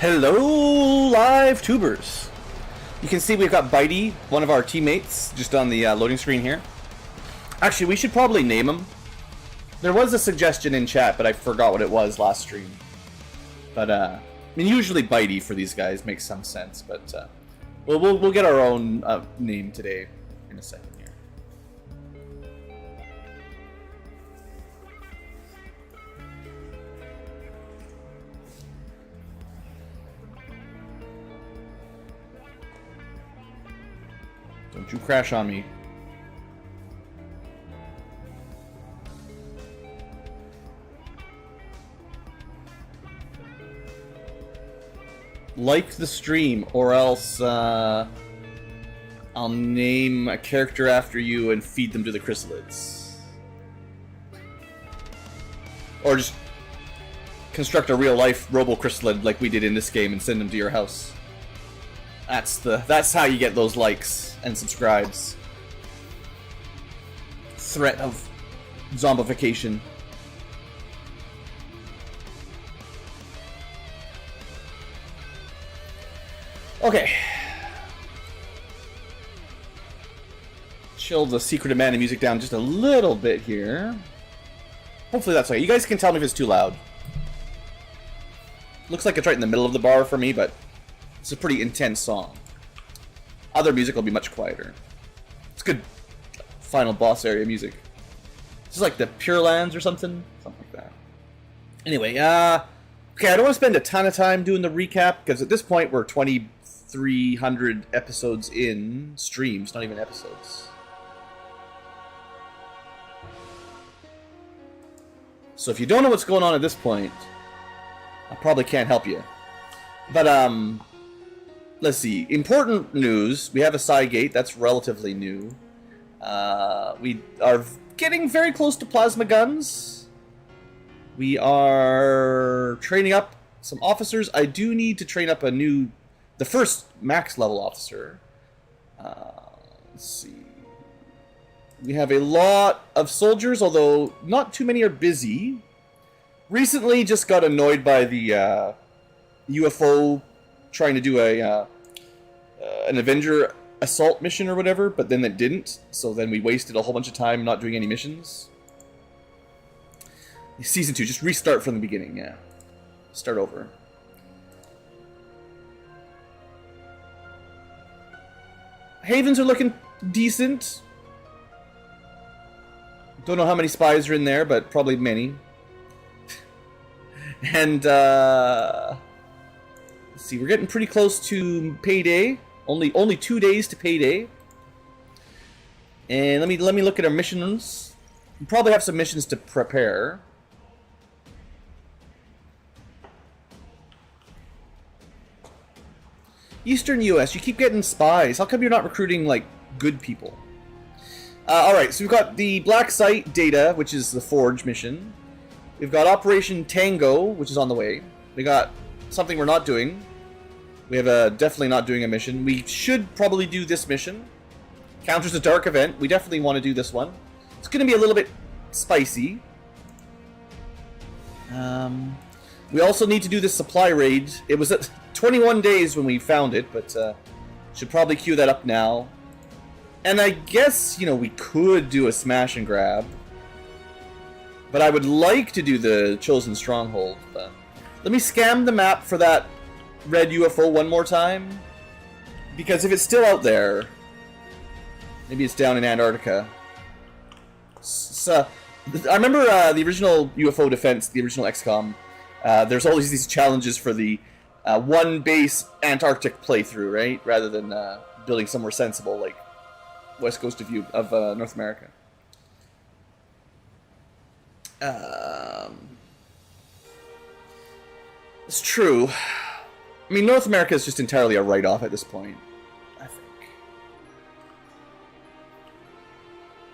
Hello, live tubers. You can see we've got Bitey, one of our teammates, just on the loading screen here. Actually, we should probably name him. There was a suggestion in chat, but I forgot what it was last stream. But, I mean, usually Bitey for these guys makes some sense, but we'll get our own name today in a second here. Don't you crash on me. Like the stream, or else I'll name a character after you and feed them to the chrysalids. Or just construct a real life robo-chrysalid like we did in this game and send them to your house. That's how you get those likes and subscribes. Threat of zombification. Okay. Chill the Secret of Mana music down just a little bit here. Hopefully that's okay. You guys can tell me if it's too loud. Looks like it's right in the middle of the bar for me, but it's a pretty intense song. Other music will be much quieter. It's good final boss area music. This is like the Pure Lands or something? Something like that. Anyway, okay, I don't want to spend a ton of time doing the recap, because at this point we're 2,300 episodes in. Streams, not even episodes. So if you don't know what's going on at this point, I probably can't help you. But, let's see. Important news. We have a side gate. That's relatively new. We are getting very close to plasma guns. We are training up some officers. I do need to train up the first max level officer. Let's see. We have a lot of soldiers, although not too many are busy. Recently just got annoyed by the UFO trying to do an Avenger assault mission or whatever, but then it didn't, so then we wasted a whole bunch of time not doing any missions. Season 2, just restart from the beginning, yeah. Start over. Havens are looking decent. Don't know how many spies are in there, but probably many. And, let's see, we're getting pretty close to payday. Only 2 days to payday. And let me look at our missions. We probably have some missions to prepare. Eastern US, you keep getting spies. How come you're not recruiting, like, good people? Alright, so we've got the Black Site data, which is the Forge mission. We've got Operation Tango, which is on the way. We got something we're not doing. We have definitely not doing a mission. We should probably do this mission. Counters a dark event. We definitely want to do this one. It's going to be a little bit spicy. We also need to do this supply raid. It was at 21 days when we found it, but should probably queue that up now. And I guess, you know, we could do a smash and grab. But I would like to do the Chosen Stronghold. But let me scan the map for that red UFO one more time. Because if it's still out there, maybe it's down in Antarctica. So, I remember the original UFO Defense, the original XCom. There's always these challenges for the one base Antarctic playthrough, right? Rather than building somewhere sensible like West Coast of North America. It's true. I mean, North America is just entirely a write-off at this point, I think.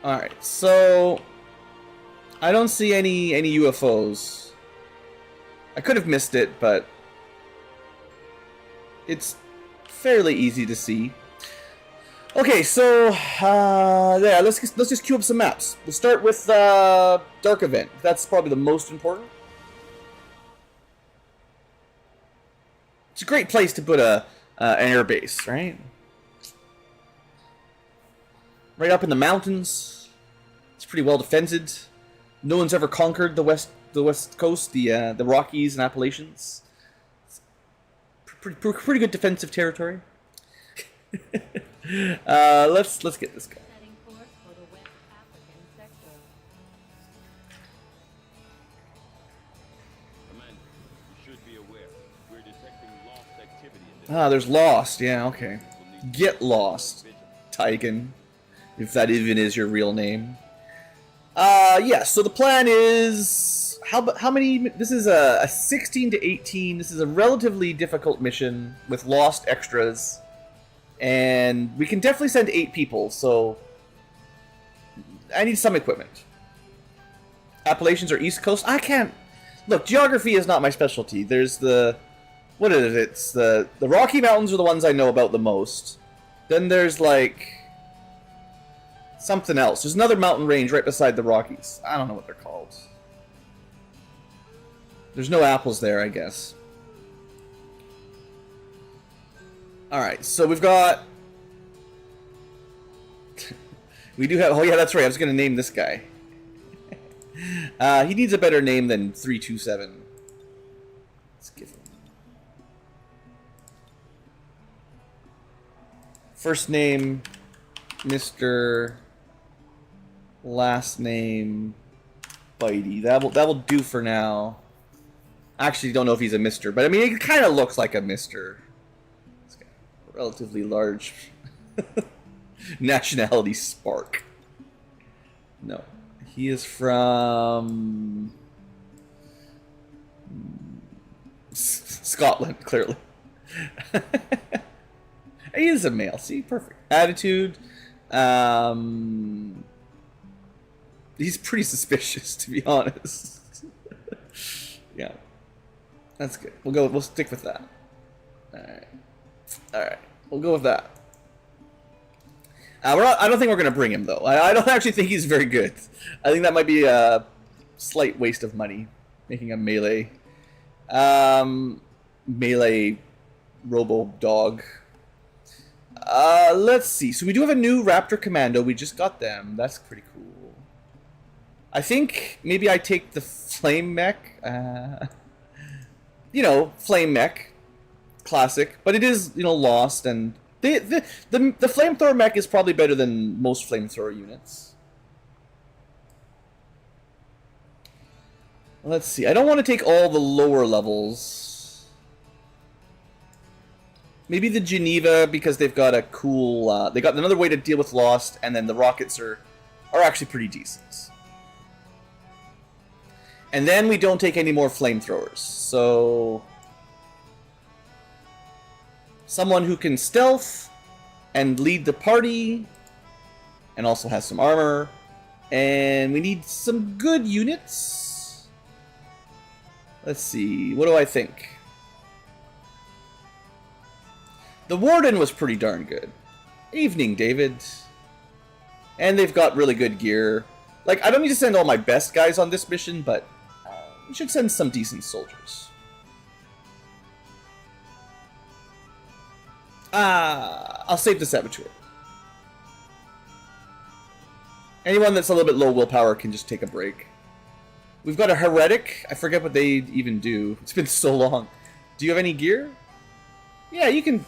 Alright, so I don't see any UFOs. I could have missed it, but it's fairly easy to see. Okay, so yeah, let's just queue up some maps. We'll start with Dark Event. That's probably the most important. It's a great place to put an air base, right? Right up in the mountains. It's pretty well defended. No one's ever conquered the west coast, the Rockies and Appalachians. It's pretty good defensive territory. Let's get this guy. Ah, there's Lost. Yeah, okay. Get Lost, Tigan, if that even is your real name. Yeah. So the plan is how many? This is a 16 to 18. This is a relatively difficult mission with Lost extras, and we can definitely send 8 people. So I need some equipment. Appalachians or East Coast? I can't. Look, geography is not my specialty. There's the... What is it? It's the Rocky Mountains are the ones I know about the most. Then there's, like... something else. There's another mountain range right beside the Rockies. I don't know what they're called. There's no apples there, I guess. Alright, so we've got... we do have... Oh yeah, that's right. I was going to name this guy. He needs a better name than 327. Let's give him... First name, Mr. Last name, Bitey. That will do for now. I actually don't know if he's a Mr., but I mean, it kind of looks like a Mr. It's got a relatively large nationality spark. No. He is from Scotland, clearly. He is a male. See, perfect. Attitude. He's pretty suspicious, to be honest. Yeah, that's good. We'll stick with that. All right. We'll go with that. I don't think we're gonna bring him though. I don't actually think he's very good. I think that might be a slight waste of money, making a melee, melee robo dog. Let's see. So we do have a new Raptor Commando. We just got them. That's pretty cool. I think maybe I take the Flame Mech. You know, Flame Mech, classic, but it is, you know, lost, and the Flamethrower Mech is probably better than most Flamethrower units. Let's see. I don't want to take all the lower levels. Maybe the Geneva, because they've got a cool... they got another way to deal with Lost, and then the rockets are actually pretty decent. And then we don't take any more flamethrowers. So... someone who can stealth and lead the party, and also has some armor. And we need some good units. Let's see. What do I think? The Warden was pretty darn good. Evening, David. And they've got really good gear. Like, I don't need to send all my best guys on this mission, but we should send some decent soldiers. I'll save the Saboteur. Anyone that's a little bit low willpower can just take a break. We've got a Heretic. I forget what they even do. It's been so long. Do you have any gear? Yeah, you can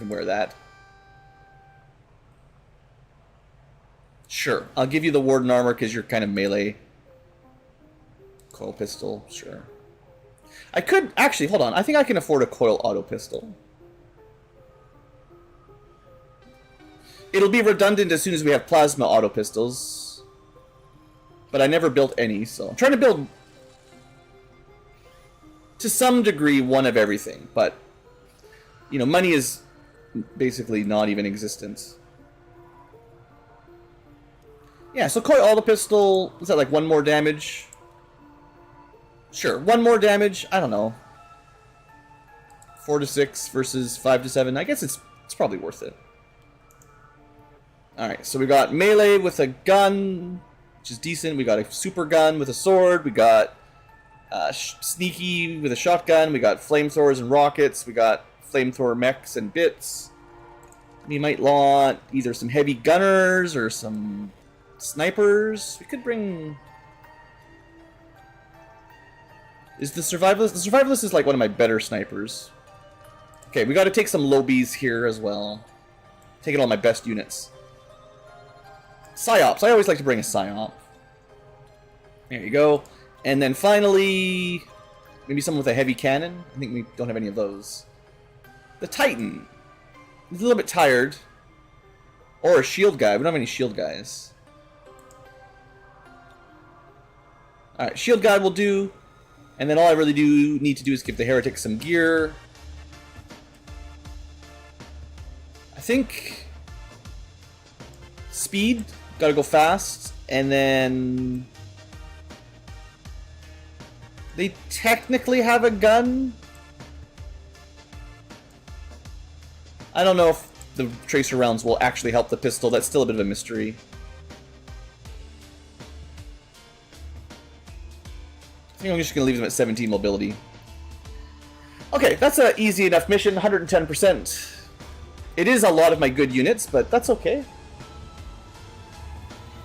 wear that. Sure. I'll give you the Warden armor because you're kind of melee. Coil pistol, sure. I could actually, hold on. I think I can afford a coil auto pistol. It'll be redundant as soon as we have plasma auto pistols. But I never built any, so I'm trying to build to some degree one of everything, but you know, money is basically not even existent. Yeah, so coil auto pistol, is that like 1 more damage? Sure, 1 more damage, I don't know. 4 to 6 versus 5 to 7. I guess it's probably worth it. Alright, so we got melee with a gun, which is decent. We got a super gun with a sword. We got sneaky with a shotgun. We got flamethrowers and rockets. We got flamethrower mechs and bits. We might want either some heavy gunners or some snipers. We could bring... Is the survivalist? The survivalist is like one of my better snipers. Okay, we got to take some lobies here as well. Taking all my best units. Psyops. I always like to bring a Psyop. There you go. And then finally, maybe someone with a heavy cannon. I think we don't have any of those. The Titan. He's a little bit tired. Or a shield guy. We don't have any shield guys. Alright, shield guy will do. And then all I really need to do is give the Heretic some gear. I think... Speed. Gotta go fast. And then... They technically have a gun. I don't know if the tracer rounds will actually help the pistol. That's still a bit of a mystery. I think I'm just going to leave them at 17 mobility. Okay, that's an easy enough mission. 110%. It is a lot of my good units, but that's okay.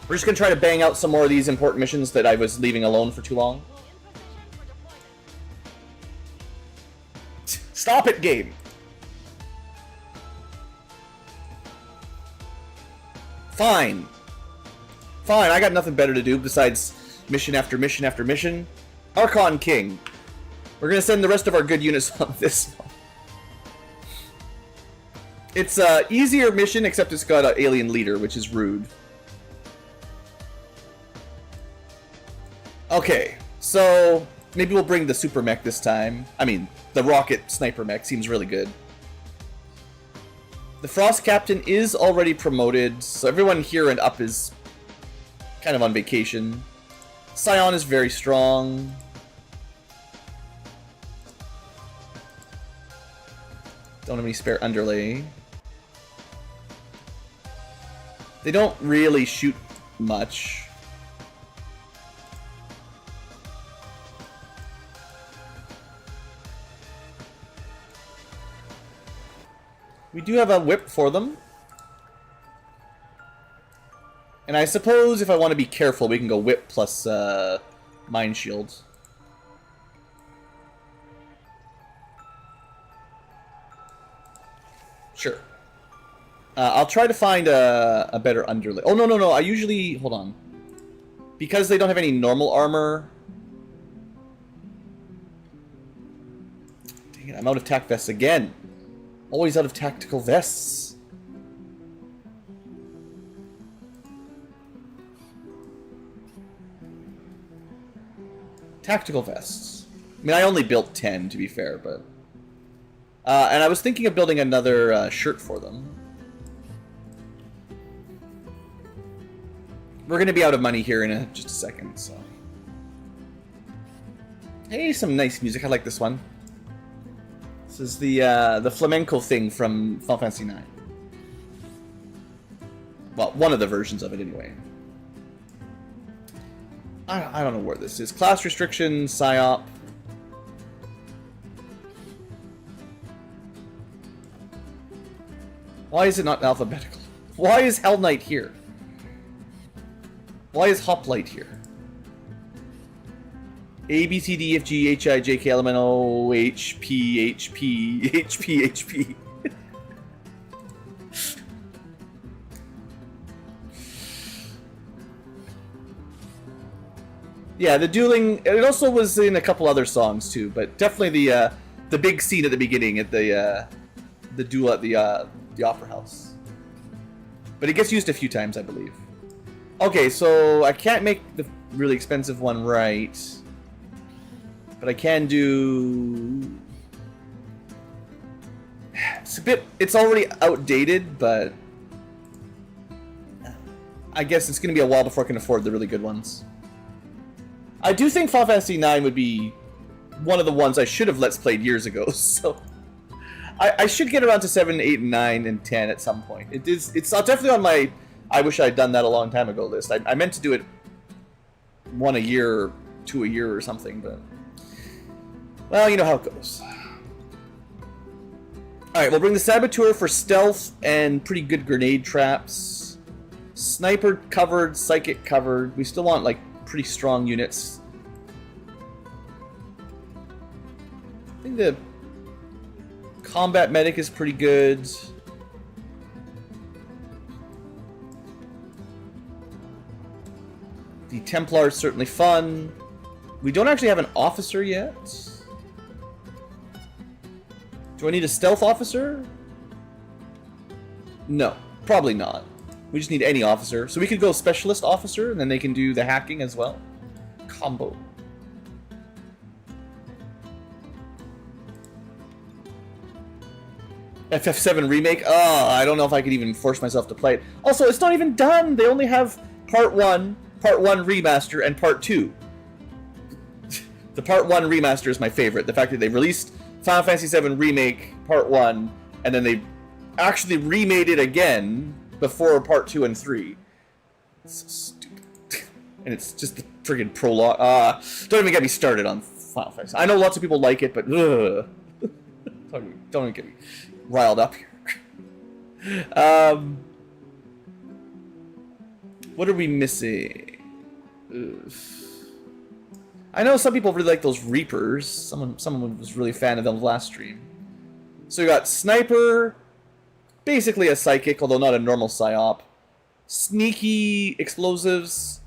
We're just going to try to bang out some more of these important missions that I was leaving alone for too long. Stop it, game! Fine. Fine, I got nothing better to do besides mission after mission after mission. Archon King. We're going to send the rest of our good units on this one. It's an easier mission, except it's got an alien leader, which is rude. Okay, so maybe we'll bring the super mech this time. I mean, the rocket sniper mech seems really good. The Frost Captain is already promoted, so everyone here and up is kind of on vacation. Scion is very strong. Don't have any spare underlay. They don't really shoot much. We do have a whip for them. And I suppose if I want to be careful, we can go whip plus mine shield. Sure. I'll try to find a better underlay. Oh, no. I usually... Hold on. Because they don't have any normal armor... Dang it, I'm out of tac vests again. Always out of tactical vests. Tactical vests. I mean, I only built 10, to be fair, but... and I was thinking of building another shirt for them. We're going to be out of money here in just a second, so... Hey, some nice music. I like this one. This is the flamenco thing from Final Fantasy IX. Well, one of the versions of it, anyway. I don't know where this is. Class restriction, PSYOP. Why is it not alphabetical? Why is Hell Knight here? Why is Hoplite here? A, B, C, D, F, G, H, I, J, K, L, M, N, O, H, P, H, P, H, P, H, P. Yeah, the dueling. It also was in a couple other songs too, but definitely the big scene at the beginning at the duel at the opera house. But it gets used a few times, I believe. Okay, so I can't make the really expensive one right, but I can do. It's already outdated, but I guess it's going to be a while before I can afford the really good ones. I do think Final Fantasy IX would be one of the ones I should have Let's Played years ago, so I should get around to 7, 8, 9, and 10 at some point. It's definitely on my I wish I'd done that a long time ago list. I meant to do it one a year, two a year or something, but... Well, you know how it goes. Alright, we'll bring the Saboteur for stealth and pretty good grenade traps. Sniper covered, Psychic covered. We still want, like, pretty strong units. I think the Combat Medic is pretty good. The Templar is certainly fun. We don't actually have an officer yet. Do I need a stealth officer? No, probably not. We just need any officer. So we could go specialist officer, and then they can do the hacking as well. Combo. FF7 Remake? Oh, I don't know if I could even force myself to play it. Also, it's not even done! They only have Part 1, Part 1 Remaster, and Part 2. The Part 1 Remaster is my favorite. The fact that they released Final Fantasy VII Remake Part 1, and then they actually remade it again before Part 2 and 3. It's so stupid. And it's just the friggin' prologue. Don't even get me started on Final Fantasy. I know lots of people like it, but ugh. Don't even get me riled up here. What are we missing? Oof. I know some people really like those Reapers. Someone was really a fan of them last stream. So we got Sniper, basically a Psychic, although not a normal Psyop. Sneaky Explosives,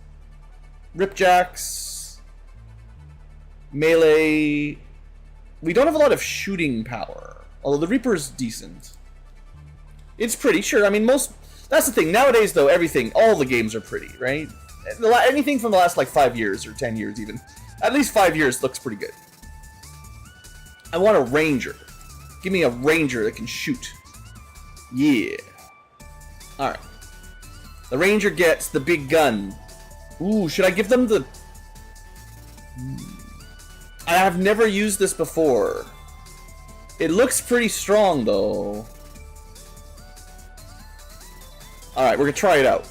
Ripjacks, Melee. We don't have a lot of shooting power, although the Reaper's decent. It's pretty, sure. I mean, that's the thing. Nowadays, though, all the games are pretty, right? Anything from the last, like, 5 years, or 10 years even. At least 5 years looks pretty good. I want a Ranger. Give me a Ranger that can shoot. Yeah. Alright. The Ranger gets the big gun. Ooh, should I give them the... I have never used this before. It looks pretty strong, though. Alright, we're gonna try it out.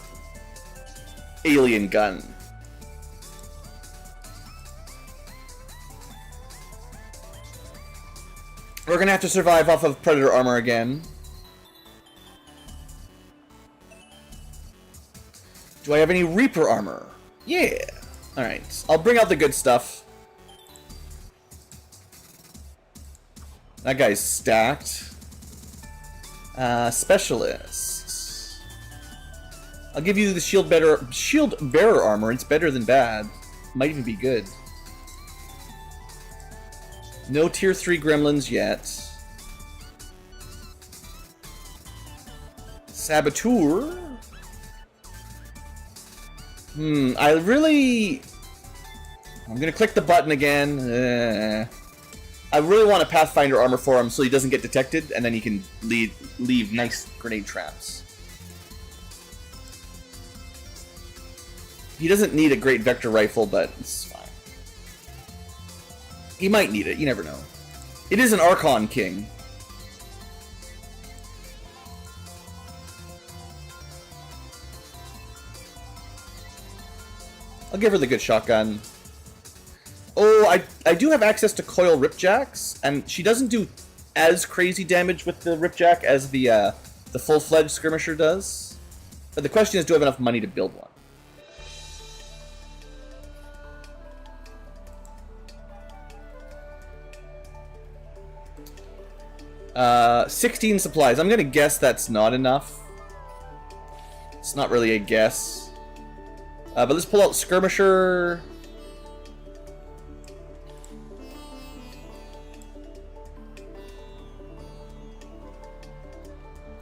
Alien gun. We're gonna have to survive off of Predator armor again. Do I have any Reaper armor? Yeah! Alright, I'll bring out the good stuff. That guy's stacked. Specialists. I'll give you the shield bearer armor. It's better than bad. Might even be good. No tier 3 gremlins yet. Saboteur? I'm gonna click the button again. I really want a Pathfinder armor for him so he doesn't get detected, and then he can leave nice grenade traps. He doesn't need a great vector rifle, but it's fine. He might need it, you never know. It is an Archon King. I'll give her the good shotgun. Oh, I do have access to coil Ripjacks, and she doesn't do as crazy damage with the Ripjack as the full-fledged skirmisher does. But the question is, do I have enough money to build one? 16 supplies. I'm gonna guess that's not enough. It's not really a guess. But let's pull out Skirmisher.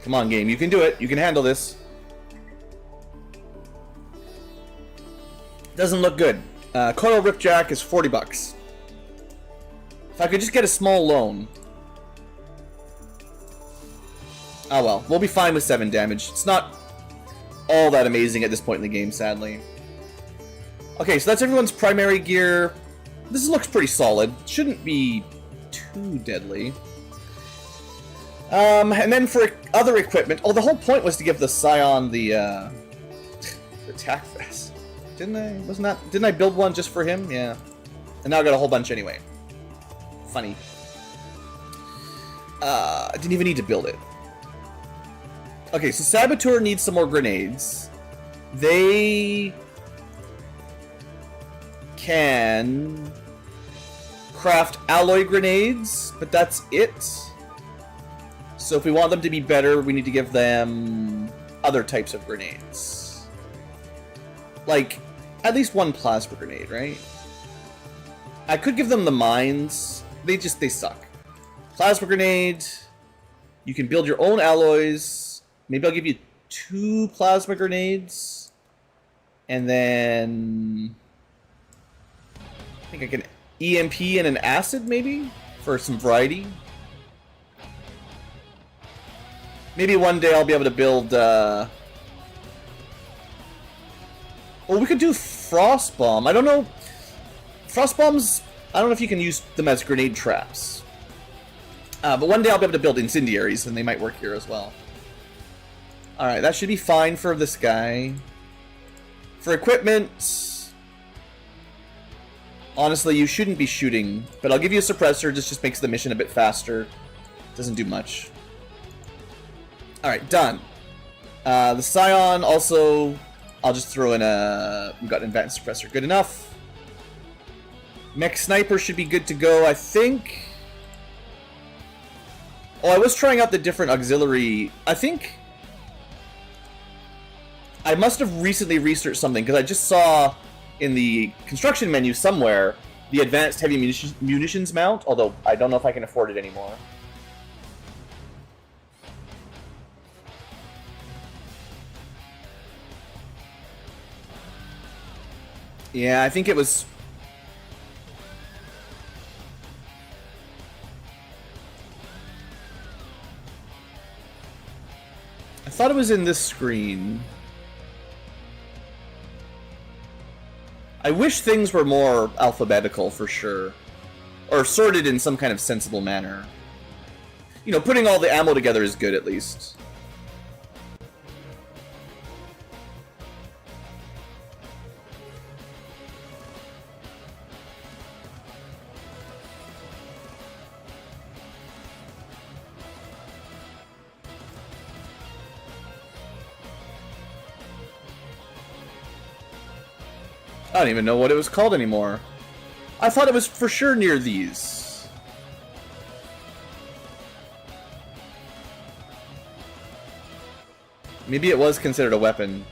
Come on, game. You can do it. You can handle this. Doesn't look good. Coil Ripjack is 40 bucks. If I could just get a small loan. Oh well, we'll be fine with 7 damage. It's not all that amazing at this point in the game, sadly. Okay, so that's everyone's primary gear. This looks pretty solid. Shouldn't be too deadly. And then for other equipment... Oh, the whole point was to give the Scion the attack vest. Didn't I? Didn't I build one just for him? Yeah. And now I got a whole bunch anyway. Funny. I didn't even need to build it. Okay, so Saboteur needs some more grenades. They can craft alloy grenades, but that's it. So if we want them to be better, we need to give them other types of grenades. Like, at least one plasma grenade, right? I could give them the mines. They suck. Plasma grenade. You can build your own alloys. Maybe I'll give you 2 plasma grenades. And then... I think I can EMP and an acid, maybe? For some variety. Maybe one day I'll be able to build... Well, we could do Frost Bomb. I don't know... Frost Bombs... I don't know if you can use them as grenade traps. But one day I'll be able to build incendiaries, and they might work here as well. Alright, that should be fine for this guy. For equipment... Honestly, you shouldn't be shooting, but I'll give you a suppressor. This just makes the mission a bit faster. Doesn't do much. Alright, done. The Scion also, I'll just throw in a... We've got an advanced suppressor. Good enough. Mech Sniper should be good to go, I think. Oh, I was trying out the different auxiliary... I think... I must have recently researched something, because I just saw in the construction menu somewhere the advanced heavy munitions mount, although I don't know if I can afford it anymore. Yeah, I think it was... I thought it was in this screen. I wish things were more alphabetical, for sure. Or sorted in some kind of sensible manner. You know, putting all the ammo together is good, at least. I don't even know what it was called anymore. I thought it was for sure near these. Maybe it was considered a weapon.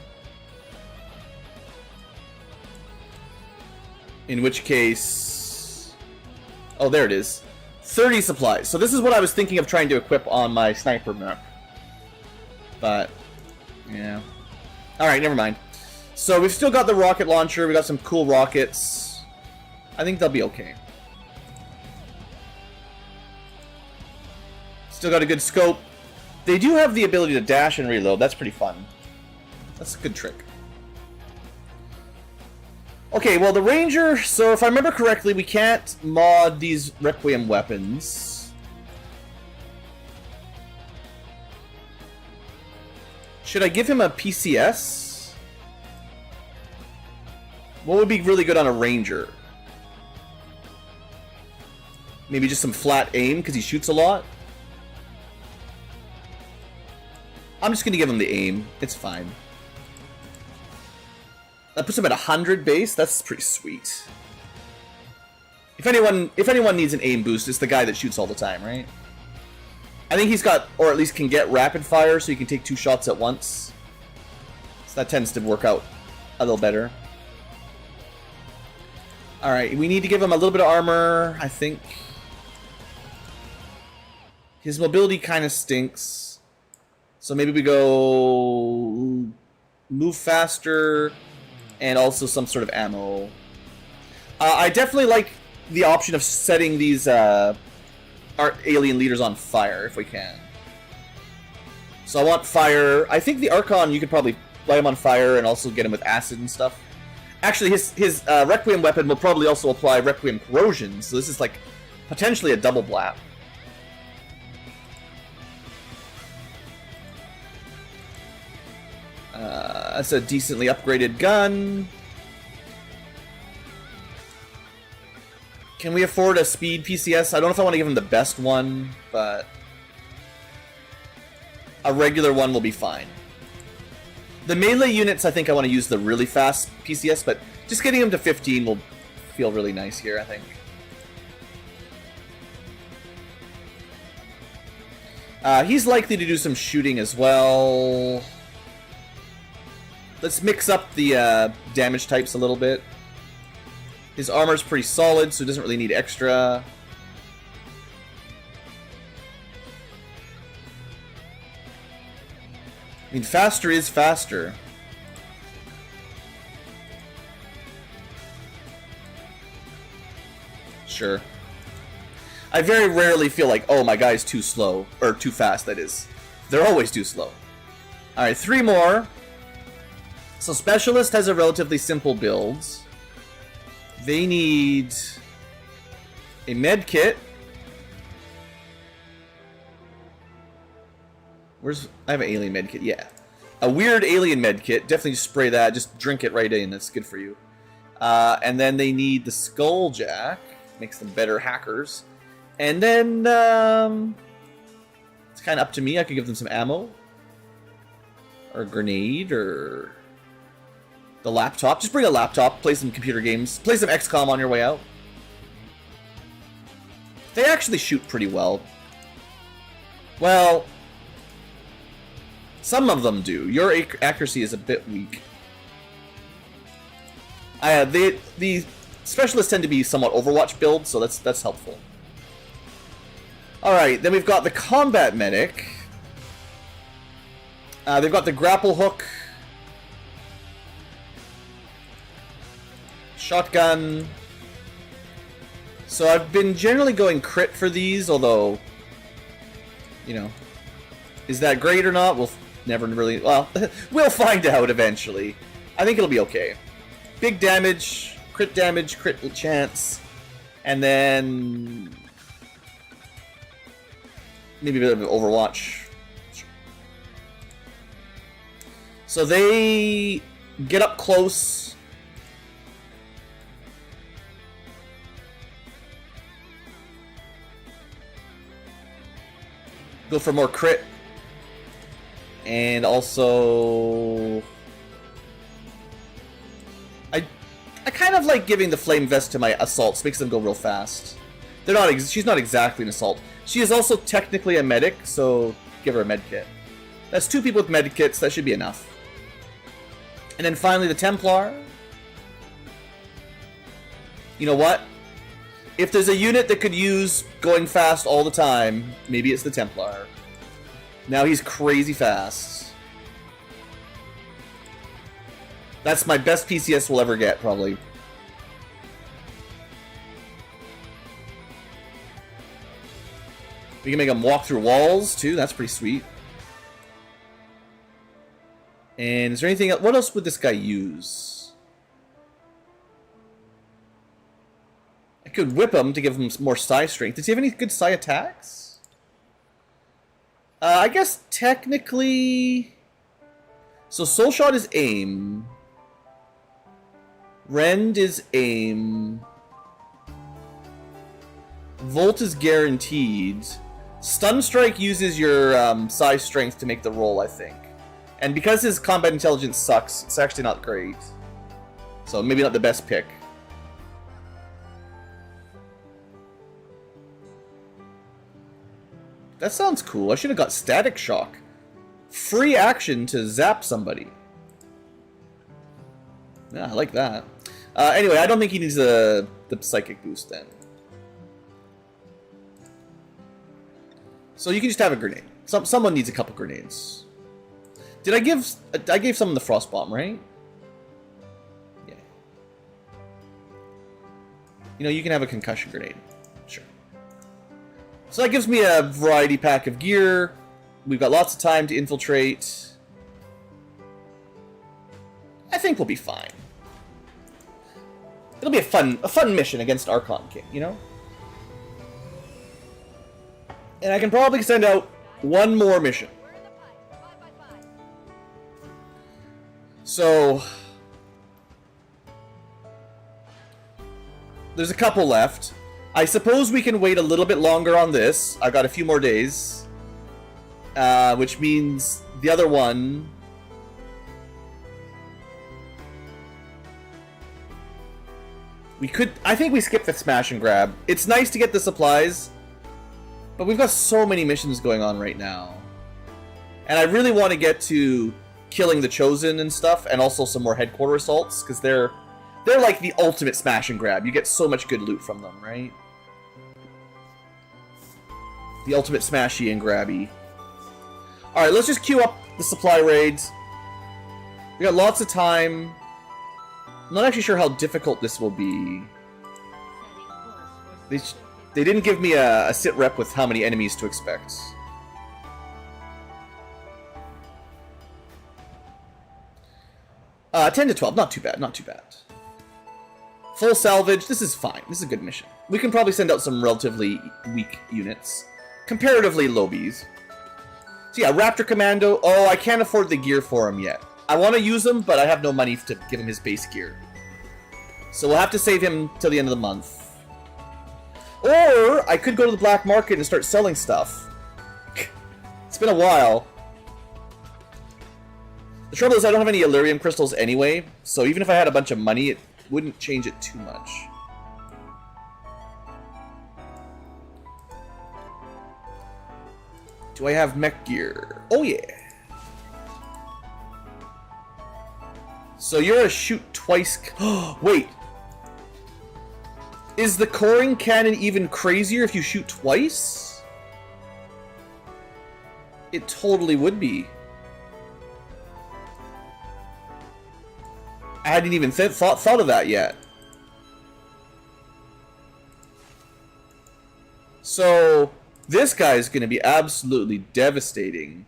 In which case... Oh, there it is. 30 supplies. So this is what I was thinking of trying to equip on my sniper mech. But, yeah. Alright, never mind. So we've still got the rocket launcher, we got some cool rockets. I think they'll be okay. Still got a good scope. They do have the ability to dash and reload, that's pretty fun. That's a good trick. Okay, well the Ranger, so if I remember correctly, we can't mod these Requiem weapons. Should I give him a PCS? What would be really good on a Ranger? Maybe just some flat aim, because he shoots a lot? I'm just going to give him the aim. It's fine. That puts him at 100 base. That's pretty sweet. If anyone needs an aim boost, it's the guy that shoots all the time, right? I think he's got, or at least can get rapid fire, so he can take 2 shots at once. So that tends to work out a little better. Alright, we need to give him a little bit of armor, I think. His mobility kind of stinks. So maybe we go... move faster, and also some sort of ammo. I definitely like the option of setting these our alien leaders on fire, if we can. So I want fire. I think the Archon, you could probably light him on fire and also get him with acid and stuff. Actually, his Requiem weapon will probably also apply Requiem Corrosion, so this is like potentially a double blap. That's a decently upgraded gun. Can we afford a speed PCS? I don't know if I want to give him the best one, but a regular one will be fine. The melee units, I think I want to use the really fast PCS, but just getting him to 15 will feel really nice here, I think. He's likely to do some shooting as well. Let's mix up the damage types a little bit. His armor's pretty solid, so he doesn't really need extra. I mean, faster is faster. Sure. I very rarely feel like, oh, my guy's too slow. Or too fast, that is. They're always too slow. Alright, 3 more. So Specialist has a relatively simple build. They need a med kit. I have an alien med kit, yeah. A weird alien med kit, definitely just spray that, just drink it right in, that's good for you. And then they need the Skulljack, makes them better hackers. And then, it's kind of up to me, I could give them some ammo. Or a grenade, or... The laptop. Just bring a laptop, play some computer games. Play some XCom on your way out. They actually shoot pretty well. Well... Some of them do. Your accuracy is a bit weak. The specialists tend to be somewhat Overwatch build, so that's helpful. Alright, then we've got the combat medic. They've got the grapple hook. Shotgun. So I've been generally going crit for these, although, you know, is that great or not? We'll never really, well, we'll find out eventually. I think it'll be okay. Big damage, crit chance, and then maybe a bit of an Overwatch. So they get up close. Go for more crit. And also... I kind of like giving the flame vest to my assaults. Makes them go real fast. They're not. She's not exactly an assault. She is also technically a medic, so give her a med kit. That's 2 people with med kits. That should be enough. And then finally the Templar. You know what? If there's a unit that could use going fast all the time, maybe it's the Templar. Now he's crazy fast. That's my best PCS we'll ever get, probably. We can make him walk through walls, too. That's pretty sweet. And is there anything else? What else would this guy use? I could whip him to give him some more psi strength. Does he have any good psi attacks? I guess technically... So Soul Shot is aim. Rend is aim. Volt is guaranteed. Stun Strike uses your psi strength to make the roll, I think. And because his combat intelligence sucks, it's actually not great. So maybe not the best pick. That sounds cool. I should have got Static Shock. Free action to zap somebody. Yeah, I like that. Anyway, I don't think he needs the psychic boost then. So you can just have a grenade. Someone needs a couple grenades. Did I give... I gave someone the Frost Bomb, right? Yeah. You know, you can have a concussion grenade. Sure. So that gives me a variety pack of gear. We've got lots of time to infiltrate. I think we'll be fine. It'll be a fun mission against Archon King, you know? And I can probably send out one more mission. So... there's a couple left. I suppose we can wait a little bit longer on this. I've got a few more days. Which means the other one... we could... I think we skip the smash and grab. It's nice to get the supplies, but we've got so many missions going on right now. And I really want to get to killing the Chosen and stuff, and also some more headquarter assaults, because they're like the ultimate smash and grab. You get so much good loot from them, right? The ultimate smashy and grabby. Alright, let's just queue up the supply raids. We got lots of time. I'm not actually sure how difficult this will be. They didn't give me a sit rep with how many enemies to expect. Uh, 10 to 12, not too bad, not too bad. Full salvage, this is fine. This is a good mission. We can probably send out some relatively weak units. Comparatively low Bs. So yeah, Raptor Commando. Oh, I can't afford the gear for him yet. I want to use him, but I have no money to give him his base gear. So we'll have to save him till the end of the month. Or I could go to the black market and start selling stuff. It's been a while. The trouble is I don't have any Illyrium crystals anyway, so even if I had a bunch of money, it wouldn't change it too much. Do I have mech gear? Oh yeah. So you're a shoot twice. Wait. Is the coring cannon even crazier if you shoot twice? It totally would be. I hadn't even thought of that yet. So this guy is going to be absolutely devastating.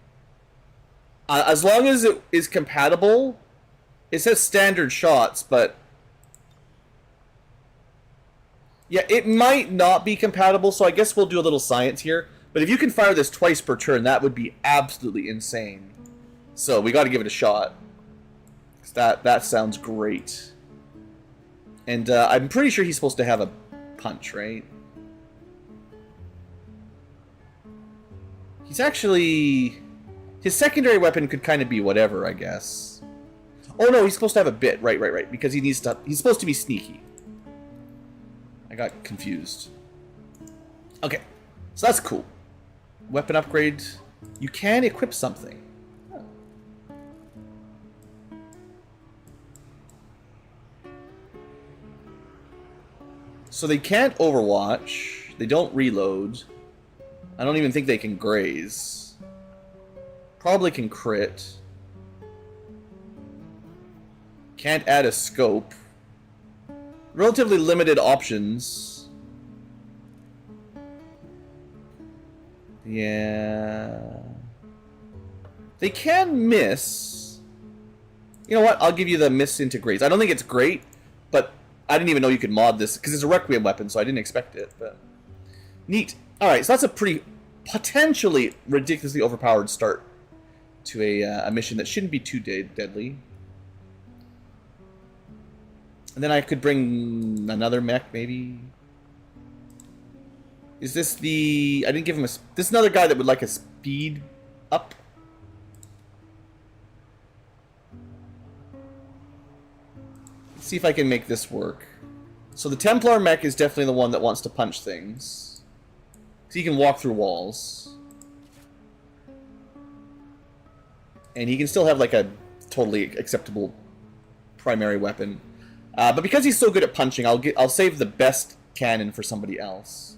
As long as it is compatible, it says standard shots, but yeah, it might not be compatible, so I guess we'll do a little science here. But if you can fire this twice per turn, that would be absolutely insane. So we got to give it a shot. That sounds great. And I'm pretty sure he's supposed to have a punch, right? He's actually... His secondary weapon could kind of be whatever, I guess. Oh no, he's supposed to have a bit. Right. Because he needs to... He's supposed to be sneaky. I got confused. Okay. So that's cool. Weapon upgrade. You can equip something. Oh. So they can't overwatch. They don't reload. I don't even think they can graze. Probably can crit. Can't add a scope. Relatively limited options. Yeah. They can miss. You know what? I'll give you the miss into graze. I don't think it's great, but I didn't even know you could mod this because it's a Requiem weapon, so I didn't expect it. But neat. Alright, so that's a pretty potentially ridiculously overpowered start to a mission that shouldn't be too deadly. And then I could bring another mech, maybe. Is this the... I didn't give him a... This is another guy that would like a speed up. Let's see if I can make this work. So the Templar mech is definitely the one that wants to punch things. So he can walk through walls. And he can still have like a totally acceptable primary weapon. But because he's so good at punching, I'll save the best cannon for somebody else.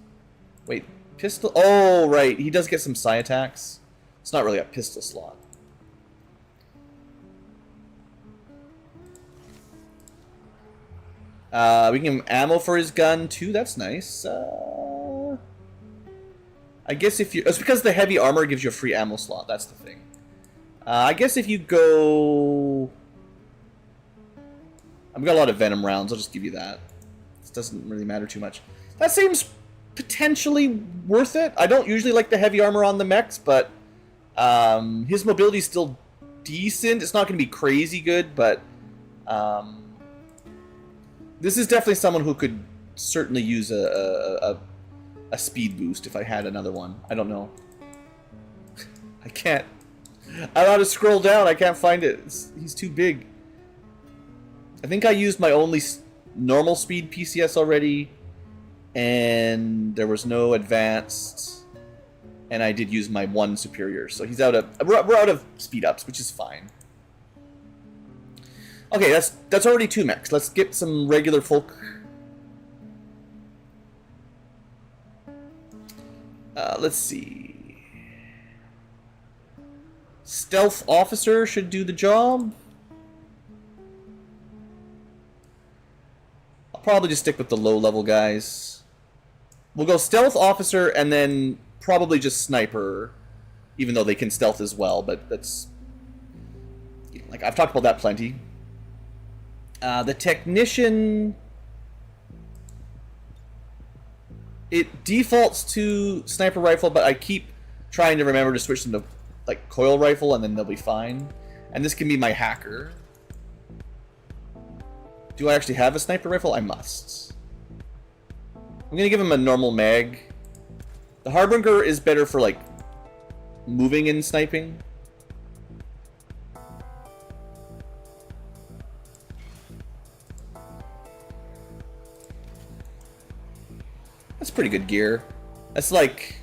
Wait, pistol? Oh, right. He does get some psi attacks. It's not really a pistol slot. We can give him ammo for his gun, too. That's nice. I guess if you... It's because the heavy armor gives you a free ammo slot. That's the thing. I guess if you go... I've got a lot of Venom rounds. I'll just give you that. This doesn't really matter too much. That seems potentially worth it. I don't usually like the heavy armor on the mechs, but his mobility is still decent. It's not going to be crazy good, but this is definitely someone who could certainly use a speed boost if I had another one. I don't know. I can't. I don't know how to scroll down. I can't find it. He's too big. I think I used my only normal speed PCS already, and there was no advanced, and I did use my one superior, so he's out of... We're out of speed ups, which is fine. Okay, that's already 2 mechs. Let's get some regular folk. Let's see. Stealth officer should do the job. I'll probably just stick with the low-level guys. We'll go stealth officer and then probably just sniper, even though they can stealth as well, but that's... Like, I've talked about that plenty. The technician... It defaults to sniper rifle, but I keep trying to remember to switch them to, like, coil rifle, and then they'll be fine. And this can be my hacker. Do I actually have a sniper rifle? I must. I'm gonna give him a normal mag. The Harbinger is better for, like, moving and sniping. That's pretty good gear. That's like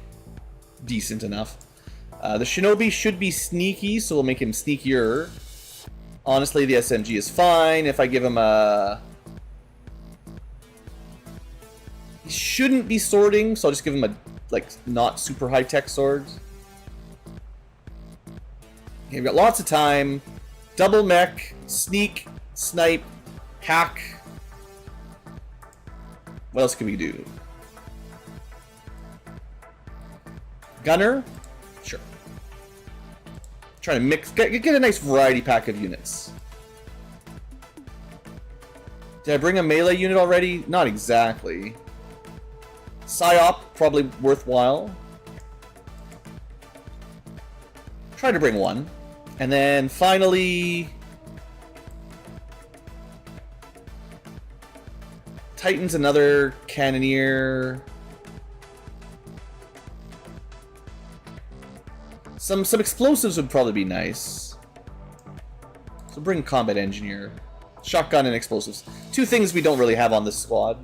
decent enough. The Shinobi should be sneaky, so we'll make him sneakier. Honestly, the SMG is fine. If I give him a... He shouldn't be sorting, so I'll just give him a, like, not super high-tech sword. Okay, we've got lots of time. Double mech, sneak, snipe, hack. What else can we do? Gunner? Sure. Trying to mix, get a nice variety pack of units. Did I bring a melee unit already? Not exactly. Psyop, probably worthwhile. Try to bring one. And then finally... Titan's another cannoneer. Some explosives would probably be nice. So bring combat engineer. Shotgun and explosives. Two things we don't really have on this squad.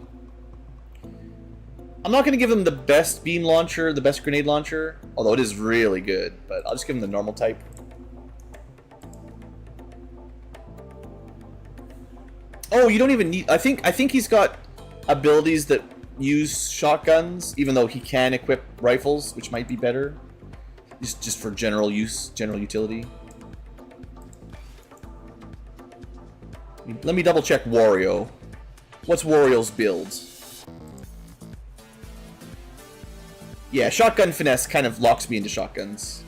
I'm not going to give him the best beam launcher, the best grenade launcher, although it is really good, but I'll just give him the normal type. Oh, you don't even need... I think he's got abilities that use shotguns, even though he can equip rifles, which might be better. Just for general use, general utility. Let me double check Wario. What's Wario's build? Yeah, shotgun finesse kind of locks me into shotguns.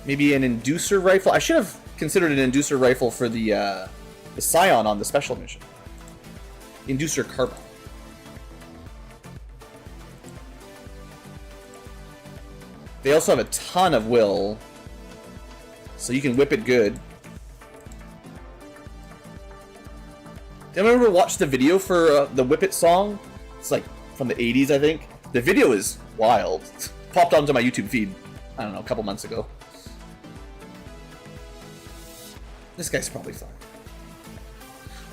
Maybe an inducer rifle? I should have considered an inducer rifle for the Scion on the special mission. Inducer carbine. They also have a ton of will, so you can whip it good. Did anyone ever watch the video for the Whip It song? It's like from the 80s, I think. The video is wild. Popped onto my YouTube feed, I don't know, a couple months ago. This guy's probably fine.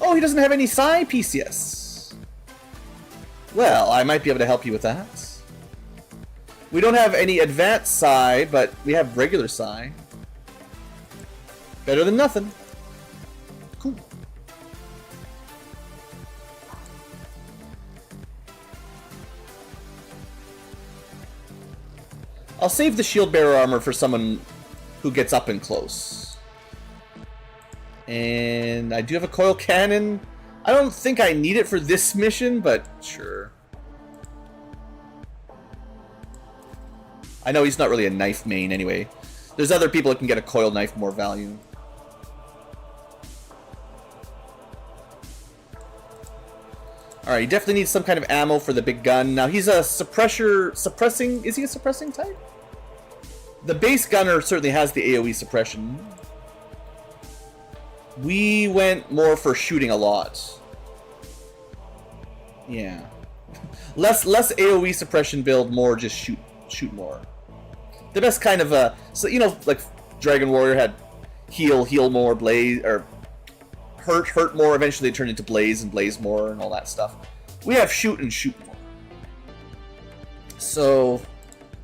Oh, he doesn't have any Psi PCS. Well, I might be able to help you with that. We don't have any advanced Psi, but we have regular Psi. Better than nothing. Cool. I'll save the shield bearer armor for someone who gets up and close. And I do have a coil cannon. I don't think I need it for this mission, but sure. I know he's not really a knife main anyway. There's other people that can get a coil knife more value. Alright, he definitely needs some kind of ammo for the big gun. Now he's a suppressing... Is he a suppressing type? The base gunner certainly has the AoE suppression. We went more for shooting a lot. Yeah. Less AoE suppression build, more just shoot more. The best kind of so you know, like Dragon Warrior had heal more, blaze, or hurt more, eventually it turned into blaze and blaze more and all that stuff. We have shoot and shoot more. So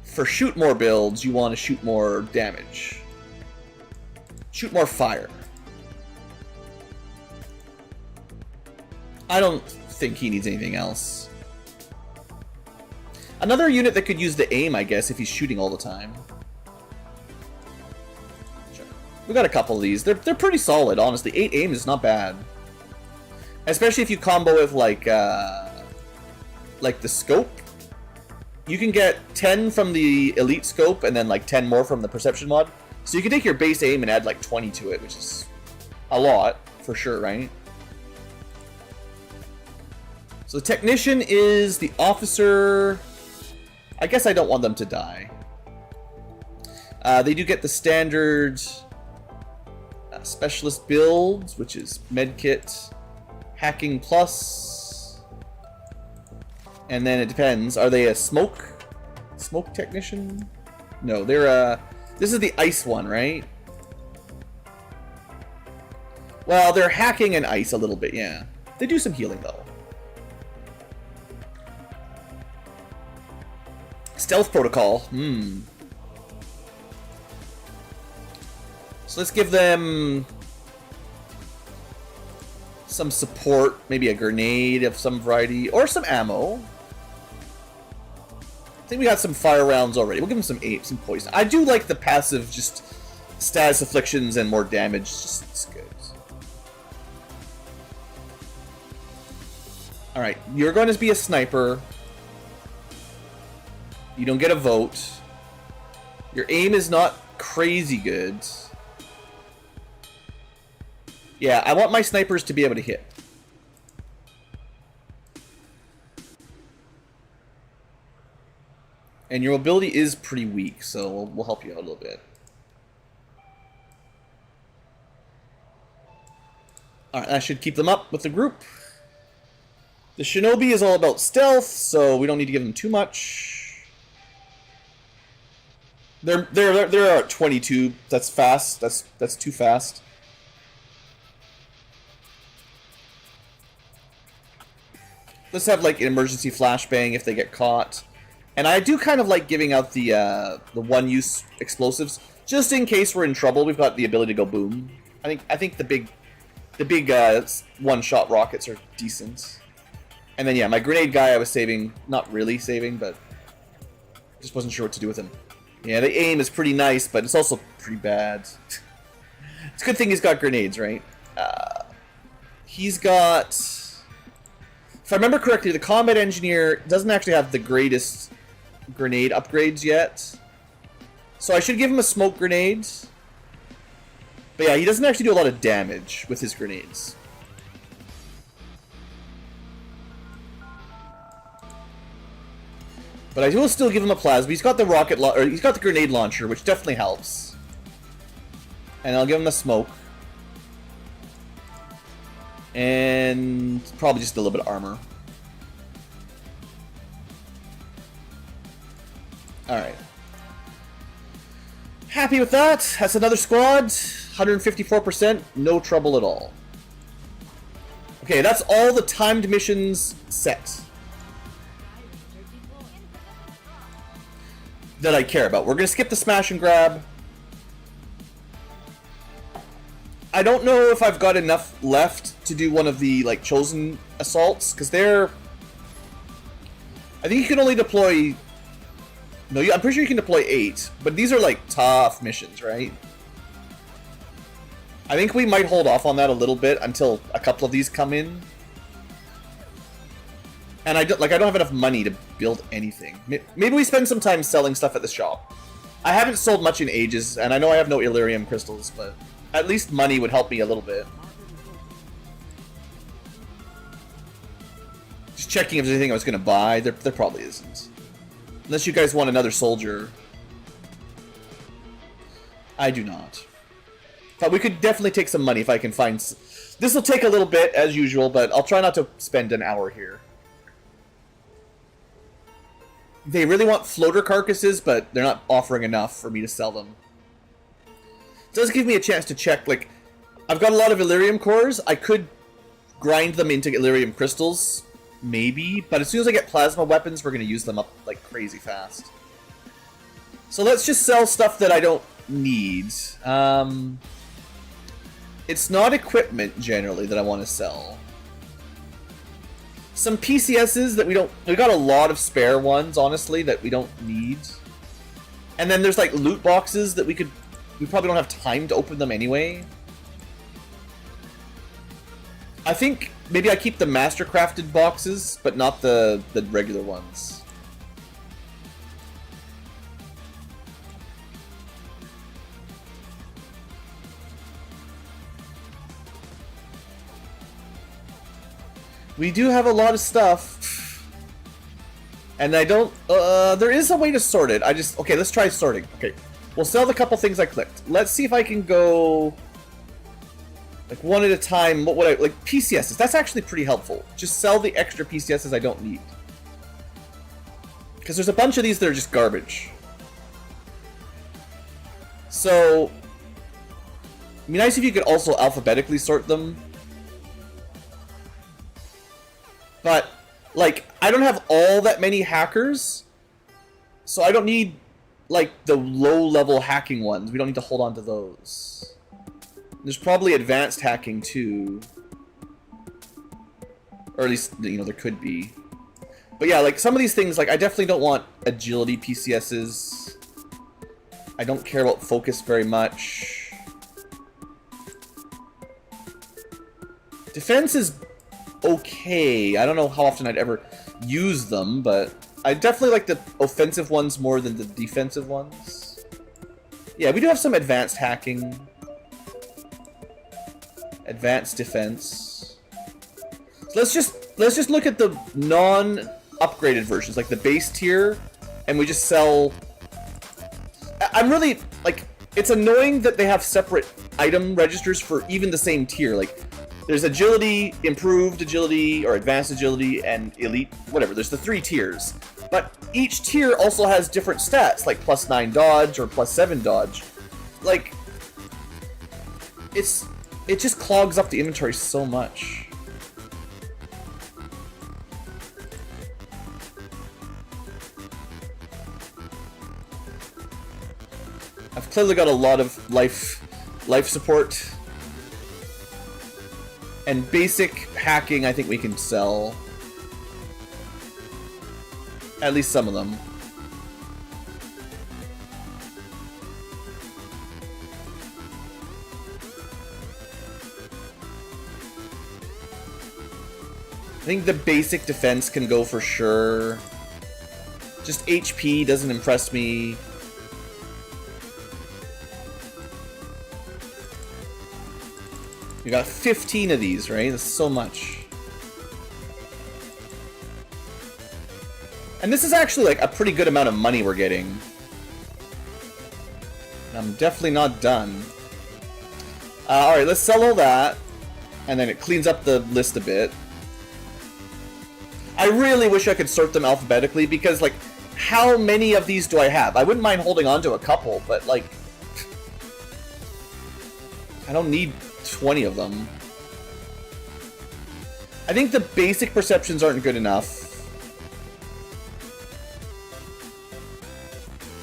for shoot more builds, you want to shoot more damage. Shoot more fire. I don't think he needs anything else. Another unit that could use the aim, I guess, if he's shooting all the time. Sure. We got a couple of these. They're pretty solid, honestly. 8 aim is not bad. Especially if you combo with like the scope. You can get 10 from the elite scope and then like 10 more from the perception mod. So you can take your base aim and add like 20 to it, which is a lot for sure, right? So the technician is the officer. I guess I don't want them to die. They do get the standard specialist builds, which is medkit, hacking plus, and then it depends. Are they a smoke technician? No, they're this is the ice one, right? Well, they're hacking and ice a little bit, yeah. They do some healing, though. Stealth protocol. So let's give them some support, maybe a grenade of some variety, or some ammo. I think we got some fire rounds already. We'll give them some poison. I do like the passive, just status afflictions and more damage. It's good. Alright, you're going to be a sniper. You don't get a vote. Your aim is not crazy good. Yeah, I want my snipers to be able to hit. And your mobility is pretty weak, so we'll help you out a little bit. Alright, that should keep them up with the group. The Shinobi is all about stealth, so we don't need to give them too much. They're at 22. That's fast. That's too fast. Let's have like an emergency flashbang if they get caught. And I do kind of like giving out the one-use explosives just in case we're in trouble. We've got the ability to go boom. I think the big one-shot rockets are decent. And then yeah, my grenade guy I was saving, not really saving, but just wasn't sure what to do with him. Yeah, the aim is pretty nice, but it's also pretty bad. It's a good thing he's got grenades, right? He's got, if I remember correctly, the combat engineer doesn't actually have the greatest grenade upgrades yet. So I should give him a smoke grenade. But yeah, he doesn't actually do a lot of damage with his grenades. But I will still give him a plasma. He's got the he's got the grenade launcher, which definitely helps. And I'll give him a smoke. And probably just a little bit of armor. Alright. Happy with that. That's another squad. 154%. No trouble at all. Okay, that's all the timed missions set that I care about. We're going to skip the smash and grab. I don't know if I've got enough left to do one of the like chosen assaults, because they're, I think you can only deploy, no, I'm pretty sure you can deploy 8, but these are like tough missions, right? I think we might hold off on that a little bit until a couple of these come in. And I don't have enough money to build anything. Maybe we spend some time selling stuff at the shop. I haven't sold much in ages, and I know I have no Illyrium crystals, but at least money would help me a little bit. Just checking if there's anything I was going to buy. There probably isn't. Unless you guys want another soldier. I do not. But we could definitely take some money if I can find... This will take a little bit, as usual, but I'll try not to spend an hour here. They really want floater carcasses, but they're not offering enough for me to sell them. It does give me a chance to check, like... I've got a lot of Illyrium cores. I could grind them into Illyrium crystals, maybe. But as soon as I get plasma weapons, we're going to use them up like crazy fast. So let's just sell stuff that I don't need. It's not equipment, generally, that I want to sell. Some PCSs that we don't... We got a lot of spare ones, honestly, that we don't need. And then there's, like, loot boxes that we could... We probably don't have time to open them anyway. I think maybe I keep the master-crafted boxes, but not the regular ones. We do have a lot of stuff. And I don't... there is a way to sort it. Okay, let's try sorting. Okay, we'll sell the couple things I clicked. Let's see if I can go... like, one at a time. What would I... Like, PCSs. That's actually pretty helpful. Just sell the extra PCSs I don't need. Because there's a bunch of these that are just garbage. So... It'd be nice if you could also alphabetically sort them. But, like, I don't have all that many hackers, so I don't need, like, the low-level hacking ones. We don't need to hold on to those. There's probably advanced hacking, too. Or at least, you know, there could be. But yeah, like, some of these things, like, I definitely don't want agility PCSs. I don't care about focus very much. Defense is okay. I don't know how often I'd ever use them, but I definitely like the offensive ones more than the defensive ones. Yeah, we do have some advanced hacking. Advanced defense. So let's just look at the non-upgraded versions, like the base tier, and we just sell. I'm really, like, it's annoying that they have separate item registers for even the same tier. Like, there's agility, improved agility, or advanced agility, and elite, whatever. There's the 3 tiers. But each tier also has different stats, like +9 dodge or +7 dodge. Like, it just clogs up the inventory so much. I've clearly got a lot of life support. And basic hacking, I think we can sell. At least some of them. I think the basic defense can go for sure. Just HP doesn't impress me. We got 15 of these, right? That's so much. And this is actually like a pretty good amount of money we're getting. And I'm definitely not done. Alright, let's sell all that. And then it cleans up the list a bit. I really wish I could sort them alphabetically because, like, how many of these do I have? I wouldn't mind holding on to a couple, but, like, I don't need 20 of them. I think the basic perceptions aren't good enough.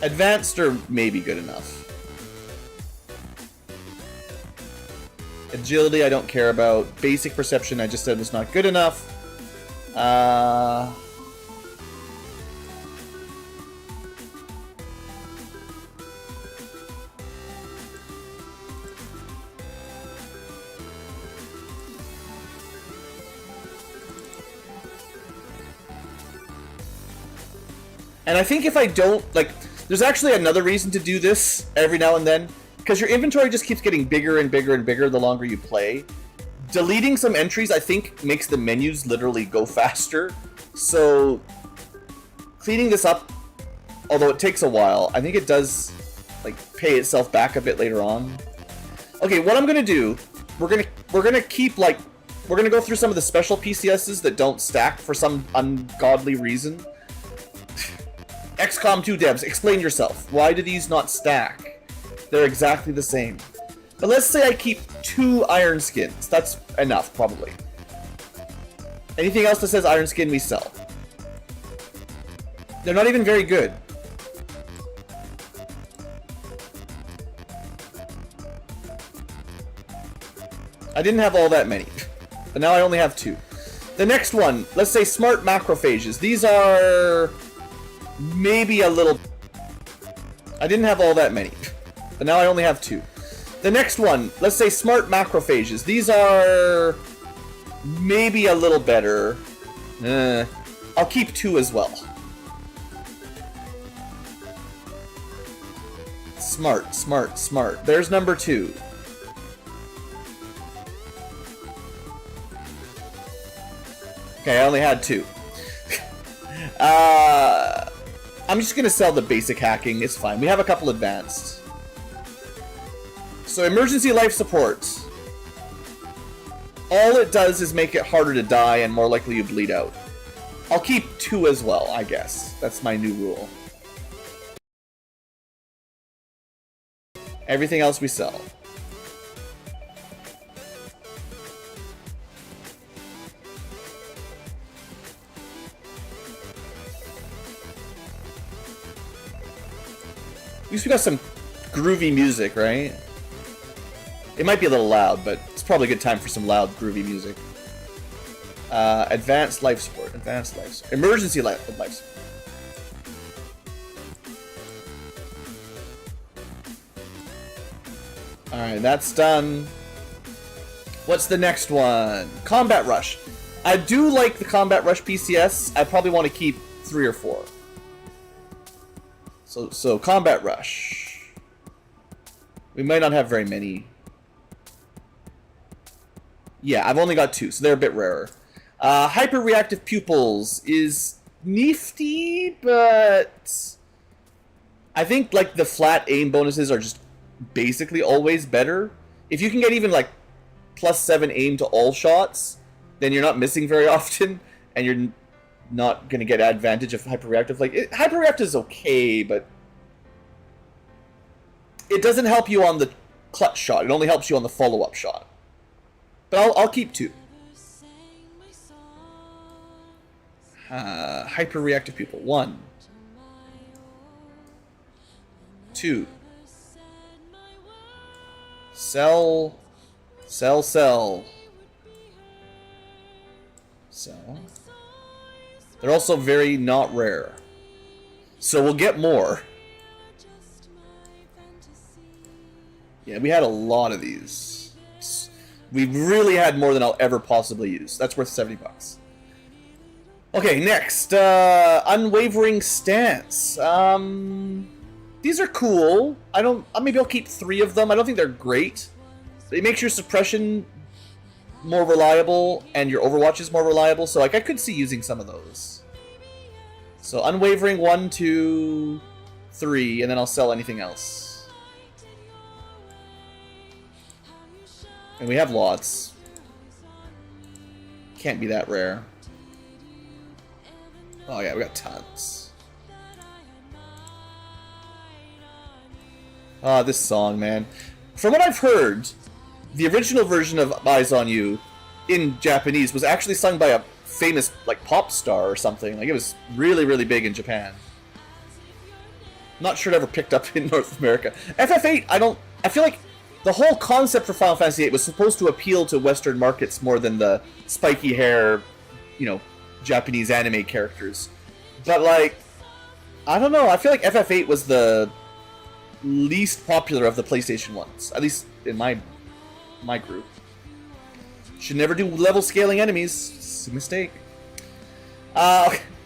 Advanced are maybe good enough. Agility I don't care about. Basic perception I just said was not good enough. And I think if I don't, like, there's actually another reason to do this every now and then, because your inventory just keeps getting bigger and bigger and bigger the longer you play. Deleting some entries, I think, makes the menus literally go faster. So, cleaning this up, although it takes a while, I think it does, like, pay itself back a bit later on. Okay, what I'm gonna do, we're gonna keep, like, we're gonna go through some of the special PCSs that don't stack for some ungodly reason. XCom 2 devs, explain yourself. Why do these not stack? They're exactly the same. But let's say I keep 2 iron skins. That's enough, probably. Anything else that says iron skin, we sell. They're not even very good. I didn't have all that many, but now I only have 2. The next one, let's say smart macrophages. These are maybe a little... I didn't have all that many, but now I only have 2. The next one, let's say smart macrophages. These are maybe a little better. I'll keep 2 as well. Smart, smart, smart. There's number 2. Okay, I only had 2. I'm just gonna sell the basic hacking, it's fine. We have a couple advanced. So emergency life support. All it does is make it harder to die and more likely you bleed out. I'll keep 2 as well, I guess. That's my new rule. Everything else we sell. least we got some groovy music, right? It might be a little loud, but it's probably a good time for some loud, groovy music. Advanced life support. Advanced life support. Emergency life support. Alright, that's done. What's the next one? Combat Rush. I do like the Combat Rush PCS. I probably want to keep 3 or 4. So Combat Rush. We might not have very many. Yeah, I've only got 2, so they're a bit rarer. Hyper-reactive pupils is nifty, but I think like the flat aim bonuses are just basically always better. If you can get even like +7 aim to all shots, then you're not missing very often, and you're not going to get advantage of hyper-reactive. Like, hyper-reactive is okay, but it doesn't help you on the clutch shot. It only helps you on the follow-up shot. But I'll keep 2. Hyper-reactive pupil. 1. 2. Sell. Sell, sell. Sell. They're also very not rare. So we'll get more. Yeah, we had a lot of these. We really had more than I'll ever possibly use. That's worth $70. Okay, next. Unwavering Stance. These are cool. Maybe I'll keep 3 of them. I don't think they're great. It makes your suppression more reliable, and your Overwatch is more reliable, so like I could see using some of those. So Unwavering 1, 2, 3, and then I'll sell anything else. And we have lots. Can't be that rare. Oh yeah, we got tons. Ah, this song, man. From what I've heard, the original version of Eyes on You in Japanese was actually sung by a famous like pop star or something. Like it was really, really big in Japan. Not sure it ever picked up in North America. FF8, I feel like the whole concept for Final Fantasy VIII was supposed to appeal to Western markets more than the spiky hair, you know, Japanese anime characters. But like, I don't know, I feel like FF8 was the least popular of the PlayStation ones, at least in my group. Should never do level scaling enemies. It's a mistake.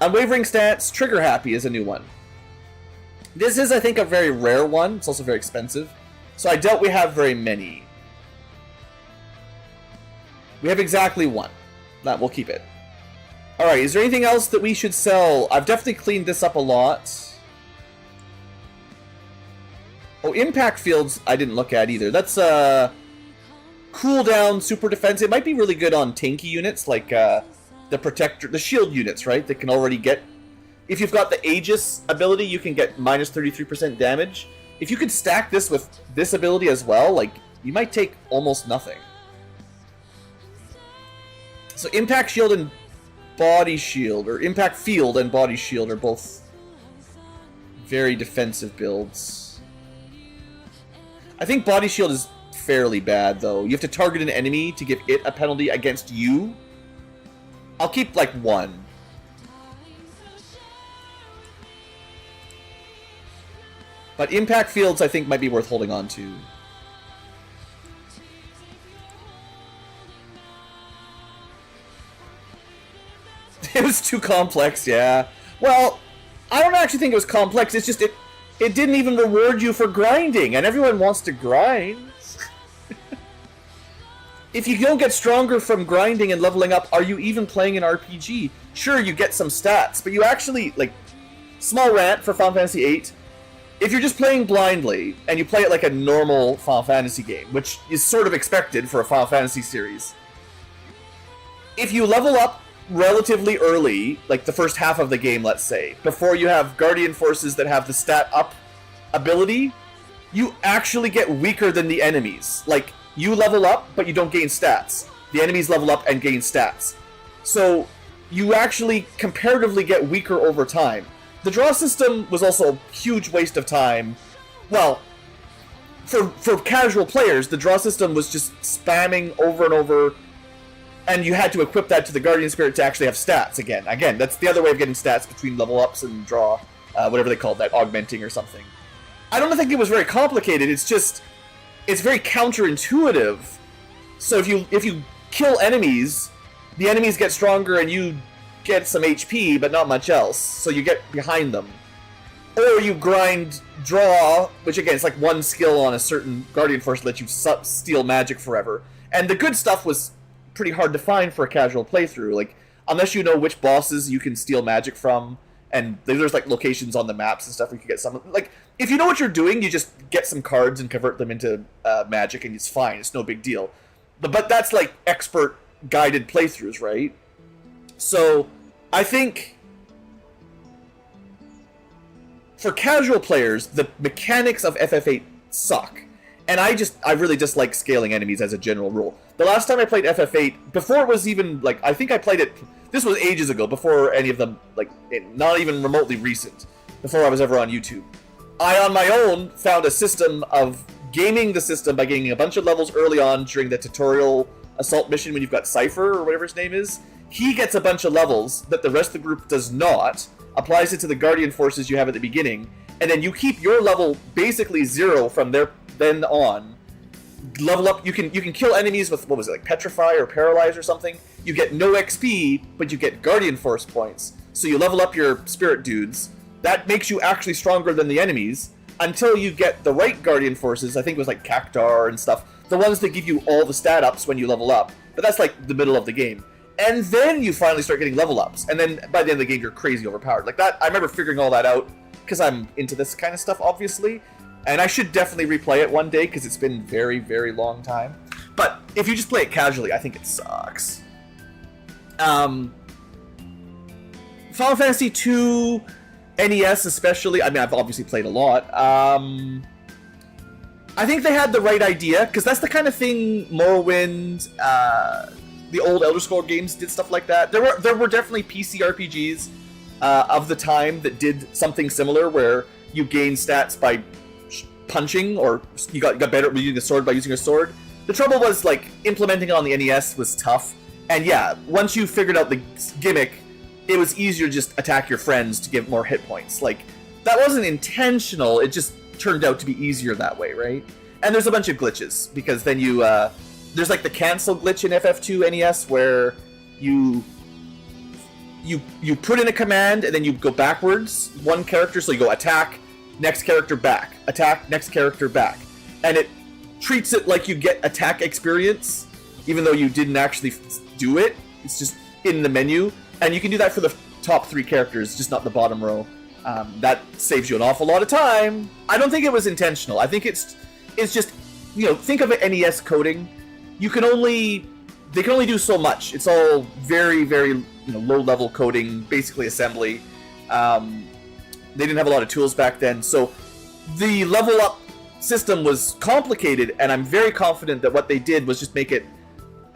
Unwavering Stance, Trigger Happy is a new one. This is, I think, a very rare one. It's also very expensive. So I doubt we have very many. We have exactly 1. That we'll keep it. Alright, is there anything else that we should sell? I've definitely cleaned this up a lot. Oh, impact fields I didn't look at either. That's cooldown super defense. It might be really good on tanky units like the protector, the shield units, right? That can already get. If you've got the Aegis ability, you can get minus 33% damage. If you could stack this with this ability as well, like you might take almost nothing. So impact shield and body shield, or impact field and body shield, are both very defensive builds. I think body shield is fairly bad though. You have to target an enemy to give it a penalty against you. I'll keep like 1. But impact fields I think might be worth holding on to. It was too complex, yeah. Well, I don't actually think it was complex. It's just it didn't even reward you for grinding, and everyone wants to grind. If you don't get stronger from grinding and leveling up, are you even playing an RPG? Sure, you get some stats, but you actually, like, small rant for Final Fantasy VIII, if you're just playing blindly, and you play it like a normal Final Fantasy game, which is sort of expected for a Final Fantasy series, if you level up relatively early, like the first half of the game, let's say, before you have Guardian Forces that have the stat up ability, you actually get weaker than the enemies. Like, you level up, but you don't gain stats. The enemies level up and gain stats. So, you actually comparatively get weaker over time. The draw system was also a huge waste of time, well, for casual players, the draw system was just spamming over and over, and you had to equip that to the Guardian Spirit to actually have stats again. Again, that's the other way of getting stats between level ups and draw, whatever they called that, augmenting or something. I don't think it was very complicated. It's just, it's very counterintuitive. So if you kill enemies, the enemies get stronger and you get some HP, but not much else. So you get behind them. Or you grind draw, which again, it's like one skill on a certain Guardian Force that lets you steal magic forever. And the good stuff was pretty hard to find for a casual playthrough. Like, unless you know which bosses you can steal magic from, and there's like locations on the maps and stuff where you can get some. Like, if you know what you're doing, you just get some cards and convert them into magic, and it's fine. It's no big deal. But that's like expert guided playthroughs, right? So I think for casual players, the mechanics of FF8 suck. And I really dislike scaling enemies as a general rule. The last time I played FF8, before it was even, like, I think I played it, this was ages ago, before any of them, like, not even remotely recent, before I was ever on YouTube. I, on my own, found a system of gaming the system by getting a bunch of levels early on during the tutorial assault mission when you've got Cypher, or whatever his name is. He gets a bunch of levels that the rest of the group does not, applies it to the Guardian Forces you have at the beginning, and then you keep your level basically 0 from there then on. Level up, you can kill enemies with, what was it, like Petrify or Paralyze or something. You get no XP, but you get Guardian Force points. So you level up your spirit dudes. That makes you actually stronger than the enemies, until you get the right Guardian Forces, I think it was like Cactar and stuff, the ones that give you all the stat ups when you level up. But that's like the middle of the game. And then you finally start getting level ups, and then by the end of the game you're crazy overpowered. Like that, I remember figuring all that out, because I'm into this kind of stuff, obviously. And I should definitely replay it one day, because it's been a very, very long time. But if you just play it casually, I think it sucks. Final Fantasy II, NES especially, I mean, I've obviously played a lot. I think they had the right idea, because that's the kind of thing Morrowind, the old Elder Scrolls games did stuff like that. There were definitely PC RPGs of the time that did something similar, where you gain stats by punching, or you got better at using a sword by using a sword. The trouble was, like, implementing it on the NES was tough. And yeah, once you figured out the gimmick, it was easier to just attack your friends to get more hit points. Like, that wasn't intentional, it just turned out to be easier that way, right? And there's a bunch of glitches, because then you, there's like the cancel glitch in FF2 NES, where you put in a command, and then you go backwards, one character, so you go attack, next character back, attack, next character back. And it treats it like you get attack experience, even though you didn't actually do it. It's just in the menu. And you can do that for the top 3 characters, just not the bottom row. That saves you an awful lot of time. I don't think it was intentional. I think it's just, you know, think of it NES coding. They can only do so much. It's all very, very, you know, low-level coding, basically assembly. They didn't have a lot of tools back then, so the level up system was complicated, and I'm very confident that what they did was just make it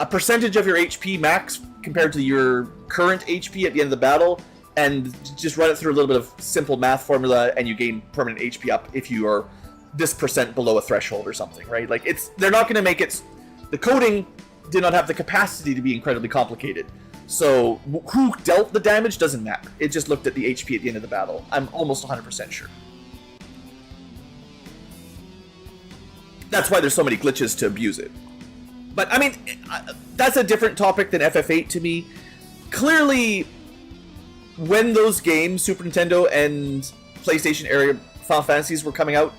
a percentage of your HP max compared to your current HP at the end of the battle, and just run it through a little bit of simple math formula, and you gain permanent HP up if you are this percent below a threshold or something, right? Like, they're not going to make it... The coding did not have the capacity to be incredibly complicated. So, who dealt the damage doesn't matter. It just looked at the HP at the end of the battle. I'm almost 100% sure. That's why there's so many glitches to abuse it. But, I mean, that's a different topic than FF8 to me. Clearly, when those games, Super Nintendo and PlayStation era Final Fantasies were coming out,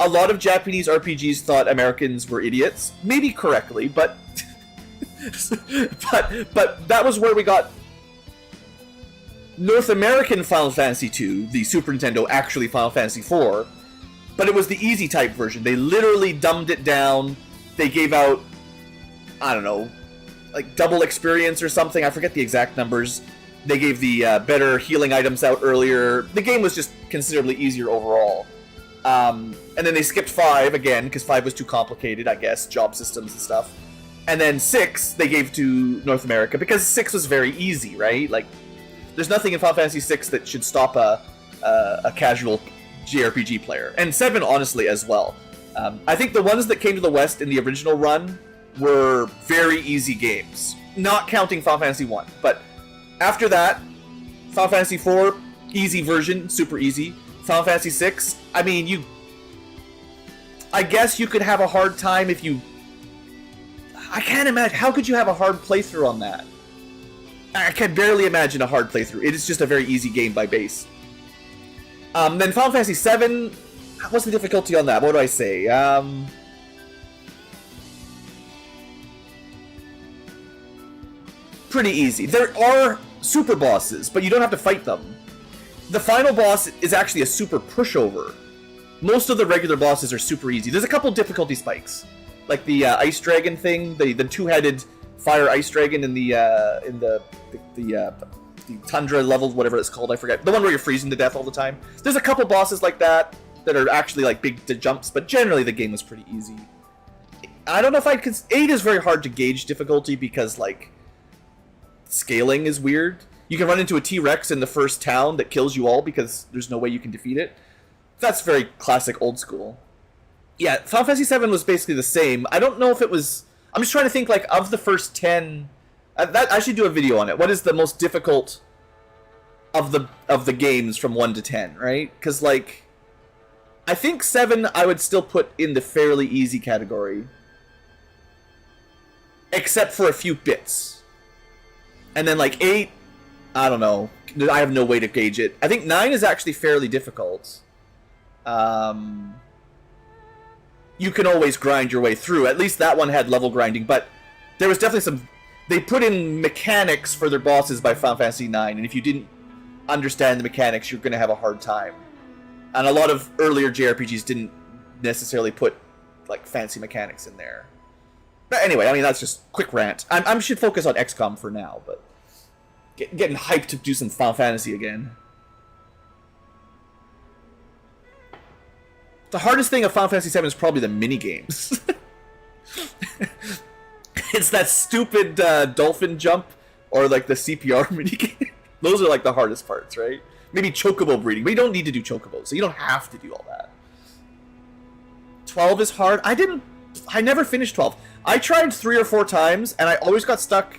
a lot of Japanese RPGs thought Americans were idiots. Maybe correctly, but... but that was where we got North American Final Fantasy II, the Super Nintendo, actually Final Fantasy IV, but it was the easy type version. They literally dumbed it down. They gave out, I don't know, like double experience or something. I forget the exact numbers. They gave the better healing items out earlier. The game was just considerably easier overall. And then they skipped 5 again, because 5 was too complicated, I guess, job systems and stuff. And then 6, they gave to North America, because 6 was very easy, right? Like, there's nothing in Final Fantasy 6 that should stop a casual JRPG player, and 7 honestly as well. I think the ones that came to the West in the original run were very easy games, not counting Final Fantasy 1. But after that, Final Fantasy 4, easy version, super easy. Final Fantasy 6, I mean, I guess you could have a hard time if you... I can't imagine, how could you have a hard playthrough on that? I can barely imagine a hard playthrough. It is just a very easy game by base. Then Final Fantasy 7, what's the difficulty on that? What do I say? Pretty easy. There are super bosses, but you don't have to fight them. The final boss is actually a super pushover. Most of the regular bosses are super easy. There's a couple difficulty spikes, like the ice dragon thing, the two-headed fire ice dragon in the tundra level, whatever it's called, I forget. The one where you're freezing to death all the time. There's a couple bosses like that are actually like big jumps, but generally the game was pretty easy. I don't know if 8 is very hard to gauge difficulty because like scaling is weird. You can run into a T-Rex in the first town that kills you all because there's no way you can defeat it. That's very classic old school. Yeah, Final Fantasy 7 was basically the same. I don't know if it was... I'm just trying to think, like, of the first 10... I should do a video on it. What is the most difficult of the games from 1 to 10, right? Because, like... I think 7 I would still put in the fairly easy category. Except for a few bits. And then, like, 8... I don't know. I have no way to gauge it. I think 9 is actually fairly difficult. You can always grind your way through. At least that one had level grinding, but there was definitely some... They put in mechanics for their bosses by Final Fantasy IX, and if you didn't understand the mechanics, you're going to have a hard time. And a lot of earlier JRPGs didn't necessarily put, like, fancy mechanics in there. But anyway, I mean, that's just quick rant. I should focus on XCOM for now, but... Getting hyped to do some Final Fantasy again. The hardest thing of Final Fantasy VII is probably the mini-games. It's that stupid dolphin jump, or like the CPR minigame. Those are like the hardest parts, right? Maybe chocobo breeding, but you don't need to do chocobos, so you don't have to do all that. 12 is hard. I never finished 12. I tried 3 or 4 times, and I always got stuck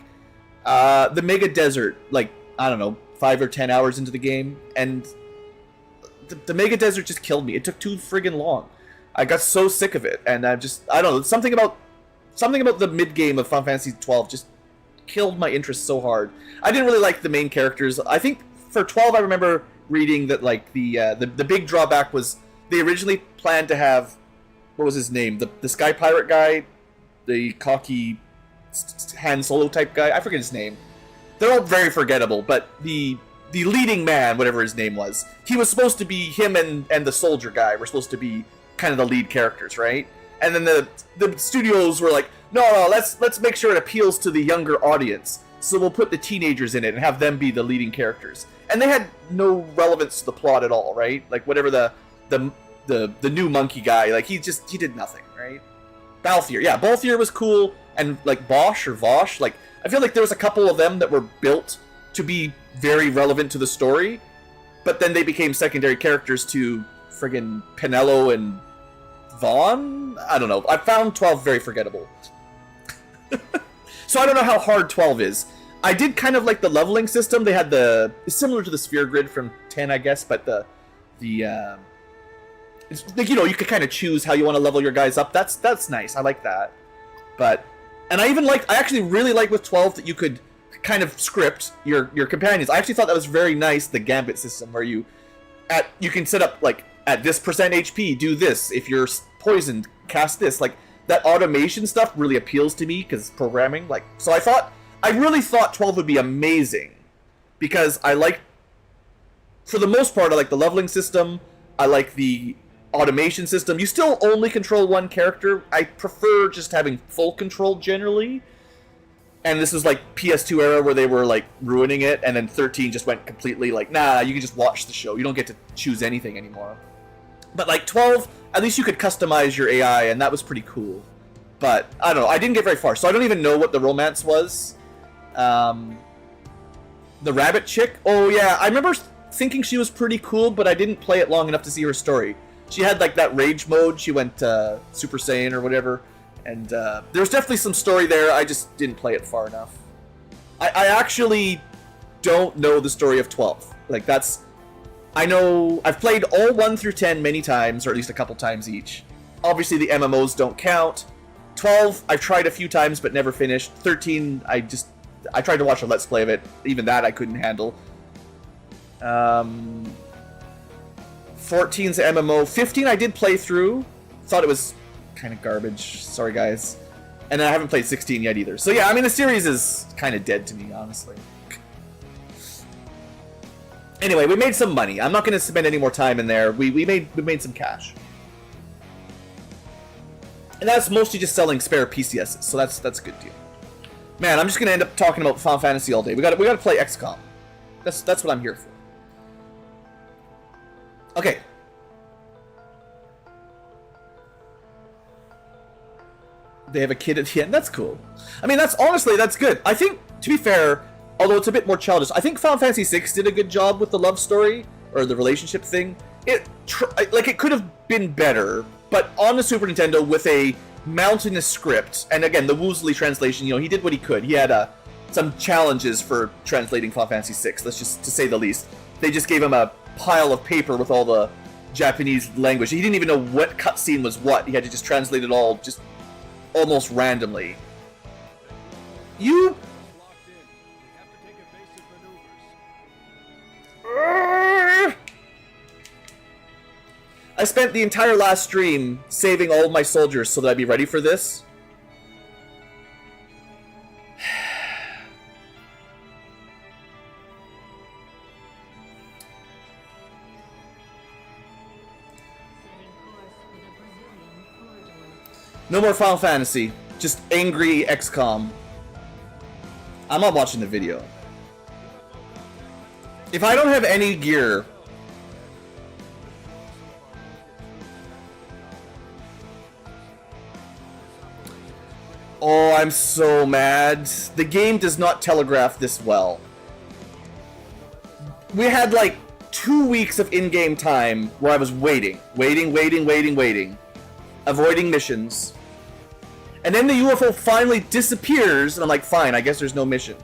the Mega Desert, like, I don't know, 5 or 10 hours into the game, and the Mega Desert just killed me. It took too friggin' long. I got so sick of it, and I don't know, something about the mid-game of Final Fantasy 12 just killed my interest so hard. I didn't really like the main characters. I think for 12 I remember reading that, like, the big drawback was they originally planned to have, what was his name? The Sky Pirate guy, the cocky Han Solo type guy, I forget his name. They're all very forgettable, but the leading man, whatever his name was, he was supposed to be, him and the soldier guy were supposed to be kind of the lead characters, right? And then the studios were like, no, let's make sure it appeals to the younger audience, so we'll put the teenagers in it and have them be the leading characters. And they had no relevance to the plot at all, right? Like, whatever the new monkey guy, like, he did nothing, right? Balthier, yeah, Balthier was cool, and like Bosch or Vosh, like, I feel like there was a couple of them that were built to be very relevant to the story, but then they became secondary characters to friggin' Pinello and Vaughn? I don't know. I found 12 very forgettable. So I don't know how hard 12 is. I did kind of like the leveling system. They had it's similar to the sphere grid from 10, I guess, but it's, like, you know, you could kind of choose how you want to level your guys up. That's nice. I like that. And I actually really like with 12 that you could kind of script your companions. I actually thought that was very nice, the Gambit system, where you can set up, like, at this % HP, do this. If you're poisoned, cast this. Like, that automation stuff really appeals to me, because programming, like, so I really thought 12 would be amazing, because for the most part, I like the leveling system, I like the automation system. You still only control one character. I prefer just having full control generally. And this was like PS2 era where they were like ruining it, and then 13 just went completely like, nah, you can just watch the show. You don't get to choose anything anymore. But like 12, at least you could customize your AI, and that was pretty cool. But I don't know, I didn't get very far, so I don't even know what the romance was. The rabbit chick? Oh yeah, I remember thinking she was pretty cool, but I didn't play it long enough to see her story. She had like that rage mode. She went Super Saiyan or whatever, and there was definitely some story there. I just didn't play it far enough. I actually don't know the story of 12. Like that's, I know I've played all 1 through 10 many times, or at least a couple times each. Obviously the MMOs don't count. 12 I've tried a few times but never finished. 13 I tried to watch a Let's Play of it. Even that I couldn't handle. 14's MMO. 15 I did play through. Thought it was kind of garbage. Sorry, guys. And I haven't played 16 yet either. So yeah, I mean, the series is kind of dead to me, honestly. Anyway, we made some money. I'm not going to spend any more time in there. We made some cash. And that's mostly just selling spare PCSs, so that's a good deal. Man, I'm just going to end up talking about Final Fantasy all day. We got to play XCom. That's what I'm here for. Okay. They have a kid at the end. That's cool. I mean, that's good. I think, to be fair, although it's a bit more childish, I think Final Fantasy VI did a good job with the love story or the relationship thing. It could have been better, but on the Super Nintendo with a mountainous script, and again, the Woozly translation, he did what he could. He had some challenges for translating Final Fantasy VI. Let's just, to say the least. They just gave him a pile of paper with all the Japanese language. He didn't even know what cutscene was what. He had to just translate it all just almost randomly. I spent the entire last stream saving all of my soldiers so that I'd be ready for this. No more Final Fantasy. Just angry XCOM. I'm not watching the video. If I don't have any gear... Oh, I'm so mad. The game does not telegraph this well. We had like 2 weeks of in-game time where I was waiting. Avoiding missions. And then the UFO finally disappears, and I'm like, fine, I guess there's no mission.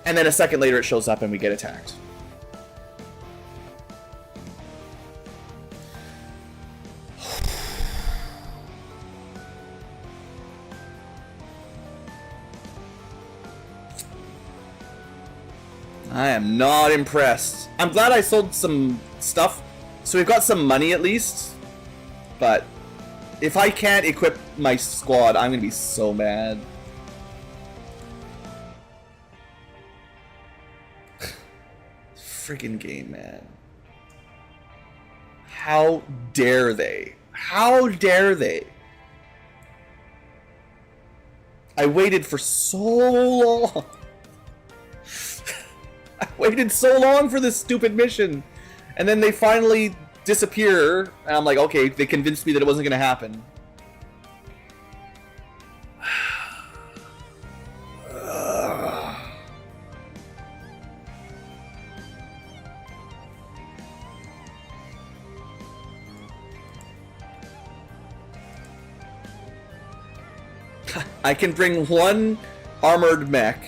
And then a second later it shows up and we get attacked. I am not impressed. I'm glad I sold some stuff, so we've got some money at least. But if I can't equip my squad, I'm gonna be so mad. Freaking game, man. How dare they? How dare they? I waited for so long. I waited so long for this stupid mission. And then they finally disappear. And I'm like, okay, they convinced me that it wasn't going to happen. I can bring one armored mech.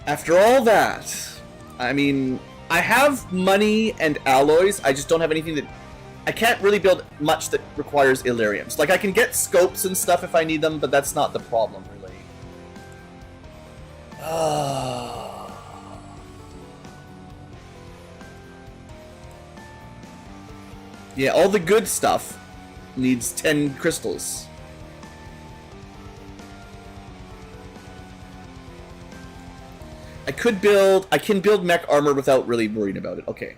After all that, I mean, I have money and alloys, I just don't have anything that... I can't really build much that requires Illyriums. Like, I can get scopes and stuff if I need them, but that's not the problem, really. Yeah, all the good stuff needs 10 crystals. I can build mech armor without really worrying about it. Okay.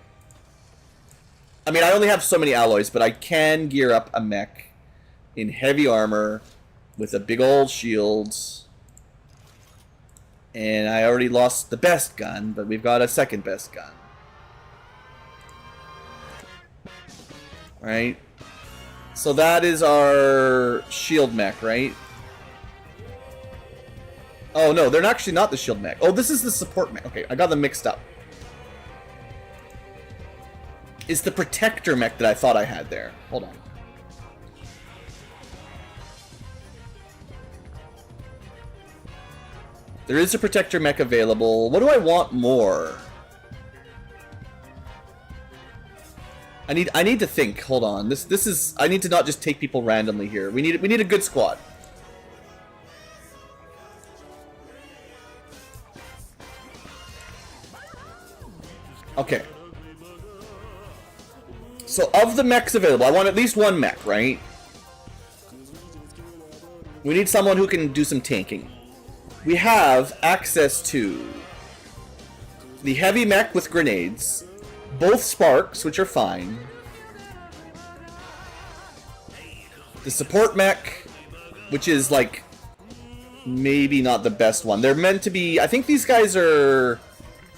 I mean, I only have so many alloys, but I can gear up a mech in heavy armor with a big old shield. And I already lost the best gun, but we've got a second best gun. Right? So that is our shield mech, right? Oh no, they're actually not the shield mech. Oh, this is the support mech. Okay, I got them mixed up. It's the protector mech that I thought I had there. Hold on. There is a protector mech available. What do I want more? I need to think. Hold on. This is, I need to not just take people randomly here. We need a good squad. Okay. So of the mechs available, I want at least one mech, right? We need someone who can do some tanking. We have access to the heavy mech with grenades, both sparks, which are fine, the support mech, which is like maybe not the best one. They're meant to be, I think these guys are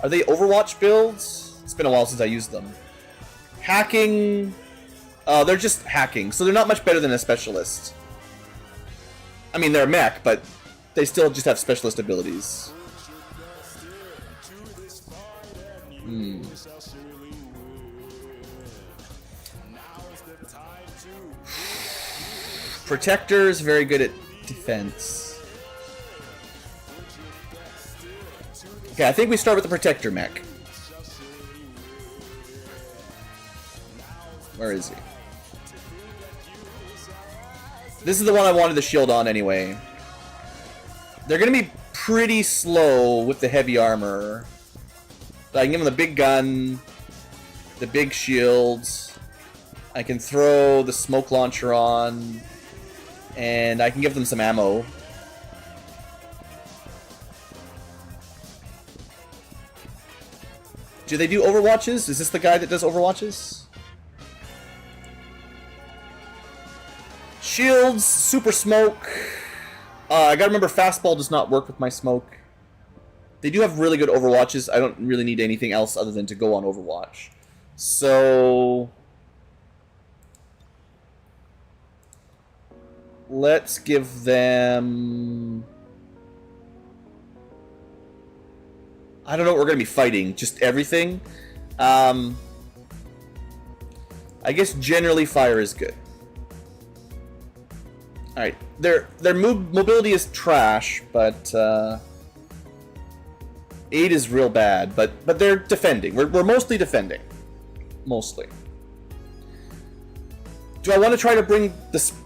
they Overwatch builds? It's been a while since I used them. Hacking, they're just hacking, so they're not much better than a specialist. I mean, they're a mech, but they still just have specialist abilities. Protector's very good at defense. Okay, I think we start with the protector mech. Where is he? This is the one I wanted the shield on anyway. They're gonna be pretty slow with the heavy armor. So I can give them the big gun, the big shields. I can throw the smoke launcher on, and I can give them some ammo. Do they do Overwatches? Is this the guy that does Overwatches? Shields, super smoke. I gotta remember, fastball does not work with my smoke. They do have really good Overwatches. I don't really need anything else other than to go on Overwatch. So let's give them... I don't know what we're gonna be fighting. Just everything. I guess generally fire is good. Alright, their mobility is trash, but 8 is real bad, but they're defending. We're mostly defending. Mostly. Do I want to try to bring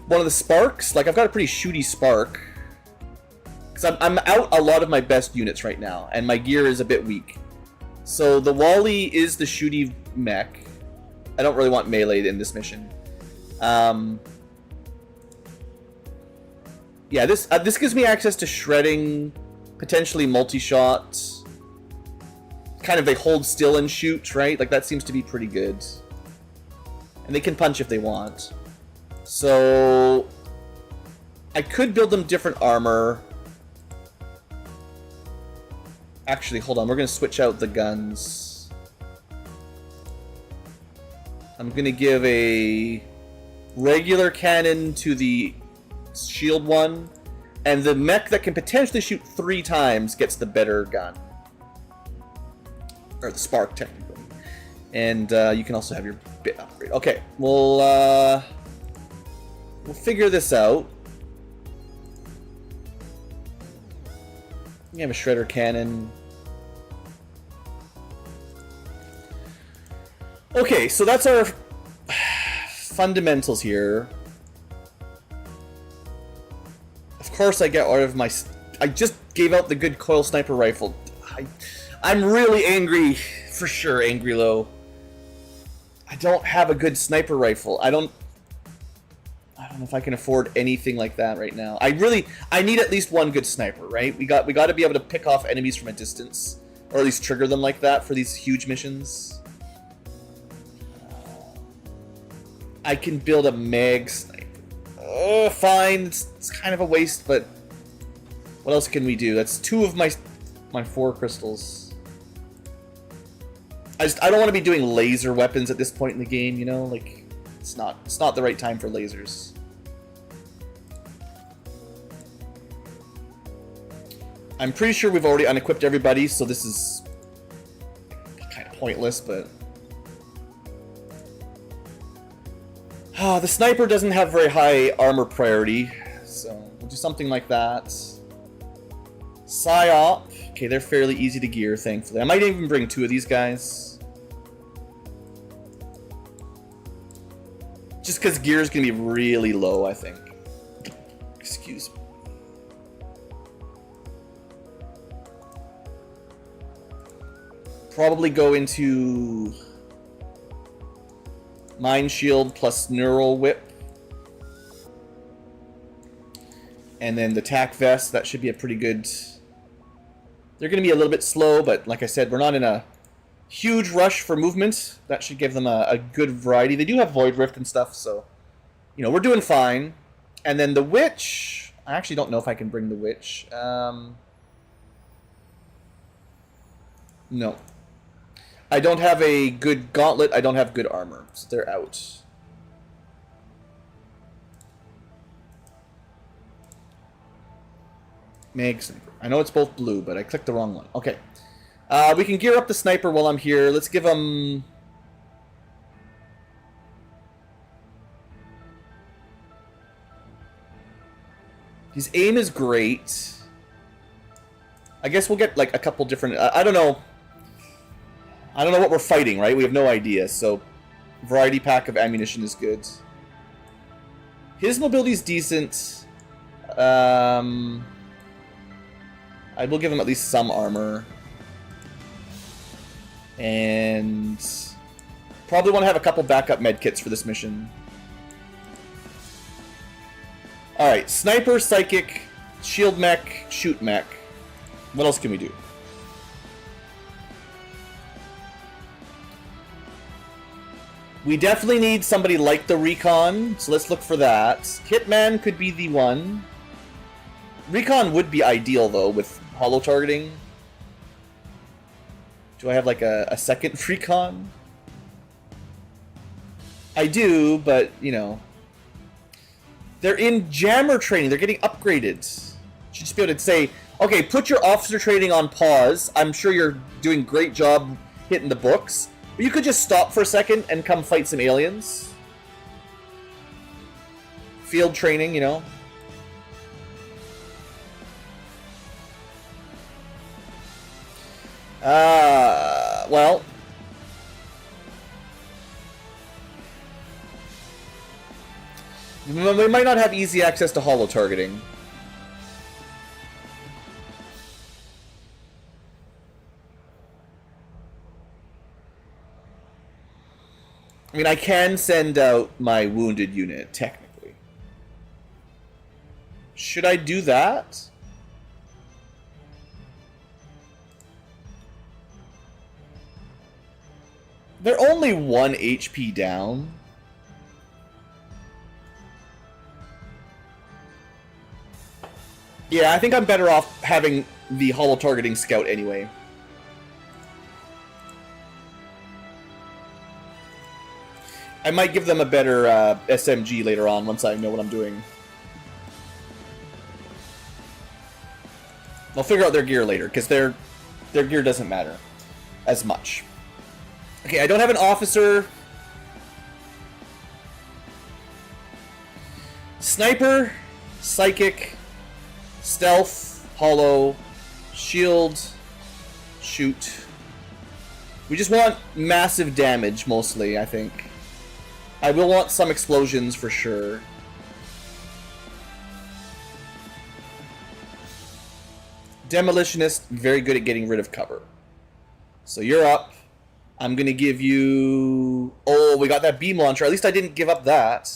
one of the sparks? Like, I've got a pretty shooty spark. Because I'm out a lot of my best units right now, and my gear is a bit weak. So the Wally is the shooty mech. I don't really want melee in this mission. Yeah, this gives me access to shredding, potentially multi-shot. Kind of, they hold still and shoot, right? Like, that seems to be pretty good. And they can punch if they want. So I could build them different armor. Actually, hold on, we're gonna switch out the guns. I'm gonna give a regular cannon to the shield one, and the mech that can potentially shoot 3 times gets the better gun, or the spark technically. And you can also have your bit upgrade. Okay, we'll figure this out. We have a shredder cannon. Okay, so that's our fundamentals here. Of course I get out of my... I just gave out the good coil sniper rifle. I'm really angry, for sure, Ankylo. I don't have a good sniper rifle. I don't know if I can afford anything like that right now. I need at least one good sniper, right? We got to be able to pick off enemies from a distance, or at least trigger them like that for these huge missions. I can build a mag sniper. Oh, fine. It's kind of a waste, but what else can we do? That's 2 of my 4 crystals. I don't want to be doing laser weapons at this point in the game, you know? Like, it's not the right time for lasers. I'm pretty sure we've already unequipped everybody, so this is kind of pointless, but... the sniper doesn't have very high armor priority, so we'll do something like that. Psyop. Okay, they're fairly easy to gear, thankfully. I might even bring 2 of these guys. Just because gear is going to be really low, I think. Excuse me. Probably go into... Mind Shield plus Neural Whip. And then the Tac Vest, that should be a pretty good... They're going to be a little bit slow, but like I said, we're not in a huge rush for movement. That should give them a good variety. They do have Void Rift and stuff, so... You know, we're doing fine. And then the Witch... I actually don't know if I can bring the Witch. No. I don't have a good gauntlet. I don't have good armor. So they're out. Mag Sniper. I know it's both blue, but I clicked the wrong one. Okay. We can gear up the sniper while I'm here. Let's give him... His aim is great. I guess we'll get like a couple different... I don't know. I don't know what we're fighting, right? We have no idea, so variety pack of ammunition is good. His mobility is decent. I will give him at least some armor. And probably want to have a couple backup medkits for this mission. Alright, Sniper, Psychic, Shield Mech, Shoot Mech. What else can we do? We definitely need somebody like the Recon, so let's look for that. Hitman could be the one. Recon would be ideal, though, with holo targeting. Do I have, like, a second Recon? I do, but, you know. They're in jammer training. They're getting upgraded. Should just be able to say, okay, put your officer training on pause. I'm sure you're doing a great job hitting the books. But you could just stop for a second and come fight some aliens. Field training, you know. Well. We might not have easy access to holo targeting. I mean, I can send out my wounded unit, technically. Should I do that? They're only 1 HP down. Yeah, I think I'm better off having the holo targeting scout anyway. I might give them a better SMG later on once I know what I'm doing. I'll figure out their gear later, because their gear doesn't matter as much. Okay, I don't have an officer. Sniper, Psychic, Stealth, Holo, Shield, Shoot. We just want massive damage, mostly, I think. I will want some explosions for sure. Demolitionist, very good at getting rid of cover. So you're up. I'm going to give you... Oh, we got that beam launcher. At least I didn't give up that.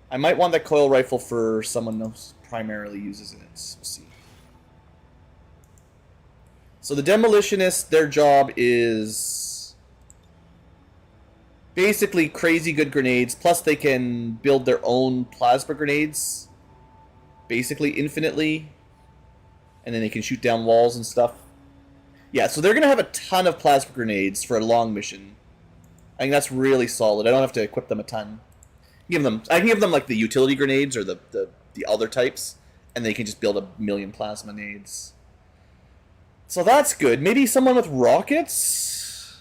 I might want that coil rifle for someone else primarily uses it. We'll see. So the demolitionist, their job is basically crazy good grenades, plus they can build their own plasma grenades basically infinitely, and then they can shoot down walls and stuff. Yeah, so they're going to have a ton of plasma grenades for a long mission. I think that's really solid. I don't have to equip them a ton. I can give them like the utility grenades or the other types, And they can just build a million plasma nades. So that's good. Maybe someone with rockets?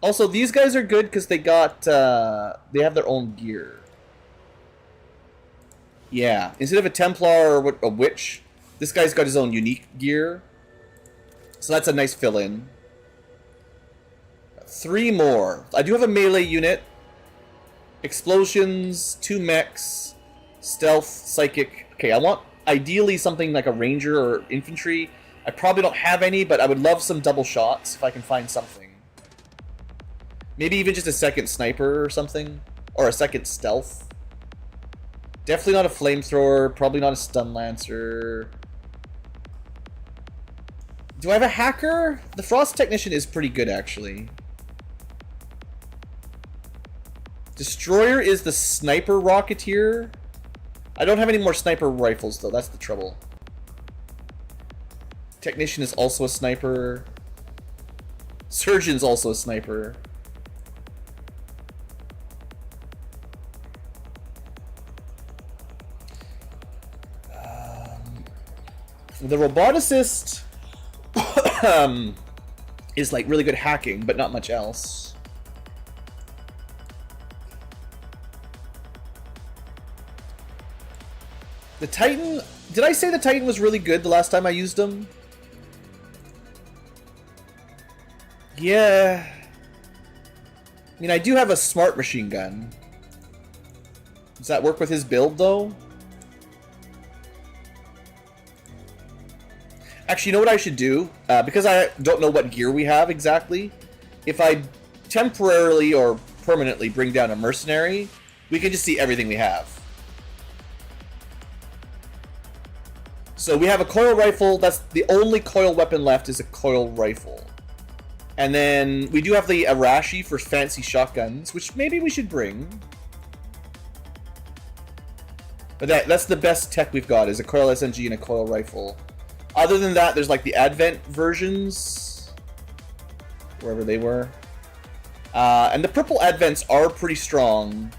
Also, these guys are good because they got, they have their own gear. Yeah, instead of a Templar or a Witch, this guy's got his own unique gear. So that's a nice fill-in. 3 more. I do have a melee unit. Explosions, 2 mechs, stealth, psychic. Okay, I want ideally something like a ranger or infantry. I probably don't have any, but I would love some double shots if I can find something. Maybe even just a second sniper or something. Or a second stealth. Definitely not a flamethrower, probably not a stun lancer. Do I have a hacker? The Frost Technician is pretty good, actually. Destroyer is the sniper rocketeer. I don't have any more sniper rifles, though. That's the trouble. Technician is also a sniper. Surgeon's also a sniper. The roboticist is like really good hacking, but not much else. The Titan, did I say the Titan was really good the last time I used him? Yeah. I mean, I do have a smart machine gun. Does that work with his build, though? Actually, you know what I should do? Because I don't know what gear we have exactly, if I temporarily or permanently bring down a mercenary, we can just see everything we have. So we have a coil rifle. That's the only coil weapon left is a coil rifle. And then we do have the Arashi for fancy shotguns, which maybe we should bring. But that's the best tech we've got, is a coil SMG and a coil rifle. Other than that, there's like the Advent versions, wherever they were. And the purple Advents are pretty strong.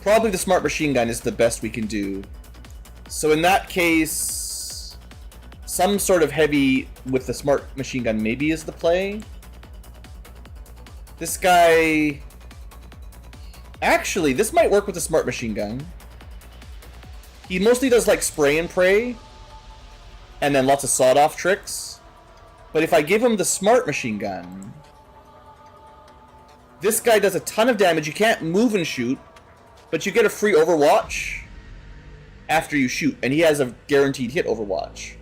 Probably the smart machine gun is the best we can do. So in that case, some sort of heavy with the smart machine gun maybe is the play. This guy... Actually, this might work with the smart machine gun. He mostly does like spray and pray, and then lots of sawed-off tricks. But if I give him the smart machine gun, this guy does a ton of damage. You can't move and shoot, but you get a free Overwatch after you shoot, and he has a guaranteed hit Overwatch.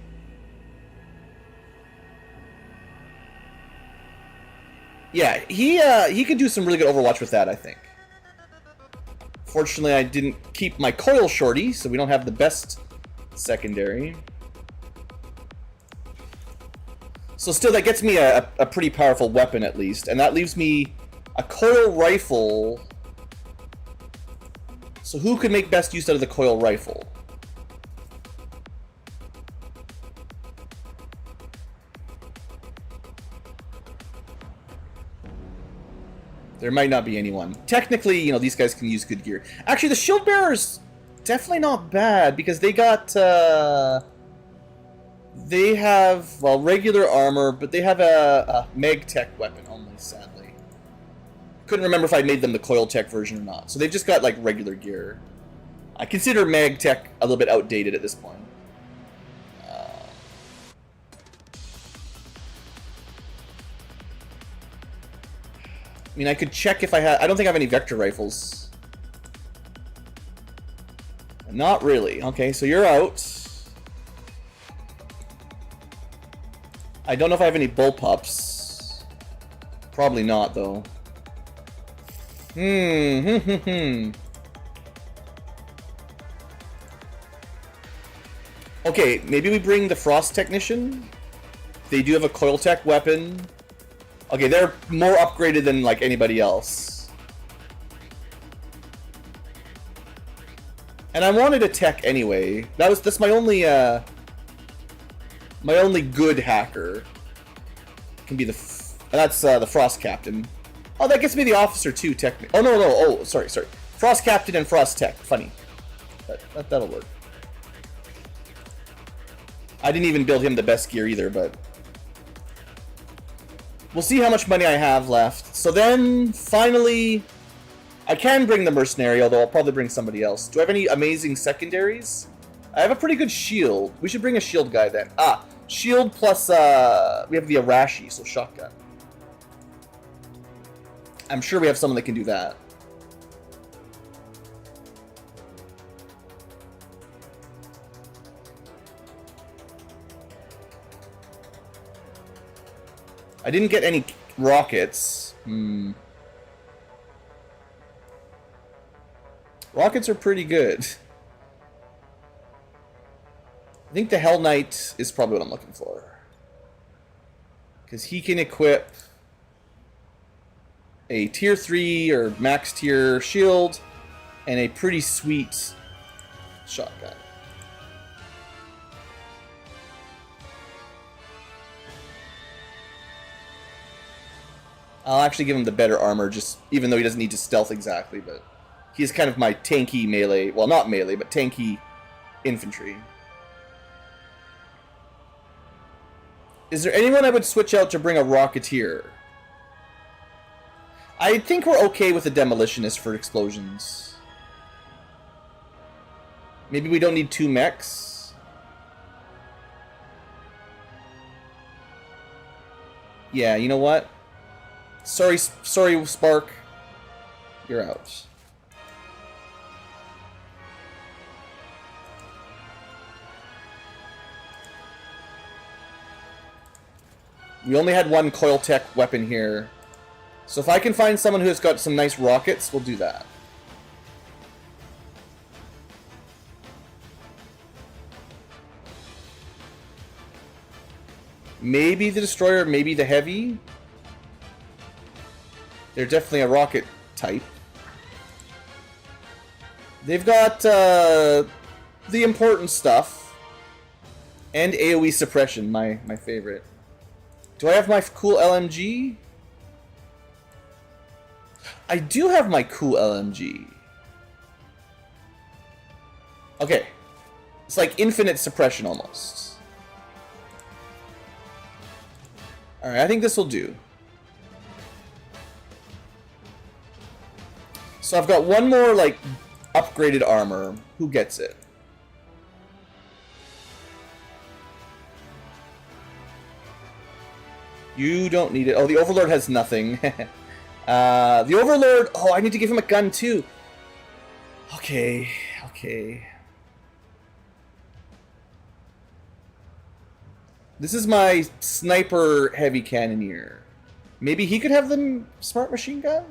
Yeah, he could do some really good Overwatch with that, I think. Fortunately, I didn't keep my coil shorty, so we don't have the best secondary. So still, that gets me a pretty powerful weapon, at least. And that leaves me a coil rifle. So who could make best use out of the coil rifle? There might not be anyone. Technically, you know, these guys can use good gear. Actually, the shield bearers definitely not bad, because they got they have, well, regular armor, but they have a mag tech weapon only, sadly. Couldn't remember if I made them the coil tech version or not. So they've just got like regular gear. I consider mag tech a little bit outdated at this point. I mean, I could check if I had... I don't think I have any vector rifles. Not really. Okay, so you're out. I don't know if I have any bullpups. Probably not, though. Okay, maybe we bring the Frost Technician. They do have a coil tech weapon. Okay, they're more upgraded than like anybody else. And I wanted a tech anyway. That's my only good hacker. Can be that's the Frost Captain. Oh, that gets me the officer too, technically. Oh no. Oh, sorry. Frost Captain and Frost Tech. Funny. That'll work. I didn't even build him the best gear either, but... We'll see how much money I have left. So then, finally... I can bring the Mercenary, although I'll probably bring somebody else. Do I have any amazing secondaries? I have a pretty good shield. We should bring a shield guy then. Shield plus, we have the Arashi, so shotgun. I'm sure we have someone that can do that. I didn't get any rockets. Rockets are pretty good. I think the Hell Knight is probably what I'm looking for. Because he can equip a tier 3 or max tier shield and a pretty sweet shotgun. I'll actually give him the better armor, just even though he doesn't need to stealth exactly, but he's kind of my tanky melee, well, not melee, but tanky infantry. Is there anyone I would switch out to bring a Rocketeer? I think we're okay with a Demolitionist for explosions. Maybe we don't need 2 mechs? Yeah, you know what? Sorry, Spark. You're out. We only had one Coil Tech weapon here. So if I can find someone who has got some nice rockets, we'll do that. Maybe the Destroyer, maybe the Heavy. They're definitely a rocket type. They've got the important stuff. And AoE suppression, my favorite. Do I have my cool LMG? I do have my cool LMG. Okay. It's like infinite suppression almost. Alright, I think this will do. So I've got one more, like, upgraded armor. Who gets it? You don't need it. Oh, the Overlord has nothing. The Overlord... Oh, I need to give him a gun, too. Okay. This is my Sniper Heavy Cannoneer. Maybe he could have the Smart Machine Gun?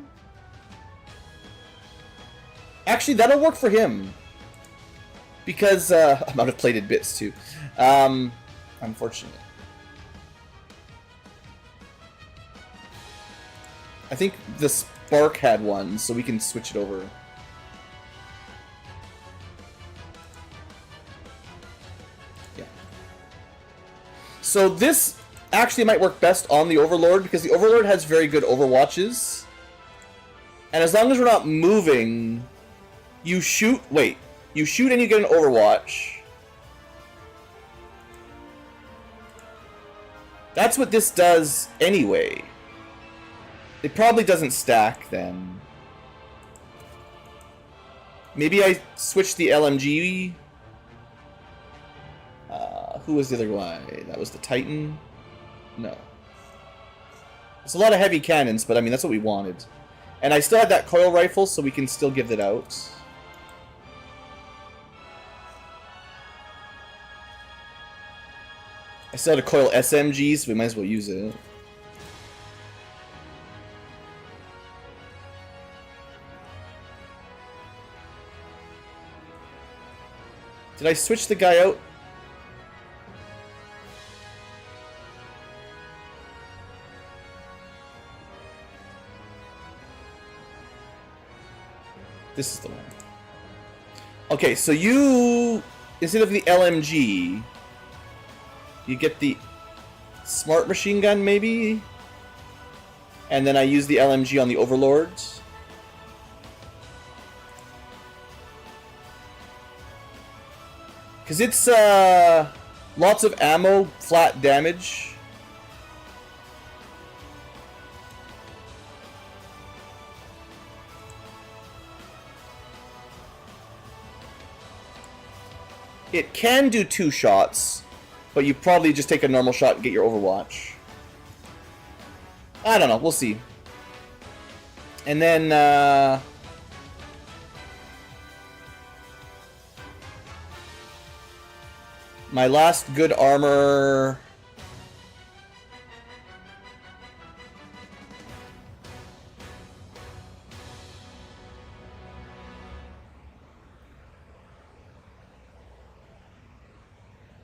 Actually, that'll work for him. Because, I'm out of plated bits, too. Unfortunate. I think the Spark had one, so we can switch it over. Yeah. So this actually might work best on the Overlord, because the Overlord has very good overwatches. And as long as we're not moving, you shoot... Wait. You shoot and you get an overwatch. That's what this does anyway. It probably doesn't stack, then. Maybe I switched the LMG. Who was the other guy? That was the Titan? No. It's a lot of heavy cannons, but I mean, that's what we wanted. And I still had that coil rifle, so we can still give that out. I still had a coil SMG, so we might as well use it. Did I switch the guy out? This is the one. Okay, so you, instead of the LMG, you get the Smart Machine Gun, maybe? And then I use the LMG on the Overlords. Because it's lots of ammo, flat damage. It can do 2 shots, but you probably just take a normal shot and get your Overwatch. I don't know, we'll see. And then my last good armor.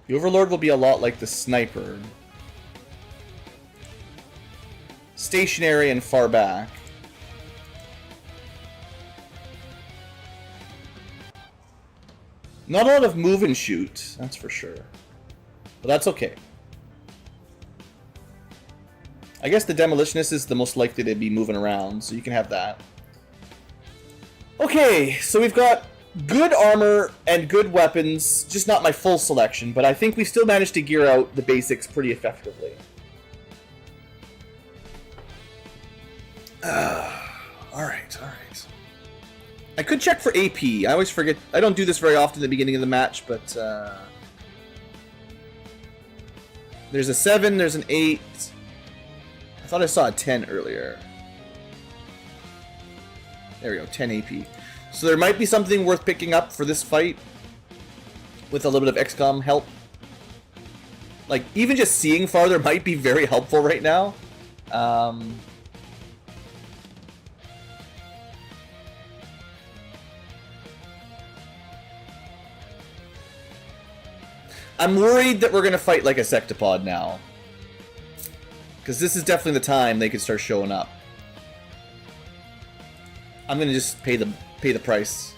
The Overlord will be a lot like the Sniper. Stationary and far back. Not a lot of move and shoot, that's for sure. But that's okay. I guess the Demolitionist is the most likely to be moving around, so you can have that. Okay, so we've got good armor and good weapons, just not my full selection, but I think we still managed to gear out the basics pretty effectively. Alright. I could check for AP. I always forget. I don't do this very often at the beginning of the match, but there's a 7, there's an 8. I thought I saw a 10 earlier. There we go, 10 AP. So there might be something worth picking up for this fight with a little bit of XCom help. Like, even just seeing farther might be very helpful right now. I'm worried that we're going to fight like a Sectopod now. Because this is definitely the time they could start showing up. I'm going to just pay the price.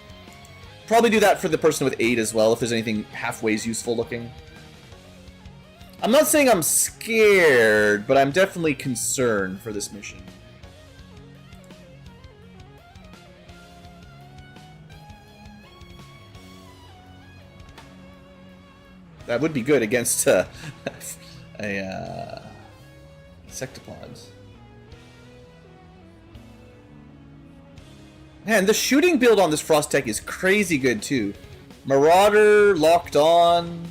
Probably do that for the person with 8 as well, if there's anything halfway useful looking. I'm not saying I'm scared, but I'm definitely concerned for this mission. That would be good against a Sectopod. Man, the shooting build on this Frost Tech is crazy good too. Marauder, locked on,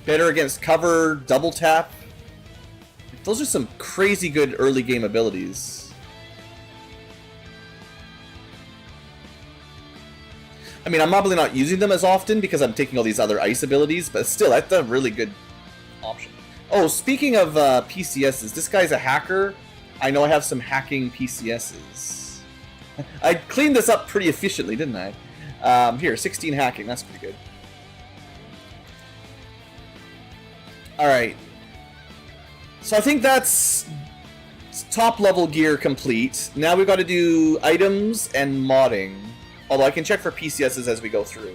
better against cover, double tap. Those are some crazy good early game abilities. I mean, I'm probably not using them as often because I'm taking all these other ice abilities, but still, that's a really good option. Oh, speaking of PCSs, this guy's a hacker. I know I have some hacking PCSs. I cleaned this up pretty efficiently, didn't I? Here, 16 hacking, that's pretty good. Alright. So I think that's top level gear complete. Now we've got to do items and modding. Although I can check for PCSs as we go through.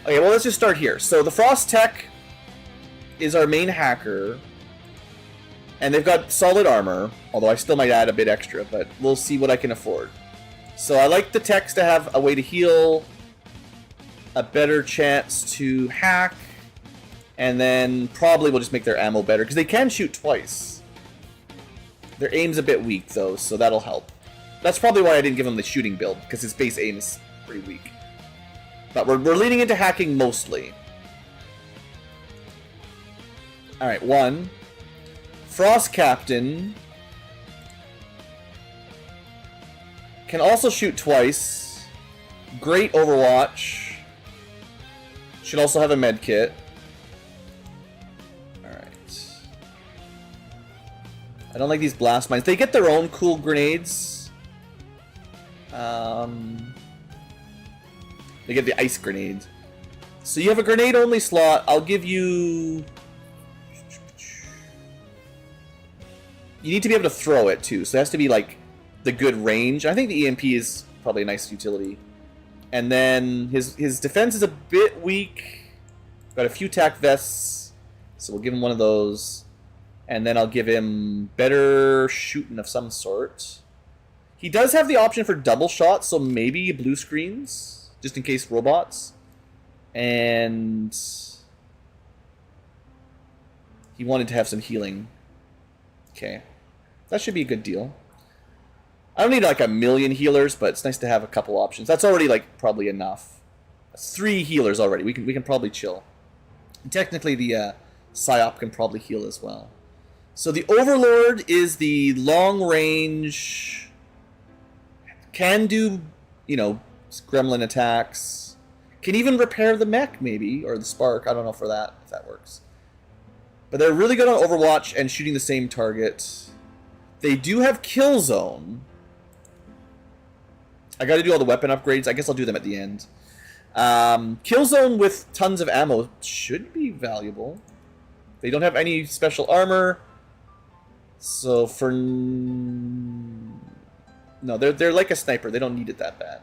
Okay, well let's just start here. So the Frost Tech is our main hacker. And they've got solid armor, although I still might add a bit extra, but we'll see what I can afford. So I like the techs to have a way to heal, a better chance to hack, and then probably we'll just make their ammo better, because they can shoot twice. Their aim's a bit weak, though, so that'll help. That's probably why I didn't give him the shooting build, because his base aim is pretty weak. But we're leaning into hacking mostly. Alright, 1. Frost Captain can also shoot twice. Great Overwatch. Should also have a med kit. Alright. I don't like these blast mines. They get their own cool grenades. They get the ice grenade. So you have a grenade only slot. I'll give you... You need to be able to throw it too, so it has to be like the good range. I think the EMP is probably a nice utility. And then his defense is a bit weak. Got a few tac vests, so we'll give him one of those. And then I'll give him better shooting of some sort. He does have the option for double shots, so maybe blue screens, just in case robots. And he wanted to have some healing. Okay. That should be a good deal. I don't need like a million healers, but it's nice to have a couple options. That's already like probably enough. That's 3 healers already. We can probably chill. And technically the Psyop can probably heal as well. So the Overlord is the long range, can do, you know, gremlin attacks. Can even repair the mech maybe, or the spark. I don't know for that if that works. But they're really good on Overwatch and shooting the same target. They do have kill zone. I got to do all the weapon upgrades. I guess I'll do them at the end. Kill zone with tons of ammo should be valuable. They don't have any special armor. So for... No, they're like a sniper. They don't need it that bad.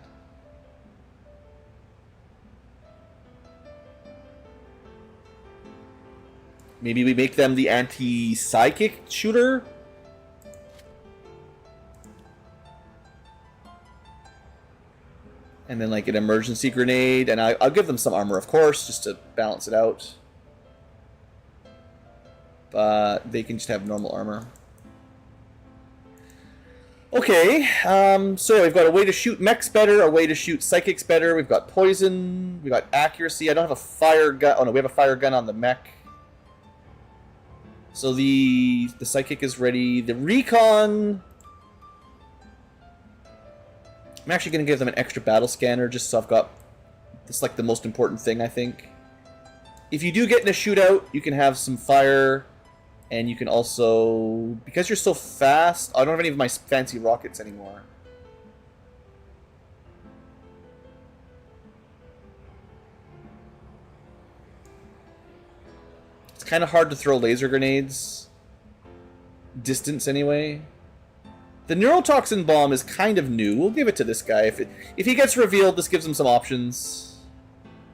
Maybe we make them the anti-psychic shooter? And then like an emergency grenade, and I'll give them some armor, of course, just to balance it out. But they can just have normal armor. Okay, so we've got a way to shoot mechs better, a way to shoot psychics better. We've got poison, we've got accuracy. I don't have a fire gun. Oh no, we have a fire gun on the mech. So the psychic is ready. The recon... I'm actually going to give them an extra battle scanner just so I've got... It's like the most important thing, I think. If you do get in a shootout, you can have some fire. And you can also... Because you're so fast... I don't have any of my fancy rockets anymore. It's kind of hard to throw laser grenades. Distance, anyway. The neurotoxin bomb is kind of new. We'll give it to this guy. If he gets revealed, this gives him some options.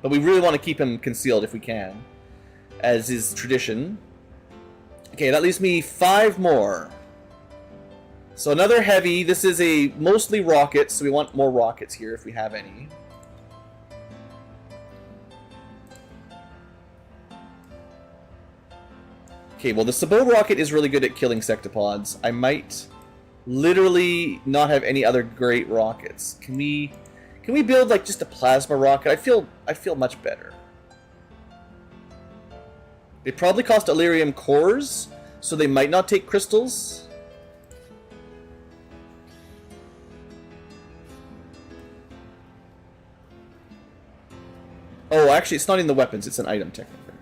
But we really want to keep him concealed if we can, as is tradition. Okay, that leaves me 5 more. So another heavy. This is a mostly rockets, so we want more rockets here if we have any. Okay, well the Sabot rocket is really good at killing sectopods. I might... literally not have any other great rockets. Can we build like just a plasma rocket? I feel much better. They probably cost Elerium cores, so they might not take crystals. Oh, actually, it's not in the weapons. It's an item technically.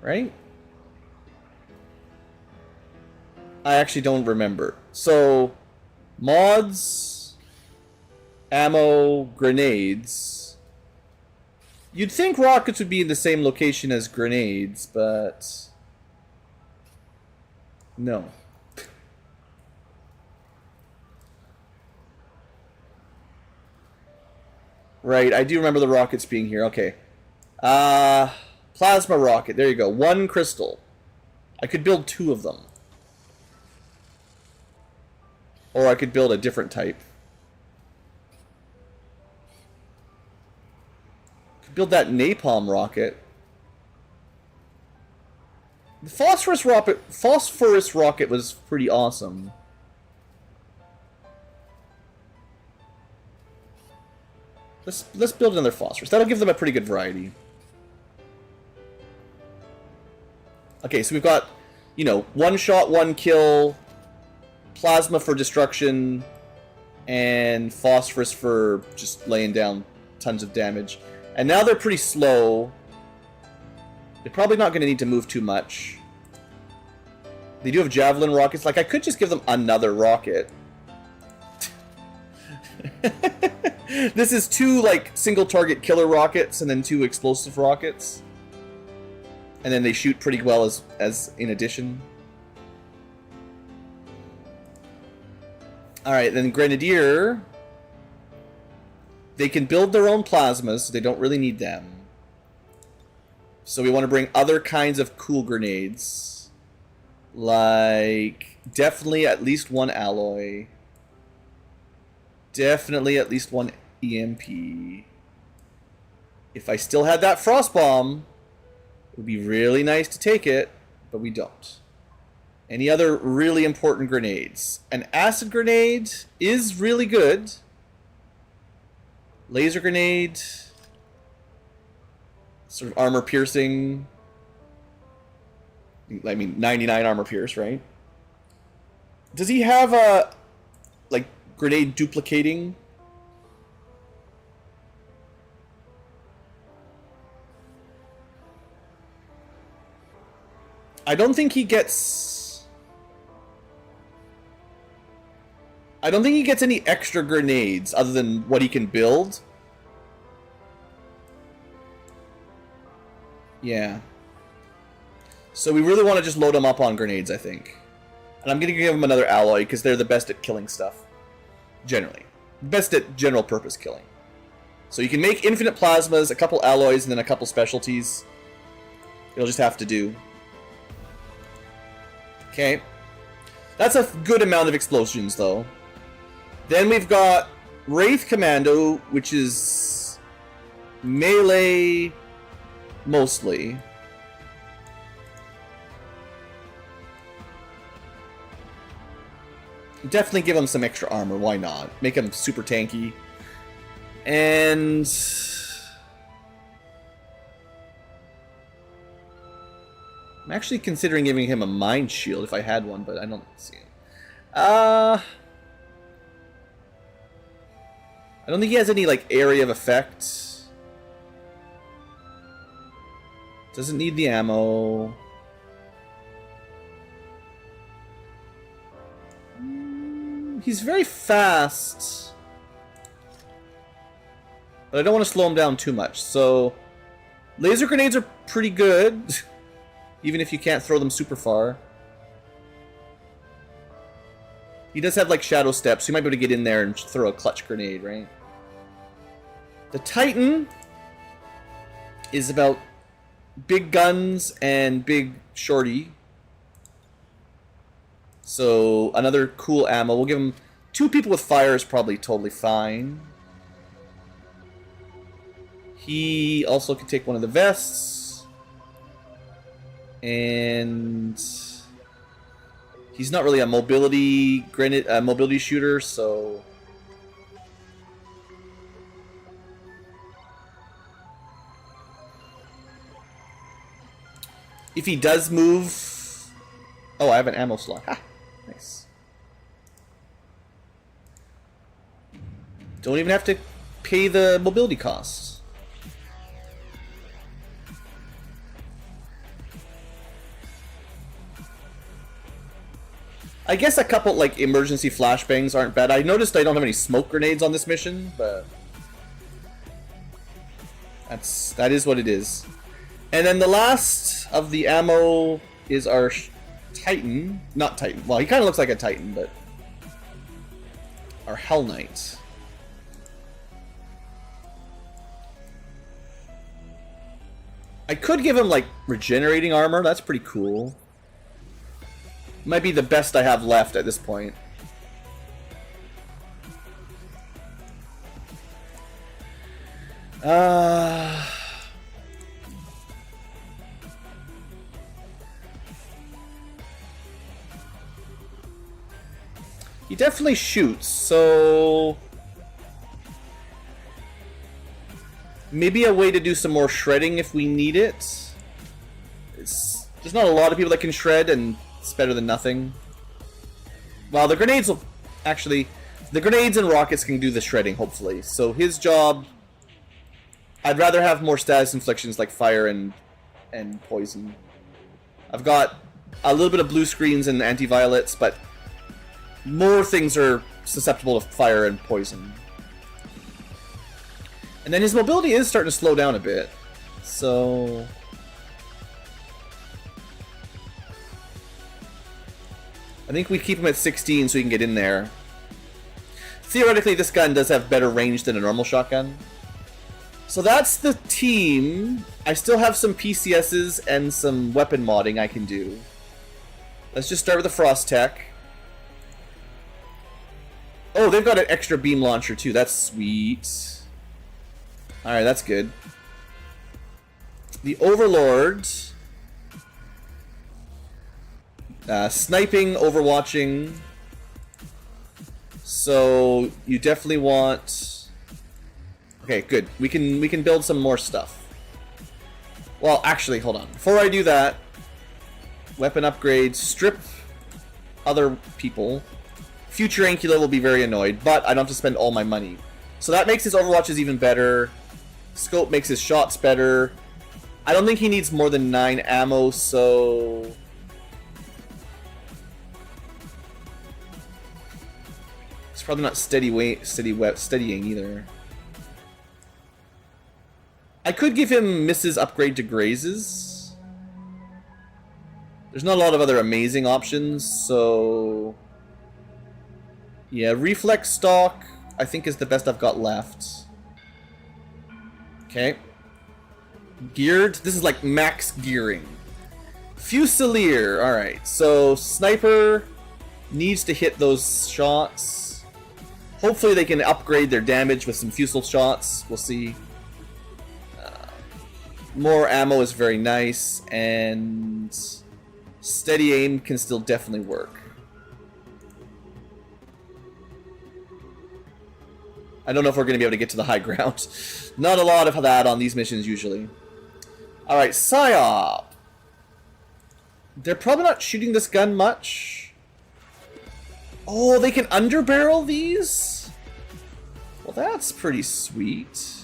Right? I actually don't remember. So, mods, ammo, grenades. You'd think rockets would be in the same location as grenades, but no. Right, I do remember the rockets being here. Okay. Plasma rocket. There you go. 1 crystal. I could build 2 of them. Or I could build a different type. Could build that napalm rocket. The phosphorus rocket was pretty awesome. Let's build another phosphorus. That'll give them a pretty good variety. Okay, so we've got, you know, 1 shot, 1 kill, plasma for destruction, and phosphorus for just laying down tons of damage. And now they're pretty slow. They're probably not going to need to move too much. They do have javelin rockets. Like, I could just give them another rocket. This is 2, like, single target killer rockets and then 2 explosive rockets. And then they shoot pretty well as in addition. Alright, then Grenadier. They can build their own plasmas, so they don't really need them. So we want to bring other kinds of cool grenades. Like, definitely at least 1 alloy. definitely at least one EMP. If I still had that frost bomb, it would be really nice to take it, but we don't. Any other really important grenades? An acid grenade is really good. Laser grenade, sort of armor piercing. I mean, 99 armor pierce, right? Does he have a, like, grenade duplicating? I don't think he gets... I don't think he gets any extra grenades other than what he can build. Yeah. So we really want to just load him up on grenades, I think. And I'm going to give him another alloy because they're the best at killing stuff. Generally. Best at general purpose killing. So you can make infinite plasmas, a couple alloys, and then a couple specialties. It'll just have to do. Okay. That's a good amount of explosions, though. Then we've got Wraith Commando, which is melee mostly. Definitely give him some extra armor, why not? Make him super tanky. And... I'm actually considering giving him a mind shield if I had one, but I don't see it. I don't think he has any, like, area of effect. Doesn't need the ammo. He's very fast. But I don't want to slow him down too much, so... Laser grenades are pretty good. Even if you can't throw them super far. He does have, like, shadow steps, so you might be able to get in there and throw a clutch grenade, right? The Titan is about big guns and big shorty. So, another cool ammo. We'll give him... 2 people with fire is probably totally fine. He also can take one of the vests. And... he's not really a mobility grenade, mobility shooter, so... if he does move... oh, I have an ammo slot. Ha! Nice. Don't even have to pay the mobility costs. I guess a couple, like, emergency flashbangs aren't bad. I noticed I don't have any smoke grenades on this mission, but... that is what it is. And then the last of the ammo is our Titan. Not Titan. Well, he kind of looks like a Titan, but... our Hell Knight. I could give him, like, regenerating armor. That's pretty cool. Might be the best I have left at this point. He definitely shoots, so... maybe a way to do some more shredding if we need it. There's not a lot of people that can shred, and it's better than nothing. Well, the grenades will... actually, the grenades and rockets can do the shredding, hopefully. So his job... I'd rather have more status inflictions like fire and poison. I've got a little bit of blue screens and anti-violets, but more things are susceptible to fire and poison. And then his mobility is starting to slow down a bit. So... I think we keep him at 16 so he can get in there. Theoretically, this gun does have better range than a normal shotgun. So that's the team. I still have some PCSs and some weapon modding I can do. Let's just start with the Frost Tech. Oh, they've got an extra beam launcher too. That's sweet. Alright, that's good. The Overlord. Sniping, overwatching. So you definitely want... Okay, good. We can build some more stuff. Well, actually, hold on. Before I do that, weapon upgrade, strip other people. Future Ankylo will be very annoyed, but I don't have to spend all my money. So that makes his Overwatches even better. Scope makes his shots better. I don't think he needs more than 9 ammo, so... It's probably not steadying either. I could give him Mrs. Upgrade to Grazes. There's not a lot of other amazing options, so... Yeah, Reflex Stock, I think, is the best I've got left. Okay. Geared. This is like max gearing. Fusilier. Alright, so Sniper needs to hit those shots. Hopefully they can upgrade their damage with some Fusel shots. We'll see. More ammo is very nice, and steady aim can still definitely work. I don't know if we're going to be able to get to the high ground. Not a lot of that on these missions usually. Alright, Psyop. They're probably not shooting this gun much. Oh, they can underbarrel these? Well, that's pretty sweet.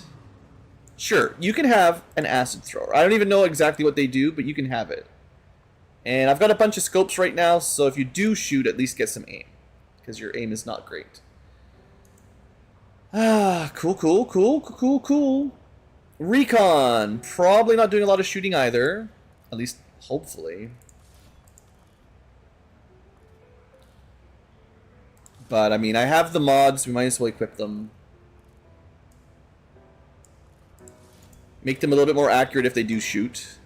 Sure, you can have an acid thrower. I don't even know exactly what they do, but you can have it. And I've got a bunch of scopes right now, so if you do shoot, at least get some aim. Because your aim is not great. Ah, cool. Recon. Probably not doing a lot of shooting either. At least, hopefully. But, I mean, I have the mods. We might as well equip them. Make them a little bit more accurate if they do shoot.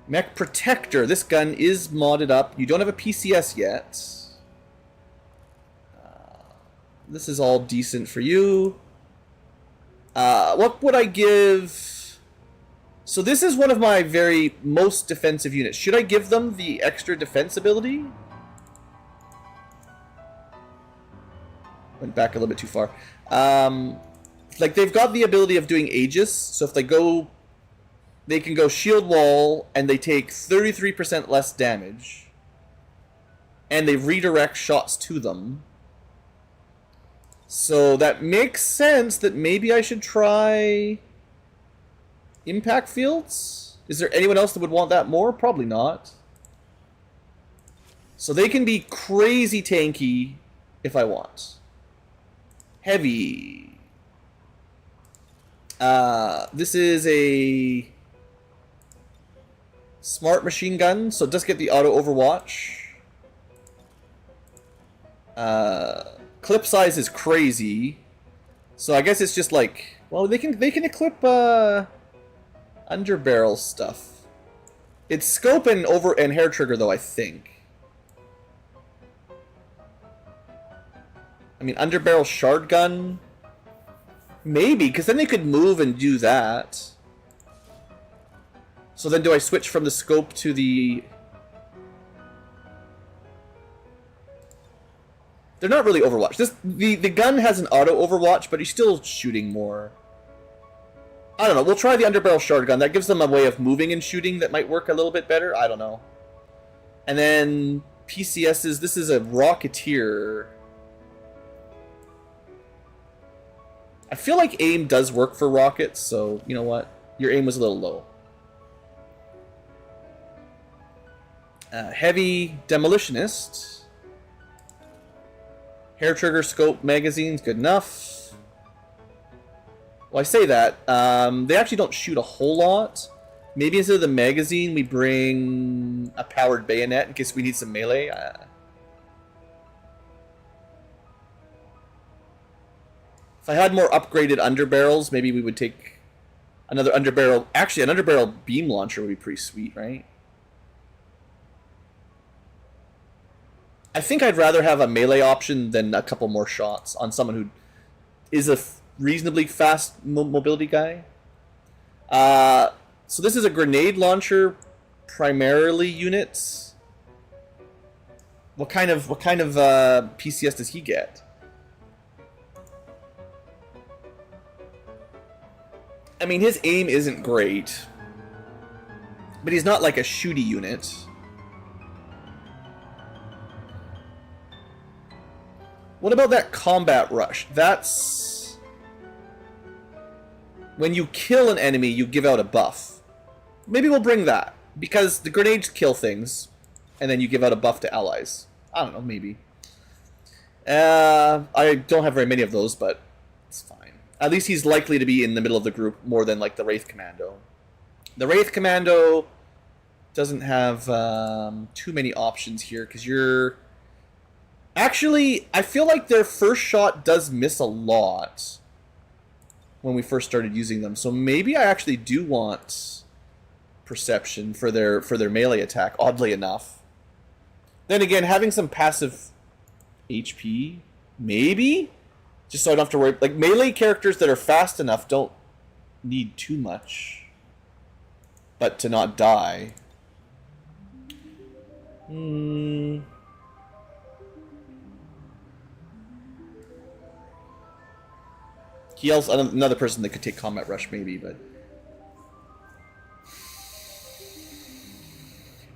Mech Protector. This gun is modded up. You don't have a PCS yet. This is all decent for you. What would I give? So this is one of my very most defensive units. Should I give them the extra defense ability? Went back a little bit too far. Like, they've got the ability of doing Aegis, so if they go... They can go Shield Wall, and they take 33% less damage. And they redirect shots to them. So that makes sense that maybe I should try... Impact Fields? Is there anyone else that would want that more? Probably not. So they can be crazy tanky if I want. Heavy... this is a smart machine gun, so it does get the auto overwatch. Clip size is crazy, so I guess it's just like, well, they can equip underbarrel stuff. It's scope and hair trigger though, I think. I mean, underbarrel shard gun. Maybe, because then they could move and do that. So then do I switch from the scope to the... They're not really Overwatch. The gun has an auto Overwatch, but he's still shooting more. I don't know. We'll try the underbarrel shard gun. That gives them a way of moving and shooting that might work a little bit better. I don't know. And then PCS's. This is a Rocketeer. I feel like aim does work for rockets, so you know what? Your aim was a little low. Heavy Demolitionist. Hair trigger, scope, magazines, good enough. Well, I say that. They actually don't shoot a whole lot. Maybe instead of the magazine, we bring a powered bayonet in case we need some melee. If I had more upgraded underbarrels, maybe we would take another underbarrel. Actually, an underbarrel beam launcher would be pretty sweet, right? I think I'd rather have a melee option than a couple more shots on someone who is a reasonably fast mobility guy. So this is a grenade launcher, primarily units. What kind of PCS does he get? I mean, his aim isn't great, but he's not like a shooty unit. What about that combat rush? That's when you kill an enemy, you give out a buff. Maybe we'll bring that, because the grenades kill things, and then you give out a buff to allies. I don't know, maybe. I don't have very many of those, but it's fine. At least he's likely to be in the middle of the group more than like the Wraith Commando. The Wraith Commando doesn't have too many options here, because you're... Actually, I feel like their first shot does miss a lot when we first started using them. So maybe I actually do want perception for their melee attack, oddly enough. Then again, having some passive HP, maybe? Just so I don't have to worry. Like, melee characters that are fast enough don't need too much. But to not die. He also another person that could take combat rush, maybe, but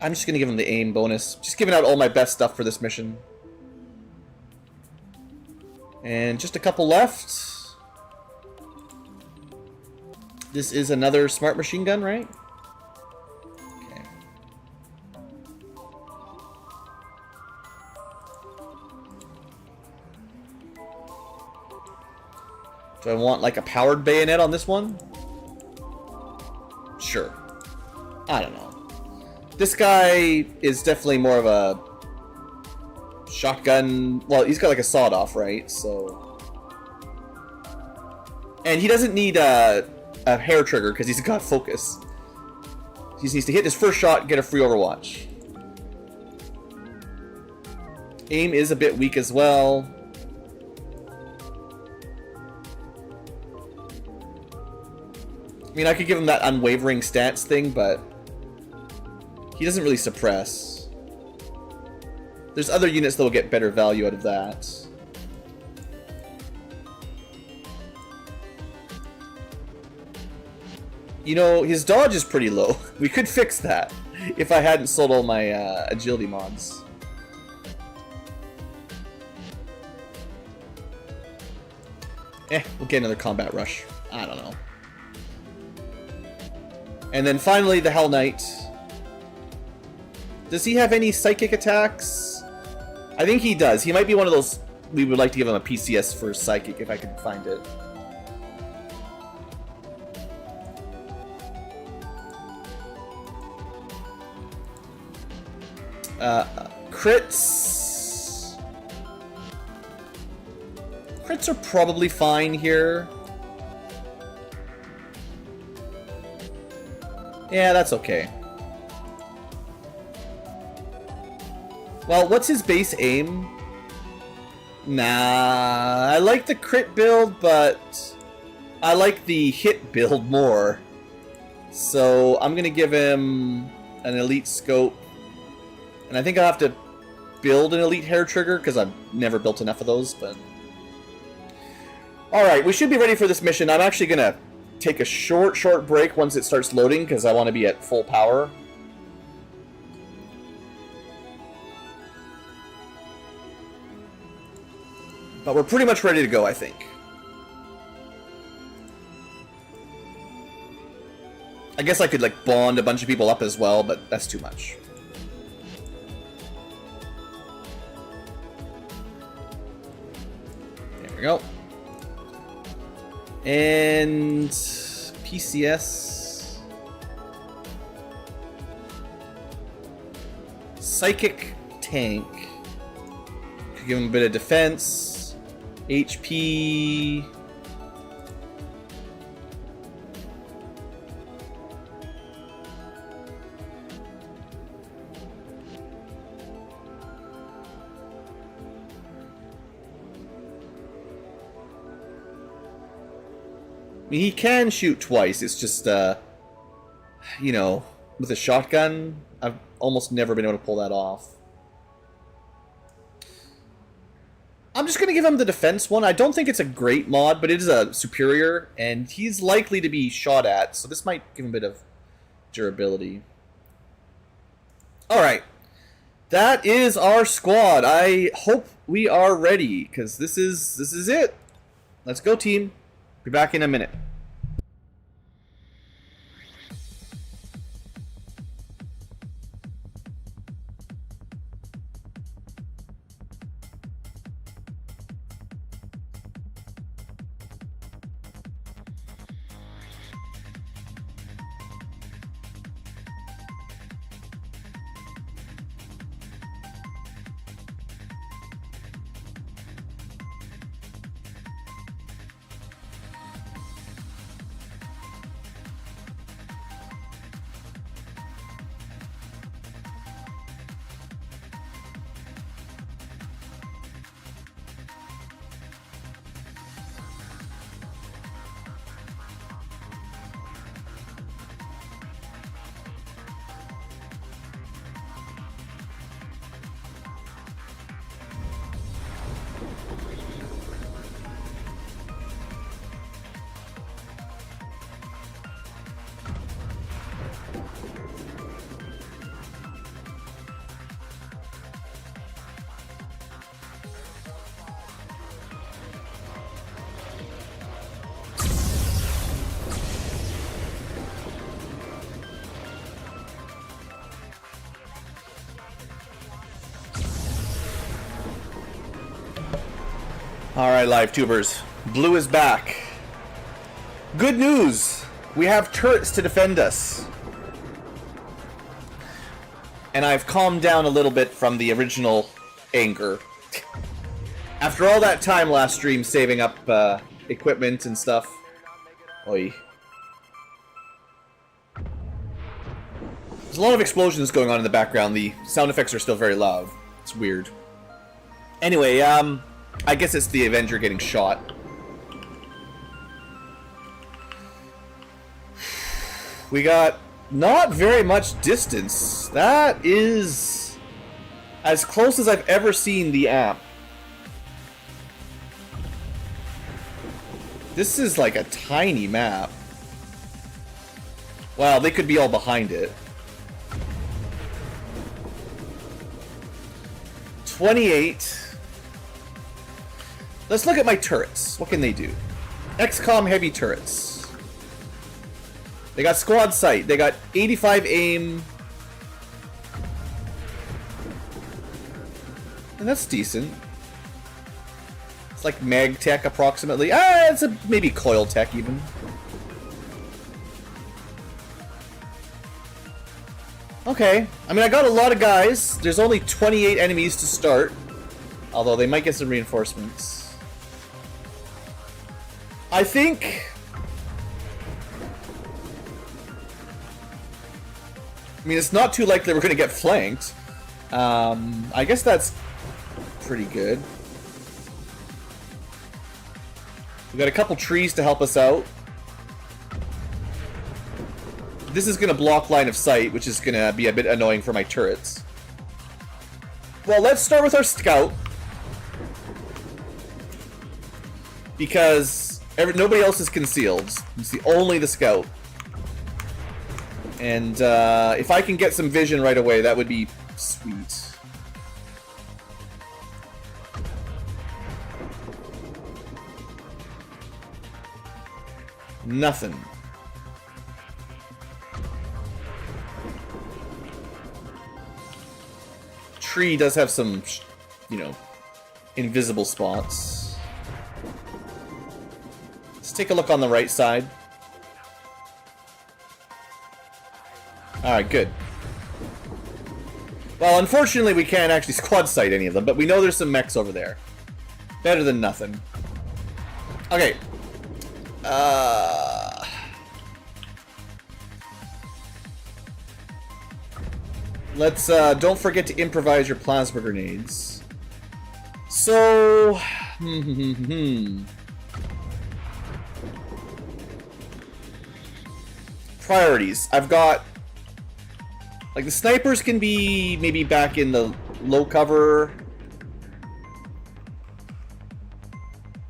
I'm just gonna give him the aim bonus. Just giving out all my best stuff for this mission. And just a couple left. This is another smart machine gun, right? Okay. Do I want like a powered bayonet on this one? Sure. I don't know. This guy is definitely more of a shotgun. Well, he's got like a sawed-off, right? So, and he doesn't need a hair trigger because he's got focus. He just needs to hit his first shot, get a free Overwatch. Aim is a bit weak as well. I mean, I could give him that unwavering stance thing, but he doesn't really suppress. There's other units that will get better value out of that. You know, his dodge is pretty low. We could fix that if I hadn't sold all my agility mods. We'll get another combat rush. I don't know. And then finally, the Hell Knight. Does he have any psychic attacks? I think he does. He might be one of those... We would like to give him a PCS for psychic if I could find it. Crits... Crits are probably fine here. Yeah, that's okay. Well, what's his base aim? Nah, I like the crit build, but I like the hit build more. So I'm gonna give him an elite scope. And I think I'll have to build an elite hair trigger, because I've never built enough of those, but... Alright, we should be ready for this mission. I'm actually gonna take a short break once it starts loading, because I want to be at full power. But we're pretty much ready to go, I think. I guess I could, like, bond a bunch of people up as well, but that's too much. There we go. And... PCS... Psychic tank. Could give him a bit of defense. HP... mean, he can shoot twice. It's just, you know, with a shotgun, I've almost never been able to pull that off. I'm just going to give him the defense one. I don't think it's a great mod, but it is a superior, and he's likely to be shot at, so this might give him a bit of durability. Alright. That is our squad. I hope we are ready, because this is it. Let's go, team. Be back in a minute. Alright, live tubers. Blue is back. Good news! We have turrets to defend us. And I've calmed down a little bit from the original anger. After all that time last stream saving up equipment and stuff. Oi. There's a lot of explosions going on in the background. The sound effects are still very loud. It's weird. Anyway, I guess it's the Avenger getting shot. We got not very much distance. That is as close as I've ever seen the amp. This is like a tiny map. Wow, they could be all behind it. 28. Let's look at my turrets. What can they do? XCom heavy turrets. They got squad sight. They got 85 aim. And that's decent. It's like mag tech approximately. It's a maybe coil tech even. Okay. I mean, I got a lot of guys. There's only 28 enemies to start. Although they might get some reinforcements. I think... I mean, it's not too likely we're going to get flanked. I guess that's pretty good. We got a couple trees to help us out. This is going to block line of sight, which is going to be a bit annoying for my turrets. Well, let's start with our scout. Because nobody else is concealed. It's only the scout. And if I can get some vision right away, that would be sweet. Nothing. Tree does have some, you know, invisible spots. Let's take a look on the right side. Alright, good. Well, unfortunately we can't actually squad sight any of them, but we know there's some mechs over there. Better than nothing. Okay. Let's, don't forget to improvise your plasma grenades. So... priorities. I've got... Like, the snipers can be maybe back in the low cover.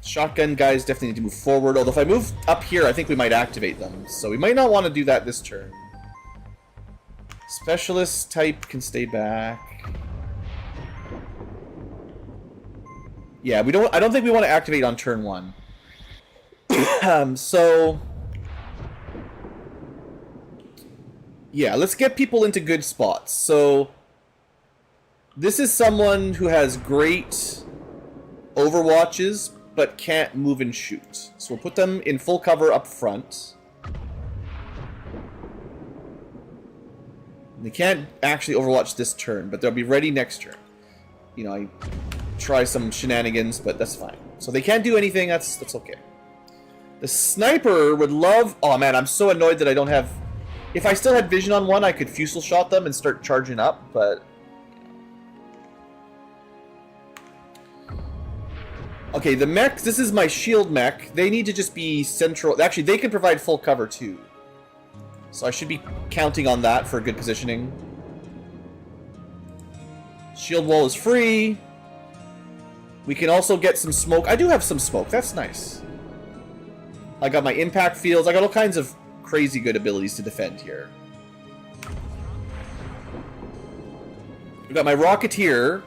Shotgun guys definitely need to move forward. Although if I move up here, I think we might activate them. So we might not want to do that this turn. Specialist type can stay back. Yeah, we don't. I don't think we want to activate on turn 1. So yeah, let's get people into good spots. So this is someone who has great overwatches, but can't move and shoot. So we'll put them in full cover up front. They can't actually overwatch this turn, but they'll be ready next turn. You know, I try some shenanigans, but that's fine. So they can't do anything, that's okay. The sniper would love... Oh man, I'm so annoyed that I don't have... If I still had vision on one, I could fusel shot them and start charging up, but... Okay, the mechs, this is my shield mech. They need to just be central. Actually, they can provide full cover too. So I should be counting on that for good positioning. Shield wall is free. We can also get some smoke. I do have some smoke. That's nice. I got my impact fields. I got all kinds of crazy good abilities to defend here. We got my Rocketeer.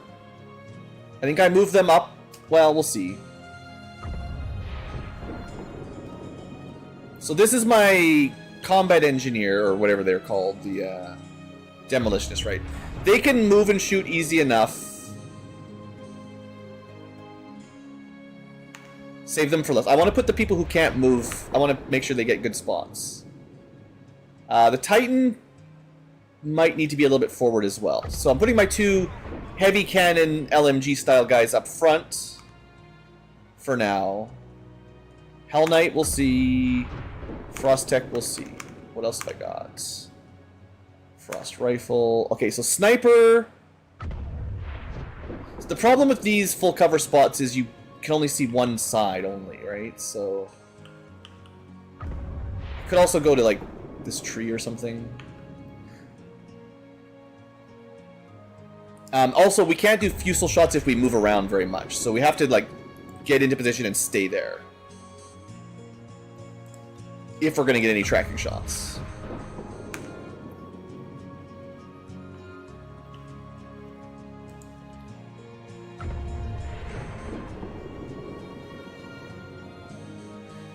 I think I moved them up. Well, we'll see. So this is my combat engineer, or whatever they're called, the demolitionist, right? They can move and shoot easy enough. Save them for less. I want to put the people who can't move, I want to make sure they get good spots. The Titan might need to be a little bit forward as well. So I'm putting my 2 heavy cannon LMG style guys up front. For now. Hell Knight, we'll see. Frost Tech, we'll see. What else have I got? Frost Rifle. Okay, so Sniper. So the problem with these full cover spots is you can only see one side only, right? So you could also go to like this tree or something. Also, we can't do fusel shots if we move around very much, so we have to like get into position and stay there if we're going to get any tracking shots.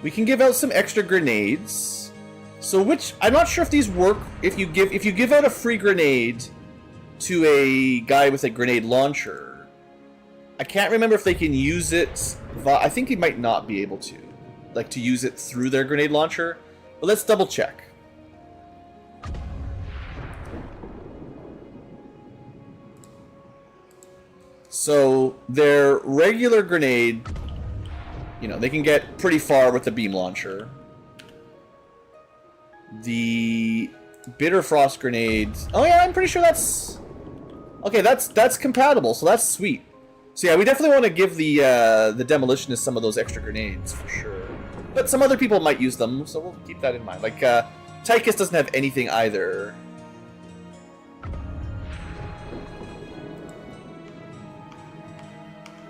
We can give out some extra grenades. So which I'm not sure if these work if you give out a free grenade to a guy with a grenade launcher. I can't remember if they can use it. I think he might not be able to. Like, to use it through their grenade launcher. But let's double check. So, their regular grenade, you know, they can get pretty far with the beam launcher. The Bitter Frost grenades... Oh yeah, I'm pretty sure that's... Okay, that's compatible, so that's sweet. So yeah, we definitely want to give the demolitionist some of those extra grenades, for sure. But some other people might use them, so we'll keep that in mind. Like, Tychus doesn't have anything either.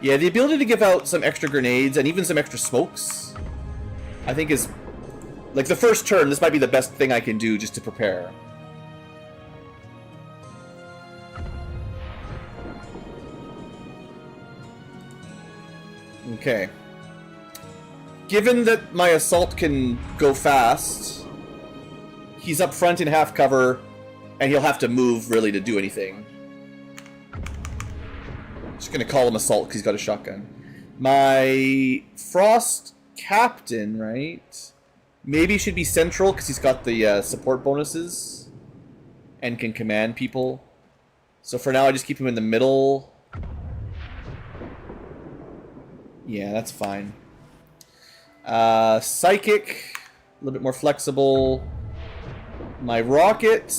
Yeah, the ability to give out some extra grenades, and even some extra smokes, I think is... Like, the first turn, this might be the best thing I can do just to prepare. Okay. Given that my assault can go fast, he's up front in half cover, and he'll have to move, really, to do anything. Just gonna call him assault because he's got a shotgun. My Frost Captain, right? Maybe should be central because he's got the support bonuses and can command people. So for now, I just keep him in the middle. Yeah, that's fine. Psychic, a little bit more flexible. My Rocket.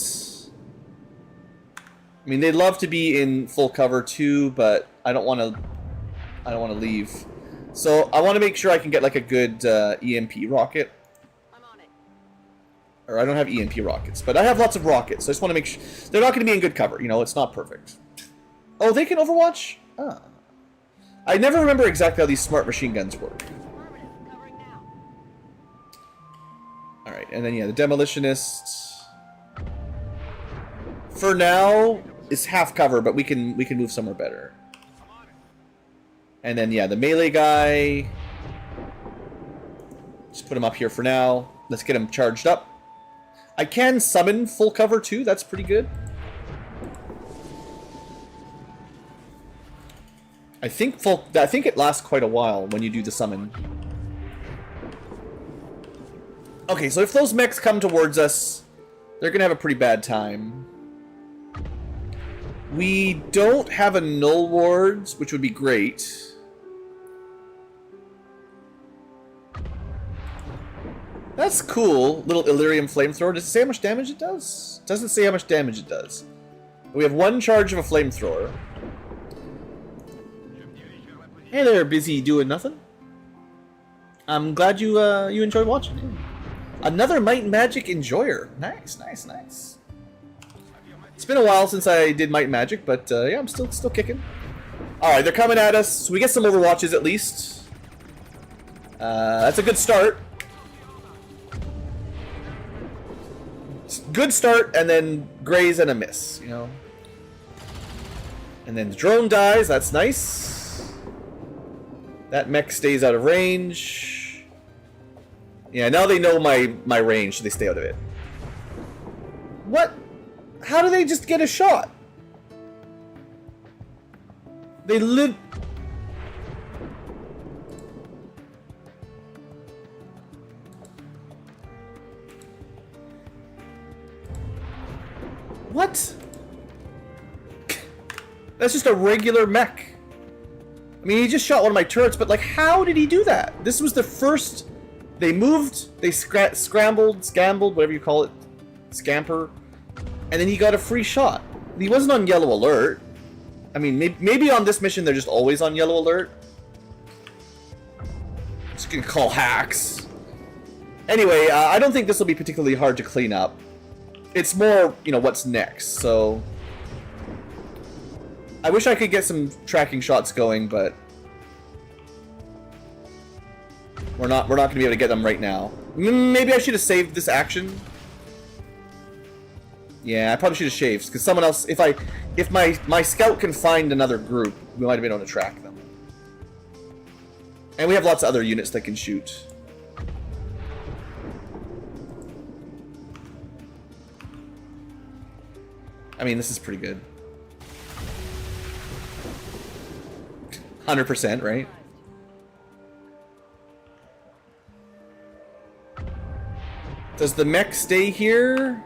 I mean, they'd love to be in full cover too, but I don't want to leave. So I want to make sure I can get like a good EMP rocket. I'm on it. Or I don't have EMP rockets, but I have lots of rockets, so I just want to make sure... They're not going to be in good cover, you know, it's not perfect. Oh, they can overwatch? Ah. I never remember exactly how these smart machine guns work. Alright, and then yeah, the demolitionist... For now, is half cover, but we can move somewhere better. And then yeah, the melee guy... Just put him up here for now. Let's get him charged up. I can summon full cover too, that's pretty good. I think it lasts quite a while when you do the summon. Okay, so if those mechs come towards us, they're gonna have a pretty bad time. We don't have a null wards, which would be great. That's cool. Little Illyrium flamethrower. Does it say how much damage it does? Doesn't say how much damage it does. We have one charge of a flamethrower. Hey there, busy doing nothing. I'm glad you you enjoyed watching. Another Might and Magic enjoyer. Nice, nice, nice. It's been a while since I did Might and Magic, but yeah, I'm still kicking. All right, they're coming at us. So we get some overwatches at least. That's a good start. Good start, and then graze and a miss, you know. And then the drone dies. That's nice. That mech stays out of range. Yeah, now they know my range, so they stay out of it. What? How do they just get a shot? They live... What? That's just a regular mech. I mean, he just shot one of my turrets, but like, how did he do that? This was the first... They moved, they scrambled, whatever you call it, scamper, and then he got a free shot. He wasn't on yellow alert. I mean, maybe on this mission they're just always on yellow alert. Just gonna call hacks. Anyway, I don't think this will be particularly hard to clean up. It's more, you know, what's next, so... I wish I could get some tracking shots going, but... We're not going to be able to get them right now. Maybe I should have saved this action. Yeah, I probably should have shaved, because someone else... If my scout can find another group, we might have been able to track them. And we have lots of other units that can shoot. I mean, this is pretty good. 100%, right? Does the mech stay here?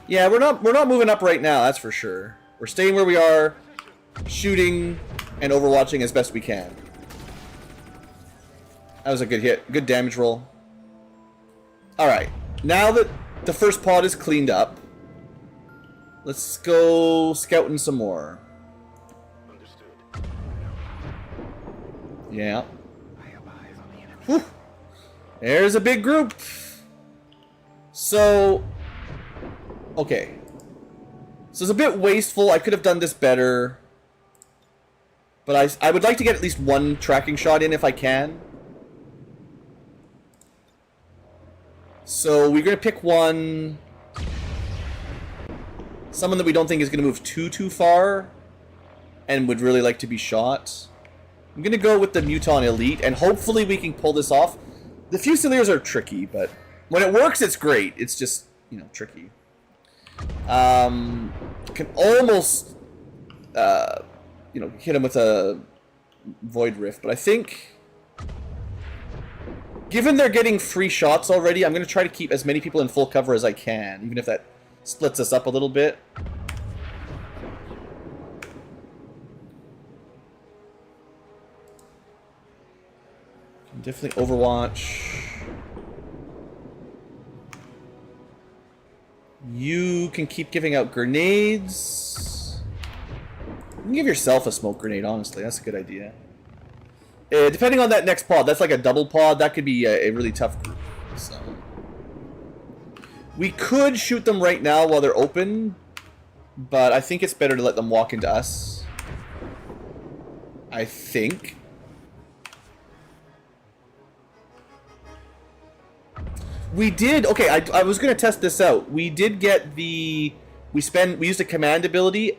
Yeah, we're not moving up right now, that's for sure. We're staying where we are, shooting and overwatching as best we can. That was a good hit, good damage roll. Alright, now that the first pod is cleaned up, let's go scouting some more. Yeah. Whew. There's a big group. So, okay. So it's a bit wasteful. I could have done this better. But I would like to get at least one tracking shot in if I can. So we're going to pick one. Someone that we don't think is going to move too far. And would really like to be shot. I'm going to go with the Muton Elite. And hopefully we can pull this off. The Fusiliers are tricky, but when it works, it's great. It's just, you know, tricky. Can almost, you know, hit him with a Void Rift, but I think, given they're getting free shots already, I'm going to try to keep as many people in full cover as I can, even if that splits us up a little bit. Definitely Overwatch. You can keep giving out grenades. You can give yourself a smoke grenade, honestly. That's a good idea. Depending on that next pod, that's like a double pod. That could be a really tough group. So. We could shoot them right now while they're open, but I think it's better to let them walk into us. I think. We did, okay, I was going to test this out. We did get the, we used a command ability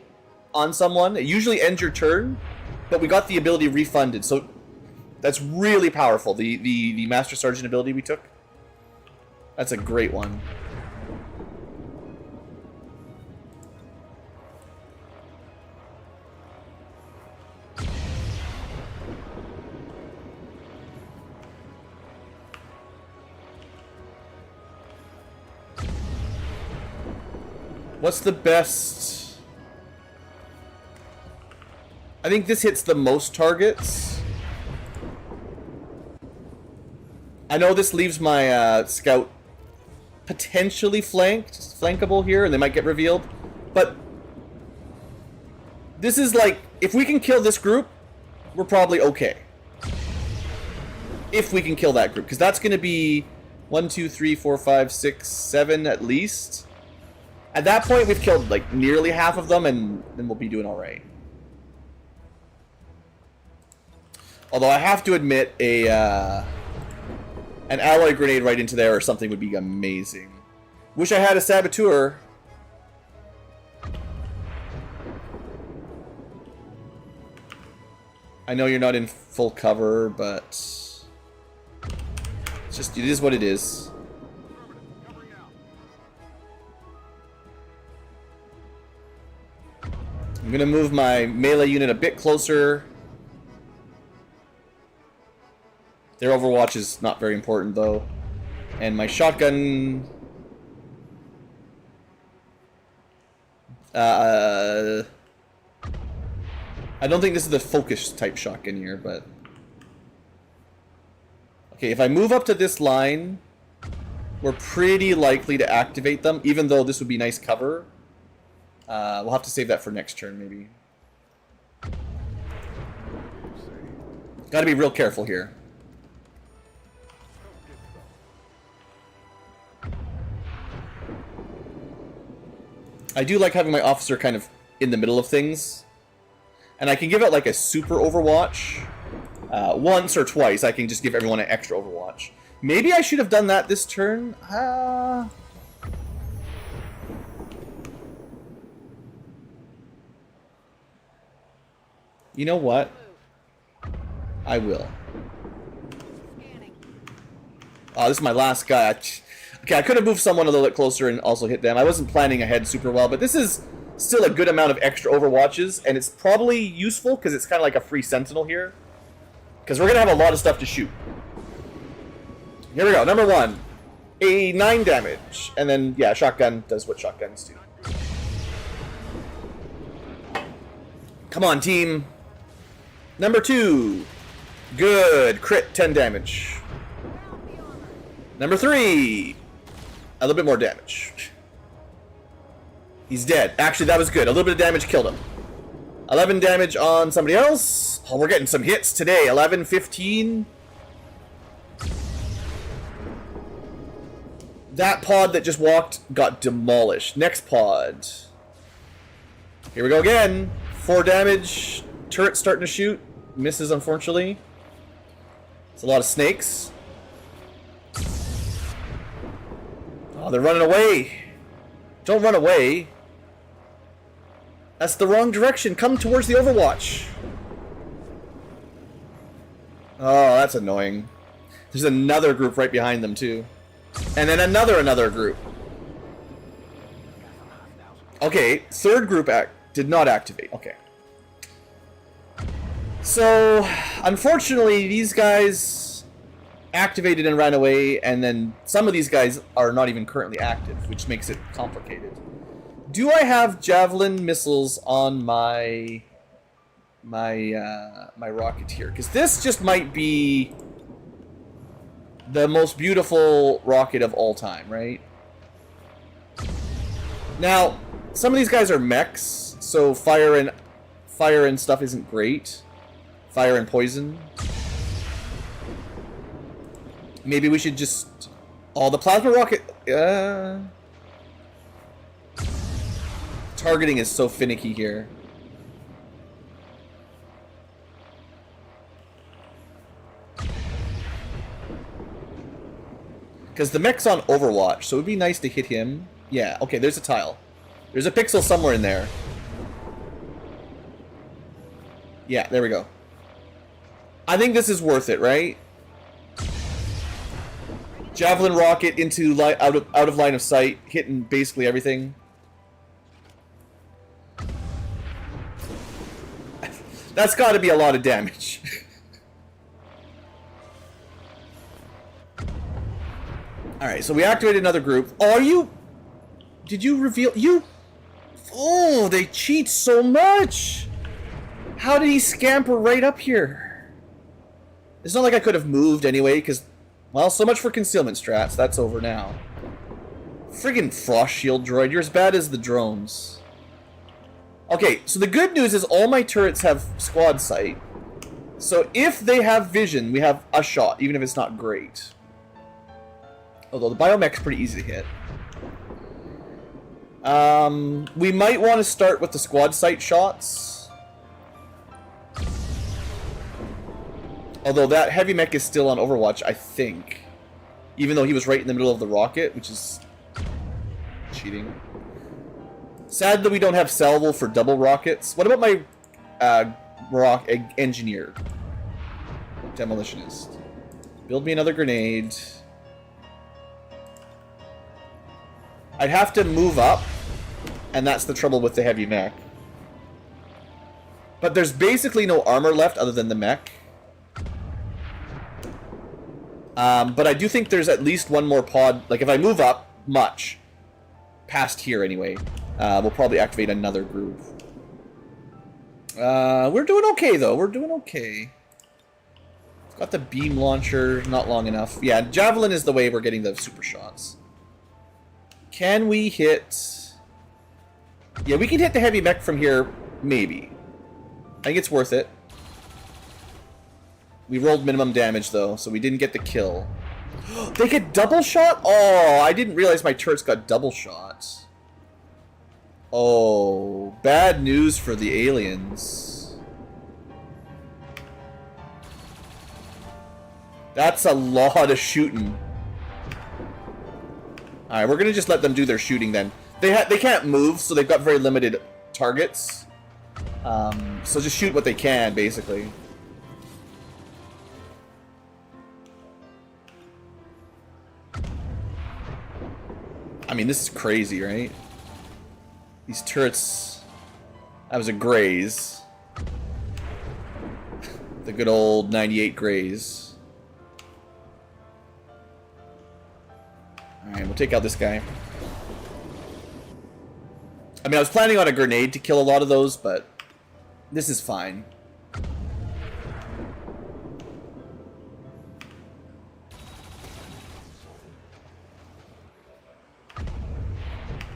on someone. It usually ends your turn, but we got the ability refunded. So that's really powerful, the Master Sergeant ability we took. That's a great one. What's the best? I think this hits the most targets. I know this leaves my scout potentially flankable here, and they might get revealed. But this is like, if we can kill this group, we're probably okay. If we can kill that group, because that's going to be 1, 2, 3, 4, 5, 6, 7 at least. At that point, we've killed like nearly half of them, and then we'll be doing all right. Although I have to admit, an alloy grenade right into there or something would be amazing. Wish I had a saboteur. I know you're not in full cover, but it's just, it is what it is. I'm gonna move my melee unit a bit closer. Their overwatch is not very important though. And my shotgun... I don't think this is the focus type shotgun here, but... Okay, if I move up to this line, we're pretty likely to activate them, even though this would be nice cover. We'll have to save that for next turn, maybe. Gotta be real careful here. I do like having my officer kind of in the middle of things. And I can give it like a super overwatch. Once or twice, I can just give everyone an extra overwatch. Maybe I should have done that this turn. You know what? I will. Oh, this is my last guy. Okay, I could have moved someone a little bit closer and also hit them. I wasn't planning ahead super well, but this is still a good amount of extra overwatches, and it's probably useful because it's kind of like a free sentinel here. Because we're going to have a lot of stuff to shoot. Here we go. Number 1. A 9 damage. And then, yeah, shotgun does what shotguns do. Come on, team. Number 2. Good. Crit, 10 damage. Number 3. A little bit more damage. He's dead. Actually, that was good. A little bit of damage killed him. 11 damage on somebody else. Oh, we're getting some hits today. 11, 15. That pod that just walked got demolished. Next pod. Here we go again. 4 damage. Turret starting to shoot. Misses, unfortunately. It's a lot of snakes. Oh, they're running away. Don't run away. That's the wrong direction. Come towards the Overwatch. Oh, that's annoying. There's another group right behind them, too. And then another group. Okay, third group did not activate. Okay. So, unfortunately, these guys activated and ran away, and then some of these guys are not even currently active, which makes it complicated. Do I have javelin missiles on my Rocketeer? Because this just might be the most beautiful rocket of all time, right? Now, some of these guys are mechs, so fire and stuff isn't great. Fire and poison. Maybe we should just... Oh, the plasma rocket... Targeting is so finicky here. Because the mech's on Overwatch, so it would be nice to hit him. Yeah, okay, there's a tile. There's a pixel somewhere in there. Yeah, there we go. I think this is worth it, right? Javelin rocket into out of line of sight, hitting basically everything. That's got to be a lot of damage. Alright, so we activated another group. Oh, are you... Did you reveal... You... Oh, they cheat so much! How did he scamper right up here? It's not like I could have moved anyway, because... Well, so much for concealment strats. That's over now. Friggin' frost shield droid. You're as bad as the drones. Okay, so the good news is all my turrets have squad sight. So if they have vision, we have a shot, even if it's not great. Although the biomech's pretty easy to hit. We might want to start with the squad sight shots. Although that heavy mech is still on Overwatch, I think. Even though he was right in the middle of the rocket, which is cheating. Sad that we don't have salvo for double rockets. What about my engineer? Demolitionist. Build me another grenade. I'd have to move up, and that's the trouble with the heavy mech. But there's basically no armor left other than the mech. But I do think there's at least one more pod. Like, if I move up much, past here anyway, we'll probably activate another group. We're doing okay, though. We're doing okay. Got the beam launcher, not long enough. Yeah, Javelin is the way we're getting the super shots. Can we hit... Yeah, we can hit the heavy mech from here, maybe. I think it's worth it. We rolled minimum damage, though, so we didn't get the kill. They get double shot? Oh, I didn't realize my turrets got double shots. Oh, bad news for the aliens. That's a lot of shooting. Alright, we're gonna just let them do their shooting then. They can't move, so they've got very limited targets. So just shoot what they can, basically. I mean, this is crazy, right? These turrets... That was a graze. The good old 98 graze. Alright, we'll take out this guy. I mean, I was planning on a grenade to kill a lot of those, but this is fine.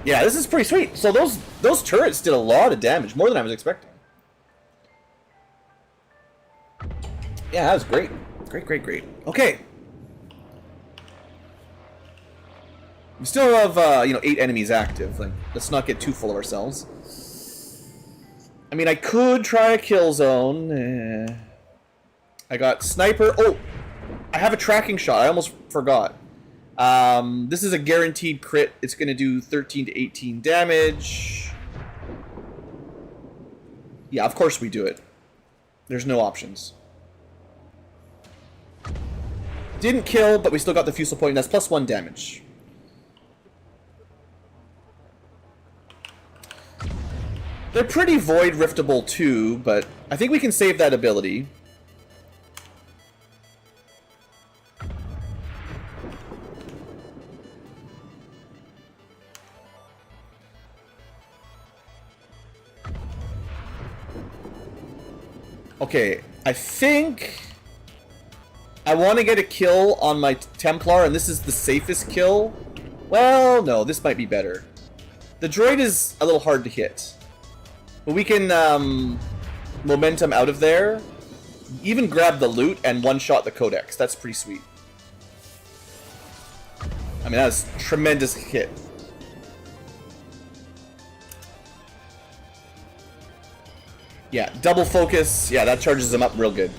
Yeah, this is pretty sweet. So those turrets did a lot of damage, more than I was expecting. Yeah, that was great. Great. Okay. We still have, 8 enemies active. Like, let's not get too full of ourselves. I mean, I could try a kill zone. I got sniper. Oh, I have a tracking shot. I almost forgot. This is a guaranteed crit. It's going to do 13 to 18 damage. Yeah, of course we do it. There's no options. Didn't kill, but we still got the fusel point. That's plus 1 damage. They're pretty void riftable too, but I think we can save that ability. Okay, I think I want to get a kill on my Templar, and this is the safest kill. Well, no, this might be better. The droid is a little hard to hit. But we can momentum out of there, even grab the loot and one-shot the Codex. That's pretty sweet. I mean, that was a tremendous hit. Yeah, double focus. Yeah, that charges him up real good.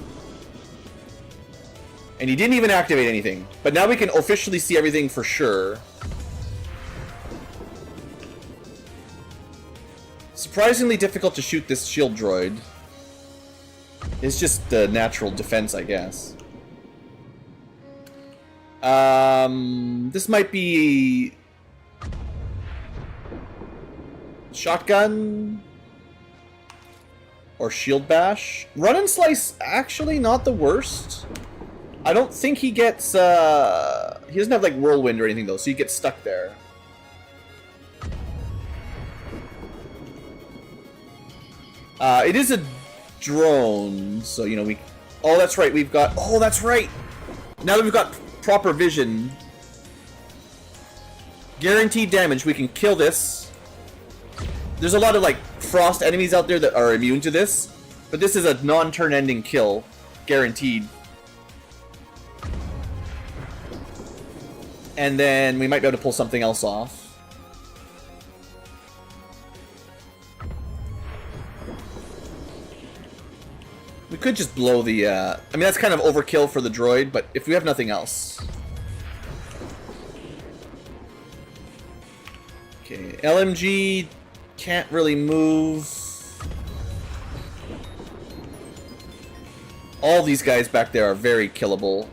And he didn't even activate anything. But now we can officially see everything for sure. Surprisingly difficult to shoot this shield droid. It's just the natural defense, I guess. This might be... shotgun? Or shield bash? Run and slice, actually not the worst. I don't think he gets, he doesn't have, like, whirlwind or anything, though, so he gets stuck there. It is a drone, so, you know, we... Oh, that's right, we've got... Oh, that's right! Now that we've got proper vision... Guaranteed damage, we can kill this. There's a lot of, like, frost enemies out there that are immune to this, but this is a non-turn ending kill. Guaranteed. And then we might be able to pull something else off. We could just blow the, I mean, that's kind of overkill for the droid, but if we have nothing else. Okay, LMG can't really move. All these guys back there are very killable.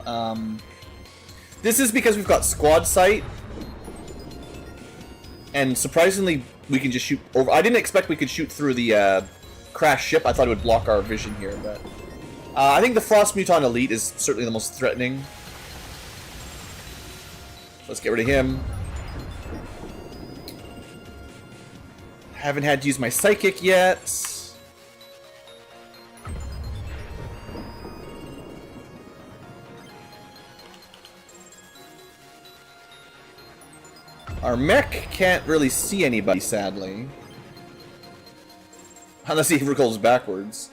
This is because we've got squad sight. And surprisingly, we can just shoot over. I didn't expect we could shoot through the crashed ship. I thought it would block our vision here, but... I think the Frost Muton Elite is certainly the most threatening. Let's get rid of him. Haven't had to use my Psychic yet. Our mech can't really see anybody, sadly. Unless he goes backwards.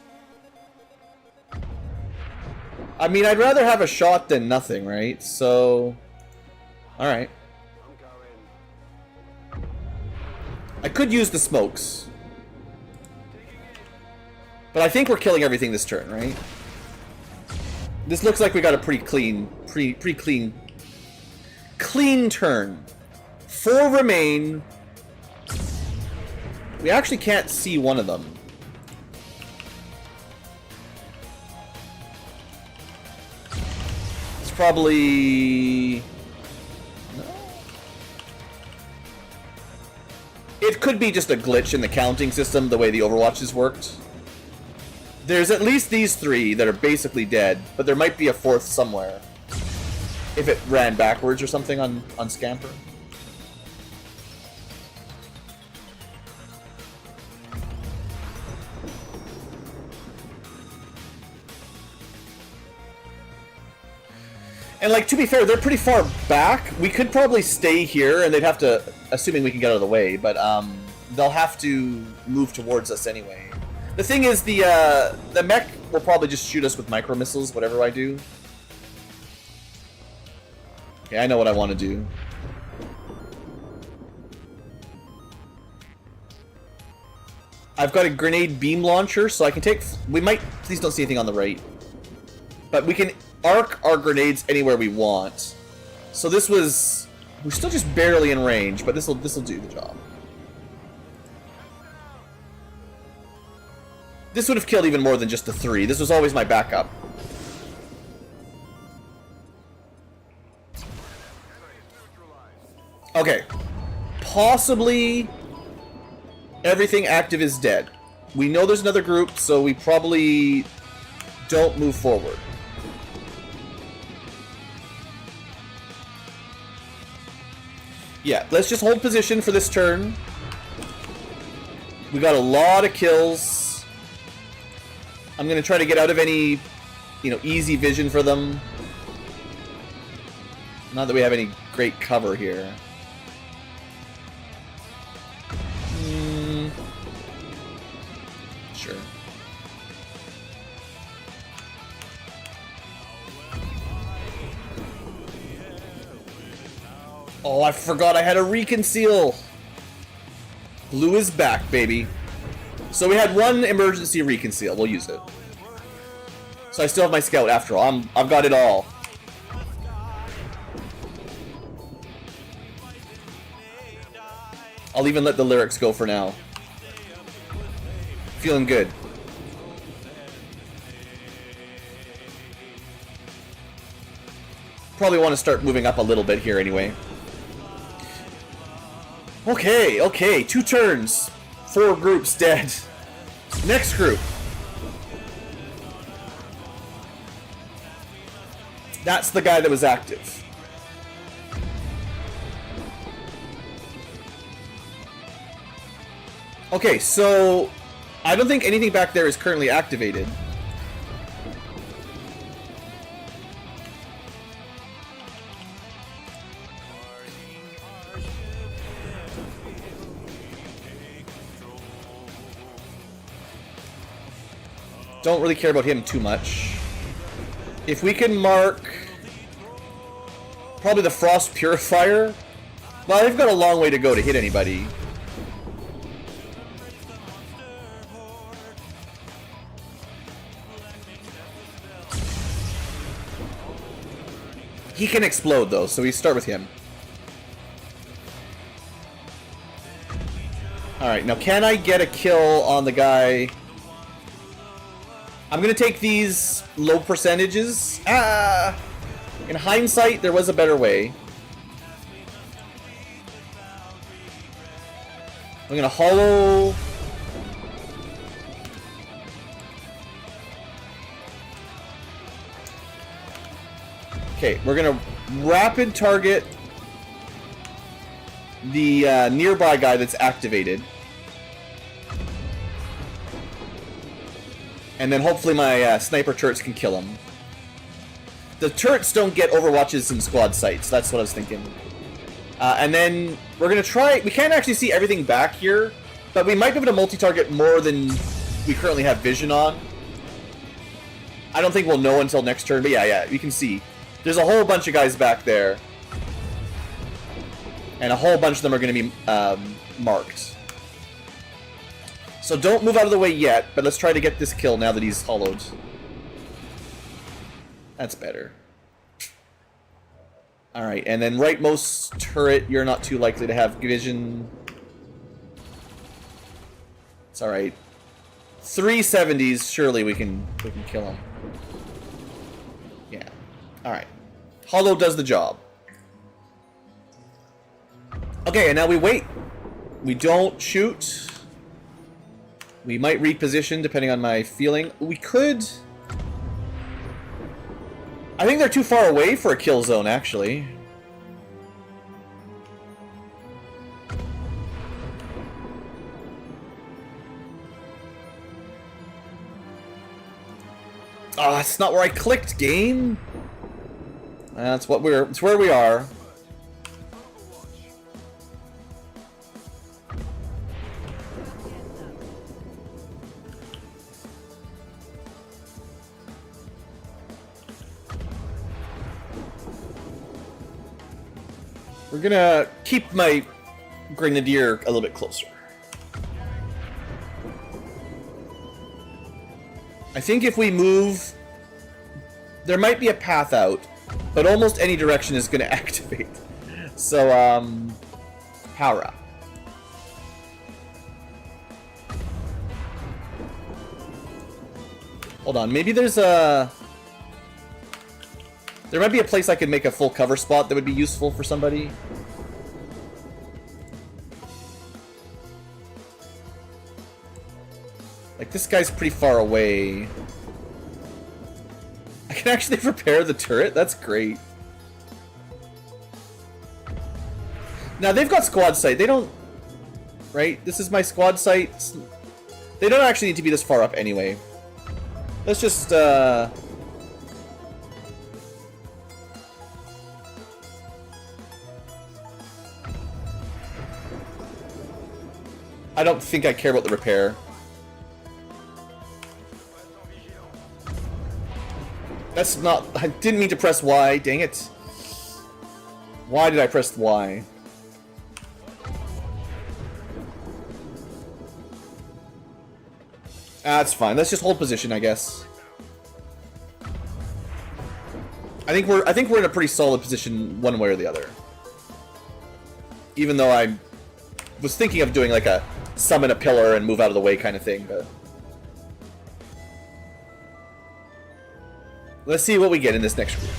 I mean, I'd rather have a shot than nothing, right? So... Alright. I could use the smokes. But I think we're killing everything this turn, right? This looks like we got a pretty clean... Pretty clean... Clean turn. 4 remain. We actually can't see one of them. It's probably... No. It could be just a glitch in the counting system, the way the Overwatches worked. There's at least these 3 that are basically dead, but there might be a 4th somewhere. If it ran backwards or something on Scamper. And, like, to be fair, they're pretty far back. We could probably stay here, and they'd have to, assuming we can get out of the way, but they'll have to move towards us anyway. The thing is, the mech will probably just shoot us with micro missiles, whatever I do. Okay, I know what I want to do. I've got a grenade beam launcher, so I can take... We might... Please don't see anything on the right. But we can arc our grenades anywhere we want. So this was... We're still just barely in range, but this'll do the job. This would have killed even more than just the 3. This was always my backup. Okay. Possibly everything active is dead. We know there's another group, so we probably don't move forward. Yeah, let's just hold position for this turn. We got a lot of kills. I'm gonna try to get out of any, you know, easy vision for them. Not that we have any great cover here. Sure. Oh, I forgot I had a reconceal. Blue is back, baby. So we had one emergency reconceal. We'll use it. So I still have my scout after all. I've got it all. I'll even let the lyrics go for now. Feeling good. Probably want to start moving up a little bit here anyway. Okay, okay. 2 turns. 4 groups dead. Next group. That's the guy that was active. Okay, so I don't think anything back there is currently activated. Don't really care about him too much. If we can mark probably the Frost Purifier. Well, they've got a long way to go to hit anybody. He can explode though, so we start with him. Alright, now can I get a kill on the guy? I'm gonna take these low percentages. In hindsight, there was a better way. I'm gonna hollow. Okay, we're gonna rapid target the nearby guy that's activated. And then hopefully my sniper turrets can kill him. The turrets don't get overwatches in squad sights. That's what I was thinking. And then we're going to try... We can't actually see everything back here, but we might be able to multi-target more than we currently have vision on. I don't think we'll know until next turn, but yeah, you can see. There's a whole bunch of guys back there. And a whole bunch of them are going to be marked. So don't move out of the way yet, but let's try to get this kill now that he's hollowed. That's better. Alright, and then rightmost turret, you're not too likely to have vision. It's alright. 370s, surely we can kill him. Yeah. Alright. Hollow does the job. Okay, and now we wait. We don't shoot. We might reposition depending on my feeling. We could... I think they're too far away for a kill zone, actually. Oh, that's not where I clicked, game. It's where we are. We're gonna keep my Grenadier a little bit closer. I think if we move, there might be a path out, but almost any direction is gonna activate. So, power up. Hold on, maybe there's a... There might be a place I could make a full cover spot that would be useful for somebody. Like, this guy's pretty far away. I can actually repair the turret? That's great. Now, they've got squad sight. They don't... Right? This is my squad sight. They don't actually need to be this far up anyway. Let's just, I don't think I care about the repair. That's not... I didn't mean to press Y, dang it. Why did I press Y? That's fine. Let's just hold position, I guess. I think we're in a pretty solid position one way or the other. Even though I was thinking of doing like a summon a pillar and move out of the way kind of thing, but let's see what we get in this next group.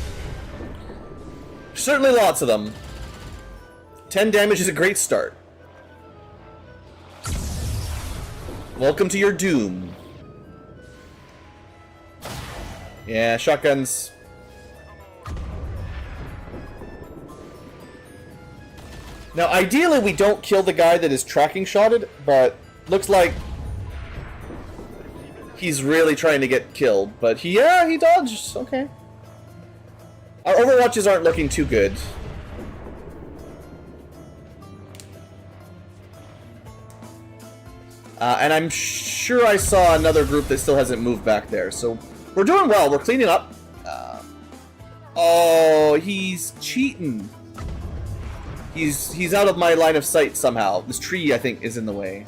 Certainly lots of them. 10 damage is a great start. Welcome to your doom. Yeah, shotguns. Now, ideally, we don't kill the guy that is tracking shotted, but looks like he's really trying to get killed. But he dodged. Okay. Our overwatches aren't looking too good. And I'm sure I saw another group that still hasn't moved back there. So we're doing well. We're cleaning up. Oh, he's cheating. He's out of my line of sight somehow. This tree, I think, is in the way.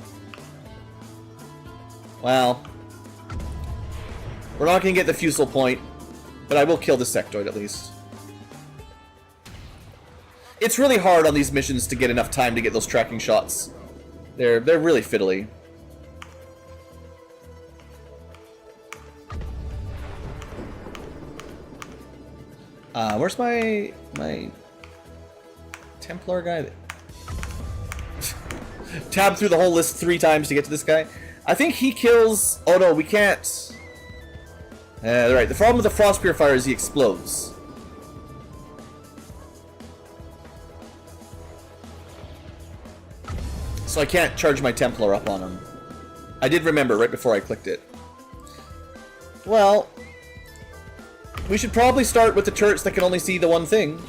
Well, we're not going to get the fusel point, but I will kill the sectoid at least. It's really hard on these missions to get enough time to get those tracking shots. They're really fiddly. Where's my Templar guy? Tab through the whole list 3 times to get to this guy. I think he kills... Oh no, we can't. Right, the problem with the Frost Purifier is he explodes. So I can't charge my Templar up on him. I did remember right before I clicked it. Well, we should probably start with the turrets that can only see the one thing.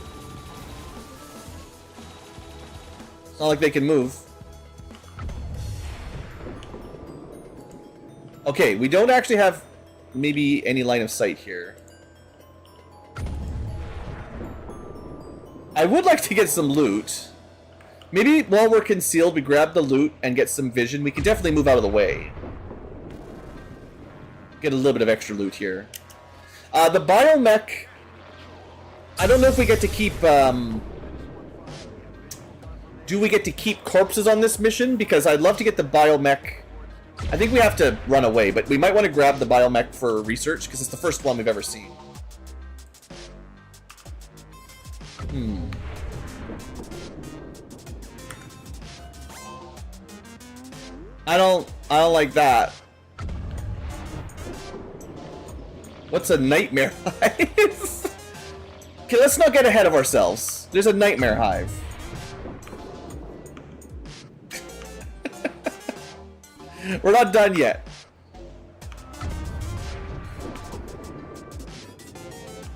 It's not like they can move. Okay, we don't actually have maybe any line of sight here. I would like to get some loot. Maybe while we're concealed, we grab the loot and get some vision. We can definitely move out of the way. Get a little bit of extra loot here. The biomech... I don't know if we get to keep... Do we get to keep corpses on this mission? Because I'd love to get the biomech... I think we have to run away, but we might want to grab the biomech for research, because it's the first one we've ever seen. I don't like that. What's a nightmare hive? Okay, let's not get ahead of ourselves. There's a nightmare hive. We're not done yet.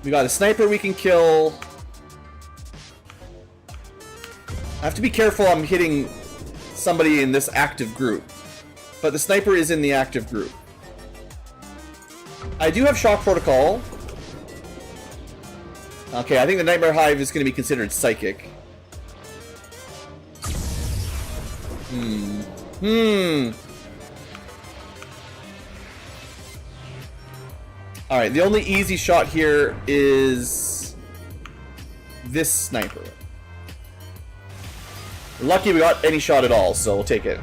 We got a sniper we can kill. I have to be careful I'm hitting somebody in this active group. But the sniper is in the active group. I do have shock protocol. Okay, I think the nightmare hive is going to be considered psychic. Alright, the only easy shot here is this sniper. Lucky we got any shot at all, so we'll take it.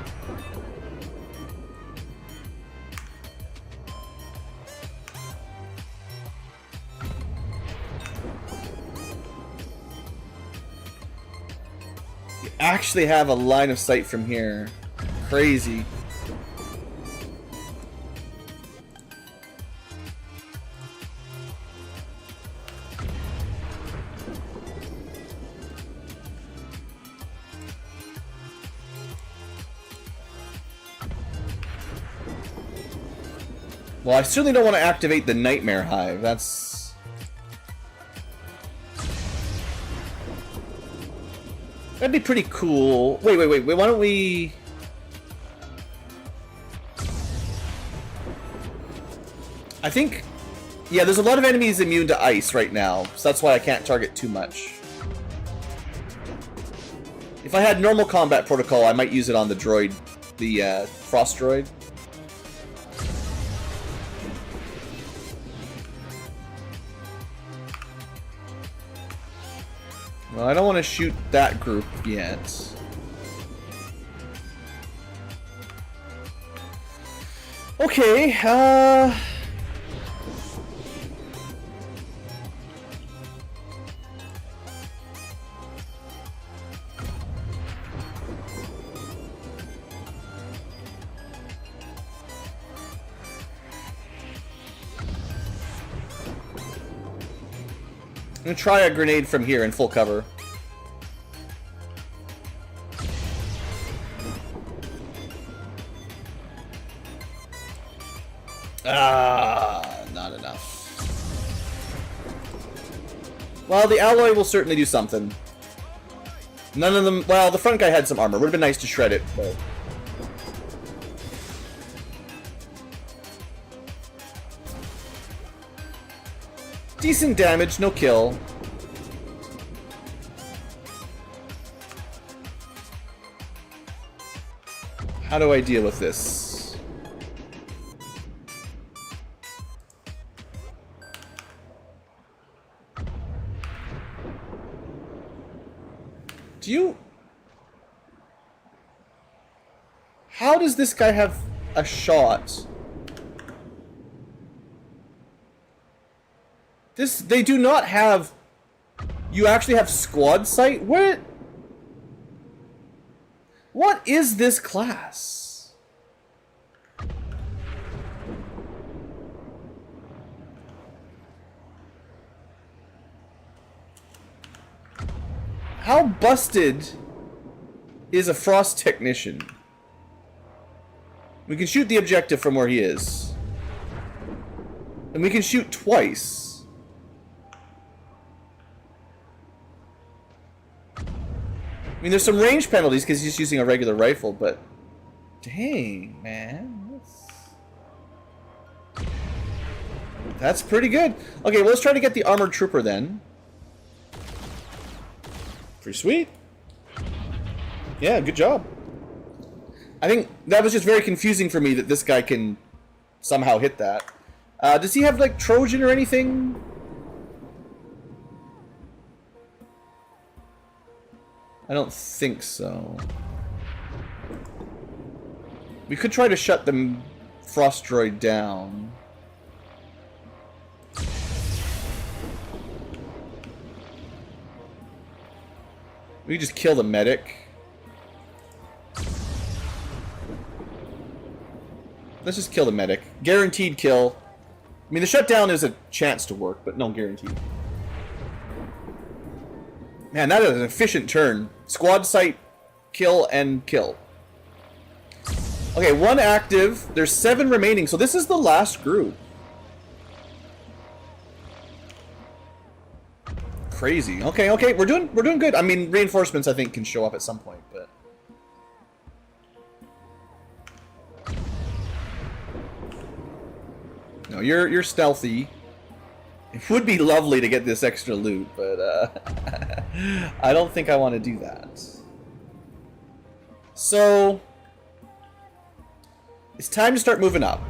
You actually have a line of sight from here. Crazy. Well, I certainly don't want to activate the Nightmare Hive. That's... That'd be pretty cool. Wait, why don't we... I think... Yeah, there's a lot of enemies immune to ice right now, so that's why I can't target too much. If I had normal combat protocol, I might use it on the droid, the Frost droid. Well, I don't want to shoot that group yet. Okay, I'm gonna try a grenade from here in full cover. Not enough. Well, the alloy will certainly do something. None of them... Well, the front guy had some armor. Would have been nice to shred it, but... Decent damage, no kill. How do I deal with this? Do you... How does this guy have a shot? They do not have... You actually have squad sight? What is this class? How busted is a frost technician? We can shoot the objective from where he is. And we can shoot twice. I mean, there's some range penalties because he's using a regular rifle, but... Dang, man. That's pretty good. Okay, well, let's try to get the armored trooper then. Pretty sweet. Yeah, good job. I think that was just very confusing for me that this guy can somehow hit that. Does he have, like, Trojan or anything? I don't think so. We could try to shut the frost droid down. We could just kill the medic. Let's just kill the medic. Guaranteed kill. I mean, the shutdown is a chance to work, but no guarantee. Man, that is an efficient turn. Squad sight, kill, and kill. Okay, 1 active. There's 7 remaining, so this is the last group. Crazy. Okay, okay, we're doing good. I mean, reinforcements I think can show up at some point, but no, you're stealthy. It would be lovely to get this extra loot, but I don't think I want to do that. So it's time to start moving up.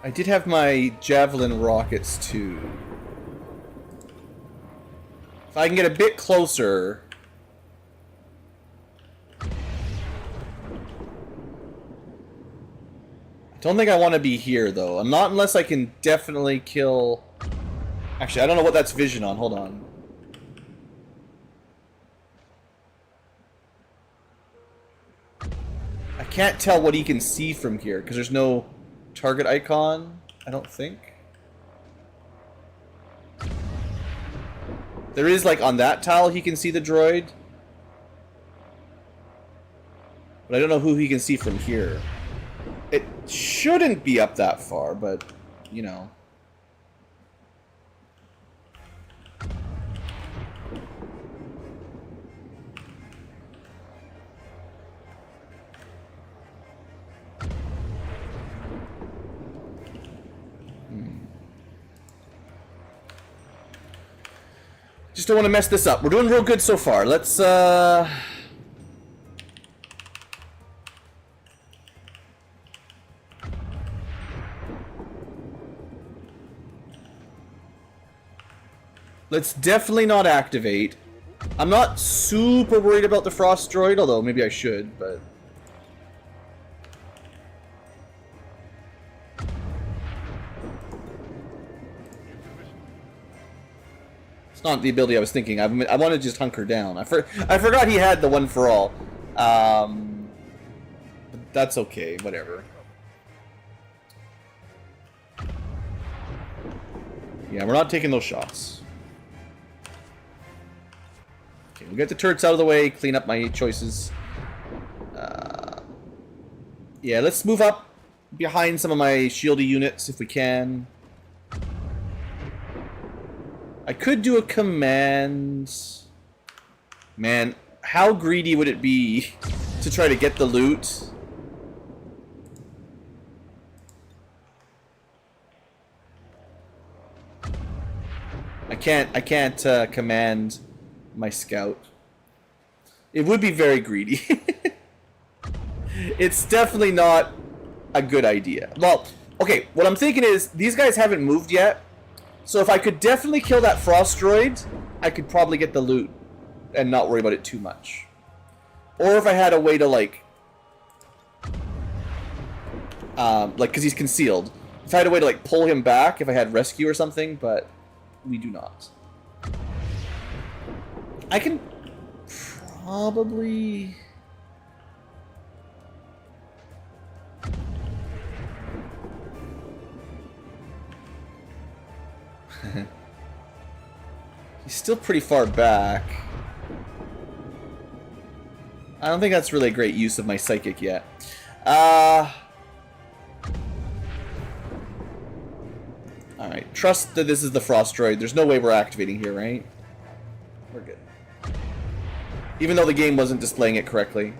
I did have my javelin rockets too. If I can get a bit closer. I don't think I want to be here though. I'm not unless I can definitely kill. Actually, I don't know what that's vision on. Hold on. I can't tell what he can see from here because there's no target icon, I don't think. There is, like, on that tile he can see the droid. But I don't know who he can see from here. It shouldn't be up that far, but, you know. Just don't want to mess this up. We're doing real good so far. Let's Let's definitely not activate. I'm not super worried about the frost droid, although maybe I should, but... It's not the ability I was thinking. I want to just hunker down. I forgot he had the one for all. But that's okay, whatever. Yeah, we're not taking those shots. Okay, we'll get the turrets out of the way, clean up my choices. Yeah, let's move up behind some of my shieldy units if we can. I could do a command. Man, how greedy would it be to try to get the loot? I can't command my scout. It would be very greedy. It's definitely not a good idea. Well, okay, what I'm thinking is these guys haven't moved yet. So if I could definitely kill that frost droid, I could probably get the loot and not worry about it too much. Or if I had a way to like, because he's concealed. If I had a way to like pull him back, if I had rescue or something, but we do not. I can probably... He's still pretty far back. I don't think that's really a great use of my psychic yet. Alright, trust that this is the frost droid. There's no way we're activating here, right? We're good. Even though the game wasn't displaying it correctly.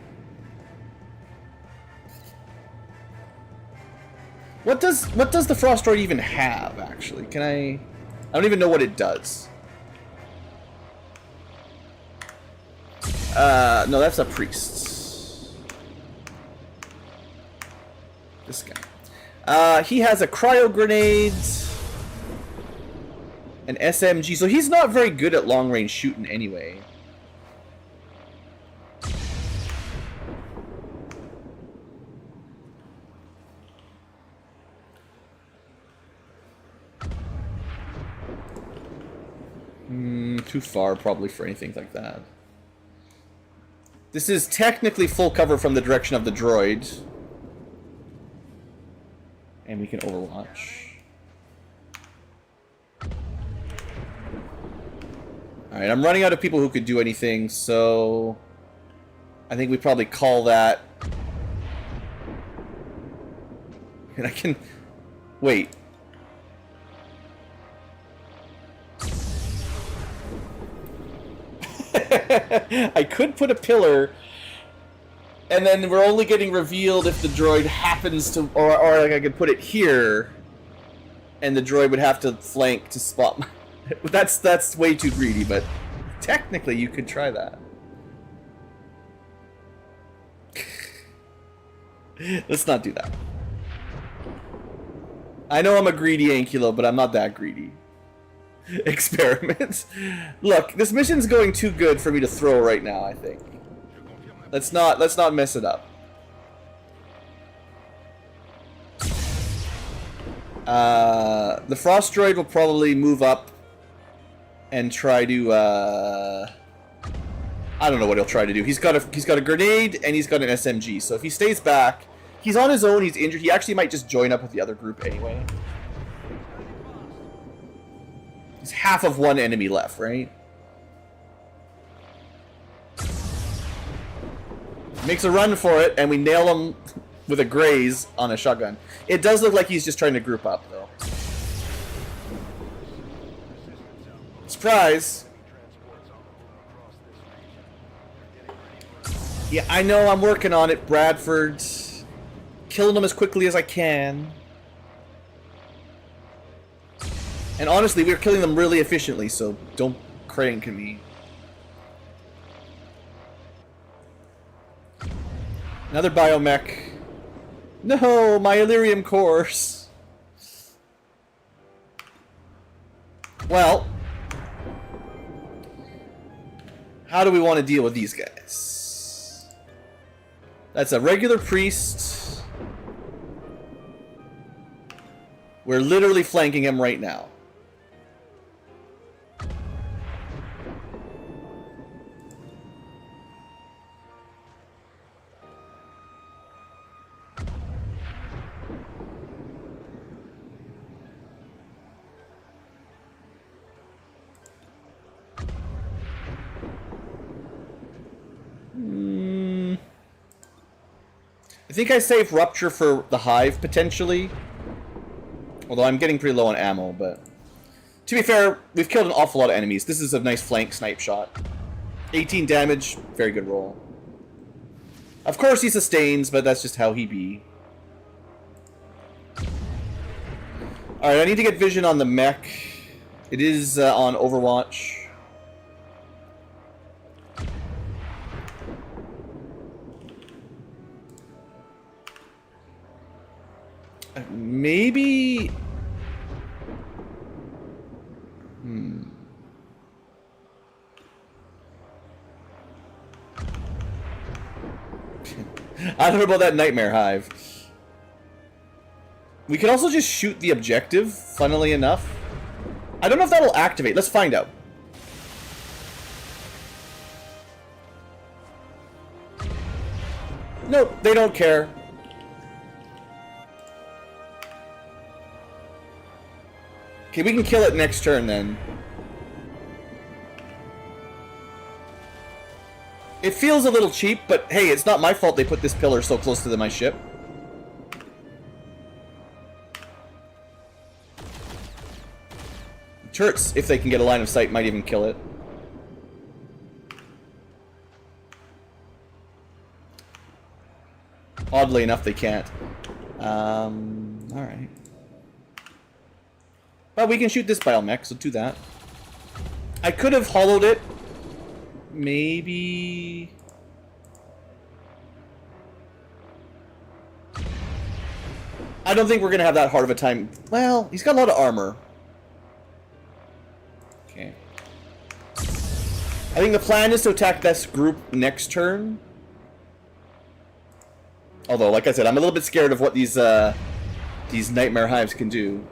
What does the frost droid even have, actually? Can I don't even know what it does. No, that's a priest. This guy. He has a cryo grenade, an SMG, so he's not very good at long range shooting anyway. Too far probably for anything like that. This is technically full cover from the direction of the droid. And we can overwatch. Alright, I'm running out of people who could do anything, so... I think we probably call that... And I can... Wait. I could put a pillar, and then we're only getting revealed if the droid happens to, or like I could put it here, and the droid would have to flank to spot my... That's way too greedy, but technically you could try that. Let's not do that. I know I'm a greedy Ankylo, but I'm not that greedy. Experiments. Look, this mission's going too good for me to throw right now, I think. Let's not mess it up. The frost droid will probably move up and try to I don't know what he'll try to do. He's got a grenade and he's got an SMG. So if he stays back, he's on his own, he's injured. He actually might just join up with the other group anyway. Half of one enemy left, right? Makes a run for it, and we nail him with a graze on a shotgun. It does look like he's just trying to group up, though. Surprise! Yeah, I know, I'm working on it, Bradford. Killing them as quickly as I can. And honestly, we're killing them really efficiently, so don't crank me. Another biomech. No, my Illyrium course. Well, How do we want to deal with these guys? That's a regular priest. We're literally flanking him right now. I think I saved Rupture for the Hive, potentially. Although I'm getting pretty low on ammo, but... To be fair, we've killed an awful lot of enemies. This is a nice flank snipe shot. 18 damage, very good roll. Of course he sustains, but that's just how he be. Alright, I need to get vision on the mech. It is on Overwatch. Maybe... I don't know about that Nightmare Hive. We can also just shoot the objective, funnily enough. I don't know if that'll activate. Let's find out. Nope, they don't care. Okay, we can kill it next turn then. It feels a little cheap, but hey, it's not my fault they put this pillar so close to my ship. Turrets, if they can get a line of sight, might even kill it. Oddly enough, they can't. Alright. Well, we can shoot this biomech, so do that. I could have hollowed it. Maybe... I don't think we're going to have that hard of a time. Well, he's got a lot of armor. Okay. I think the plan is to attack this group next turn. Although, like I said, I'm a little bit scared of what these Nightmare Hives can do.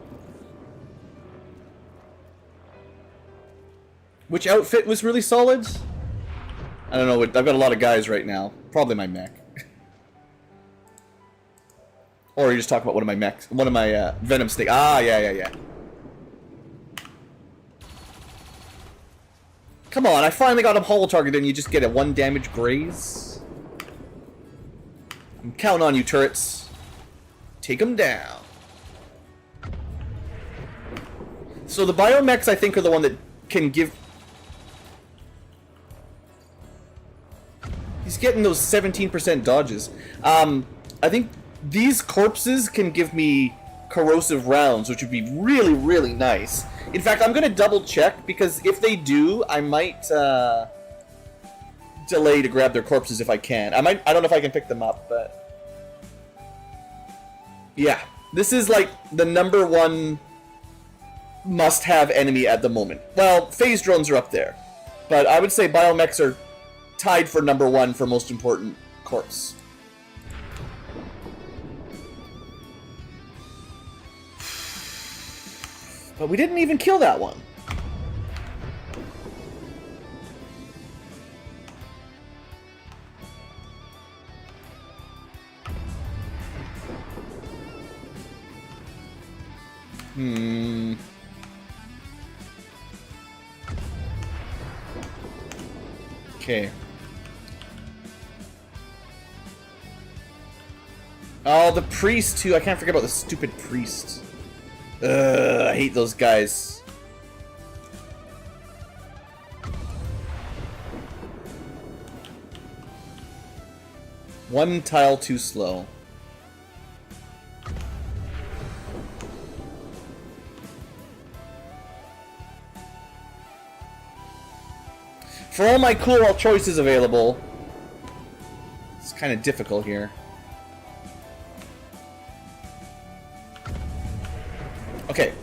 Which outfit was really solid? I don't know. I've got a lot of guys right now. Probably my mech. Or you just talk about one of my mechs. One of my Venom Snake. Ah, yeah. Come on, I finally got him holo targeted and you just get a 1 damage graze. I'm counting on you, turrets. Take them down. So the biomechs, I think, are the one that can give... He's getting those 17% dodges. I think these corpses can give me corrosive rounds, which would be really, really nice. In fact, I'm going to double check, because if they do, I might delay to grab their corpses if I can. I don't know if I can pick them up, but... Yeah, this is like the #1 must-have enemy at the moment. Well, phase drones are up there, but I would say biomechs are tied for #1 for most important corpse. But we didn't even kill that one. Okay. Oh, the priest too. I can't forget about the stupid priest. I hate those guys. One tile too slow. For all my cool choices available, it's kind of difficult here. Okay,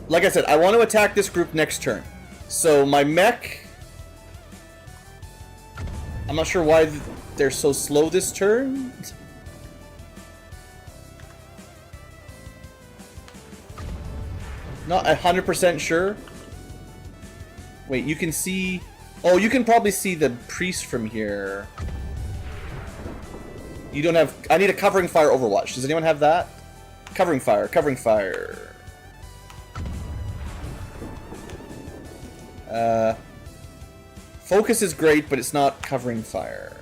like I said, I want to attack this group next turn. So my mech I'm not sure why they're so slow this turn. Not 100% sure. Wait, you can see... Oh, you can probably see the priest from here. You don't have... I need a covering fire overwatch. Does anyone have that? Covering fire, covering fire. Focus is great, but it's not covering fire.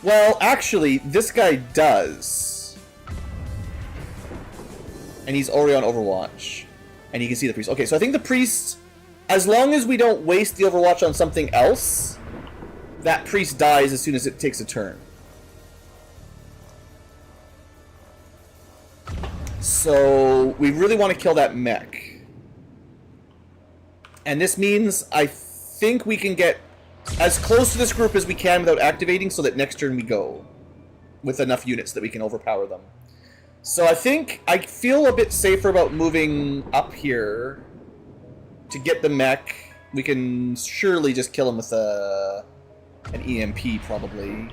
Well, actually, this guy does. And he's already on Overwatch. And you can see the priest. Okay, so I think the priest, as long as we don't waste the Overwatch on something else, that priest dies as soon as it takes a turn. So, we really want to kill that mech. And this means I think we can get as close to this group as we can without activating so that next turn we go with enough units that we can overpower them. So I think I feel a bit safer about moving up here to get the mech. We can surely just kill him with an EMP, probably.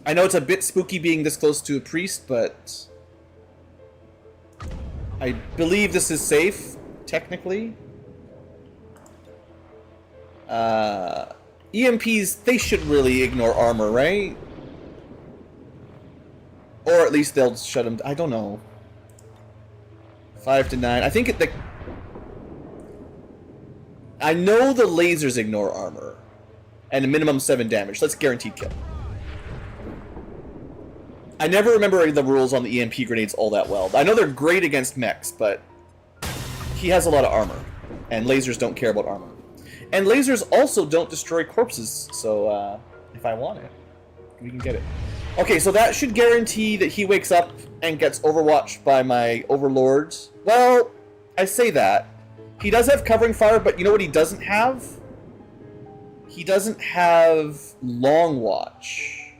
I know it's a bit spooky being this close to a priest, but I believe this is safe, technically. EMPs, they should really ignore armor, right? Or at least they'll shut them. I don't know. 5 to 9. I think I know the lasers ignore armor. And a minimum 7 damage. That's guaranteed kill. I never remember the rules on the EMP grenades all that well. I know they're great against mechs, but he has a lot of armor. And lasers don't care about armor. And lasers also don't destroy corpses, so if I want it, we can get it. Okay, so that should guarantee that he wakes up and gets overwatched by my overlords. Well, I say that. He does have covering fire, but you know what he doesn't have? He doesn't have long watch.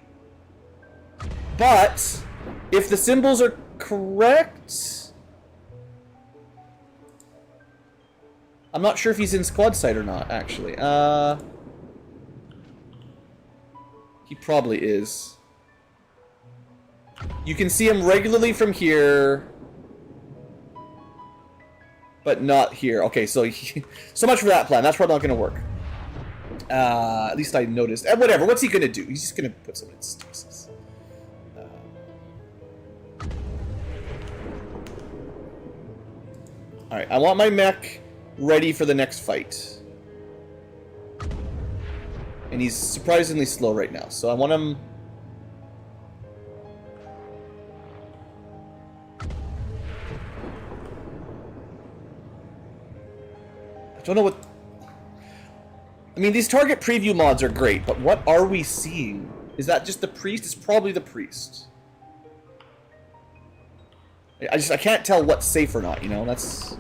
But if the symbols are correct, I'm not sure if he's in squad sight or not, actually. He probably is. You can see him regularly from here, but not here. Okay, so so much for that plan. That's probably not going to work. At least I noticed. Whatever. What's he going to do? He's just going to put some in stasis. All right. I want my mech ready for the next fight. And he's surprisingly slow right now, so I want him... I don't know what... I mean, these target preview mods are great, but what are we seeing? Is that just the priest? It's probably the priest. I can't tell what's safe or not, you know? That's...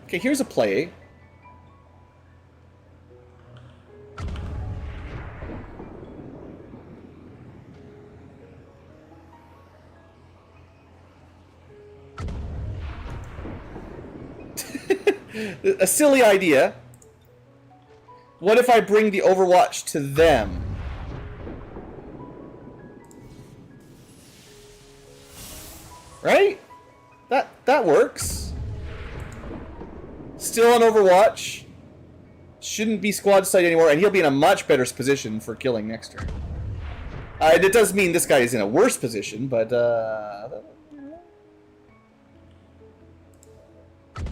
Okay, here's a play. A silly idea. What if I bring the Overwatch to them? Right? That works. Still on Overwatch. Shouldn't be squad sight anymore, and he'll be in a much better position for killing next turn. It does mean this guy is in a worse position, but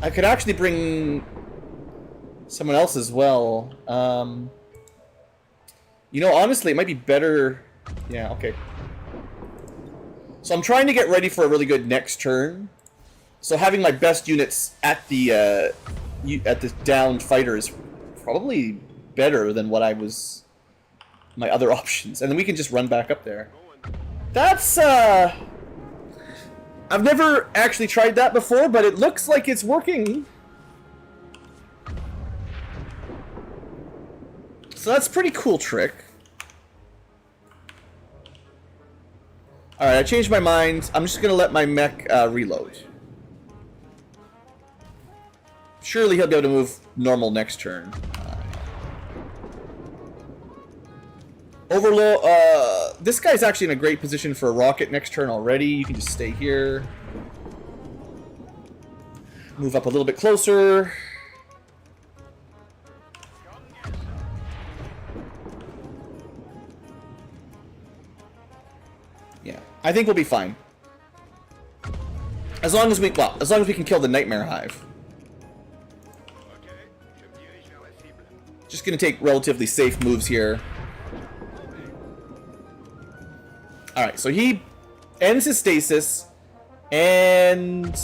I could actually bring someone else as well. You know, honestly, it might be better... Yeah, okay. So I'm trying to get ready for a really good next turn. So having my best units at the downed fighter is probably better than what I was... my other options. And then we can just run back up there. That's, I've never actually tried that before, but it looks like it's working. So that's a pretty cool trick. Alright, I changed my mind. I'm just gonna let my mech reload. Surely he'll be able to move normal next turn. Overload. This guy's actually in a great position for a rocket next turn already. You can just stay here. Move up a little bit closer. Yeah, I think we'll be fine. As long as we can kill the Nightmare Hive. Just gonna take relatively safe moves here. Alright, so he ends his stasis, and...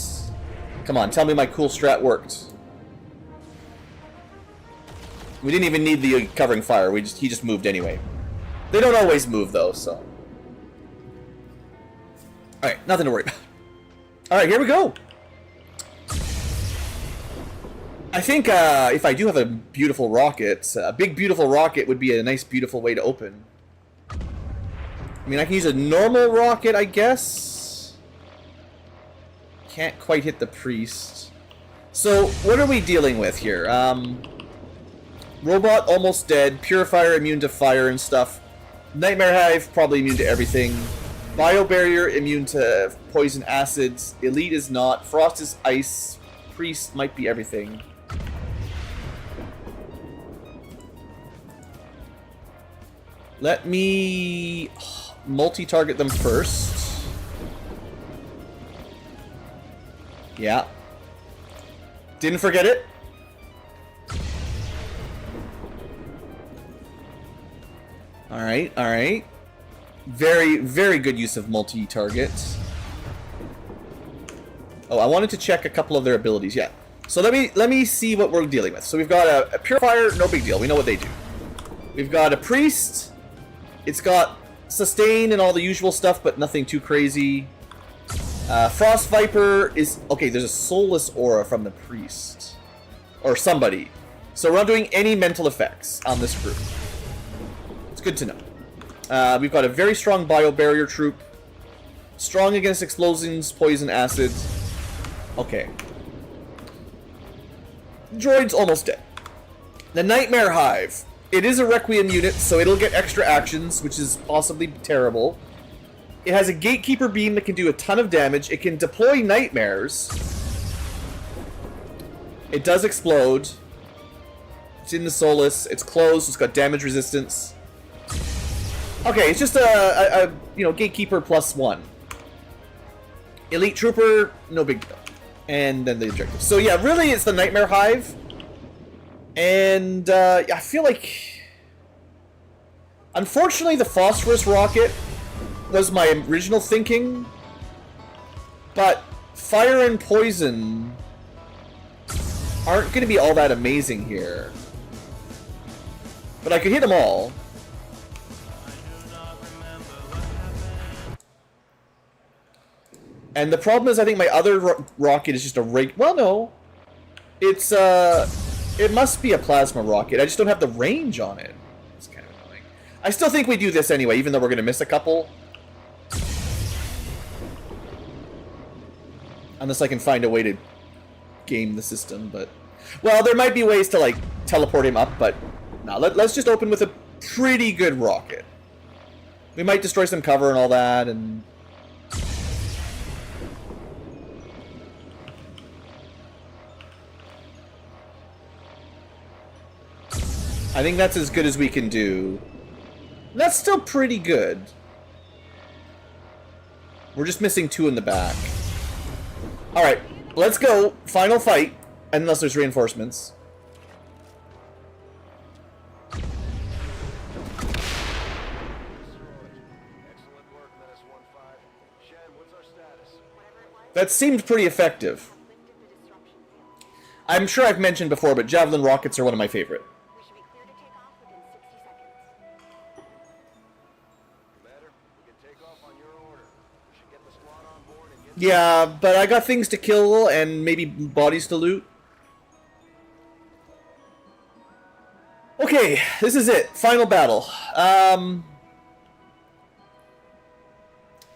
Come on, tell me my cool strat worked. We didn't even need the covering fire, he just moved anyway. They don't always move, though, so... Alright, nothing to worry about. Alright, here we go! I think if I do have a beautiful rocket, a big beautiful rocket would be a nice beautiful way to open. I mean, I can use a normal rocket, I guess. Can't quite hit the priest. So, what are we dealing with here? Robot almost dead. Purifier immune to fire and stuff. Nightmare Hive probably immune to everything. Bio Barrier immune to poison acids. Elite is not. Frost is ice. Priest might be everything. Let me multi-target them first. Yeah. Didn't forget it. Alright, alright. Very, very good use of multi-target. Oh, I wanted to check a couple of their abilities, yeah. So let me see what we're dealing with. So we've got a Purifier, no big deal, we know what they do. We've got a Priest. It's got sustain and all the usual stuff, but nothing too crazy. Frost Viper is... Okay, there's a soulless aura from the Priest. Or somebody. So we're not doing any mental effects on this group. It's good to know. We've got a very strong Bio Barrier troop. Strong against explosions, poison, acid. Okay. Droid's almost dead. The Nightmare Hive. It is a Requiem unit, so it'll get extra actions, which is possibly terrible. It has a Gatekeeper beam that can do a ton of damage. It can deploy nightmares. It does explode. It's in the Solus. It's closed. It's got damage resistance. Okay, it's just a you know, Gatekeeper +1. Elite Trooper, no big deal. And then the objective. So yeah, really it's the Nightmare Hive. And I feel like... Unfortunately, the Phosphorus Rocket was my original thinking. But Fire and Poison aren't going to be all that amazing here. But I could hit them all. And the problem is, I think my other rocket is just a rig. Well, no. It's, it must be a plasma rocket. I just don't have the range on it. It's kind of annoying. I still think we do this anyway, even though we're going to miss a couple. Unless I can find a way to game the system, but... Well, there might be ways to, like, teleport him up, but... No, let's just open with a pretty good rocket. We might destroy some cover and all that, and... I think that's as good as we can do. That's still pretty good. We're just missing 2 in the back. Alright, let's go. Final fight. Unless there's reinforcements. That seemed pretty effective. I'm sure I've mentioned before, but Javelin rockets are one of my favorite. Yeah, but I got things to kill and maybe bodies to loot. Okay, this is it. Final battle. That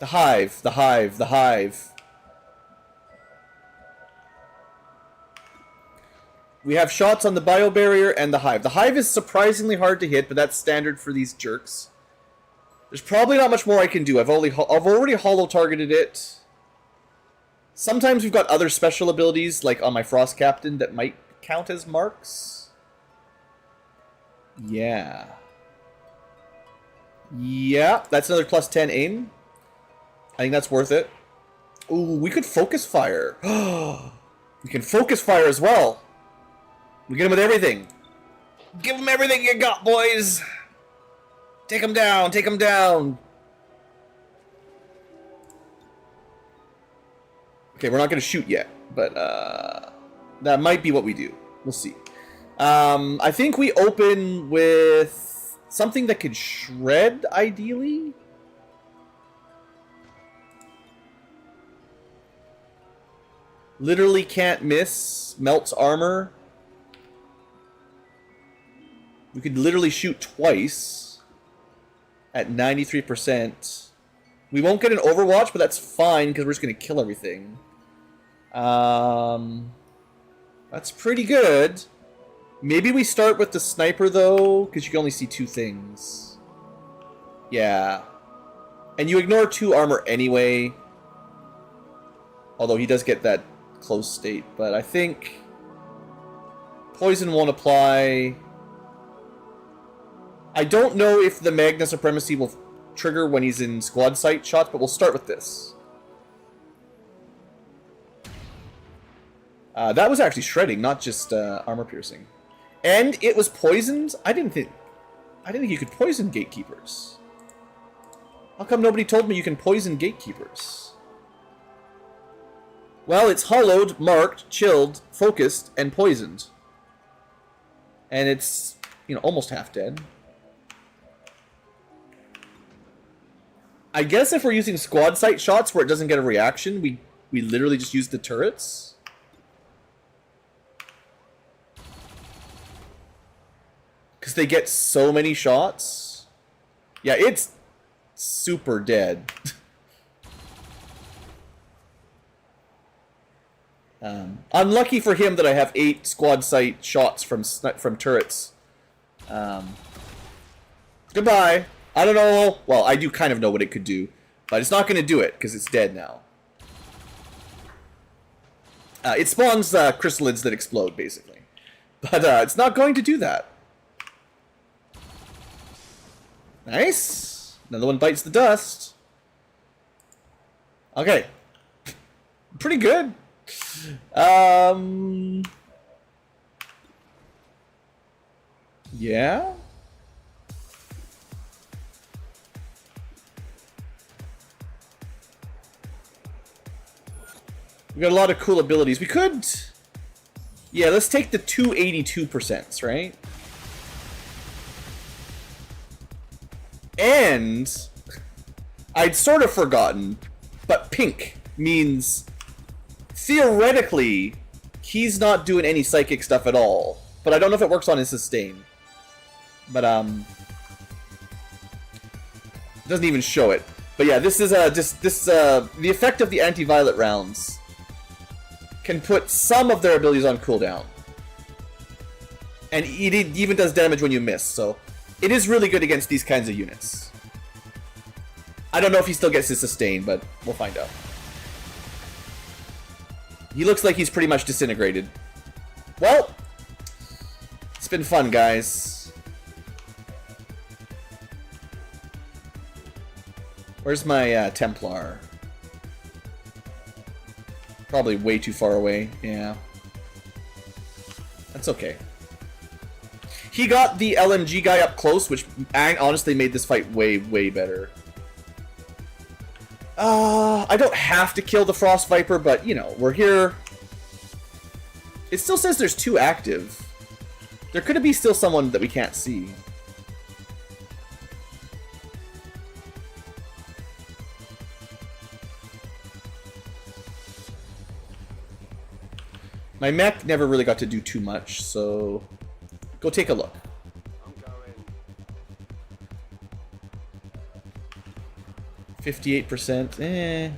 The hive, the hive, the hive. We have shots on the biobarrier and the hive. The hive is surprisingly hard to hit, but that's standard for these jerks. There's probably not much more I can do. I've already holo targeted it. Sometimes we've got other special abilities, like on my Frost Captain, that might count as marks. Yeah. Yeah, that's another plus 10 aim. I think that's worth it. Ooh, we could focus fire. We can focus fire as well. We get him with everything. Give him everything you got, boys. Take him down, take him down. Okay, we're not going to shoot yet, but that might be what we do. We'll see. I think we open with something that could shred, ideally. Literally can't miss. Melts armor. We could literally shoot twice at 93%. We won't get an Overwatch, but that's fine because we're just going to kill everything. That's pretty good. Maybe we start with the sniper, though, because you can only see 2 things. Yeah. And you ignore 2 armor anyway. Although he does get that close state. But I think poison won't apply. I don't know if the Magna Supremacy will trigger when he's in squad sight shots, but we'll start with this. That was actually shredding, not just armor piercing. And it was poisoned? I didn't think you could poison gatekeepers. How come nobody told me you can poison gatekeepers? Well, it's hollowed, marked, chilled, focused, and poisoned. And it's, you know, almost half dead. I guess if we're using squad sight shots where it doesn't get a reaction, we literally just use the turrets. Because they get so many shots. Yeah, it's super dead. Unlucky for him that I have 8 squad sight shots from turrets. Goodbye. I don't know. Well, I do kind of know what it could do, but it's not going to do it because it's dead now. It spawns chrysalids that explode, basically. But it's not going to do that. Nice. Another one bites the dust. Okay. Pretty good. Yeah. We got a lot of cool abilities. We could... Yeah, let's take the 282%, right? And... I'd sort of forgotten, but pink means... Theoretically, he's not doing any psychic stuff at all. But I don't know if it works on his sustain. But, doesn't even show it. But yeah, this is, the effect of the anti-violet rounds can put some of their abilities on cooldown. And it even does damage when you miss, so it is really good against these kinds of units. I don't know if he still gets his sustain, but we'll find out. He looks like he's pretty much disintegrated. Well, it's been fun, guys. Where's my Templar? Probably way too far away. Yeah. That's okay. He got the LMG guy up close, which honestly made this fight way, way better. I don't have to kill the Frost Viper, but, you know, we're here. It still says there's 2 active. There could be still someone that we can't see. My mech never really got to do too much, so go take a look. 58%. Eh.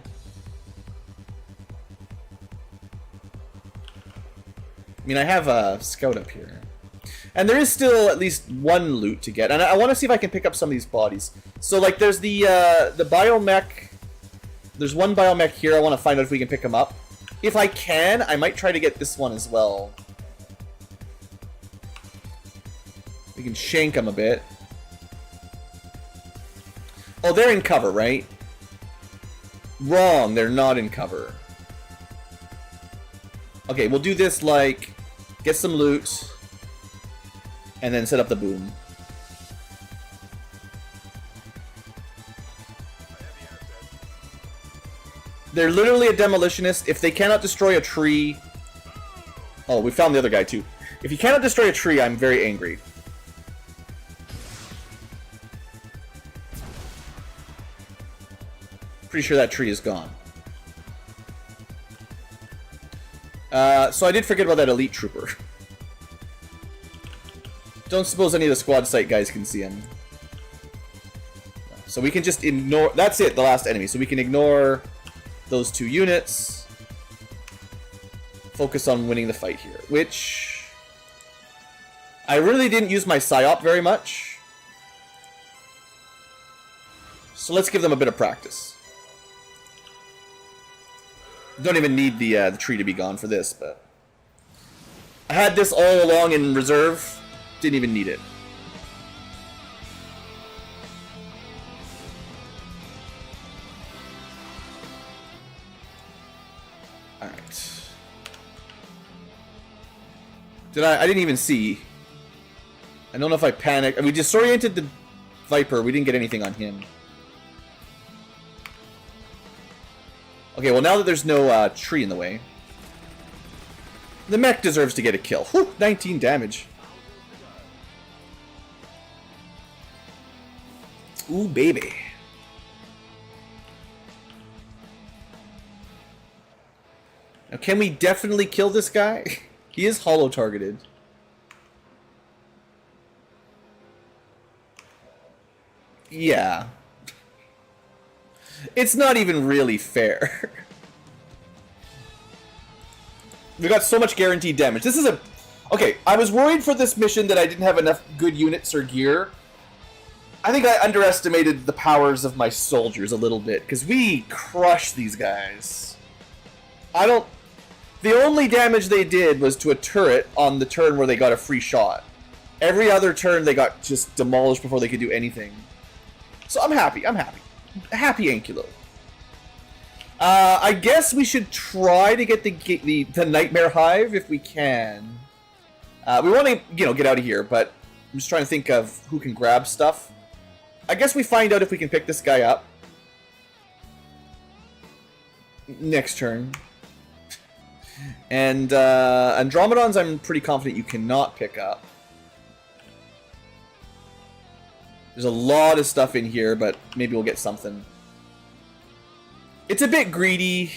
I mean, I have a scout up here. And there is still at least one loot to get. And I want to see if I can pick up some of these bodies. So, like, there's the biomech. There's one biomech here. I want to find out if we can pick them up. If I can, I might try to get this one as well. We can shank them a bit. Oh, they're in cover, right? Wrong, they're not in cover. Okay, we'll do this like... Get some loot. And then set up the boom. They're literally a demolitionist. If they cannot destroy a tree... Oh, we found the other guy too. If you cannot destroy a tree, I'm very angry. Pretty sure that tree is gone. So I did forget about that elite trooper. Don't suppose any of the squad site guys can see him. So we can just ignore... That's it, the last enemy. So we can ignore those two units. Focus on winning the fight here. Which... I really didn't use my psyop very much. So let's give them a bit of practice. Don't even need the tree to be gone for this, but... I had this all along in reserve. Didn't even need it. Alright. I didn't even see. I don't know if I panicked. We disoriented the Viper. We didn't get anything on him. Okay, well now that there's no tree in the way, the mech deserves to get a kill. Whew, 19 damage. Ooh, baby. Now, can we definitely kill this guy? He is holo-targeted. Yeah. It's not even really fair. We got so much guaranteed damage. This is a... Okay, I was worried for this mission that I didn't have enough good units or gear. I think I underestimated the powers of my soldiers a little bit, because we crushed these guys. I don't... The only damage they did was to a turret on the turn where they got a free shot. Every other turn they got just demolished before they could do anything. So I'm happy, I'm happy. Happy Ankylo. I guess we should try to get the Nightmare Hive if we can. We want to, get out of here, but I'm just trying to think of who can grab stuff. I guess we find out if we can pick this guy up. Next turn. And Andromedons I'm pretty confident you cannot pick up. There's a lot of stuff in here, but maybe we'll get something. It's a bit greedy.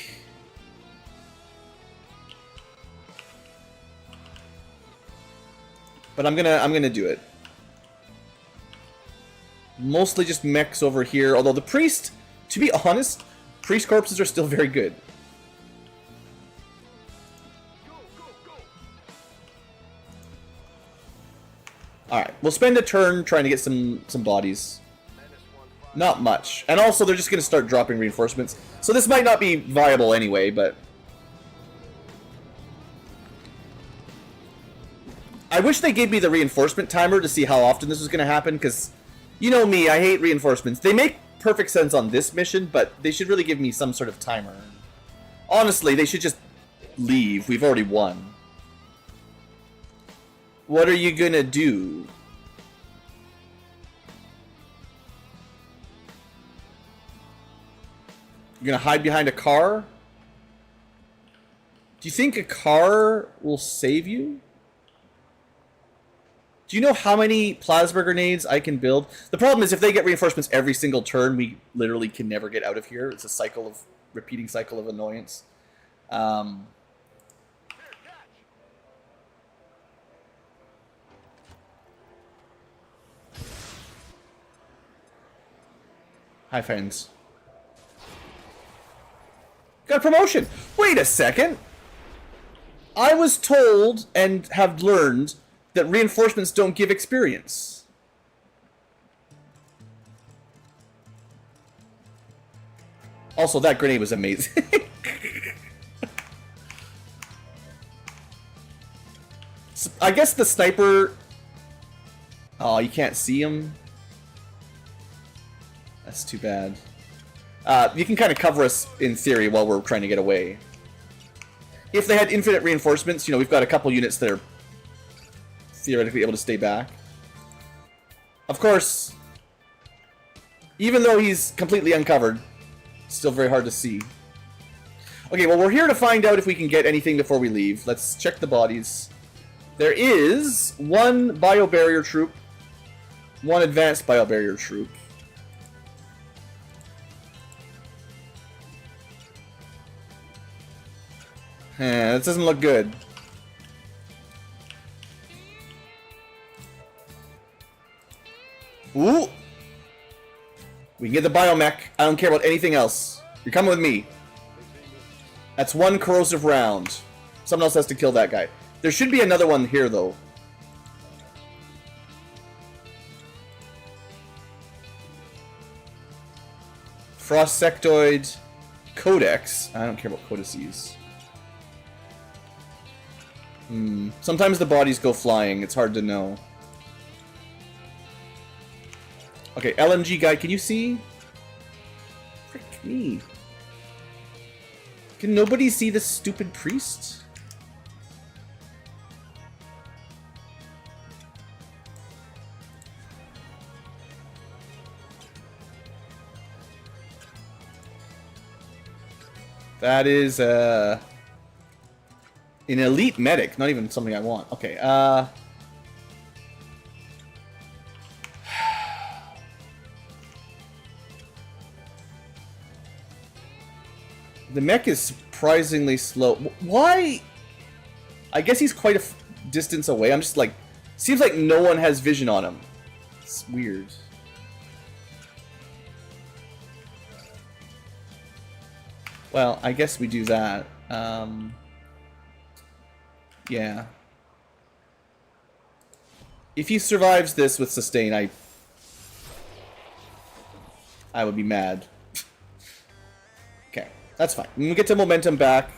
But I'm gonna do it. Mostly just mechs over here, although the priest, to be honest, priest corpses are still very good. Alright, we'll spend a turn trying to get some bodies. Not much. And also, they're just going to start dropping reinforcements. So this might not be viable anyway, but... I wish they gave me the reinforcement timer to see how often this was going to happen, because... You know me, I hate reinforcements. They make perfect sense on this mission, but they should really give me some sort of timer. Honestly, they should just leave. We've already won. What are you gonna do? You're gonna hide behind a car? Do you think a car will save you? Do you know how many plasma grenades I can build? The problem is if they get reinforcements every single turn, we literally can never get out of here. It's a cycle of repeating cycle of annoyance. Hi, friends. a promotion. Wait a second. I was told and have learned that reinforcements don't give experience. Also, that grenade was amazing. I guess the sniper... Oh, you can't see him? That's too bad. You can kind of cover us, in theory, while we're trying to get away. If they had infinite reinforcements, you know, we've got a couple units that are theoretically able to stay back. Of course, even though he's completely uncovered, it's still very hard to see. Okay, well, we're here to find out if we can get anything before we leave. Let's check the bodies. There is one biobarrier troop, one advanced biobarrier troop. That doesn't look good. Ooh! We can get the biomech. I don't care about anything else. You're coming with me. That's one corrosive round. Someone else has to kill that guy. There should be another one here, though. Frost sectoid codex. I don't care about codices. Sometimes the bodies go flying. It's hard to know. Okay, LMG guy, can you see? Frick me. Can nobody see this stupid priest? That is, an elite medic, not even something I want. Okay, the mech is surprisingly slow. Why? I guess he's quite a distance away. I'm just like... Seems like no one has vision on him. It's weird. Well, I guess we do that. Yeah. If he survives this with sustain, I would be mad. Okay, that's fine. When we get to momentum back...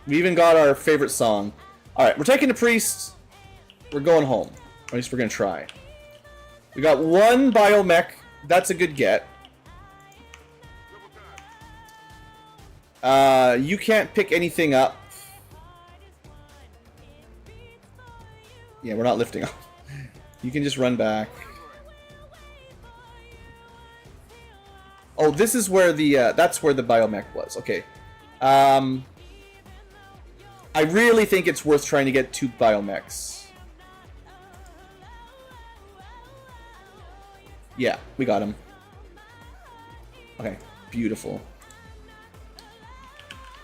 We even got our favorite song. Alright, we're taking the priest. We're going home. Or at least we're going to try. We got one biomech. That's a good get. You can't pick anything up. Yeah, we're not lifting up. You can just run back. Oh, this is where the, that's where the biomech was. Okay. I really think it's worth trying to get 2 biomechs. Yeah, we got him. Okay, beautiful.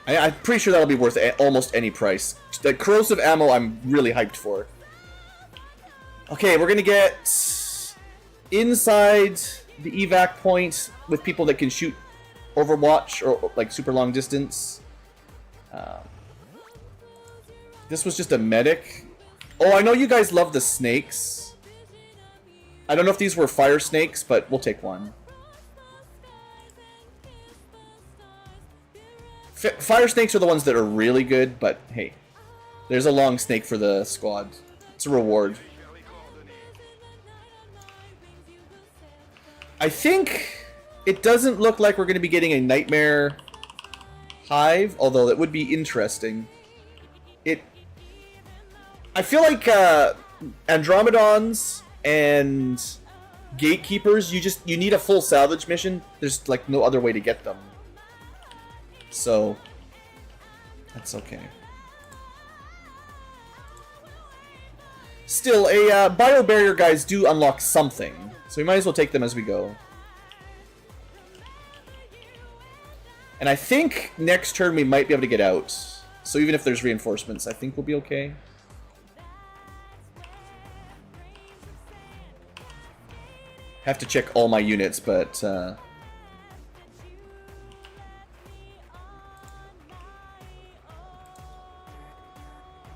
I'm pretty sure that'll be worth almost any price. The corrosive ammo I'm really hyped for. Okay, we're gonna get inside the evac point with people that can shoot Overwatch or like super long distance. This was just a medic. Oh, I know you guys love the snakes. I don't know if these were fire snakes, but we'll take one. Fire snakes are the ones that are really good, but hey, there's a long snake for the squad. It's a reward. I think it doesn't look like we're going to be getting a nightmare hive, although that would be interesting. I feel like Andromedons and Gatekeepers, you need a full salvage mission. There's like no other way to get them. So that's okay. Still, a biobarrier guys do unlock something, so we might as well take them as we go. And I think next turn we might be able to get out. So even if there's reinforcements, I think we'll be okay. Have to check all my units, but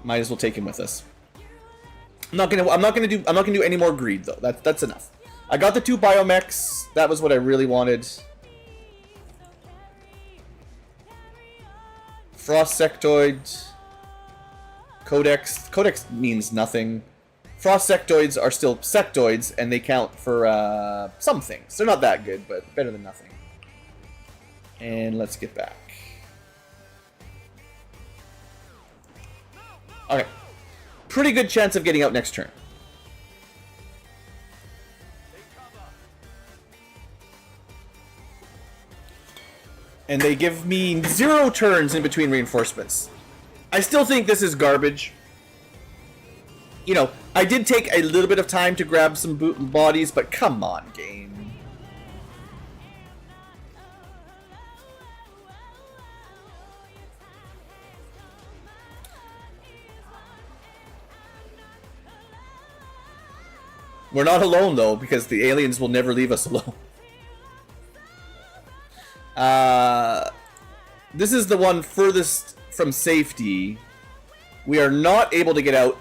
might as well take him with us. I'm not gonna do any more greed though. That's enough. I got the 2 biomechs. That was what I really wanted. Frost sectoid. Codex. Codex means nothing. Frost sectoids are still sectoids, and they count for some things. They're not that good, but better than nothing. And let's get back. Okay. Pretty good chance of getting out next turn. And they give me 0 turns in between reinforcements. I still think this is garbage. You know, I did take a little bit of time to grab some bodies, but come on, game. We're not alone, though, because the aliens will never leave us alone. This is the one furthest from safety. We are not able to get out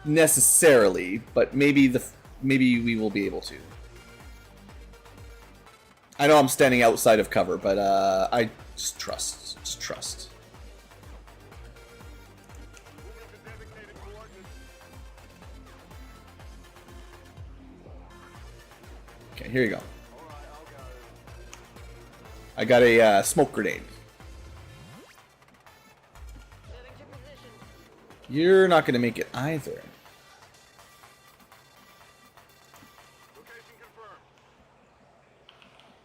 necessarily, but maybe we will be able to. I know I'm standing outside of cover, but I just trust. Just trust. Okay, here you go. I got a smoke grenade. You're not going to make it either.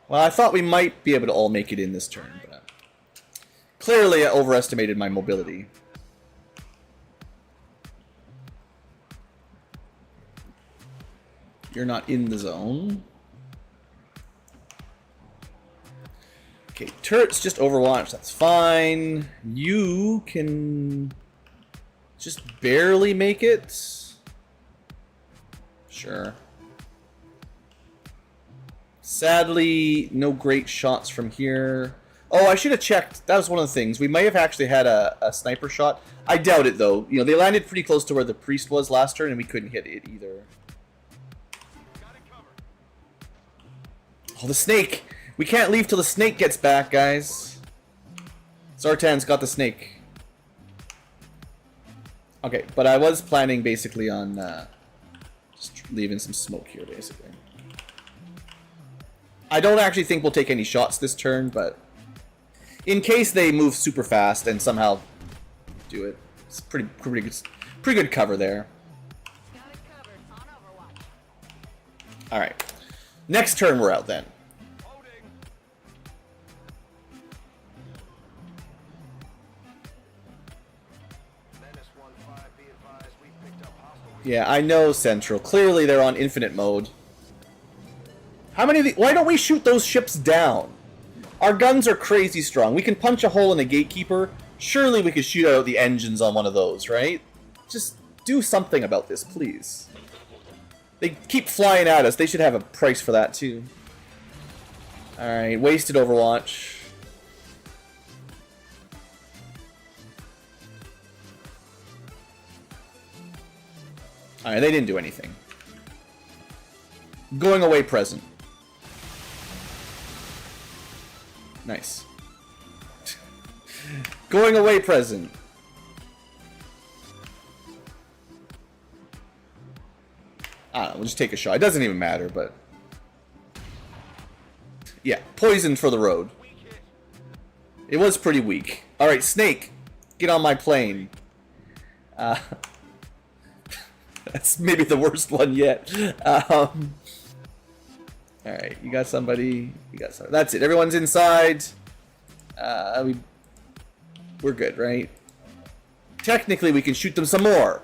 Well, I thought we might be able to all make it in this turn, but clearly I overestimated my mobility. You're not in the zone. Okay, turret's just overwatch, that's fine. You can just barely make it. Sure. Sadly, no great shots from here. Oh, I should have checked. That was one of the things. We may have actually had a sniper shot. I doubt it, though. You know, they landed pretty close to where the priest was last turn, and we couldn't hit it either. Oh, the snake! We can't leave till the snake gets back, guys. Zartan's got the snake. Okay, but I was planning basically on just leaving some smoke here, basically. I don't actually think we'll take any shots this turn, but in case they move super fast and somehow do it, it's pretty good cover there. All right, next turn we're out then. Yeah, I know Central. Clearly they're on infinite mode. How many of the... Why don't we shoot those ships down? Our guns are crazy strong. We can punch a hole in the gatekeeper. Surely we could shoot out the engines on one of those, right? Just do something about this, please. They keep flying at us. They should have a price for that, too. Alright, wasted Overwatch. Alright, they didn't do anything. Going away present. Nice. Going away present. I don't know, we'll just take a shot. It doesn't even matter, but... Yeah, poison for the road. It was pretty weak. Alright, Snake, get on my plane. That's maybe the worst one yet. Alright, you got somebody. You got somebody. That's it. Everyone's inside. We're good, right? Technically, we can shoot them some more.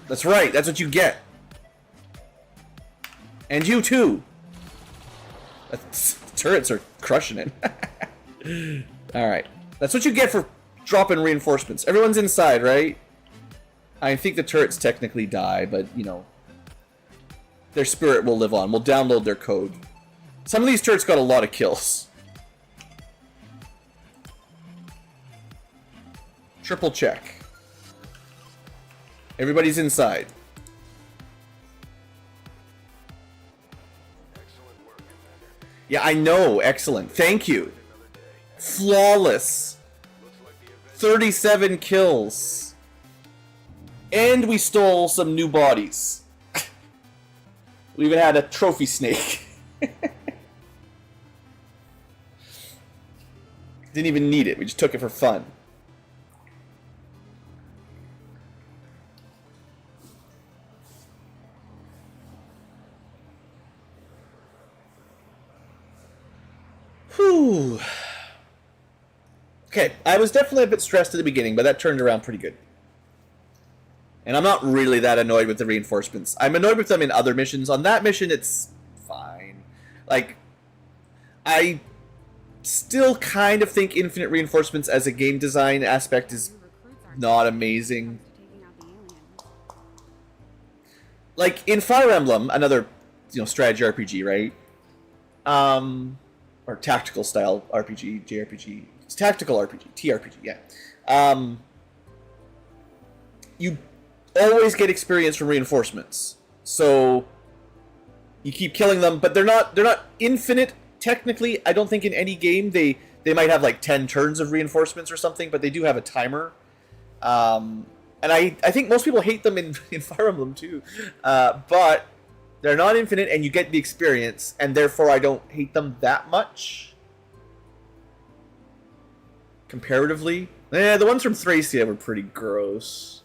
That's right. That's what you get. And you too. Turrets are crushing it. Alright. That's what you get for dropping reinforcements. Everyone's inside, right? I think the turrets technically die, but, you know. their spirit will live on. We'll download their code. Some of these turrets got a lot of kills. Triple check. Everybody's inside. Yeah, I know. Excellent. Thank you. Flawless. 37 kills. And we stole some new bodies. We even had a trophy snake. Didn't even need it. We just took it for fun. Whew. Okay, I was definitely a bit stressed at the beginning, but that turned around pretty good. And I'm not really that annoyed with the reinforcements. I'm annoyed with them in other missions. On that mission, it's fine. Like, I still kind of think infinite reinforcements as a game design aspect is not amazing. Like, in Fire Emblem, another, strategy RPG, right? Or tactical style RPG, JRPG. It's tactical RPG, TRPG, yeah. You always get experience from reinforcements. So you keep killing them, but they're not infinite technically. I don't think in any game they might have like 10 turns of reinforcements or something, but they do have a timer. And I think most people hate them in Fire Emblem too. But they're not infinite, and you get the experience, and therefore I don't hate them that much. Comparatively. The ones from Thracia were pretty gross.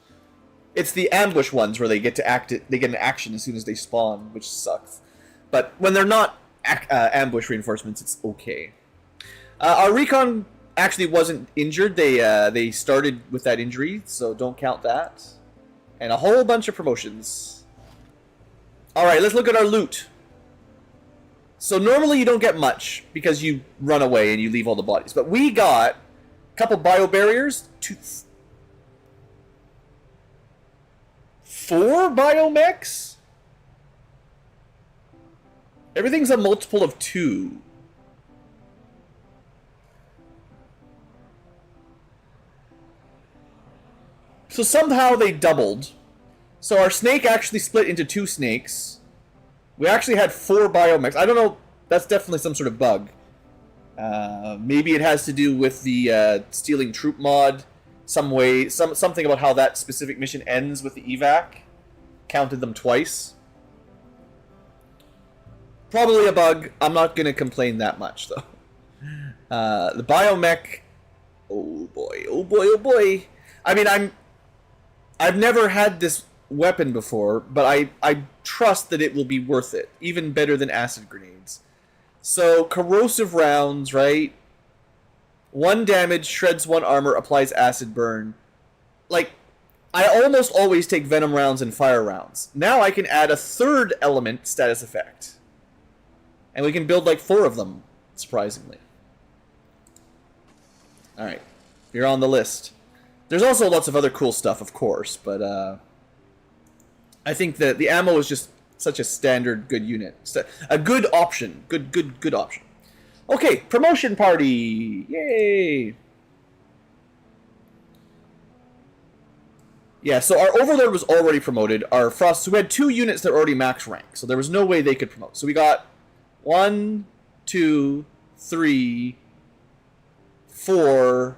It's the ambush ones where they get an action as soon as they spawn, which sucks. But when they're not ambush reinforcements, it's okay. Our recon actually wasn't injured. They started with that injury, so don't count that. And a whole bunch of promotions. Alright, let's look at our loot. So normally you don't get much because you run away and you leave all the bodies. But we got a couple bio barriers, 4 biomechs? Everything's a multiple of 2. So somehow they doubled. So our snake actually split into 2 snakes. We actually had 4 biomechs. I don't know. That's definitely some sort of bug. Maybe it has to do with the stealing troop mod. Something about how that specific mission ends with the evac. Counted them twice. Probably a bug. I'm not going to complain that much, though. The biomech... Oh boy, oh boy, oh boy. I mean, I've never had this weapon before, but I trust that it will be worth it. Even better than acid grenades. So, corrosive rounds, right? 1 damage, shreds 1 armor, applies acid burn. Like, I almost always take venom rounds and fire rounds. Now I can add a 3rd element status effect. And we can build like 4 of them, surprisingly. Alright, you're on the list. There's also lots of other cool stuff, of course, but I think that the ammo is just such a standard good unit. A good option. Good option. Okay, promotion party! Yay! Yeah, so our Overlord was already promoted. Our Frost... So we had 2 units that were already max rank, so there was no way they could promote. So we got 1, 2, 3, 4...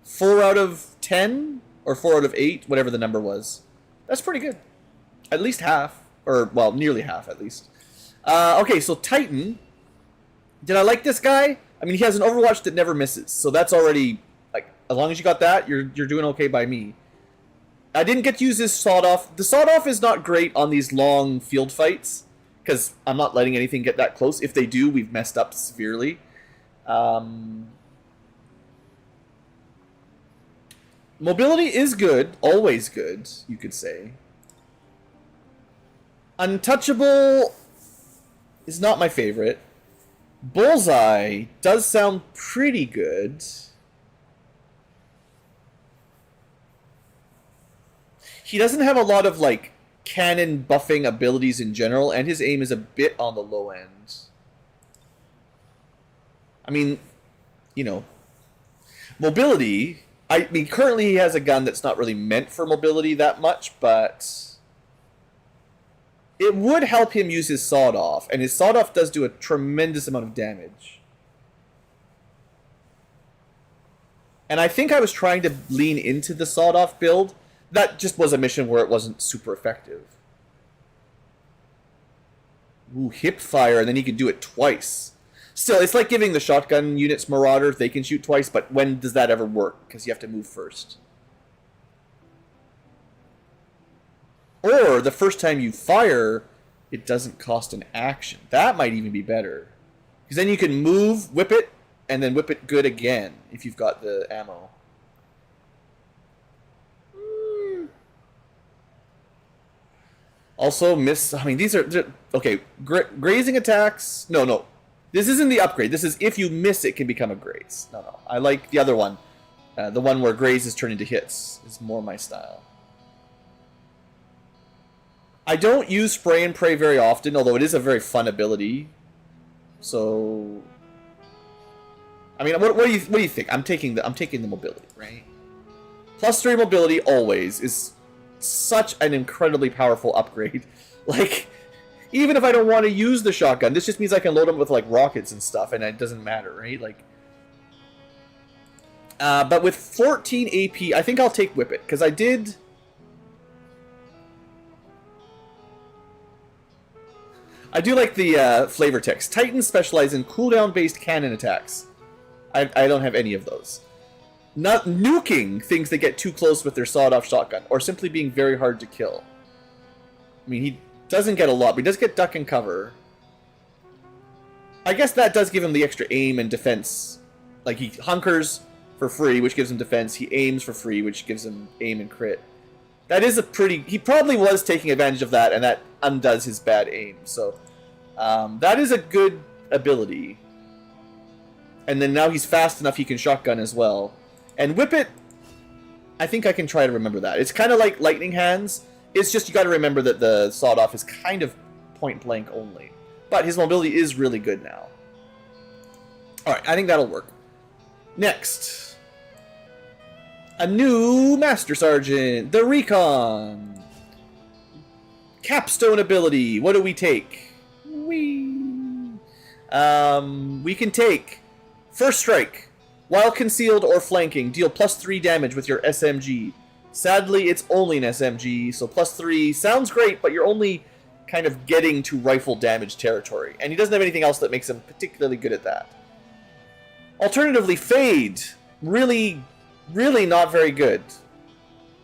4 out of 10? Or 4 out of 8? Whatever the number was. That's pretty good. At least half. Or, well, nearly half, at least. Okay, so Titan. Did I like this guy? I mean, he has an Overwatch that never misses. So that's already, like, as long as you got that, you're doing okay by me. I didn't get to use his sawed-off. The sawed-off is not great on these long field fights. Because I'm not letting anything get that close. If they do, we've messed up severely. Mobility is good. Always good, you could say. Untouchable is not my favorite. Bullseye does sound pretty good. He doesn't have a lot of, like, cannon buffing abilities in general, and his aim is a bit on the low end. I mean, you know, mobility, I mean, currently he has a gun that's not really meant for mobility that much, but it would help him use his sawed-off, and his sawed-off does do a tremendous amount of damage. And I think I was trying to lean into the sawed-off build. That just was a mission where it wasn't super effective. Ooh, hip fire, and then he can do it twice. Still, it's like giving the shotgun units Marauders. They can shoot twice, but when does that ever work? Because you have to move first. Or, the first time you fire, it doesn't cost an action. That might even be better. Because then you can move, whip it, and then whip it good again, if you've got the ammo. Also, I mean, these are... Okay, grazing attacks... No. This isn't the upgrade. This is if you miss it can become a graze. No. I like the other one. The one where grazes turn into hits is more my style. I don't use spray and pray very often, although it is a very fun ability. So... I mean, what do you think? I'm taking the mobility, right? +3 mobility always is such an incredibly powerful upgrade. Like, even if I don't want to use the shotgun, this just means I can load them with like rockets and stuff, and it doesn't matter, right? Like, but with 14 AP, I think I'll take Whip It, because I do like the flavor text. Titans specialize in cooldown-based cannon attacks. I don't have any of those. Not nuking things that get too close with their sawed-off shotgun, or simply being very hard to kill. I mean, he doesn't get a lot, but he does get duck and cover. I guess that does give him the extra aim and defense. Like, he hunkers for free, which gives him defense. He aims for free, which gives him aim and crit. That is a pretty... He probably was taking advantage of that, and that undoes his bad aim. So, that is a good ability. And then now he's fast enough he can shotgun as well. And Whip It, I think I can try to remember that. It's kind of like Lightning Hands. It's just you got to remember that the sawed-off is kind of point-blank only. But his mobility is really good now. Alright, I think that'll work. Next. A new Master Sergeant, the Recon. Capstone ability. What do we take? We can take First Strike. While concealed or flanking, deal +3 damage with your SMG. Sadly, it's only an SMG, so +3 sounds great, but you're only kind of getting to rifle damage territory. And he doesn't have anything else that makes him particularly good at that. Alternatively, Fade. Really, really not very good.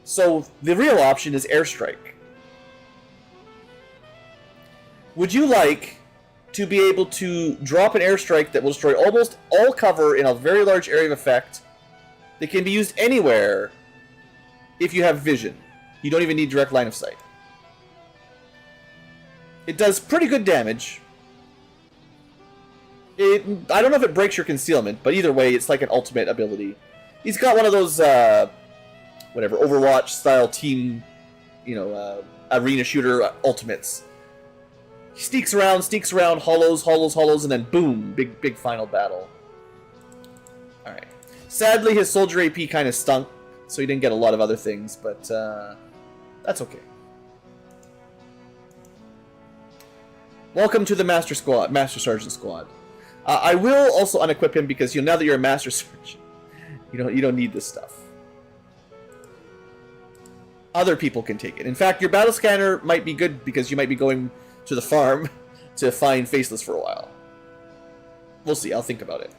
So the real option is Airstrike. Would you like to be able to drop an airstrike that will destroy almost all cover in a very large area of effect that can be used anywhere if you have vision? You don't even need direct line of sight. It does pretty good damage. I don't know if it breaks your concealment, but either way, it's like an ultimate ability. He's got one of those, whatever, Overwatch-style team, arena shooter ultimates. He sneaks around, hollows, and then boom, big final battle. Alright. Sadly, his soldier AP kind of stunk, so he didn't get a lot of other things, but that's okay. Welcome to the Master Sergeant Squad. I will also unequip him because now that you're a Master Sergeant, you don't need this stuff. Other people can take it. In fact, your battle scanner might be good because you might be going to the farm to find Faceless for a while. We'll see. I'll think about it.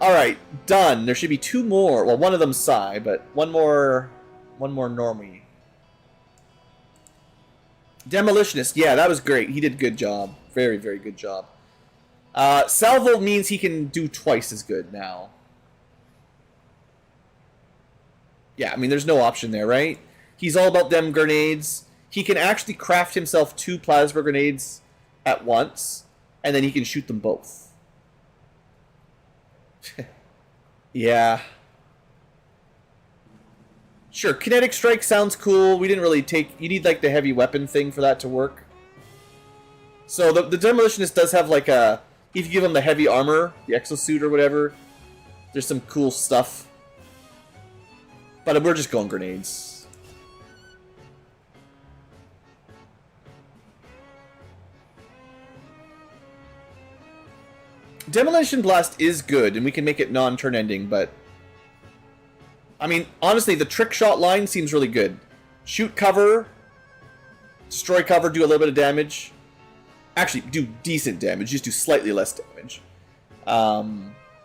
Alright, done. There should be 2 more. Well, one of them's Psy, but one more normie. Demolitionist. Yeah, that was great. He did a good job. Very, very good job. Salvo means he can do twice as good now. Yeah, I mean, there's no option there, right? He's all about them grenades. He can actually craft himself 2 plasma grenades at once, and then he can shoot them both. Yeah. Sure, kinetic strike sounds cool. We didn't really take... You need, like, the heavy weapon thing for that to work. So the Demolitionist does have, like, a... If you give him the heavy armor, the exosuit or whatever, there's some cool stuff. But we're just going grenades. Demolition Blast is good, and we can make it non-turn ending, but... I mean, honestly, the trick shot line seems really good. Shoot cover, destroy cover, do a little bit of damage. Actually, do decent damage, just do slightly less damage.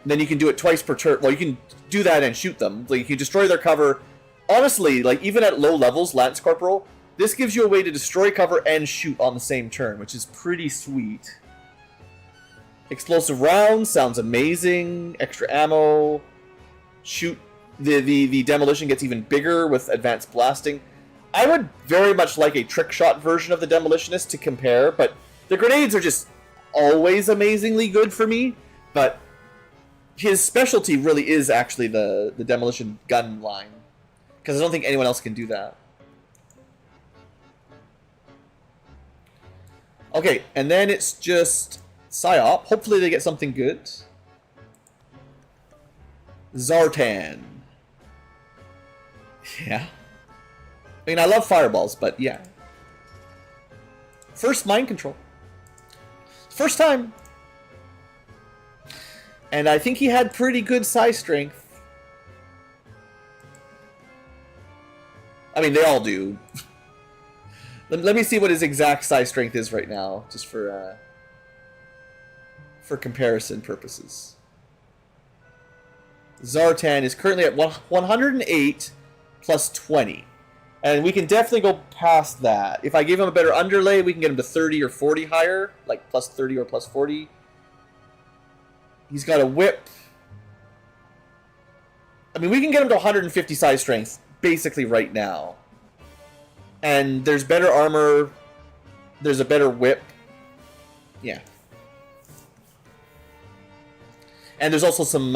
Then you can do it twice per turn. Well, you can do that and shoot them. Like, you can destroy their cover. Honestly, like, even at low levels, Lance Corporal, this gives you a way to destroy cover and shoot on the same turn, which is pretty sweet. Explosive rounds sounds amazing. Extra ammo. Shoot. The demolition gets even bigger with advanced blasting. I would very much like a trick shot version of the Demolitionist to compare, but the grenades are just always amazingly good for me. But his specialty really is actually the demolition gun line, because I don't think anyone else can do that. Okay, and then it's just Psyop. Hopefully they get something good. Zartan. Yeah. I mean, I love fireballs, but yeah. First mind control. First time. And I think he had pretty good size strength. I mean, they all do. Let me see what his exact size strength is right now, just for comparison purposes. Zartan is currently at 108 plus 20. And we can definitely go past that. If I give him a better underlay, we can get him to 30 or 40 higher, like plus 30 or plus 40. He's got a whip. I mean, we can get him to 150 size strength basically right now. And there's better armor. There's a better whip. Yeah. And there's also some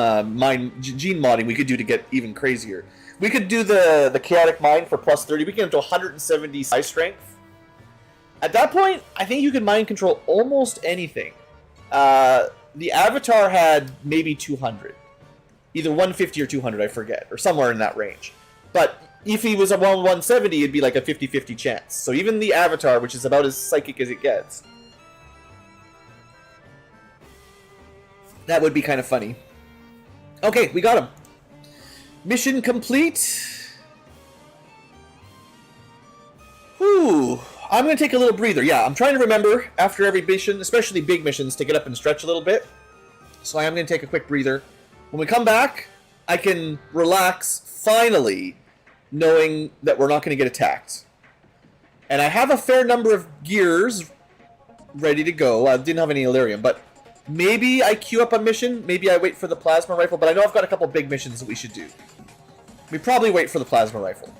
gene modding we could do to get even crazier. We could do the chaotic mind for plus 30. We can get him to 170 size strength. At that point, I think you can mind control almost anything. The Avatar had maybe 200. Either 150 or 200, I forget. Or somewhere in that range. But if he was a 170, it'd be like a 50-50 chance. So even the Avatar, which is about as psychic as it gets, that would be kind of funny. Okay, we got him. Mission complete. Whew. I'm going to take a little breather. Yeah, I'm trying to remember after every mission, especially big missions, to get up and stretch a little bit. So I am going to take a quick breather. When we come back, I can relax, finally, knowing that we're not going to get attacked. And I have a fair number of gears ready to go. I didn't have any Illyrium, but maybe I queue up a mission. Maybe I wait for the plasma rifle, but I know I've got a couple big missions that we should do. We probably wait for the plasma rifle.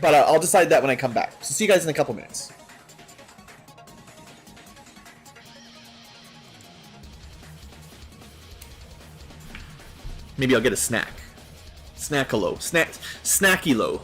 But I'll decide that when I come back. So see you guys in a couple minutes. Maybe I'll get a snack. Snackalo. Snackilo.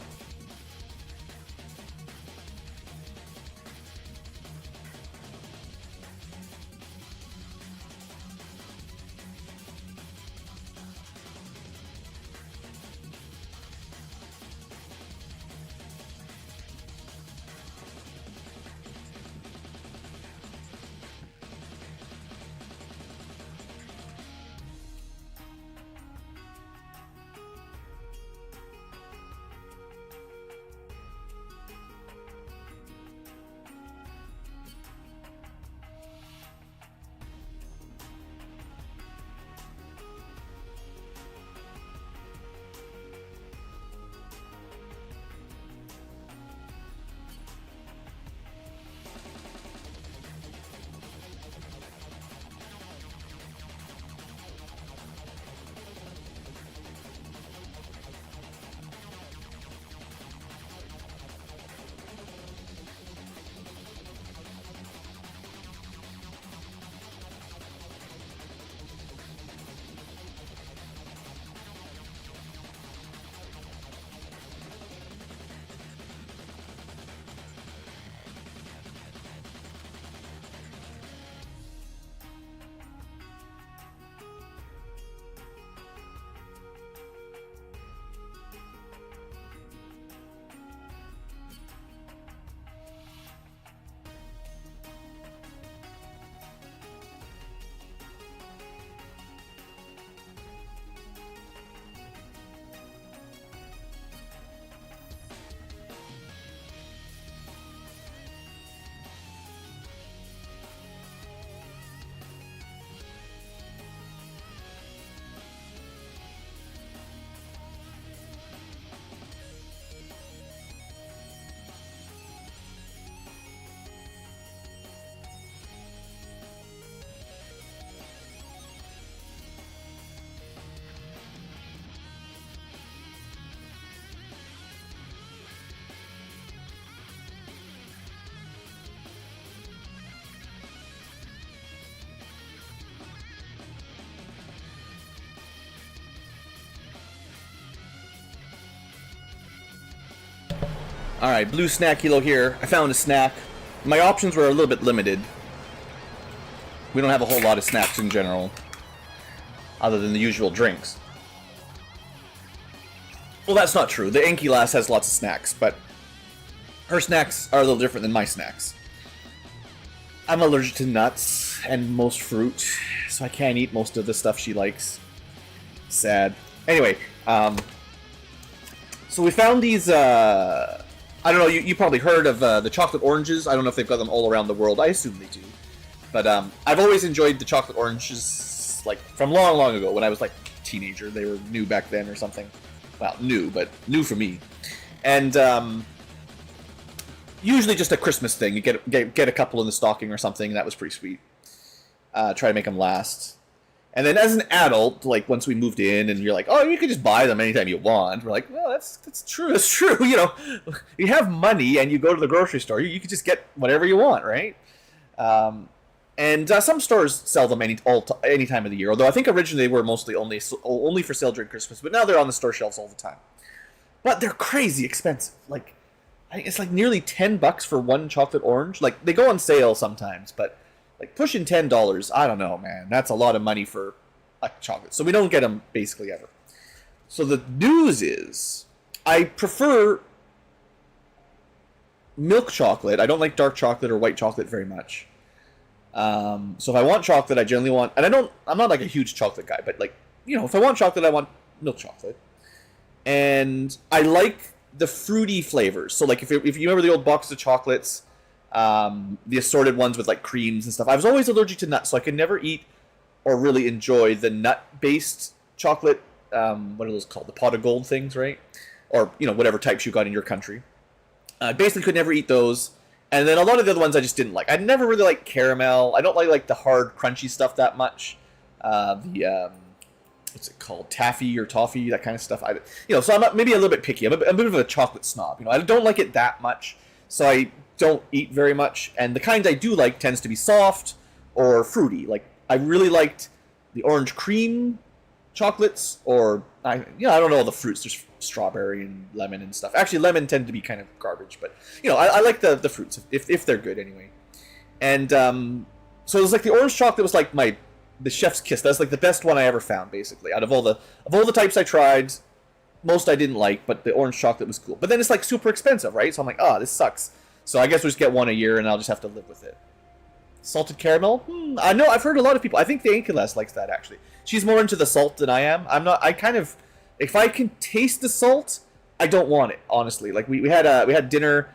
Alright, blue snack kilo here. I found a snack. My options were a little bit limited. We don't have a whole lot of snacks in general, other than the usual drinks. Well, that's not true. The Ankylo has lots of snacks, but her snacks are a little different than my snacks. I'm allergic to nuts and most fruit, so I can't eat most of the stuff she likes. Sad. Anyway, so we found these, I don't know, you probably heard of the chocolate oranges. I don't know if they've got them all around the world. I assume they do. But I've always enjoyed the chocolate oranges, like, from long, long ago, when I was, like, a teenager. They were new back then or something. Well, new, but new for me. And usually just a Christmas thing. You get a couple in the stocking or something, and that was pretty sweet. Try to make them last. And then as an adult, like, once we moved in, and you're like, oh, you can just buy them anytime you want. We're like, well, that's true. That's true. You know, you have money, and you go to the grocery store. You can just get whatever you want, right? And some stores sell them any time of the year. Although I think originally they were mostly only for sale during Christmas, but now they're on the store shelves all the time. But they're crazy expensive. Like, I think it's like nearly $10 for one chocolate orange. Like, they go on sale sometimes, but like pushing $10, I don't know, man. That's a lot of money for a chocolate. So we don't get them basically ever. So the news is, I prefer milk chocolate. I don't like dark chocolate or white chocolate very much. So if I want chocolate, I generally want, and I'm not like a huge chocolate guy, but like, you know, if I want chocolate, I want milk chocolate. And I like the fruity flavors. So like if you remember the old boxes of chocolates, the assorted ones with like creams and stuff, I was always allergic to nuts, so I could never eat or really enjoy the nut-based chocolate, what are those called? The pot of gold things, right? Or, you know, whatever types you got in your country. I basically could never eat those. And then a lot of the other ones I just didn't like. I never really liked caramel. I don't like the hard, crunchy stuff that much. What's it called? Taffy or toffee, that kind of stuff. So I'm maybe a little bit picky. I'm a bit of a chocolate snob. You know, I don't like it that much, so I don't eat very much. And the kind I do like tends to be soft or fruity. Like, I really liked the orange cream chocolates, or I don't know all the fruits. There's strawberry and lemon and stuff. Actually, lemon tend to be kind of garbage, but you know, I like the fruits if they're good anyway. And so it was like the orange chocolate was like the chef's kiss. That's like the best one I ever found, basically. Out of all the types I tried, most I didn't like, but the orange chocolate was cool. But then it's like super expensive, right? So I'm like, this sucks. So I guess we'll just get one a year, and I'll just have to live with it. Salted caramel? I know, I've heard a lot of people. I think the Ankylo likes that, actually. She's more into the salt than I am. I'm not. If I can taste the salt, I don't want it, honestly. Like, we had dinner,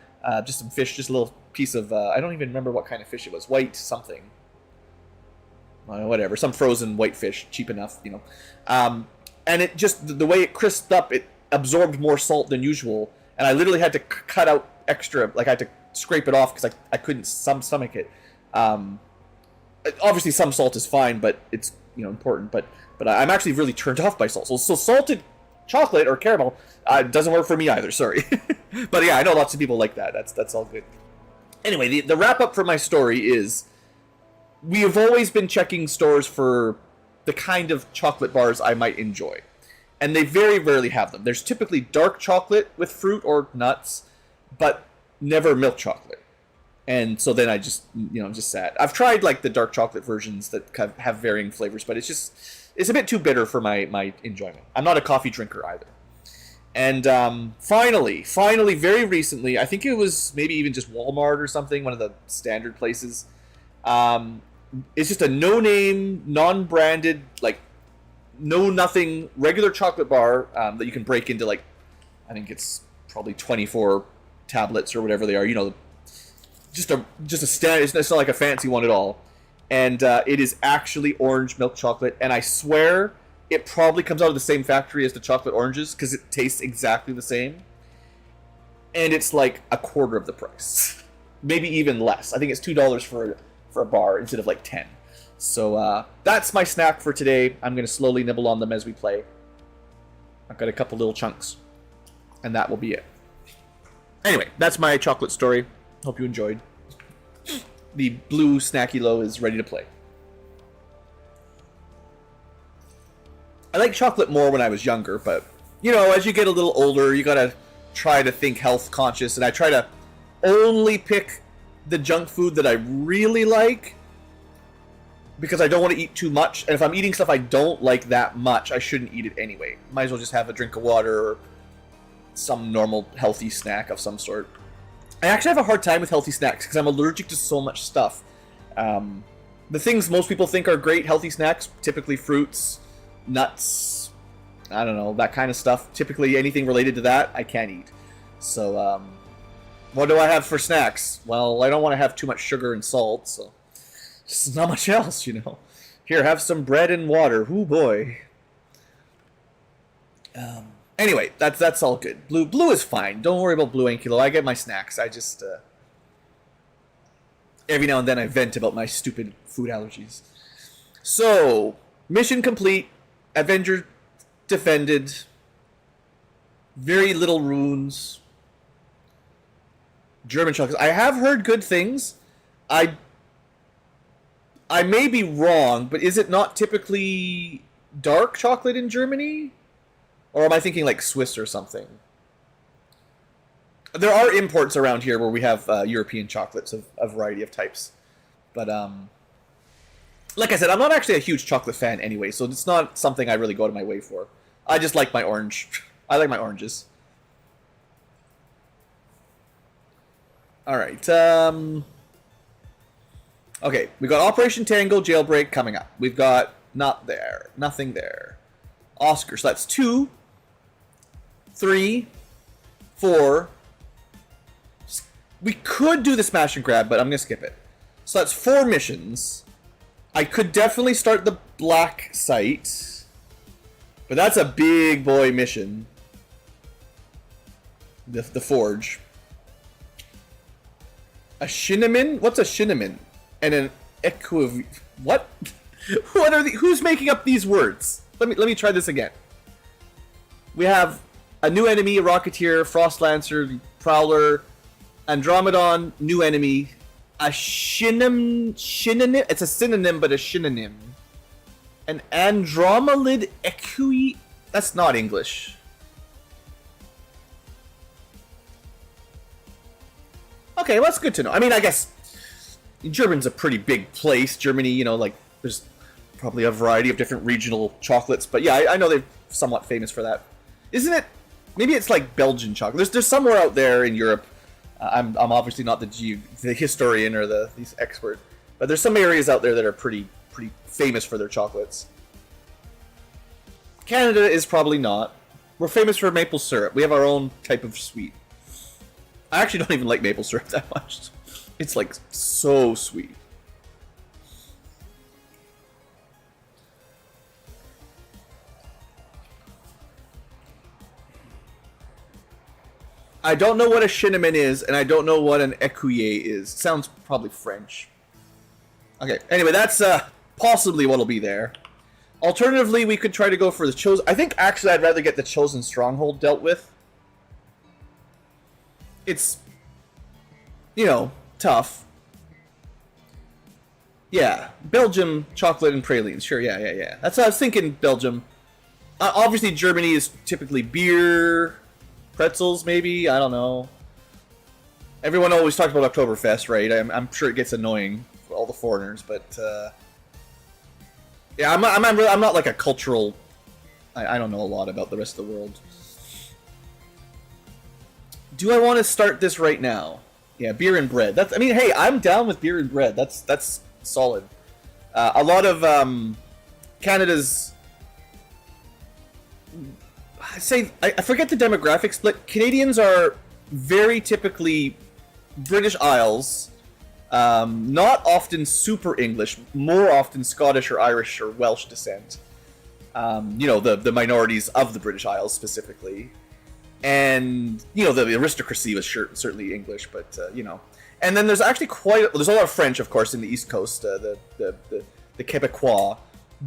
just some fish, just a little piece of, I don't even remember what kind of fish it was. White something. Whatever, some frozen white fish, cheap enough, you know. And it just, the way it crisped up, it absorbed more salt than usual. And I literally had to cut out extra, like I had to scrape it off because I couldn't stomach it. Obviously some salt is fine, but it's, you know, important. But I'm actually really turned off by salt. So salted chocolate or caramel doesn't work for me either, sorry. But yeah, I know lots of people like that. That's all good. Anyway, the wrap up for my story is, we have always been checking stores for the kind of chocolate bars I might enjoy. And they very rarely have them. There's typically dark chocolate with fruit or nuts, but never milk chocolate. And so then I just, you know, I'm just sad. I've tried like the dark chocolate versions that have varying flavors, but it's a bit too bitter for my enjoyment. I'm not a coffee drinker either. And finally, very recently, I think it was maybe even just Walmart or something, one of the standard places. It's just a no-name, non-branded, like, no-nothing regular chocolate bar that you can break into, like, I think it's probably 24 tablets or whatever they are. You know, just a standard. It's not like a fancy one at all. And it is actually orange milk chocolate, and I swear it probably comes out of the same factory as the chocolate oranges because it tastes exactly the same. And it's like a quarter of the price, maybe even less. I think it's $2 for a bar instead of like 10. So that's my snack for today. I'm going to slowly nibble on them as we play. I've got a couple little chunks, and that will be it. Anyway, that's my chocolate story. Hope you enjoyed. The blue Ankylo is ready to play. I like chocolate more when I was younger, but, you know, as you get a little older, you gotta try to think health conscious, and I try to only pick the junk food that I really like, because I don't want to eat too much. And if I'm eating stuff I don't like that much, I shouldn't eat it anyway. Might as well just have a drink of water or some normal healthy snack of some sort. I actually have a hard time with healthy snacks because I'm allergic to so much stuff. The things most people think are great healthy snacks, typically fruits, nuts, I don't know, that kind of stuff. Typically anything related to that, I can't eat. So, what do I have for snacks? Well, I don't want to have too much sugar and salt, so just not much else, you know. Here, have some bread and water. Ooh, boy. Anyway, that's all good. Blue is fine. Don't worry about blue Ankylo. I get my snacks. I just every now and then I vent about my stupid food allergies. So, mission complete. Avenger defended. Very little runes. German chocolates. I have heard good things. I may be wrong, but is it not typically dark chocolate in Germany? Or am I thinking like Swiss or something? There are imports around here where we have European chocolates of a variety of types. But, like I said, I'm not actually a huge chocolate fan anyway, so it's not something I really go out of my way for. I just like my orange. I like my oranges. Alright, okay, we got Operation Tango Jailbreak coming up. We've got nothing there. Oscar, so that's 2, 3, 4. We could do the smash and grab, but I'm going to skip it. So that's 4 missions. I could definitely start the black site, but that's a big boy mission. The forge. A Shinneman? What's a Shinneman? And an what? What are who's making up these words? Let me try this again. We have a new enemy, a Rocketeer, Frost Lancer, Prowler, Andromedon, new enemy, a synonym. It's a synonym, but a synonym. An Andromelid Equi. That's not English. Okay, well, that's good to know. I mean, I guess Germany's a pretty big place. Germany, you know, like, there's probably a variety of different regional chocolates. But yeah, I know they're somewhat famous for that. Isn't it? Maybe it's like Belgian chocolate. There's somewhere out there in Europe. I'm obviously not the historian or the expert, but there's some areas out there that are pretty famous for their chocolates. Canada is probably not. We're famous for maple syrup. We have our own type of sweet. I actually don't even like maple syrup that much. It's like so sweet. I don't know what a Shinneman is, and I don't know what an écuyer is. Sounds probably French. Okay, anyway, that's possibly what'll be there. Alternatively, we could try to go for the Chosen. I think actually I'd rather get the Chosen Stronghold dealt with. It's, you know, tough. Yeah, Belgium, chocolate and pralines. Sure, yeah. That's what I was thinking, Belgium. Obviously, Germany is typically beer, pretzels, maybe? I don't know. Everyone always talks about Oktoberfest, right? I'm sure it gets annoying for all the foreigners, but yeah, I'm not like a cultural. I don't know a lot about the rest of the world. Do I want to start this right now? Yeah, beer and bread. That's. I mean, hey, I'm down with beer and bread. That's solid. A lot of Canada's. I forget the demographic split. Canadians are very typically British Isles, not often super English, more often Scottish or Irish or Welsh descent. You know, the minorities of the British Isles specifically. And, you know, the aristocracy was certainly English, but, you know. And then there's actually there's a lot of French, of course, in the East Coast, the Quebecois.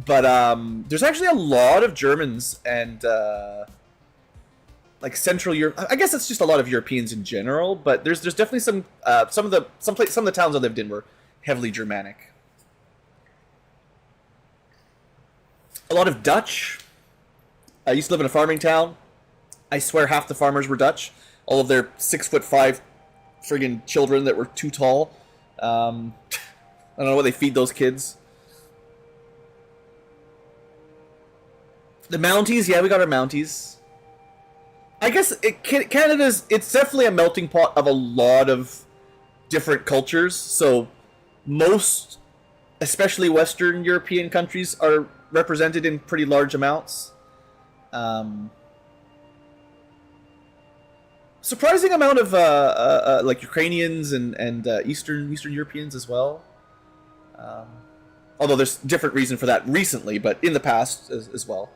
But there's actually a lot of Germans and like Central Europe. I guess it's just a lot of Europeans in general. But there's definitely some of the towns I lived in were heavily Germanic. A lot of Dutch. I used to live in a farming town. I swear half the farmers were Dutch. all of their 6'5" friggin' children that were too tall. I don't know what they feed those kids. The Mounties, yeah, we got our Mounties. I guess Canada's, it's definitely a melting pot of a lot of different cultures. So most, especially Western European countries, are represented in pretty large amounts. Surprising amount of like Ukrainians and Eastern Europeans as well. Although there's different reason for that recently, but in the past as well.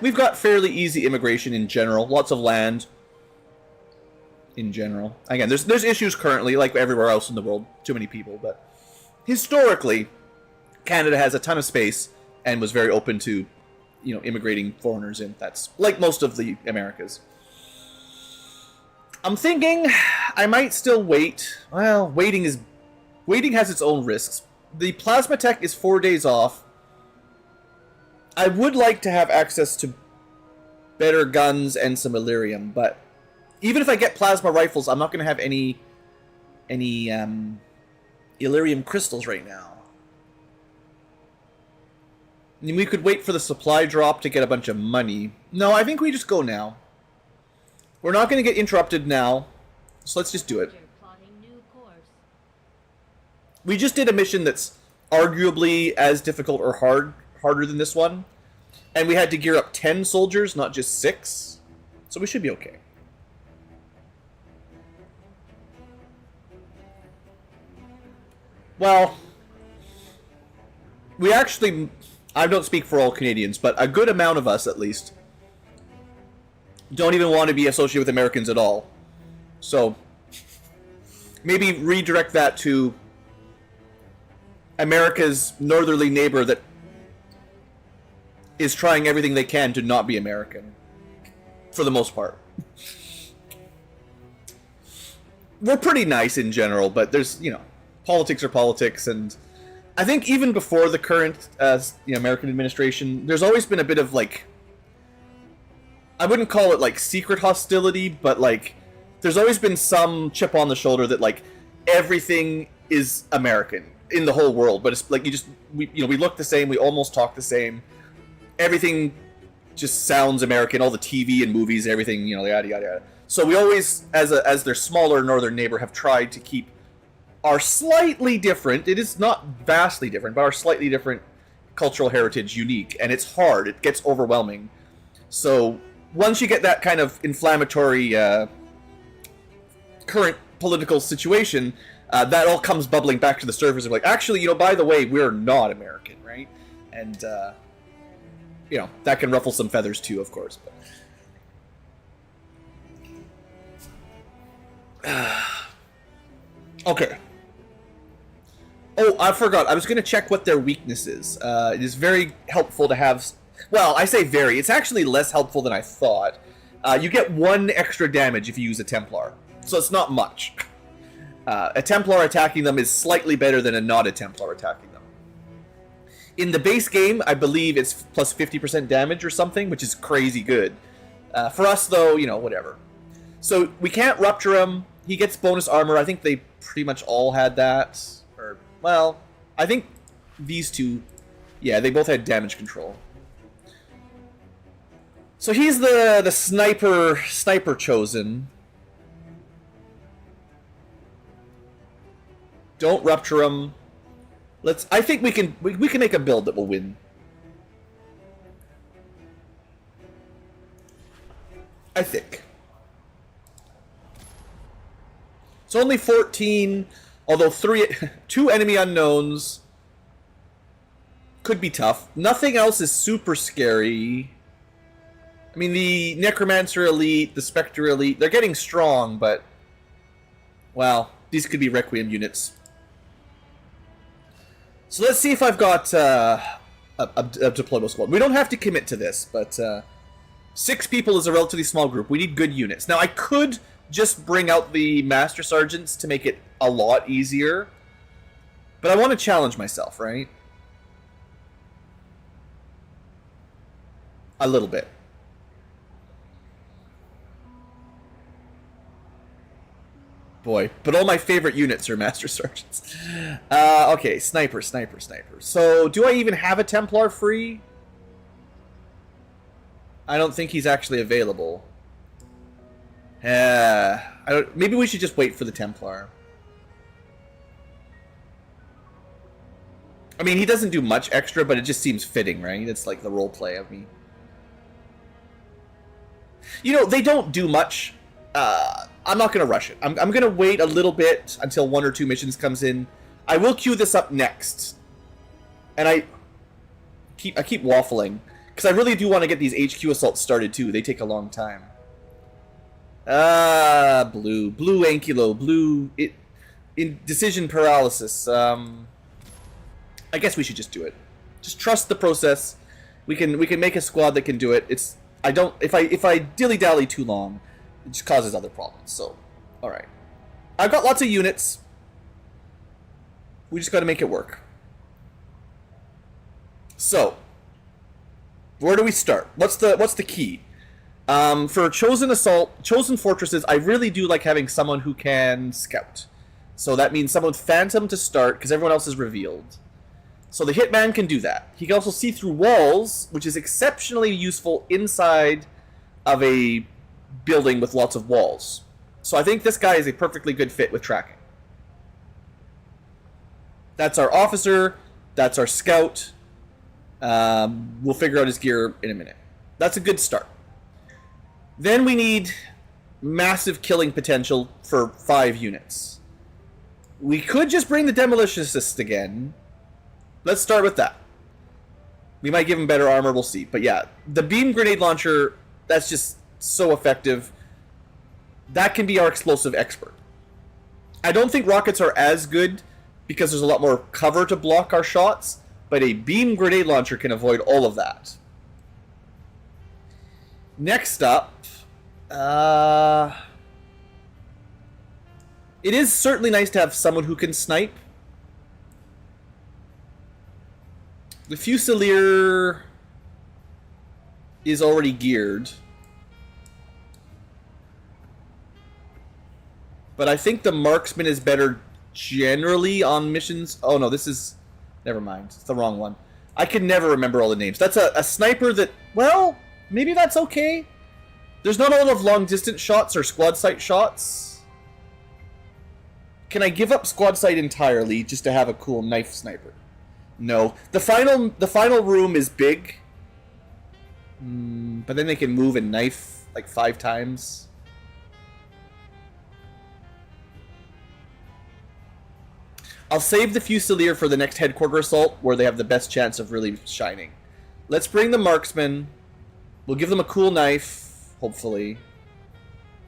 We've got fairly easy immigration in general. Lots of land in general. Again, there's issues currently, like everywhere else in the world. Too many people, but historically, Canada has a ton of space and was very open to, immigrating foreigners in. That's like most of the Americas. I'm thinking I might still wait. Well, waiting has its own risks. The plasma tech is 4 days off. I would like to have access to better guns and some Illyrium, but even if I get plasma rifles, I'm not going to have any Illyrium crystals right now. I mean, we could wait for the supply drop to get a bunch of money. No, I think we just go now. We're not going to get interrupted now, so let's just do it. We just did a mission that's arguably as difficult or harder than this one, and we had to gear up 10 soldiers, not just 6, so we should be okay. Well, we actually, I don't speak for all Canadians, but a good amount of us, at least, don't even want to be associated with Americans at all. So, maybe redirect that to America's northerly neighbor that is trying everything they can to not be American. For the most part. We're pretty nice in general, but there's, politics are politics, and I think even before the current American administration, there's always been a bit of, I wouldn't call it, secret hostility, but, there's always been some chip on the shoulder that, everything is American in the whole world, but it's, we look the same, we almost talk the same, everything just sounds American, all the TV and movies, everything, yada, yada, yada. So we always, as their smaller northern neighbor, have tried to keep our slightly different, it is not vastly different, but our slightly different cultural heritage unique, and it's hard, it gets overwhelming. So once you get that kind of inflammatory current political situation, that all comes bubbling back to the surface of actually, by the way, we're not American, right? And, that can ruffle some feathers too, of course. But... okay. Oh, I forgot. I was going to check what their weakness is. It is very helpful to have... Well, I say very. It's actually less helpful than I thought. You get 1 extra damage if you use a Templar. So it's not much. A Templar attacking them is slightly better than a not a Templar attacking them. In the base game, I believe it's plus 50% damage or something, which is crazy good. For us, though, whatever. So we can't rupture him. He gets bonus armor. I think they pretty much all had that. Or, well, I think these two, yeah, they both had damage control. So he's the sniper chosen. Don't rupture him. I think we can make a build that will win. I think. It's only 14, although 2 enemy unknowns could be tough. Nothing else is super scary. I mean, the Necromancer Elite, the Spectre Elite, they're getting strong, but... well, these could be Requiem units. So let's see if I've got a deployable squad. We don't have to commit to this, but 6 people is a relatively small group. We need good units. Now, I could just bring out the Master Sergeants to make it a lot easier, but I want to challenge myself, right? A little bit. Boy, but all my favorite units are Master Sergeants. Okay, sniper. So, do I even have a Templar free? I don't think he's actually available. Maybe we should just wait for the Templar. I mean, he doesn't do much extra, but it just seems fitting, right? It's like the roleplay of me. You know, they don't do much. I'm not going to rush it. I'm going to wait a little bit until 1 or 2 missions comes in. I will queue this up next. And I keep waffling. Because I really do want to get these HQ assaults started, too. They take a long time. Blue. Blue Ankylo. Blue... in decision paralysis. I guess we should just do it. Just trust the process. We can make a squad that can do it. If I dilly-dally too long, it just causes other problems. So, alright. I've got lots of units. We just gotta make it work. So, where do we start? What's the key? For chosen assault, chosen fortresses, I really do like having someone who can scout. So that means someone with Phantom to start, because everyone else is revealed. So the Hitman can do that. He can also see through walls, which is exceptionally useful inside of a building with lots of walls. So I think this guy is a perfectly good fit with tracking. That's our officer. That's our scout. We'll figure out his gear in a minute. That's a good start. Then we need massive killing potential for 5 units. We could just bring the Demolition Assist again. Let's start with that. We might give him better armor, we'll see. But yeah, the beam grenade launcher, that's just so effective. That can be our explosive expert. I don't think rockets are as good because there's a lot more cover to block our shots, but a beam grenade launcher can avoid all of that. Next up, it is certainly nice to have someone who can snipe. The Fusilier is already geared. But I think the Marksman is better generally on missions. Oh no, this is... Never mind, it's the wrong one. I can never remember all the names. That's a sniper that... Well, maybe that's okay. There's not a lot of long-distance shots or squad sight shots. Can I give up squad sight entirely just to have a cool knife sniper? No. The final room is big. But then they can move and knife like 5 times. I'll save the Fusilier for the next headquarter assault where they have the best chance of really shining. Let's bring the Marksman. We'll give them a cool knife, hopefully.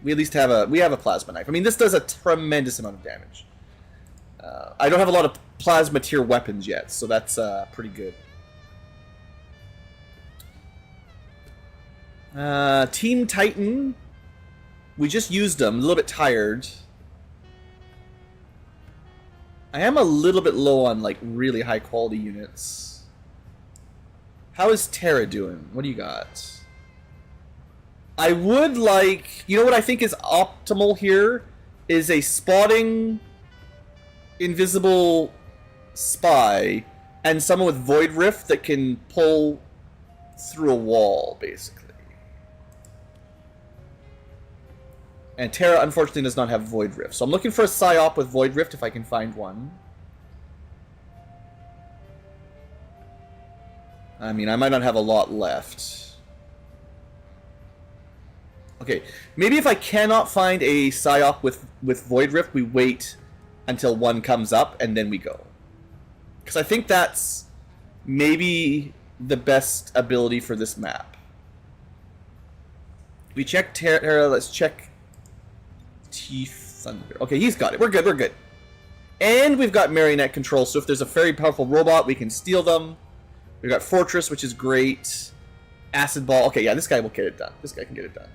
We at least have a plasma knife. I mean, this does a tremendous amount of damage. I don't have a lot of plasma tier weapons yet, so that's pretty good. Team Titan. We just used them. A little bit tired. I am a little bit low on like really high quality units. How is Terra doing? What do you got? I would like... You know what I think is optimal here? Is a spotting invisible spy and someone with Void Rift that can pull through a wall, basically. And Terra, unfortunately, does not have Void Rift. So I'm looking for a Psyop with Void Rift if I can find one. I mean, I might not have a lot left. Okay, maybe if I cannot find a Psyop with Void Rift, we wait until one comes up and then we go. Because I think that's maybe the best ability for this map. We check Terra, let's check Thunder. Okay, he's got it. We're good, we're good. And we've got Marionette control, so if there's a very powerful robot, we can steal them. We've got Fortress, which is great. Acid Ball. Okay, yeah, this guy will get it done. This guy can get it done.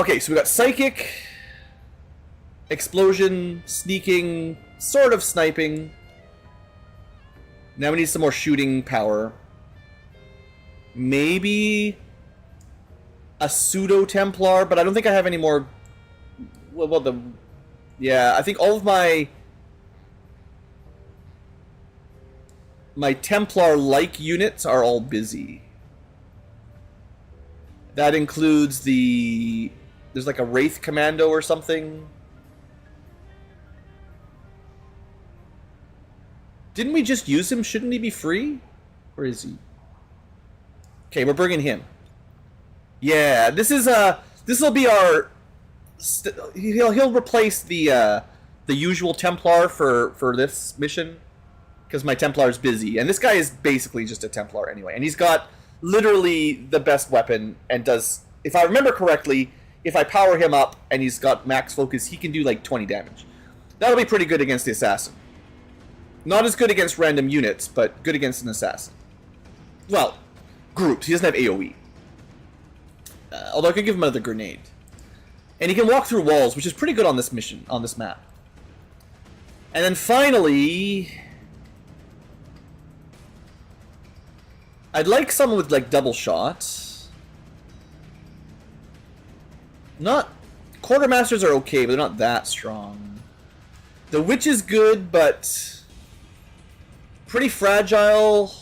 Okay, so we got Psychic, Explosion, Sneaking, sort of Sniping, Now we need some more shooting power. Maybe a pseudo Templar, but I don't think I have any more. Well, yeah, I think all of my Templar-like units are all busy. That includes there's like a Wraith Commando or something. Didn't we just use him? Shouldn't he be free? Where is he? Okay, we're bringing him. Yeah, this will be our. He'll replace the usual Templar for this mission, because my Templar's busy, and this guy is basically just a Templar anyway, and he's got literally the best weapon and does, if I remember correctly, if I power him up and he's got max focus, he can do like 20 damage. That'll be pretty good against the assassin. Not as good against random units, but good against an assassin. Well, groups. He doesn't have AoE. Although I could give him another grenade. And he can walk through walls, which is pretty good on this mission, on this map. And then finally, I'd like someone with like double shot. Quartermasters are okay, but they're not that strong. The Witch is good, but pretty fragile.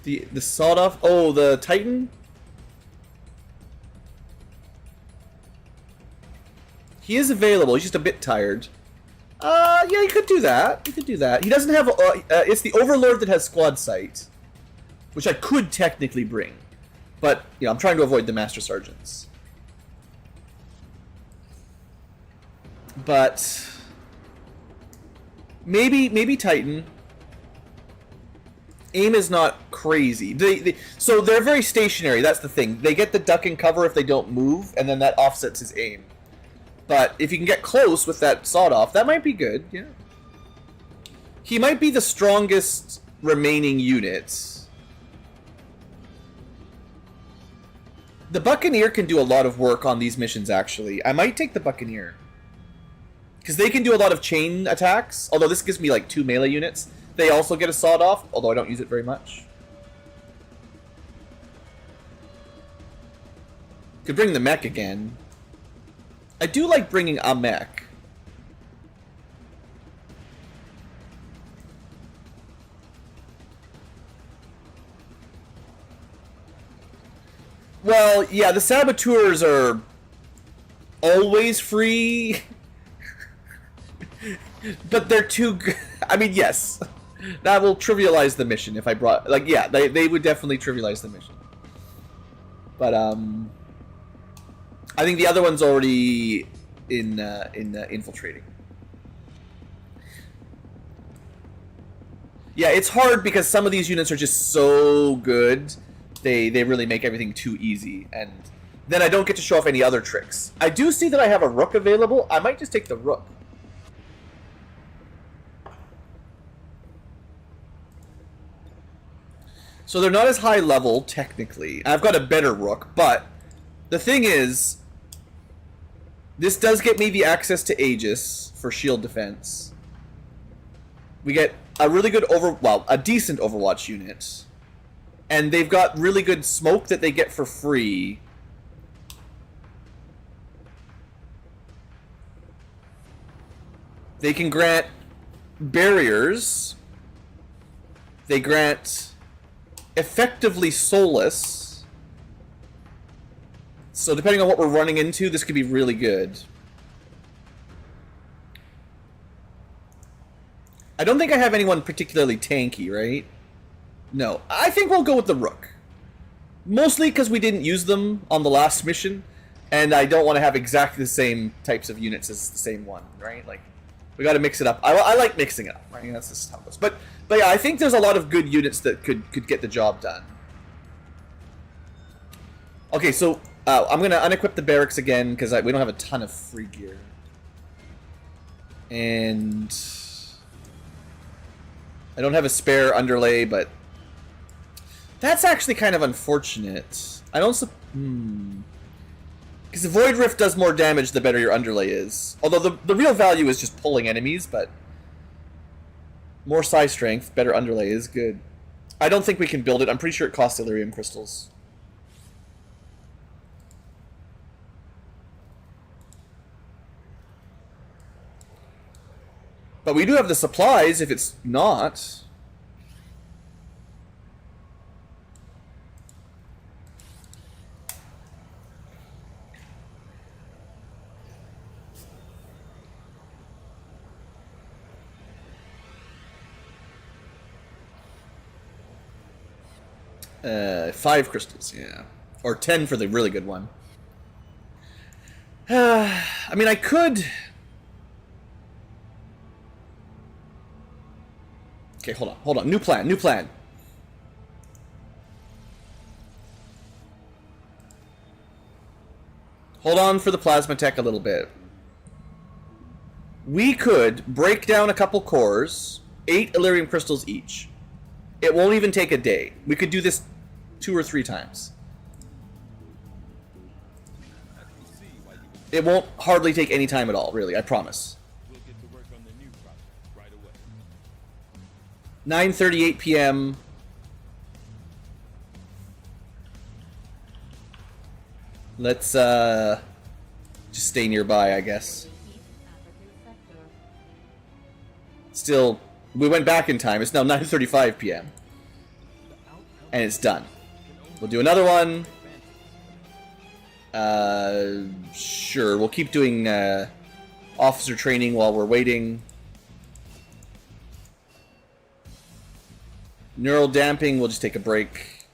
The sawed off. Oh, the Titan. He is available. He's just a bit tired. Yeah, you could do that. You could do that. He doesn't have. It's the Overlord that has squad sight, which I could technically bring, but you know, I'm trying to avoid the Master Sergeants. But maybe Titan. Aim is not crazy. So they're very stationary. That's the thing. They get the duck and cover if they don't move, and then that offsets his aim. But if you can get close with that sawed-off, that might be good. Yeah. He might be the strongest remaining unit. The Buccaneer can do a lot of work on these missions, actually. I might take the Buccaneer, because they can do a lot of chain attacks, although this gives me like 2 melee units. They also get a sawed-off, although I don't use it very much. Could bring the mech again. I do like bringing a mech. Well, yeah, the saboteurs are always free. But they're too good. I mean, yes. That will trivialize the mission if I brought... Like, yeah, they would definitely trivialize the mission. But, I think the other one's already in infiltrating. Yeah, it's hard because some of these units are just so good. They really make everything too easy. And then I don't get to show off any other tricks. I do see that I have a Rook available. I might just take the Rook. So they're not as high level, technically. I've got a better Rook, but the thing is, this does get me the access to Aegis for shield defense. We get a really good a decent Overwatch unit. And they've got really good smoke that they get for free. They can grant barriers. They grant effectively soulless. So depending on what we're running into, this could be really good. I don't think I have anyone particularly tanky, right? No. I think we'll go with the Rook. Mostly because we didn't use them on the last mission, and I don't want to have exactly the same types of units as the same one, right? Like, we got to mix it up. I like mixing it up, right? That's just how it goes. But yeah, I think there's a lot of good units that could get the job done. Okay, so I'm going to unequip the barracks again because we don't have a ton of free gear. And I don't have a spare underlay, but that's actually kind of unfortunate. I don't... Because the Void Rift does more damage the better your underlay is. Although the real value is just pulling enemies, but more psi strength, better underlay is good. I don't think we can build it. I'm pretty sure it costs Elerium crystals. But we do have the supplies if it's not. Five crystals, yeah. Or 10 for the really good one. I mean, I could... Okay, hold on. New plan. Hold on for the plasma tech a little bit. We could break down a couple cores, 8 Elerium crystals each. It won't even take a day. We could do this 2 or 3 times. It won't hardly take any time at all, really, I promise. 9:38 p.m. Let's just stay nearby, I guess. Still, we went back in time. It's now 9:35 p.m. And it's done. We'll do another one. Sure, we'll keep doing officer training while we're waiting. Neural damping, we'll just take a break.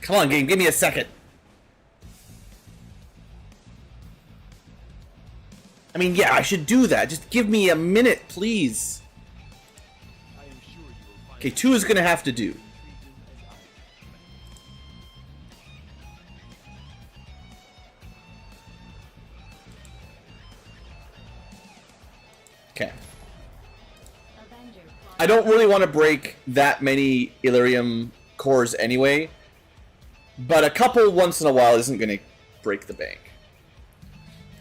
Come on, game, give me a second. I mean, yeah, I should do that. Just give me a minute, please. Okay, 2 is gonna have to do. Okay. I don't really want to break that many Elerium cores anyway, but a couple once in a while isn't going to break the bank.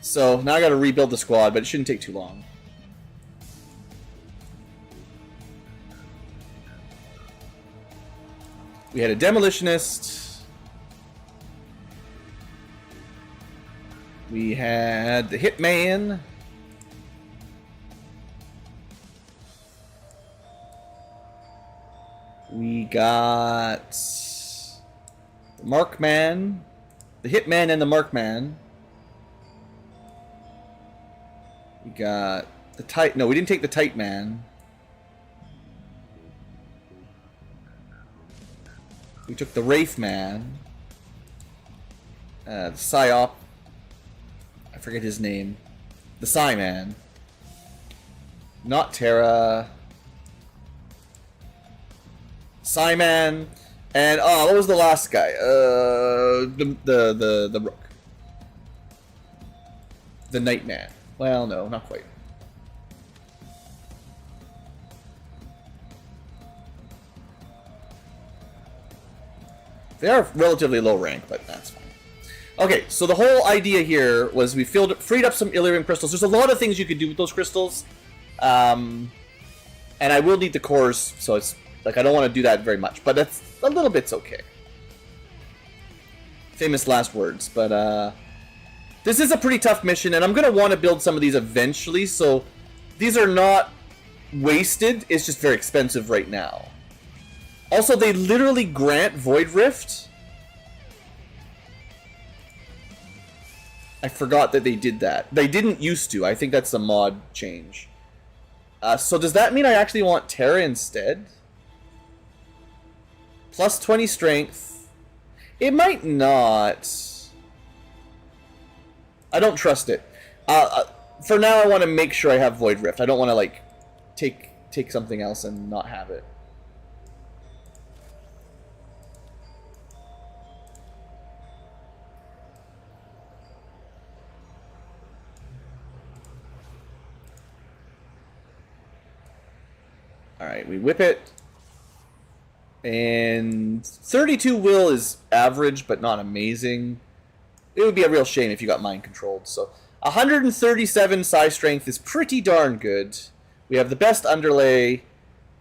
So now I got to rebuild the squad, but it shouldn't take too long. We had a demolitionist. We had the hitman. We got the Markman, the Hitman and the Markman. We got the Tight... No, we didn't take the Tight Man. We took the Wraith Man. The Psyop. I forget his name. The Psy Man. Not Terra... Psyman, and what was the last guy? The Rook, the Nightman. Well, no, not quite. They are relatively low rank, but that's fine. Okay, so the whole idea here was we freed up some Elerium crystals. There's a lot of things you could do with those crystals, and I will need the cores, so it's. Like, I don't want to do that very much, but that's a little bit's okay. Famous last words, but this is a pretty tough mission, and I'm going to want to build some of these eventually, so these are not wasted, it's just very expensive right now. Also, they literally grant Void Rift. I forgot that they did that. They didn't used to, I think that's a mod change. So does that mean I actually want Terra instead? Plus 20 strength. It might not. I don't trust it. For now, I want to make sure I have Void Rift. I don't want to, like, take something else and not have it. Alright, we whip it. And 32 will is average, but not amazing. It would be a real shame if you got mind controlled. So 137 size strength is pretty darn good. We have the best underlay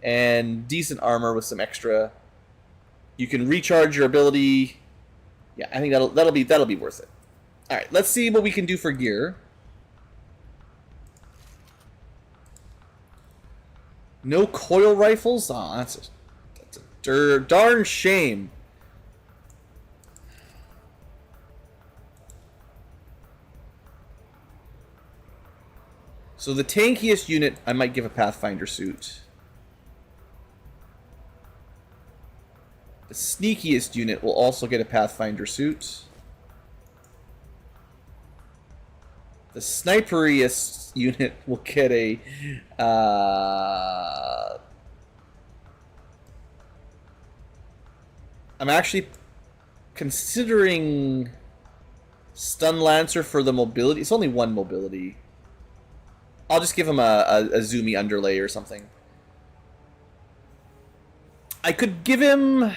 and decent armor with some extra. You can recharge your ability. Yeah, I think that'll be worth it. All right, let's see what we can do for gear. No coil rifles? Oh, that's a darn shame. So the tankiest unit, I might give a Pathfinder suit. The sneakiest unit will also get a Pathfinder suit. The sniperiest unit will get a... I'm actually considering Stun Lancer for the mobility. It's only one mobility. I'll just give him a zoomy underlay or something. I could give him...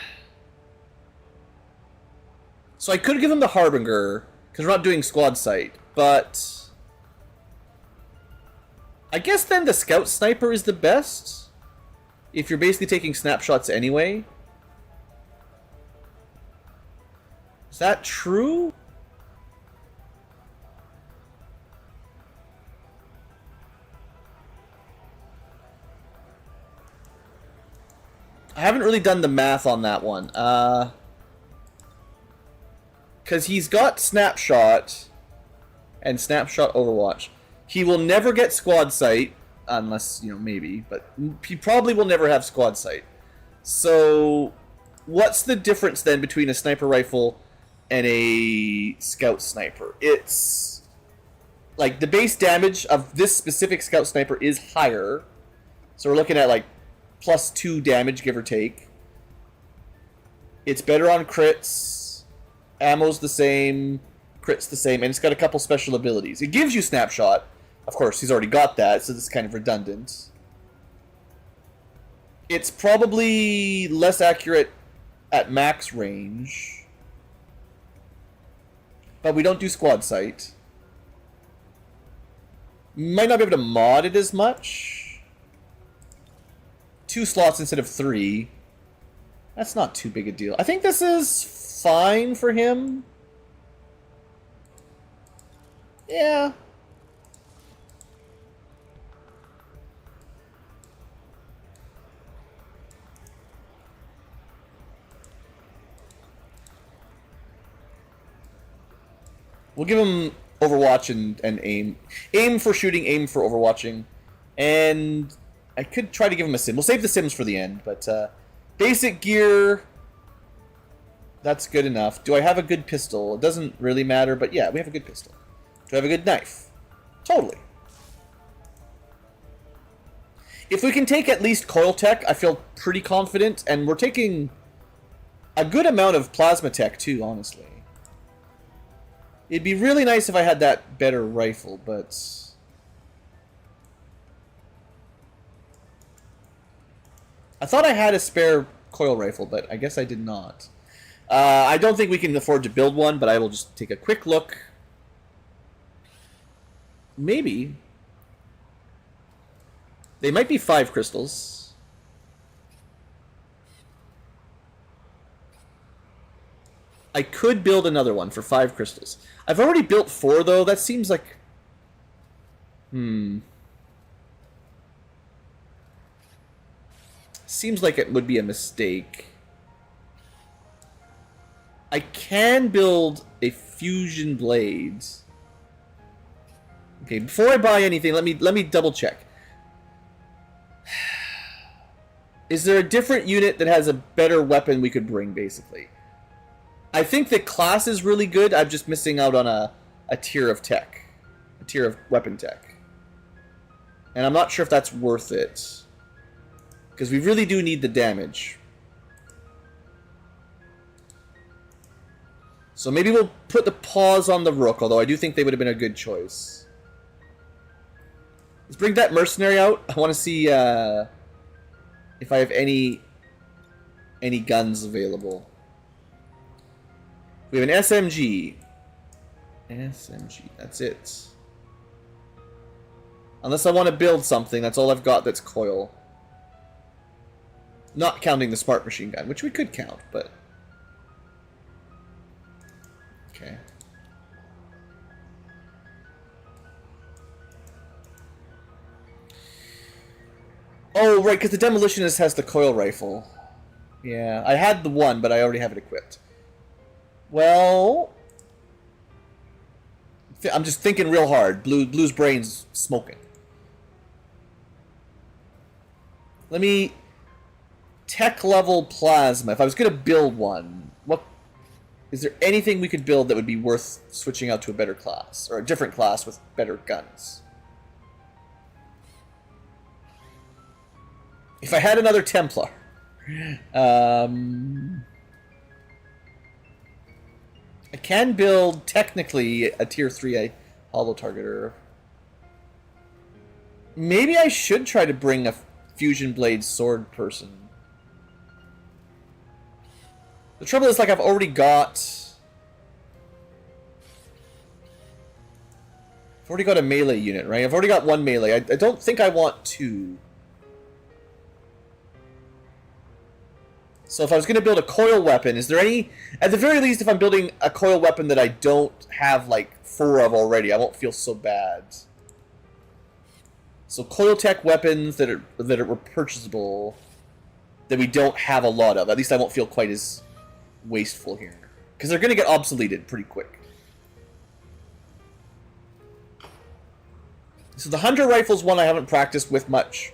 So I could give him the Harbinger, because we're not doing squad sight, but... I guess then the Scout Sniper is the best, if you're basically taking snapshots anyway. Is that true? I haven't really done the math on that one. Because he's got Snapshot and Snapshot Overwatch. He will never get Squad Sight, unless, you know, maybe, but he probably will never have Squad Sight. So, what's the difference then between a sniper rifle and a Scout Sniper? It's, like, the base damage of this specific Scout Sniper is higher. So we're looking at, like, +2 damage, give or take. It's better on crits. Ammo's the same. Crit's the same. And it's got a couple special abilities. It gives you Snapshot. Of course, he's already got that, so this is kind of redundant. It's probably less accurate at max range. But we don't do squad sight. Might not be able to mod it as much. 2 slots instead of 3. That's not too big a deal. I think this is fine for him. Yeah. We'll give him Overwatch and aim. Aim for shooting, aim for overwatching. And I could try to give him a sim. We'll save the sims for the end, but basic gear, that's good enough. Do I have a good pistol? It doesn't really matter, but yeah, we have a good pistol. Do I have a good knife? Totally. If we can take at least coil tech, I feel pretty confident, and we're taking a good amount of plasma tech too, honestly. It'd be really nice if I had that better rifle, but... I thought I had a spare coil rifle, but I guess I did not. I don't think we can afford to build one, but I will just take a quick look. Maybe. They might be 5 crystals. I could build another one for 5 crystals. I've already built 4, though. That seems like... Seems like it would be a mistake. I can build a fusion blade. Okay, before I buy anything, let me double check. Is there a different unit that has a better weapon we could bring, basically? I think the class is really good. I'm just missing out on a tier of tech. A tier of weapon tech. And I'm not sure if that's worth it. Because we really do need the damage. So maybe we'll put the pause on the Rook, although I do think they would have been a good choice. Let's bring that mercenary out. I want to see if I have any any guns available. We have an SMG. SMG, that's it. Unless I want to build something, that's all I've got that's coil. Not counting the smart machine gun, which we could count, but... Okay. Oh, right, because the Demolitionist has the coil rifle. Yeah, I had the one, but I already have it equipped. Well... I'm just thinking real hard. Blue's brain's smoking. Let me... Tech level plasma. If I was going to build one, what... Is there anything we could build that would be worth switching out to a better class? Or a different class with better guns? If I had another Templar... I can build, technically, a tier 3 holo targeter. Maybe I should try to bring a fusion blade sword person. The trouble is, like, I've already got a melee unit, right? I've already got one melee. I don't think I want two. So if I was going to build a coil weapon, is there any... At the very least, if I'm building a coil weapon that I don't have, like, 4 of already, I won't feel so bad. So coil tech weapons that are purchasable, that we don't have a lot of. At least I won't feel quite as wasteful here. Because they're going to get obsoleted pretty quick. So the Hunter Rifle's one I haven't practiced with much.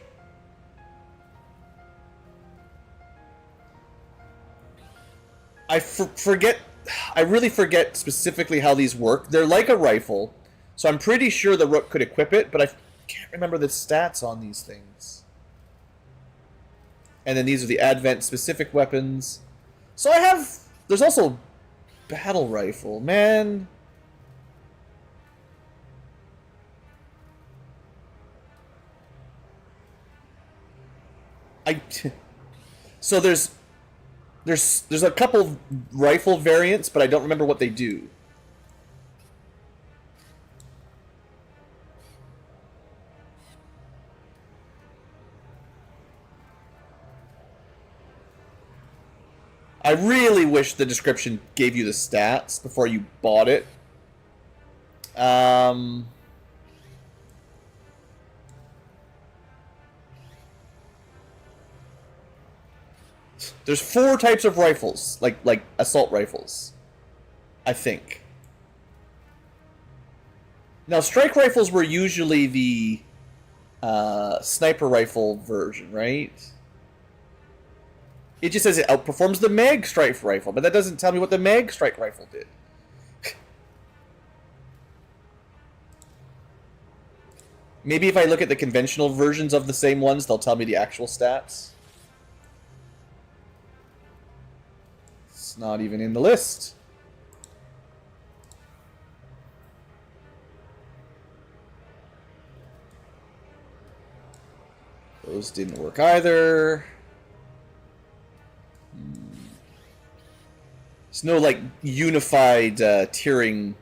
I really forget specifically how these work. They're like a rifle, so I'm pretty sure the Rook could equip it, but I can't remember the stats on these things. And then these are the Advent-specific weapons. So I have... There's also Battle Rifle. Man... So there's a couple rifle variants, but I don't remember what they do. I really wish the description gave you the stats before you bought it. There's 4 types of rifles, like assault rifles, I think. Now, strike rifles were usually the sniper rifle version, right? It just says it outperforms the mag strike rifle, but that doesn't tell me what the mag strike rifle did. Maybe if I look at the conventional versions of the same ones, they'll tell me the actual stats. It's not even in the list. Those didn't work either. There's no, like, unified tiering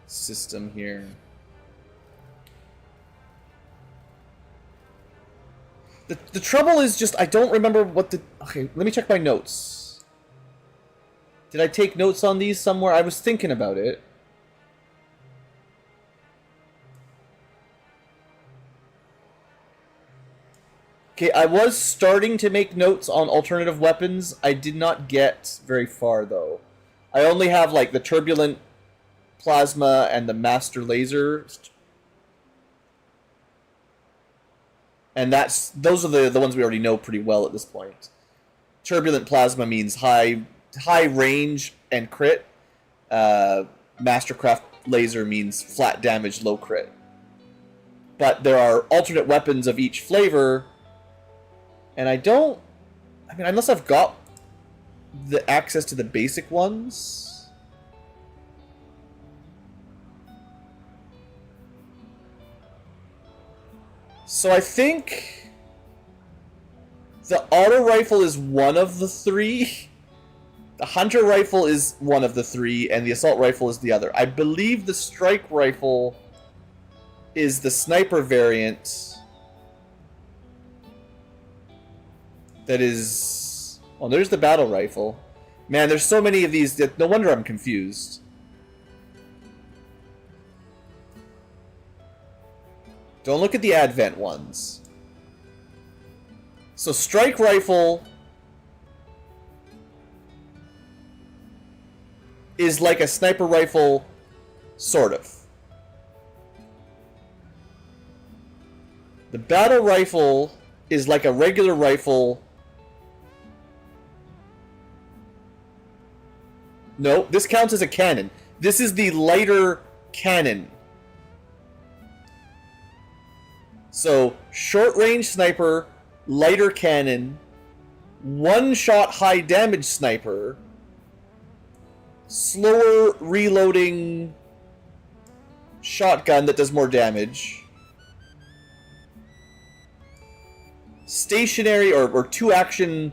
system here. The trouble is just I don't remember what the... Okay, let me check my notes. Did I take notes on these somewhere? I was thinking about it. Okay, I was starting to make notes on alternative weapons. I did not get very far, though. I only have, like, the turbulent plasma and the master laser. And those are the ones we already know pretty well at this point. Turbulent plasma means high range and crit. Mastercraft laser means flat damage, low crit. But there are alternate weapons of each flavor... And I mean, unless I've got the access to the basic ones. So I think The auto rifle is one of the three. The hunter rifle is one of the three, and the assault rifle is the other. I believe the strike rifle is the sniper variant. That is... Oh, there's the battle rifle. Man, there's so many of these that no wonder I'm confused. Don't look at the advent ones. So strike rifle is like a sniper rifle, sort of. The battle rifle is like a regular rifle. No, this counts as a cannon. This is the lighter cannon. So, short-range sniper, lighter cannon, one-shot high-damage sniper, slower reloading shotgun that does more damage, stationary or two-action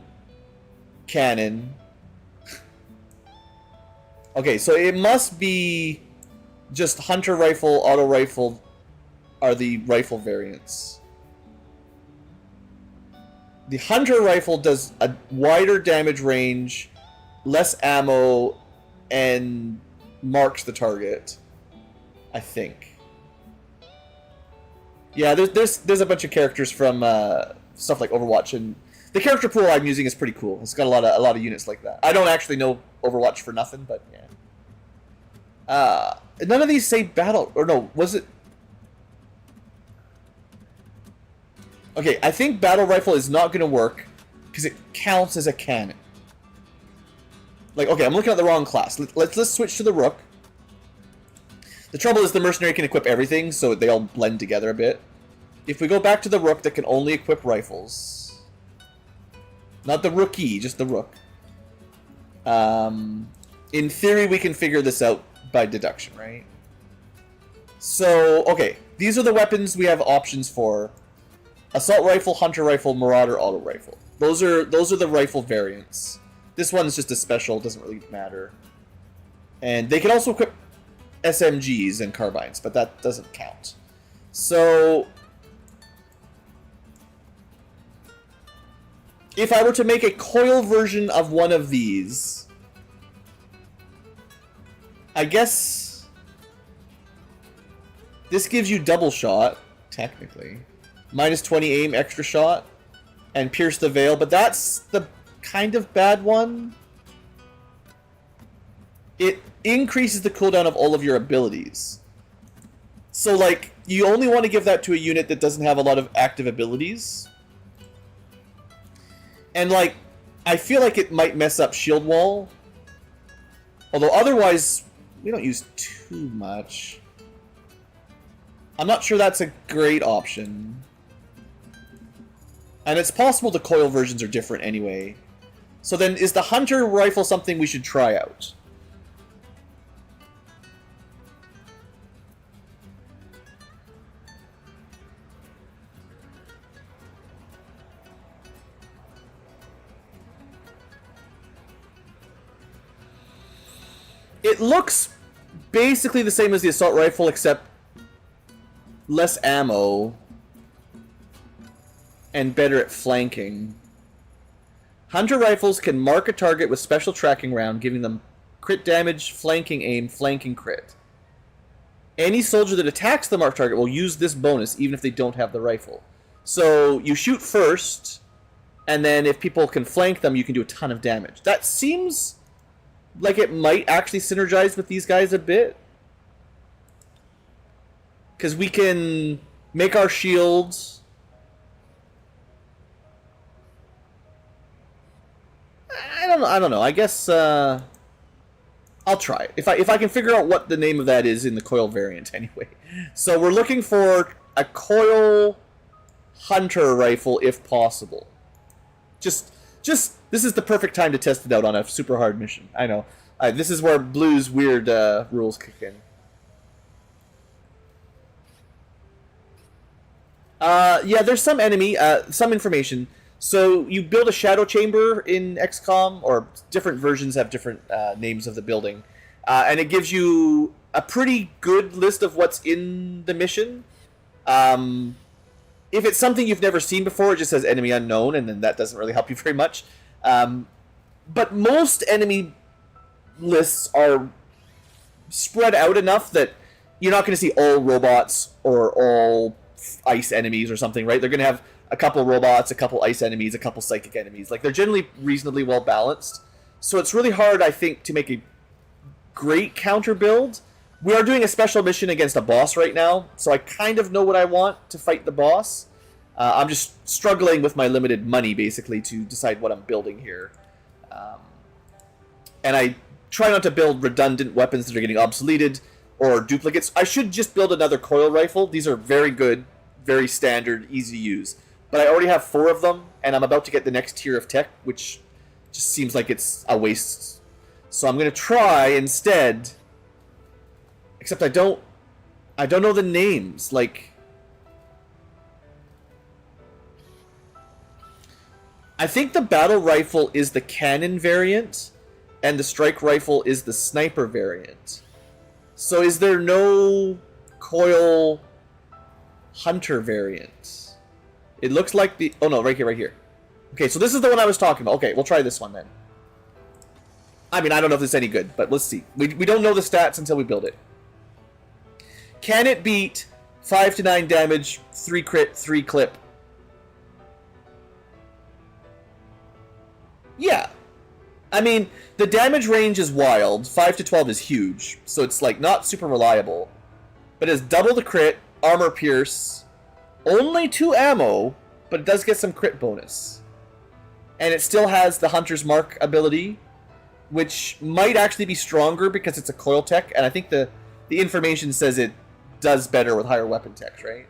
cannon. Okay, so it must be just hunter rifle, auto rifle are the rifle variants. The hunter rifle does a wider damage range, less ammo, and marks the target, I think. Yeah, there's a bunch of characters from stuff like Overwatch, and the character pool I'm using is pretty cool. It's got a lot of units like that. I don't actually know Overwatch for nothing, but yeah. None of these say battle, or no, was it? Okay, I think battle rifle is not going to work because it counts as a cannon. Like, okay, I'm looking at the wrong class. Let's switch to the rook. The trouble is the mercenary can equip everything, so they all blend together a bit. If we go back to the rook that can only equip rifles, not the rookie, just the rook. In theory, we can figure this out by deduction, right? So, okay, these are the weapons we have options for. Assault rifle, hunter rifle, marauder, auto rifle. Those are the rifle variants. This one's just a special, doesn't really matter. And they can also equip SMGs and carbines, but that doesn't count. So if I were to make a coil version of one of these, I guess this gives you double shot, technically. Minus 20 aim, extra shot, and pierce the veil, but that's the kind of bad one. It increases the cooldown of all of your abilities. So, like, you only want to give that to a unit that doesn't have a lot of active abilities. And, like, I feel like it might mess up shield wall. Although, otherwise, we don't use too much. I'm not sure that's a great option. And it's possible the coil versions are different anyway. So then, is the hunter rifle something we should try out? It looks basically the same as the assault rifle, except less ammo. And better at flanking. Hunter rifles can mark a target with special tracking round, giving them crit damage, flanking aim, flanking crit. Any soldier that attacks the marked target will use this bonus even if they don't have the rifle. So you shoot first, and then if people can flank them, you can do a ton of damage. That seems like it might actually synergize with these guys a bit. Because we can make our shields... I don't know. I guess I'll try it. If I can figure out what the name of that is in the coil variant anyway. So we're looking for a coil hunter rifle if possible. Just this is the perfect time to test it out on a super hard mission. I know. This is where Blue's weird rules kick in. Yeah, there's some enemy, some information. So you build a shadow chamber in XCom, or different versions have different names of the building, and it gives you a pretty good list of what's in the mission. If it's something you've never seen before, it just says enemy unknown, and then that doesn't really help you very much. But most enemy lists are spread out enough that you're not going to see all robots or all ice enemies or something, right? They're going to have a couple robots, a couple ice enemies, a couple psychic enemies. Like, they're generally reasonably well balanced. So it's really hard, I think, to make a great counter build. We are doing a special mission against a boss right now, so I kind of know what I want to fight the boss. I'm just struggling with my limited money, basically, to decide what I'm building here. And I try not to build redundant weapons that are getting obsoleted or duplicates. I should just build another coil rifle. These are very good, very standard, easy to use. But I already have 4 of them, and I'm about to get the next tier of tech, which just seems like it's a waste. So I'm going to try instead... Except I don't know the names. Like, I think the battle rifle is the cannon variant, and the strike rifle is the sniper variant. So is there no coil hunter variant? It looks like the... Oh no, right here, right here. Okay, so this is the one I was talking about. Okay, we'll try this one then. I mean, I don't know if this is any good, but let's see. We don't know the stats until we build it. Can it beat 5 to 9 damage, 3 crit, 3 clip? Yeah. I mean, the damage range is wild. 5 to 12 is huge, so it's like not super reliable. But it's double the crit, armor pierce, only 2 ammo, but it does get some crit bonus. And it still has the Hunter's Mark ability, which might actually be stronger because it's a coil tech, and I think the information says it does better with higher weapon tech, right?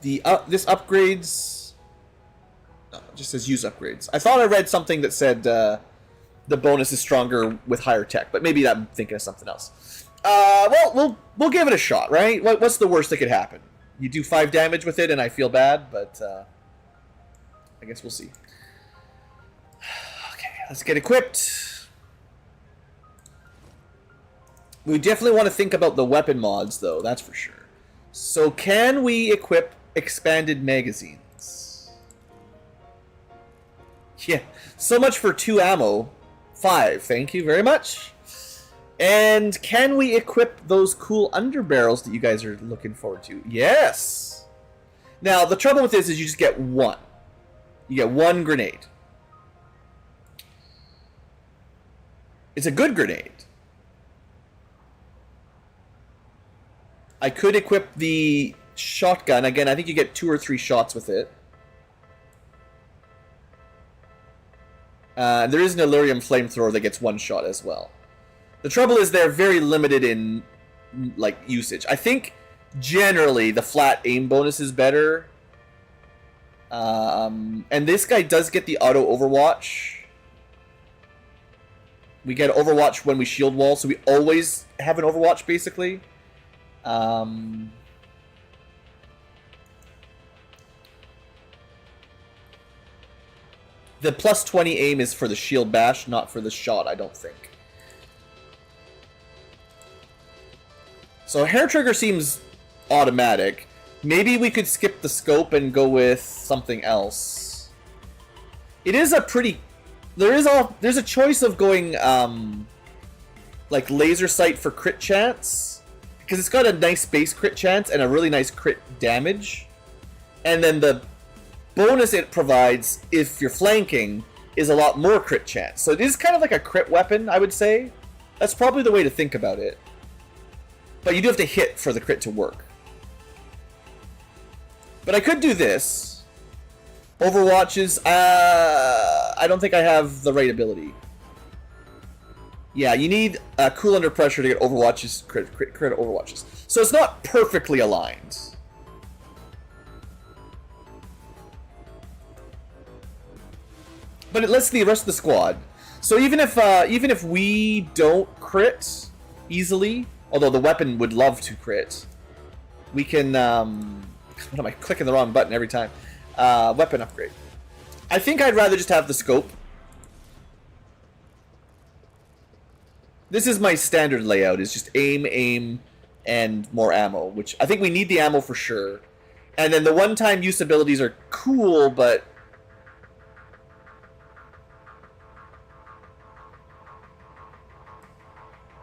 This upgrades... No, it just says use upgrades. I thought I read something that said the bonus is stronger with higher tech, but maybe I'm thinking of something else. Well, we'll give it a shot, right? What's the worst that could happen? You do 5 damage with it and I feel bad, but I guess we'll see. Let's get equipped. We definitely want to think about the weapon mods, though, that's for sure. So can we equip expanded magazines? Yeah, so much for 2 ammo. 5, thank you very much. And can we equip those cool underbarrels that you guys are looking forward to? Yes! Now, the trouble with this is you just get 1. You get 1 grenade. It's a good grenade. I could equip the shotgun. Again, I think you get 2 or 3 shots with it. There is an Illyrium flamethrower that gets 1 shot as well. The trouble is they're very limited in like usage. I think generally the flat aim bonus is better. And this guy does get the auto overwatch. We get overwatch when we shield wall, so we always have an overwatch, basically. The plus 20 aim is for the shield bash, not for the shot, I don't think. So hair trigger seems automatic. Maybe we could skip the scope and go with something else. It is a pretty... There's a choice of going like laser sight for crit chance, because it's got a nice base crit chance and a really nice crit damage, and then the bonus it provides if you're flanking is a lot more crit chance. So it is kind of like a crit weapon, I would say. That's probably the way to think about it. But you do have to hit for the crit to work. But I could do this. Overwatches, I don't think I have the right ability. Yeah, you need cool under pressure to get overwatches, crit overwatches. So it's not perfectly aligned. But it lets the rest of the squad. So even if we don't crit easily Although the weapon would love to crit. We can, what am I clicking the wrong button every time? Weapon upgrade. I think I'd rather just have the scope. This is my standard layout, is just aim, and more ammo, which I think we need the ammo for sure. And then the one-time use abilities are cool, but...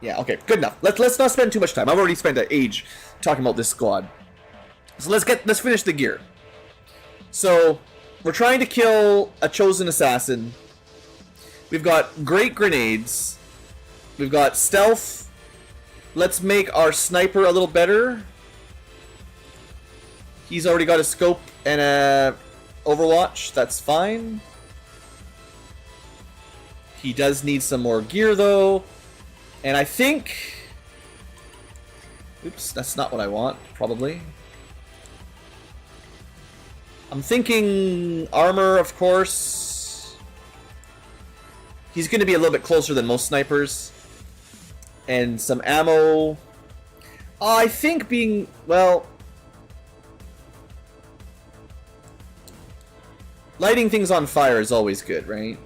yeah, okay, good enough. Let's not spend too much time. I've already spent an age talking about this squad. So let's finish the gear. So, we're trying to kill a chosen assassin. We've got great grenades. We've got stealth. Let's make our sniper a little better. He's already got a scope and a Overwatch. That's fine. He does need some more gear though. And I think... oops, that's not what I want, probably. I'm thinking armor, of course. He's going to be a little bit closer than most snipers. And some ammo. I think being, well... lighting things on fire is always good, right?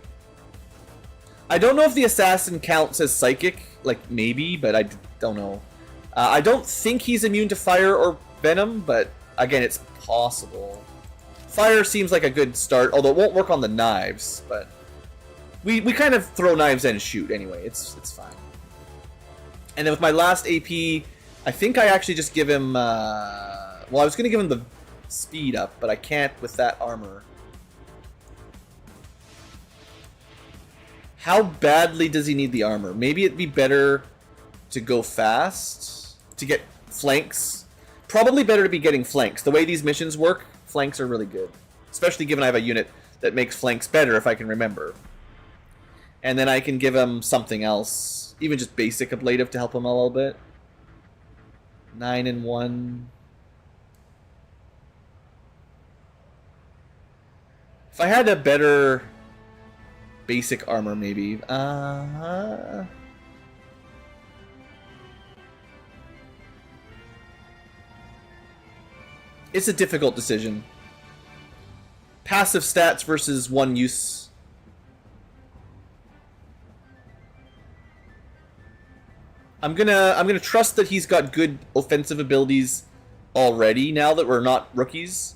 I don't know if the assassin counts as psychic. Like, maybe, but I don't know. I don't think he's immune to fire or venom, but again, it's possible. Fire seems like a good start, although it won't work on the knives, but... we kind of throw knives and shoot anyway. It's fine. And then with my last AP, I think I actually just give him... well, I was going to give him the speed up, but I can't with that armor. How badly does he need the armor? Maybe it'd be better to go fast, to get flanks. Probably better to be getting flanks. The way these missions work, flanks are really good. Especially given I have a unit that makes flanks better, if I can remember. And then I can give him something else. Even just basic ablative to help him a little bit. 9 and 1. If I had a better... basic armor, maybe. It's a difficult decision. Passive stats versus one use. I'm gonna trust that he's got good offensive abilities already now that we're not rookies,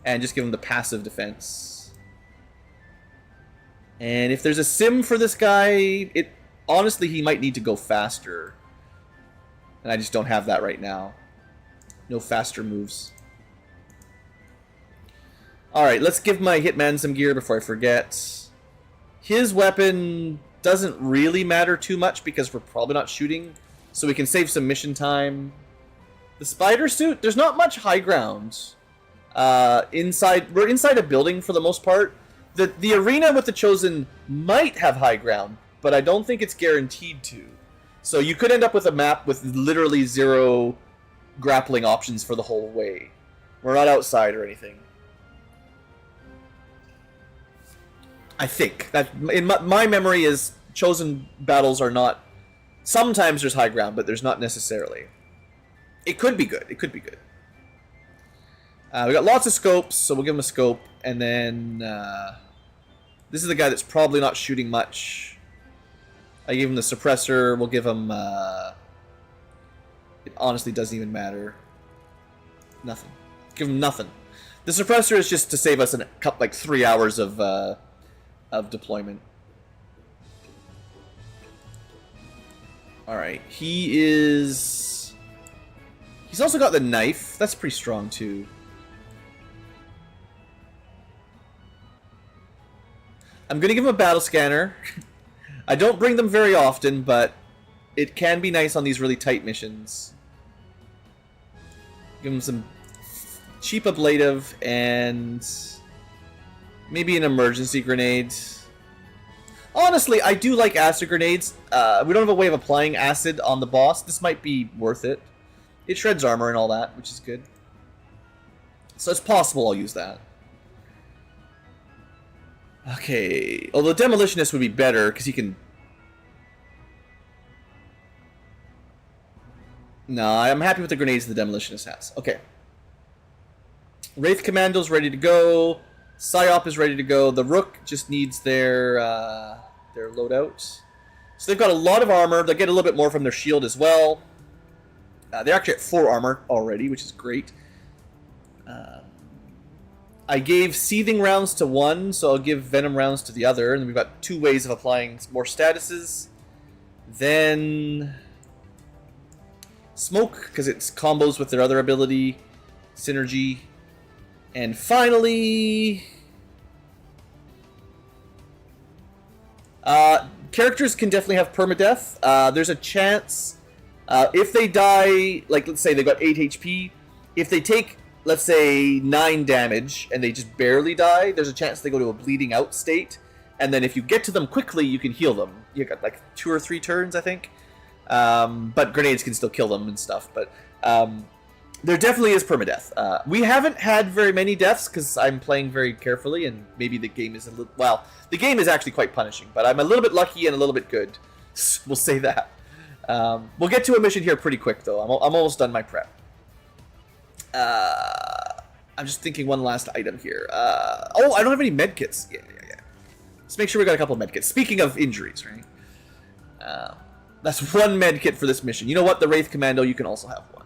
and just give him the passive defense. And if there's a sim for this guy, honestly, he might need to go faster. And I just don't have that right now. No faster moves. Alright, let's give my hitman some gear before I forget. His weapon doesn't really matter too much because we're probably not shooting. So we can save some mission time. The spider suit, there's not much high ground. We're inside a building for the most part. The arena with the Chosen might have high ground, but I don't think it's guaranteed to. So you could end up with a map with literally 0 grappling options for the whole way. We're not outside or anything. I think. That in my memory is Chosen battles are not... sometimes there's high ground, but there's not necessarily. It could be good. It could be good. We got lots of scopes, so we'll give him a scope. And then... this is the guy that's probably not shooting much. I gave him the suppressor. We'll give him... it honestly doesn't even matter. Nothing. Give him nothing. The suppressor is just to save us like 3 hours of deployment. Alright, he is... he's also got the knife. That's pretty strong too. I'm going to give him a battle scanner. I don't bring them very often, but it can be nice on these really tight missions. Give him some cheap ablative and maybe an emergency grenade. Honestly, I do like acid grenades. We don't have a way of applying acid on the boss. This might be worth it. It shreds armor and all that, which is good. So it's possible I'll use that. Okay, although Demolitionist would be better, because he can... No, I'm happy with the grenades the Demolitionist has. Okay. Wraith Commando's ready to go. Psyop is ready to go. The Rook just needs their loadout. So they've got a lot of armor. They'll get a little bit more from their shield as well. They're actually at 4 armor already, which is great. I gave Seething rounds to one, so I'll give Venom rounds to the other. And then we've got 2 ways of applying more statuses. Then Smoke, because it's combos with their other ability. Synergy. And finally... characters can definitely have permadeath. There's a chance, if they die, like let's say they've got 8 HP, if they take, let's say, 9 damage and they just barely die, there's a chance they go to a bleeding out state. And then if you get to them quickly, you can heal them. You got like 2 or 3 turns, I think. But grenades can still kill them and stuff. But there definitely is permadeath. We haven't had very many deaths because I'm playing very carefully, and maybe the game is a little... Well, the game is actually quite punishing, but I'm a little bit lucky and a little bit good. We'll say that. We'll get to a mission here pretty quick, though. I'm almost done my prep. I'm just thinking one last item here. Oh, I don't have any medkits. Yeah. Let's make sure we got a couple of medkits. Speaking of injuries, right? That's 1 medkit for this mission. You know what? The Wraith Commando, you can also have 1.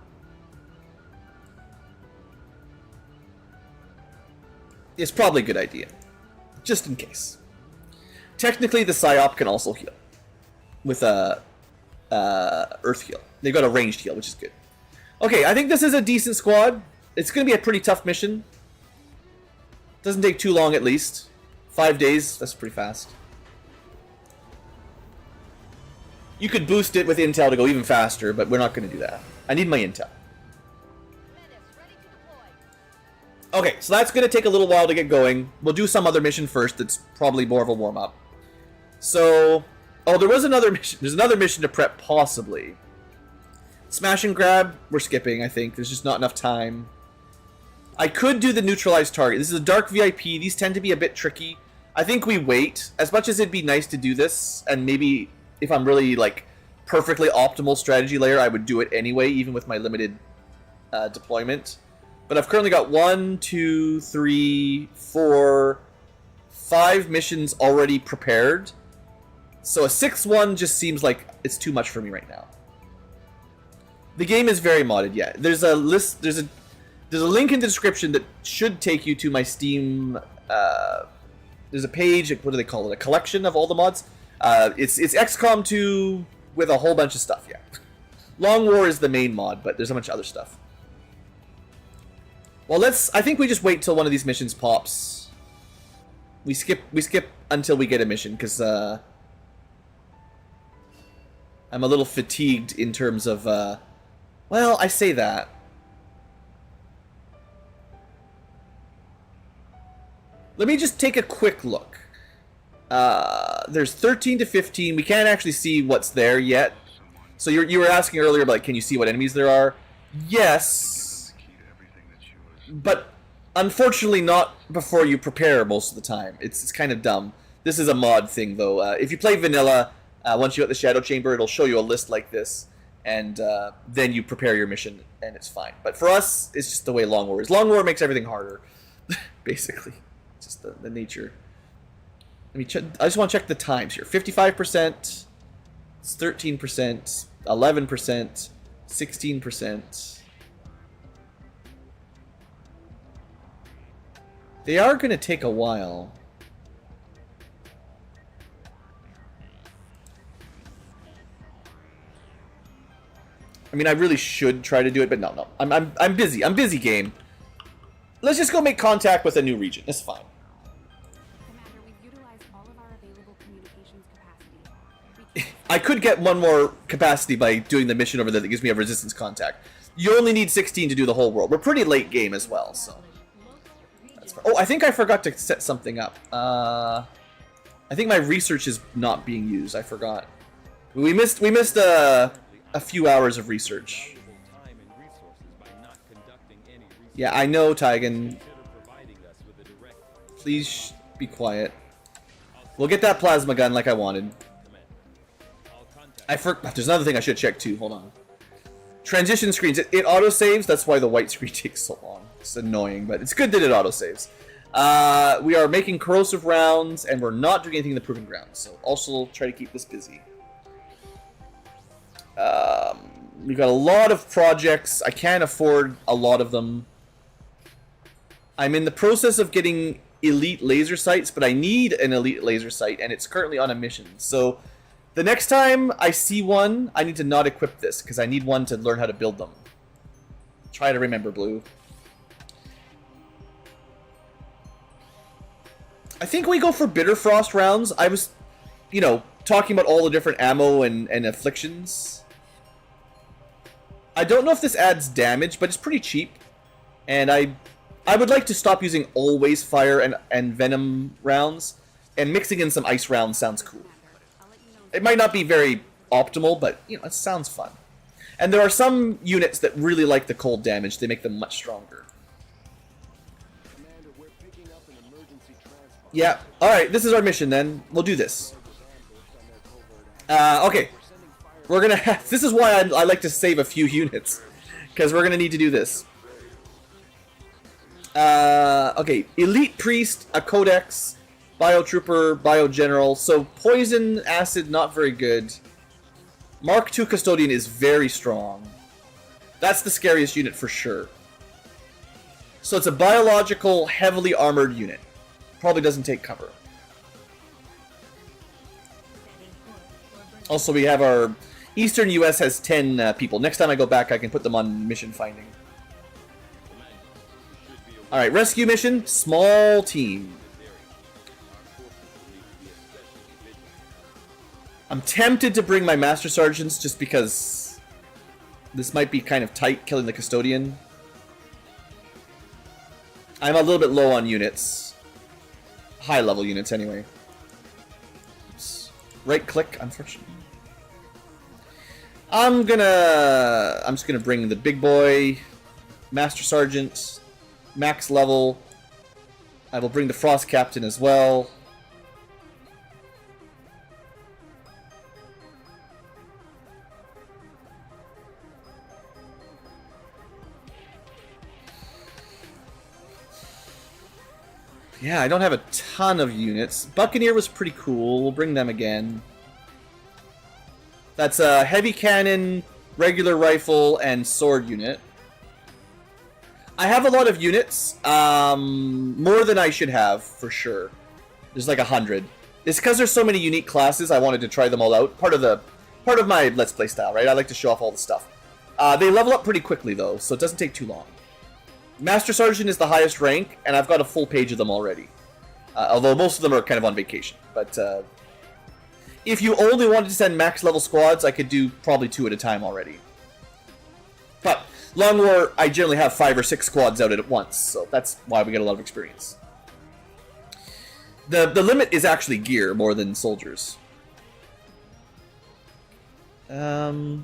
It's probably a good idea. Just in case. Technically, the Psyop can also heal. With a Earth heal. They've got a ranged heal, which is good. Okay, I think this is a decent squad. It's going to be a pretty tough mission. Doesn't take too long, at least. 5 days, that's pretty fast. You could boost it with intel to go even faster, but we're not going to do that. I need my intel. Okay, so that's going to take a little while to get going. We'll do some other mission first that's probably more of a warm-up. So... Oh, there was another mission. There's another mission to prep, possibly. Smash and grab, we're skipping, I think. There's just not enough time. I could do the neutralized target. This is a dark VIP. These tend to be a bit tricky. I think we wait. As much as it'd be nice to do this, and maybe if I'm really, like, perfectly optimal strategy layer, I would do it anyway, even with my limited deployment. But I've currently got 1, 2, 3, 4, 5 missions already prepared. So a 6th one just seems like it's too much for me right now. The game is very modded, yeah. There's a list, there's a link in the description that should take you to my Steam. There's a page, what do they call it? A collection of all the mods. It's XCom 2 with a whole bunch of stuff, yeah. Long War is the main mod, but there's a bunch of other stuff. Well, I think we just wait till one of these missions pops. We skip until we get a mission, because I'm a little fatigued in terms of, well, I say that. Let me just take a quick look. There's 13 to 15. We can't actually see what's there yet. So you were asking earlier about, like, can you see what enemies there are? Yes. But unfortunately not before you prepare most of the time. It's kind of dumb. This is a mod thing, though. If you play vanilla, once you're at the Shadow Chamber, it'll show you a list like this. And then you prepare your mission, and it's fine. But for us, it's just the way Long War is. Long War makes everything harder, basically. Just the nature. Let me check. I just want to check the times here. 55%, it's 13%, 11%, 16%. They are going to take a while. I mean, I really should try to do it, but no. I'm busy. I'm busy, game. Let's just go make contact with a new region. It's fine. Commander, we've utilized all of our available communications capacity. I could get one more capacity by doing the mission over there that gives me a resistance contact. You only need 16 to do the whole world. We're pretty late game as well, so. That's fine. Oh, I think I forgot to set something up. I think my research is not being used. I forgot. We missed a few hours of research. Yeah, I know, Tygan. Please be quiet. We'll get that plasma gun like I wanted. There's another thing I should check too. Hold on. Transition screens, it auto-saves, that's why the white screen takes so long. It's annoying, but it's good that it auto-saves. We are making corrosive rounds, and we're not doing anything in the proving grounds, so also try to keep this busy. We've got a lot of projects. I can't afford a lot of them. I'm in the process of getting elite laser sights, but I need an elite laser sight, and it's currently on a mission. So the next time I see one, I need to not equip this, because I need one to learn how to build them. Try to remember, Blue. I think we go for Bitter Frost rounds. I was, you know, talking about all the different ammo and afflictions. I don't know if this adds damage, but it's pretty cheap. And I would like to stop using always fire and venom rounds, and mixing in some ice rounds sounds cool. It might not be very optimal, but you know, it sounds fun. And there are some units that really like the cold damage. They make them much stronger. Yeah, alright, this is our mission then. We'll do this. Okay. We're gonna have, this is why I like to save a few units, because we're gonna need to do this. Okay, Elite Priest, a Codex, Biotrooper, Biogeneral. So Poison, Acid, not very good. Mark II Custodian is very strong. That's the scariest unit for sure. So it's a biological, heavily armored unit. Probably doesn't take cover. Also, we have our Eastern US has 10 people. Next time I go back, I can put them on mission finding. Alright, rescue mission, small team. I'm tempted to bring my Master Sergeants just because this might be kind of tight, killing the Custodian. I'm a little bit low on units. High level units, anyway. Oops. Right click, unfortunately. I'm just gonna bring the big boy, Master Sergeant, max level. I will bring the Frost Captain as well. Yeah, I don't have a ton of units. Buccaneer was pretty cool. We'll bring them again. That's a heavy cannon, regular rifle, and sword unit. I have a lot of units. More than I should have, for sure. There's like 100. It's because there's so many unique classes, I wanted to try them all out. Part of my Let's Play style, right? I like to show off all the stuff. They level up pretty quickly, though, so it doesn't take too long. Master Sergeant is the highest rank, and I've got a full page of them already. Although most of them are kind of on vacation. But if you only wanted to send max level squads, I could do probably 2 at a time already. But Long War, I generally have 5 or 6 squads out at once, so that's why we get a lot of experience. The limit is actually gear more than soldiers. What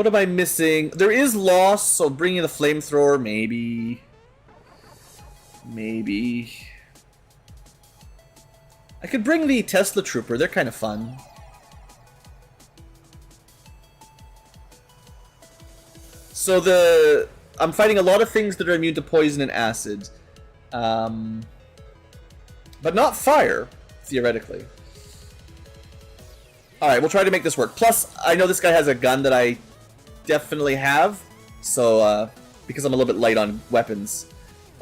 am I missing? There is loss, so bringing the flamethrower, maybe. Maybe. I could bring the Tesla Trooper, they're kind of fun. So I'm fighting a lot of things that are immune to poison and acid. But not fire, theoretically. Alright, we'll try to make this work. Plus, I know this guy has a gun that I definitely have. So, because I'm a little bit light on weapons,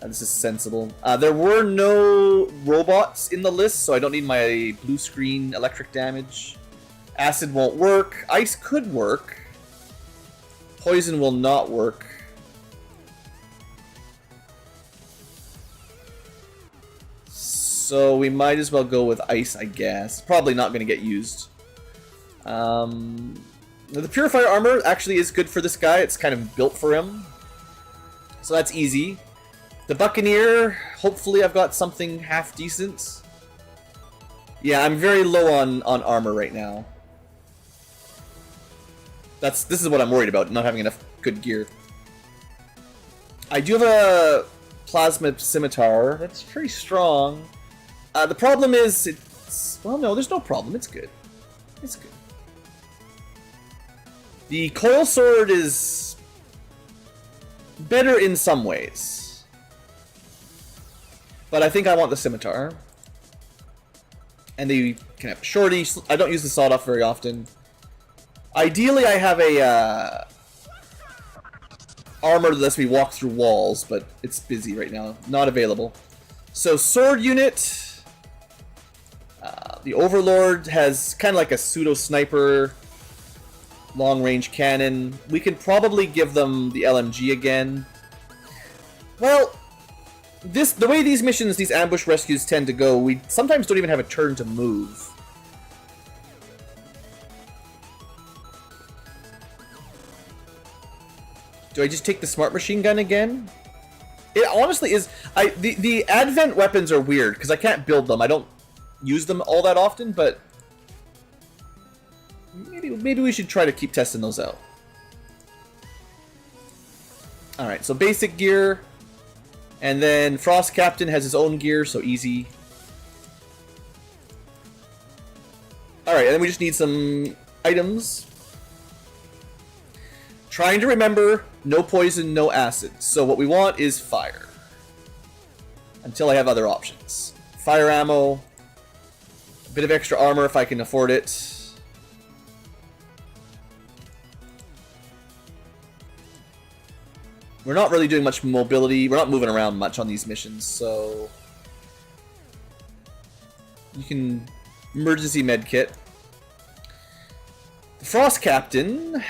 this is sensible. There were no robots in the list, so I don't need my blue screen electric damage. Acid won't work. Ice could work. Poison will not work. So we might as well go with ice, I guess. Probably not going to get used. The Purifier Armor actually is good for this guy. It's kind of built for him. So that's easy. The Buccaneer, hopefully I've got something half decent. Yeah, I'm very low on armor right now. This is what I'm worried about, not having enough good gear. I do have a Plasma Scimitar. That's pretty strong. The problem is, well, no, there's no problem. It's good. It's good. The coil sword is better in some ways. But I think I want the scimitar. And they can have a shorty. I don't use the sawed off very often. Ideally, I have a armor that lets me walk through walls, but it's busy right now. Not available. So, sword unit. The Overlord has kind of like a pseudo-sniper, long-range cannon. We can probably give them the LMG again. Well, the way these missions, these ambush rescues tend to go, we sometimes don't even have a turn to move. Do I just take the smart machine gun again? It honestly is... The advent weapons are weird, because I can't build them. I don't use them all that often, but... Maybe we should try to keep testing those out. Alright, so basic gear. And then Frost Captain has his own gear, so easy. Alright, and then we just need some items. Trying to remember, no poison, no acid. So what we want is fire. Until I have other options. Fire ammo. A bit of extra armor if I can afford it. We're not really doing much mobility. We're not moving around much on these missions, so... You can... Emergency med kit. The Frost Captain...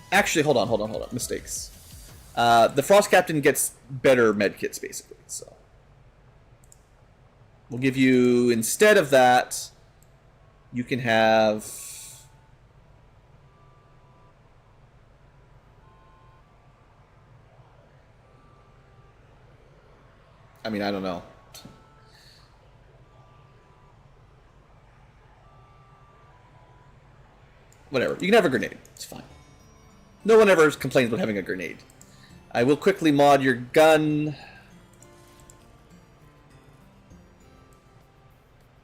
Actually, hold on. Mistakes. The Frost Captain gets better medkits, basically, so... We'll give you, instead of that, you can have... I mean, I don't know. Whatever. You can have a grenade. It's fine. No one ever complains about having a grenade. I will quickly mod your gun.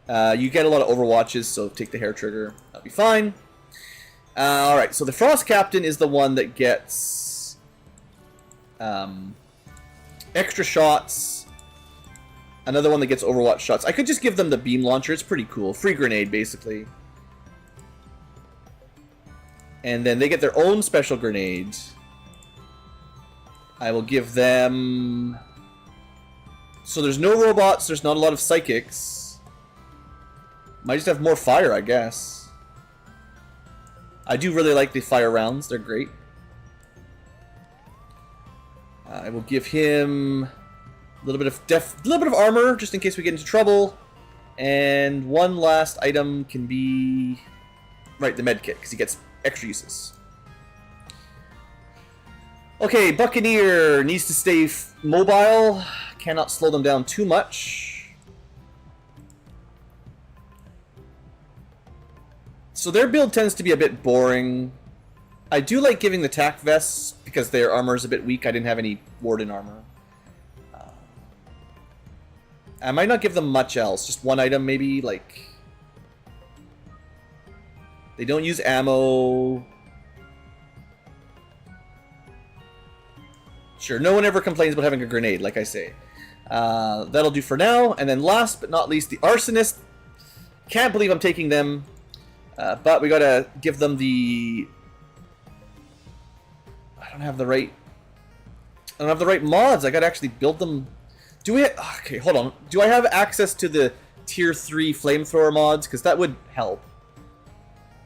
You get a lot of Overwatches, so take the hair trigger. That'll be fine. Alright, so the Frost Captain is the one that gets extra shots. Another one that gets Overwatch shots. I could just give them the beam launcher. It's pretty cool. Free grenade, basically. And then they get their own special grenade. I will give them... So there's no robots. There's not a lot of psychics. Might just have more fire, I guess. I do really like the fire rounds. They're great. I will give him... A little bit of armor, just in case we get into trouble. And one last item can be... Right, the med kit, because he gets extra uses. Okay, Buccaneer needs to stay mobile. Cannot slow them down too much. So their build tends to be a bit boring. I do like giving the tack vests, because their armor is a bit weak. I didn't have any Warden armor. I might not give them much else. Just one item, maybe, like... They don't use ammo. Sure, no one ever complains about having a grenade, like I say. That'll do for now. And then last but not least, the Arsonist. Can't believe I'm taking them. But we gotta give them the... I don't have the right mods. I gotta actually build them... Do we... Okay, hold on. Do I have access to the Tier 3 flamethrower mods? Because that would help.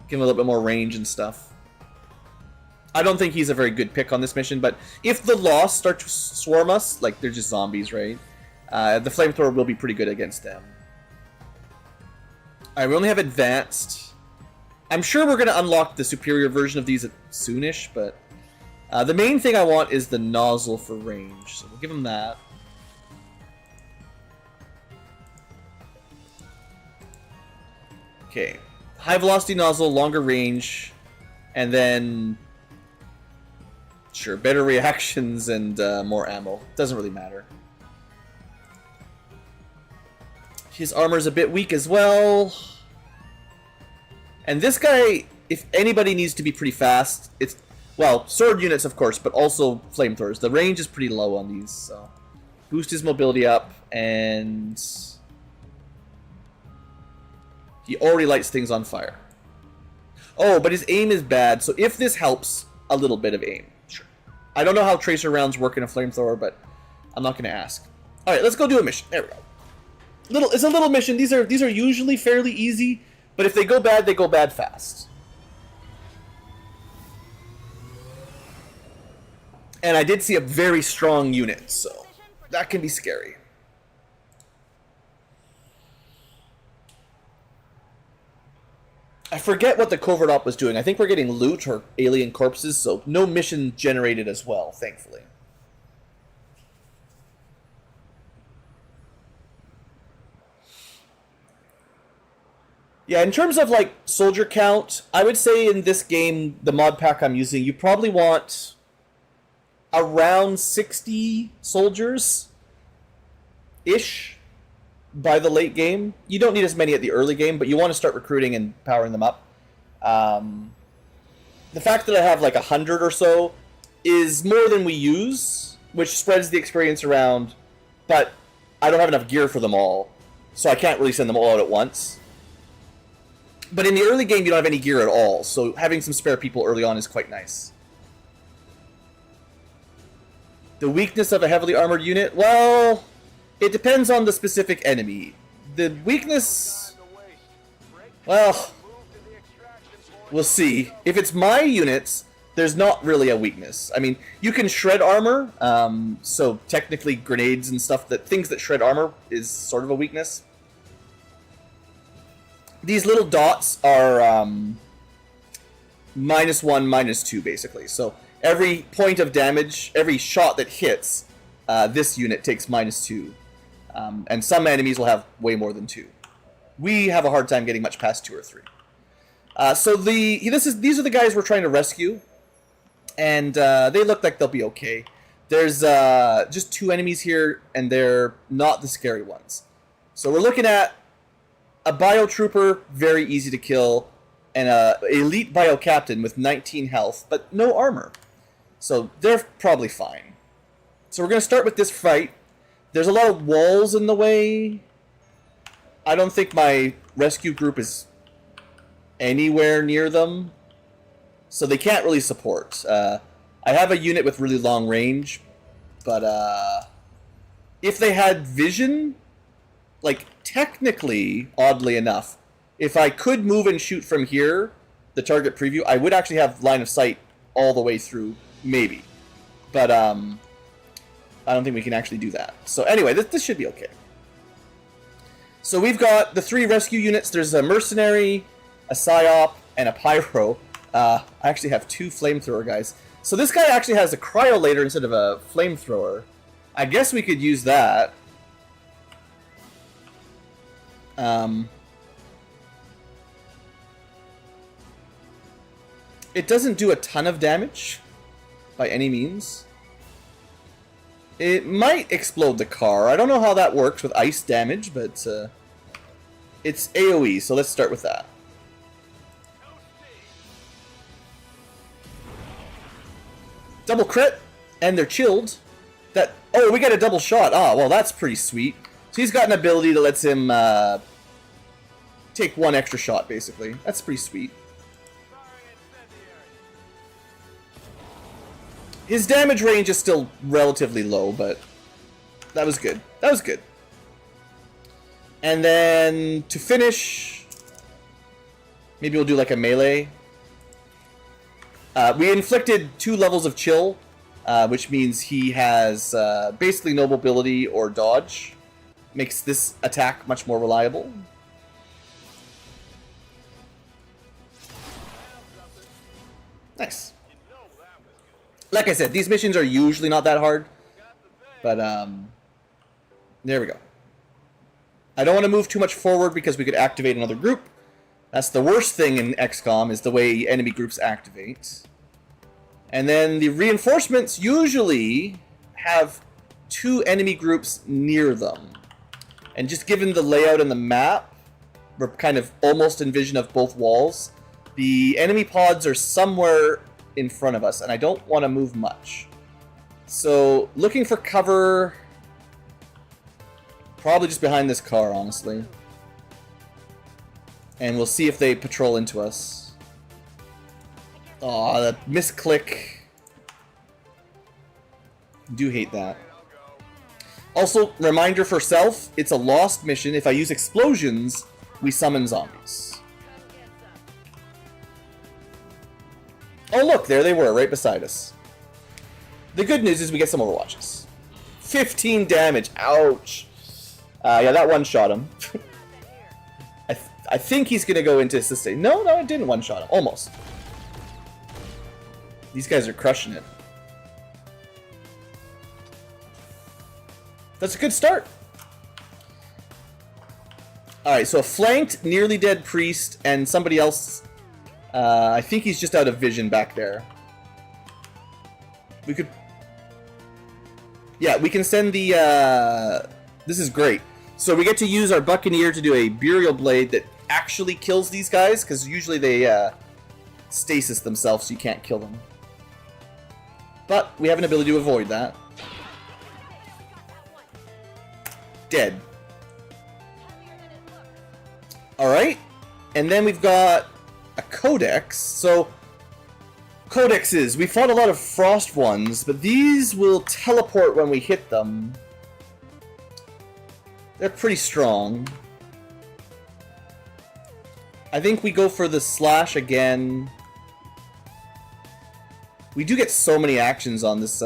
Give him a little bit more range and stuff. I don't think he's a very good pick on this mission, but if the Lost start to swarm us, like they're just zombies, right? The flamethrower will be pretty good against them. Alright, we only have advanced. I'm sure we're going to unlock the superior version of these soonish, but... the main thing I want is the nozzle for range, so we'll give him that. Okay, high velocity nozzle, longer range, and then, sure, better reactions and more ammo. Doesn't really matter. His armor's a bit weak as well. And this guy, if anybody needs to be pretty fast, it's, well, sword units, of course, but also flamethrowers. The range is pretty low on these, so boost his mobility up, and he already lights things on fire. Oh, but his aim is bad, so if this helps, a little bit of aim. Sure. I don't know how tracer rounds work in a flamethrower, but I'm not going to ask. All right, let's go do a mission. There we go. It's a little mission. These are usually fairly easy, but if they go bad fast. And I did see a very strong unit, so that can be scary. I forget what the covert op was doing. I think we're getting loot or alien corpses, so no mission generated as well, thankfully. Yeah, in terms of like soldier count, I would say in this game, the mod pack I'm using, you probably want around 60 soldiers-ish by the late game. You don't need as many at the early game, but you want to start recruiting and powering them up. The fact that I have like 100 or so is more than we use, which spreads the experience around, but I don't have enough gear for them all, so I can't really send them all out at once. But in the early game, you don't have any gear at all, so having some spare people early on is quite nice. The weakness of a heavily armored unit? Well, it depends on the specific enemy. The weakness... well, we'll see. If it's my units, there's not really a weakness. I mean, you can shred armor, so technically grenades and stuff, things that shred armor is sort of a weakness. These little dots are -1, -2, basically. So every point of damage, every shot that hits, this unit takes -2. And some enemies will have way more than 2. We have a hard time getting much past 2 or 3. So these are the guys we're trying to rescue, and they look like they'll be okay. There's just 2 enemies here, and they're not the scary ones. So we're looking at a bio trooper, very easy to kill, and a elite bio captain with 19 health, but no armor. So they're probably fine. So we're going to start with this fight. There's a lot of walls in the way. I don't think my rescue group is anywhere near them, so they can't really support. I have a unit with really long range, but if they had vision, like technically, oddly enough, if I could move and shoot from here, the target preview, I would actually have line of sight all the way through, maybe. But I don't think we can actually do that. So anyway, this should be okay. So we've got the 3 rescue units. There's a mercenary, a psyop, and a pyro. I actually have 2 flamethrower guys. So this guy actually has a cryolator instead of a flamethrower. I guess we could use that. It doesn't do a ton of damage by any means. It might explode the car. I don't know how that works with ice damage, but it's AoE, so let's start with that. Double crit, and they're chilled. Oh, we got a double shot. Ah, well, that's pretty sweet. So he's got an ability that lets him take 1 extra shot, basically. That's pretty sweet. His damage range is still relatively low, but that was good. That was good. And then to finish, maybe we'll do like a melee. We inflicted 2 levels of chill, which means he has basically no mobility or dodge. Makes this attack much more reliable. Nice. Like I said, these missions are usually not that hard, but there we go. I don't want to move too much forward because we could activate another group. That's the worst thing in XCOM, is the way enemy groups activate. And then the reinforcements usually have 2 enemy groups near them. And just given the layout and the map, we're kind of almost in vision of both walls. The enemy pods are somewhere in front of us, and I don't want to move much. So, looking for cover... Probably just behind this car, honestly. And we'll see if they patrol into us. Aw, that misclick. Do hate that. Also, reminder for self, it's a lost mission. If I use explosions, we summon zombies. Oh look, there they were, right beside us. The good news is we get some overwatches. 15 damage, ouch. Yeah, that one shot him. I think he's gonna go into sustain. No, it didn't one shot him. Almost. These guys are crushing it. That's a good start. Alright, so a flanked, nearly dead priest and somebody else. I think he's just out of vision back there. We could... Yeah, we can send the... This is great. So we get to use our Buccaneer to do a Burial Blade that actually kills these guys, because usually they stasis themselves so you can't kill them. But we have an ability to avoid that. Dead. Alright. And then we've got a Codex. So, Codexes. We fought a lot of Frost ones, but these will teleport when we hit them. They're pretty strong. I think we go for the slash again. We do get so many actions on this.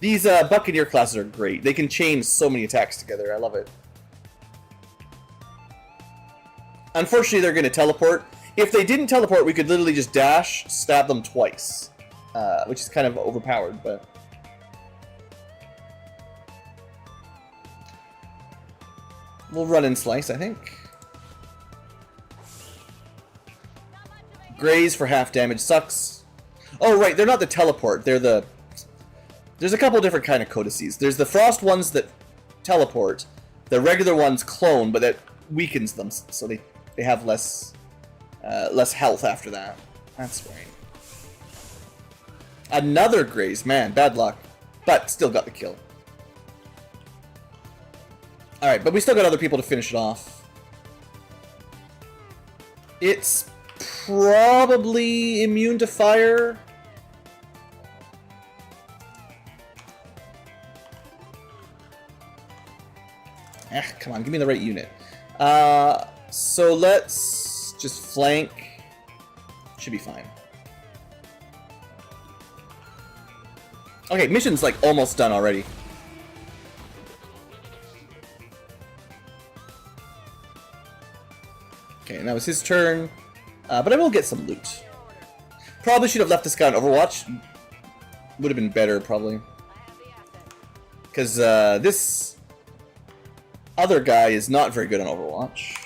These Buccaneer classes are great. They can chain so many attacks together. I love it. Unfortunately, they're going to teleport. If they didn't teleport, we could literally just dash, stab them twice. Which is kind of overpowered, but... We'll run and slice, I think. Graze for half damage sucks. Oh, right, they're not the teleport. They're the... There's a couple different kind of codices. There's the frost ones that teleport. The regular ones clone, but that weakens them, so they have less health after that. That's right. Another graze. Man, bad luck. But still got the kill. Alright, but we still got other people to finish it off. It's probably immune to fire. Come on, give me the right unit. So let's just flank. Should be fine. Okay, mission's like almost done already. Okay, and that was his turn. But I will get some loot. Probably should have left this guy on Overwatch. Would have been better, probably. Because this other guy is not very good on Overwatch.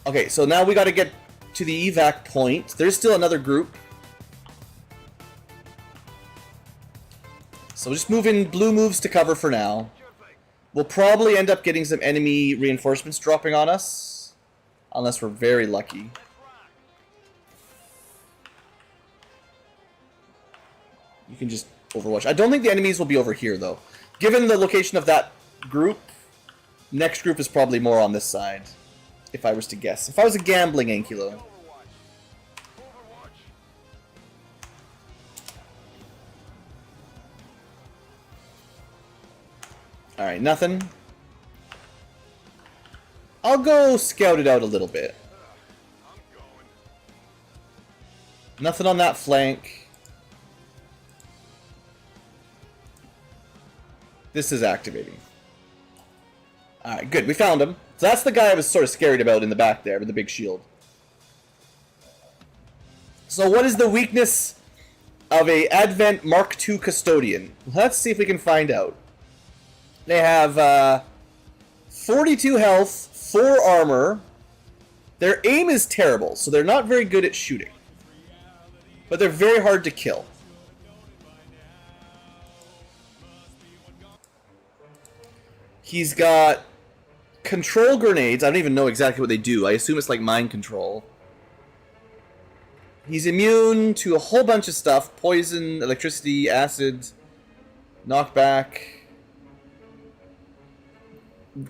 Okay, so now we got to get to the evac point. There's still another group. So just move in blue moves to cover for now. We'll probably end up getting some enemy reinforcements dropping on us. Unless we're very lucky. You can just overwatch. I don't think the enemies will be over here, though. Given the location of that group, next group is probably more on this side. If I was to guess. If I was a gambling Ankylo. Alright, nothing. I'll go scout it out a little bit. Nothing on that flank. This is activating. Alright, good. We found him. So that's the guy I was sort of scared about in the back there with the big shield. So what is the weakness of a Advent Mark II Custodian? Let's see if we can find out. They have 42 health, 4 armor. Their aim is terrible, so they're not very good at shooting. But they're very hard to kill. He's got Control grenades, I don't even know exactly what they do. I assume it's like mind control. He's immune to a whole bunch of stuff. Poison, electricity, acid, knockback.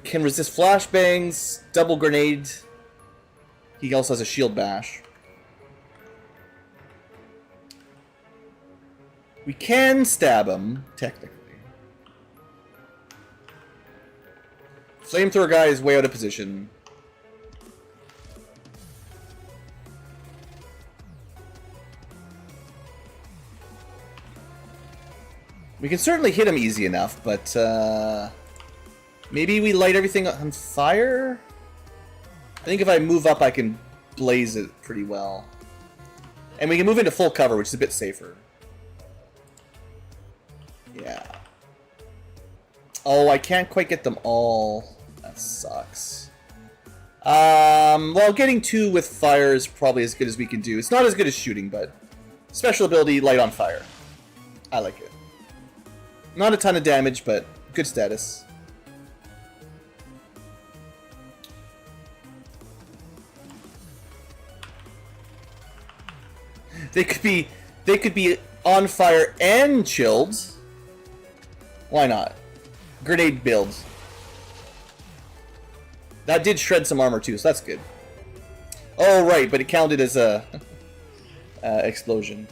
Can resist flashbangs, double grenade. He also has a shield bash. We can stab him, technically. Flamethrower guy is way out of position. We can certainly hit him easy enough, but maybe we light everything on fire? I think if I move up, I can blaze it pretty well. And we can move into full cover, which is a bit safer. Yeah. Oh, I can't quite get them all. That sucks. Well, getting 2 with fire is probably as good as we can do. It's not as good as shooting, but special ability, light on fire. I like it. Not a ton of damage, but good status. They could be on fire and chilled. Why not? Grenade builds. That did shred some armor too, so that's good. Oh right, but it counted as a explosion.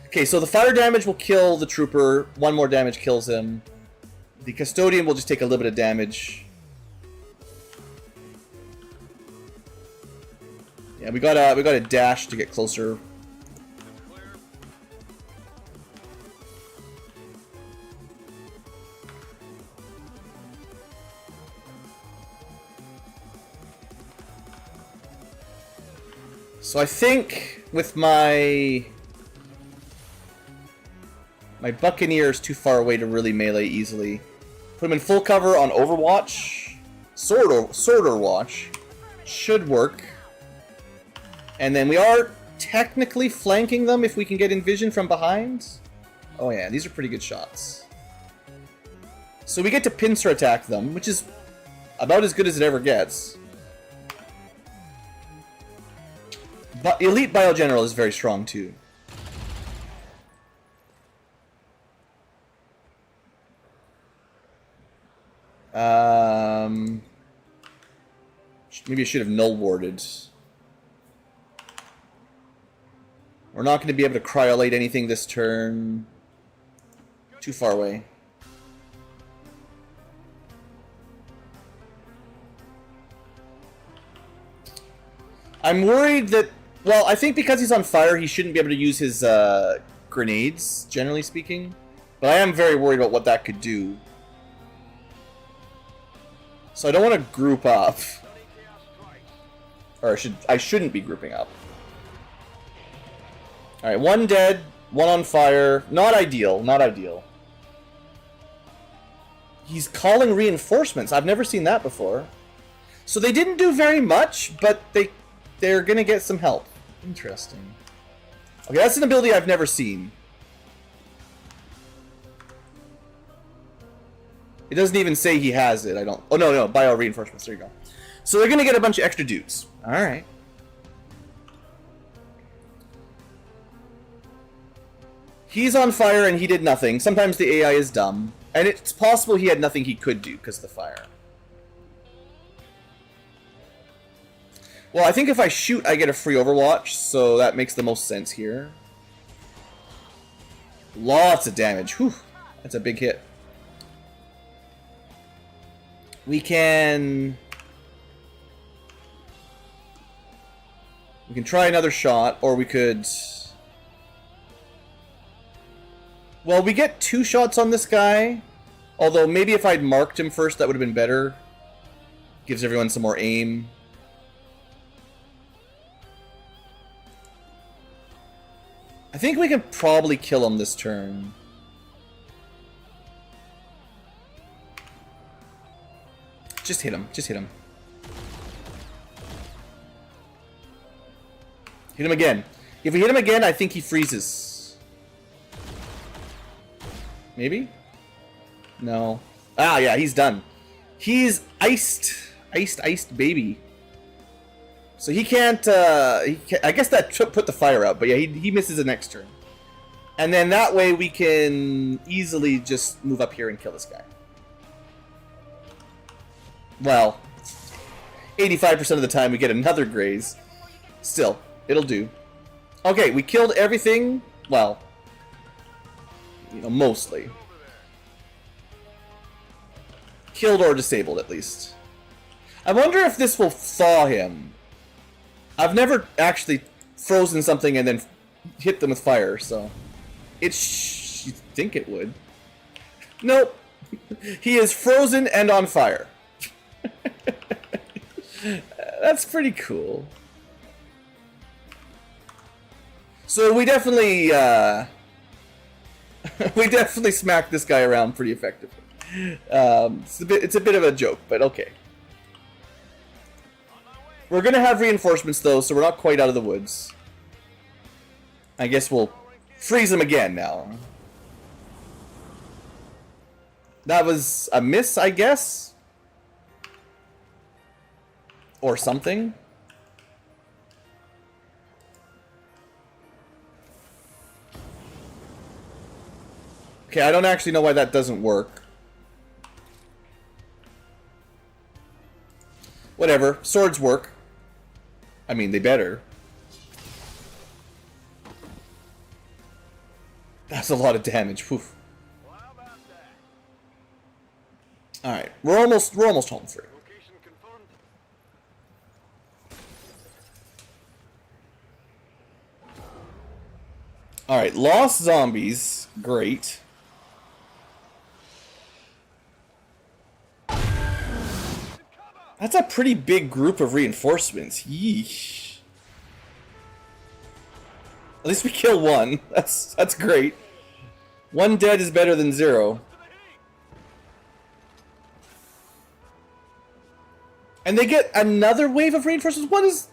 Okay, so the fire damage will kill the trooper. 1 more damage kills him. The custodian will just take a little bit of damage. Yeah, we got a dash to get closer. So I think with my Buccaneer is too far away to really melee easily. Put him in full cover on Overwatch. Sword Watch. Should work. And then we are technically flanking them if we can get in vision from behind. Oh yeah, these are pretty good shots. So we get to pincer attack them, which is about as good as it ever gets. But Elite Biogeneral is very strong too. Maybe I should have null warded. We're not going to be able to cryolate anything this turn. Too far away. I'm worried that... Well, I think because he's on fire, he shouldn't be able to use his grenades, generally speaking. But I am very worried about what that could do. So I don't want to group up. Or I shouldn't be grouping up. Alright, 1 dead, 1 on fire. Not ideal, not ideal. He's calling reinforcements. I've never seen that before. So they didn't do very much, but they're gonna get some help. Interesting. Okay, that's an ability I've never seen. It doesn't even say he has it. I don't... Oh, no, bio reinforcements. There you go. So they're gonna get a bunch of extra dudes. Alright. He's on fire and he did nothing. Sometimes the AI is dumb. And it's possible he had nothing he could do because of the fire. Well, I think if I shoot, I get a free Overwatch, so that makes the most sense here. Lots of damage. Whew. That's a big hit. We can try another shot, or we could... Well, we get 2 shots on this guy. Although, maybe if I'd marked him first, that would have been better. Gives everyone some more aim. I think we can probably kill him this turn. Just hit him. Just hit him. Hit him again. If we hit him again, I think he freezes. Maybe? No. Ah, yeah, he's done. He's iced. Iced baby. So he can't, I guess that put the fire out, but yeah, he misses the next turn. And then that way we can easily just move up here and kill this guy. Well, 85% of the time we get another graze. Still, it'll do. Okay, we killed everything, well, you know, mostly. Killed or disabled, at least. I wonder if this will thaw him. I've never actually frozen something and then hit them with fire, so... you'd think it would. Nope. He is frozen and on fire. That's pretty cool. So we definitely, we definitely smacked this guy around pretty effectively. It's a bit of a joke, but okay. We're gonna have reinforcements though, so we're not quite out of the woods. I guess we'll freeze him again now. That was a miss, I guess? Or something? Okay, I don't actually know why that doesn't work. Whatever, swords work. I mean, they better. That's a lot of damage. Whew. All right, we're almost home free. All right, lost zombies, great. That's a pretty big group of reinforcements. Yeesh. At least we kill one. That's great. One dead is better than 0. And they get another wave of reinforcements? What is...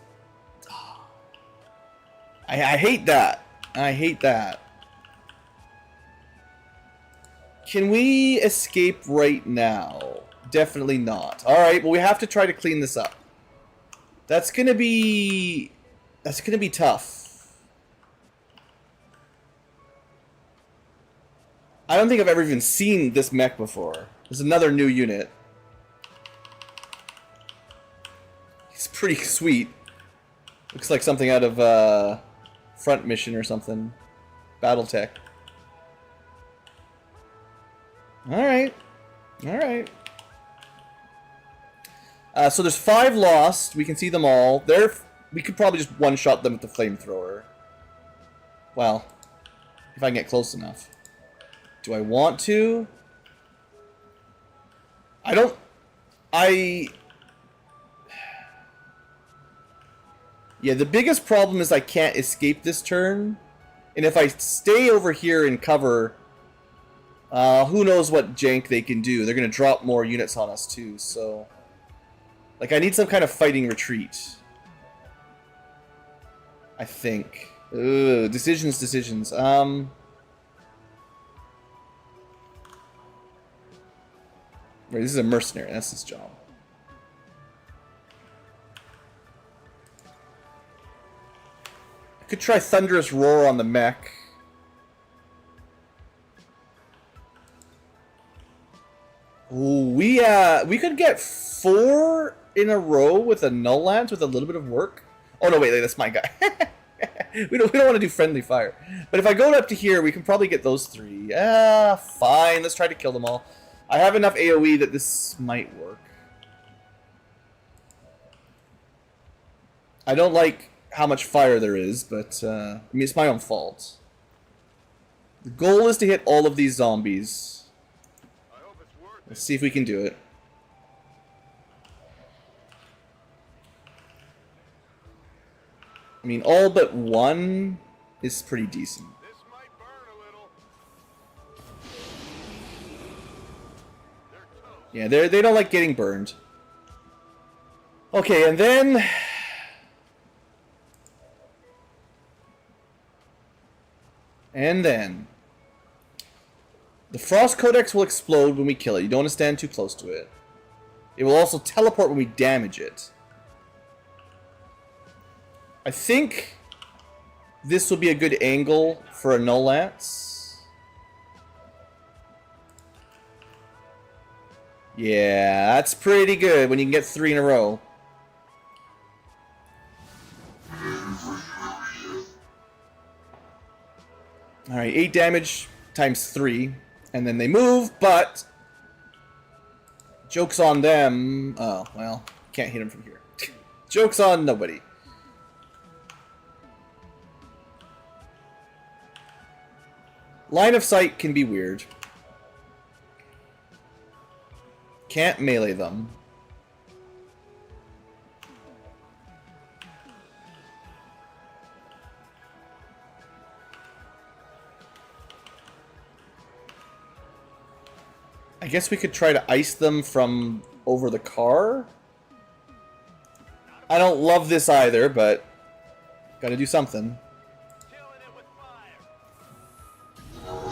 I hate that. I hate that. Can we escape right now? Definitely not. Alright, well we have to try to clean this up. That's gonna be tough. I don't think I've ever even seen this mech before. There's another new unit. He's pretty sweet. Looks like something out of Front Mission or something. Battletech. Alright. Alright. So there's 5 lost. We can see them all. We could probably just one-shot them with the flamethrower. Well, if I can get close enough. Do I want to? Yeah, the biggest problem is I can't escape this turn. And if I stay over here and cover, who knows what jank they can do. They're going to drop more units on us too, so... like, I need some kind of fighting retreat. I think. Ugh, decisions. Wait, this is a mercenary. That's his job. I could try Thunderous Roar on the mech. Ooh, we could get 4 in a row with a null lance with a little bit of work. Oh no, wait, that's my guy. we don't want to do friendly fire. But if I go up to here, we can probably get those 3. Fine. Let's try to kill them all. I have enough AoE that this might work. I don't like how much fire there is, but I mean, it's my own fault. The goal is to hit all of these zombies. Let's see if we can do it. I mean, all but 1 is pretty decent. This might burn a little. Yeah, they don't like getting burned. Okay, and then... the Frost Codex will explode when we kill it. You don't want to stand too close to it. It will also teleport when we damage it. I think this will be a good angle for a null lance. Yeah, that's pretty good when you can get 3 in a row. Alright, 8 damage times 3. And then they move, but... Joke's on them. Oh, well, can't hit them from here. Joke's on nobody. Line of sight can be weird. Can't melee them. I guess we could try to ice them from over the car. I don't love this either, but gotta do something. Killing it with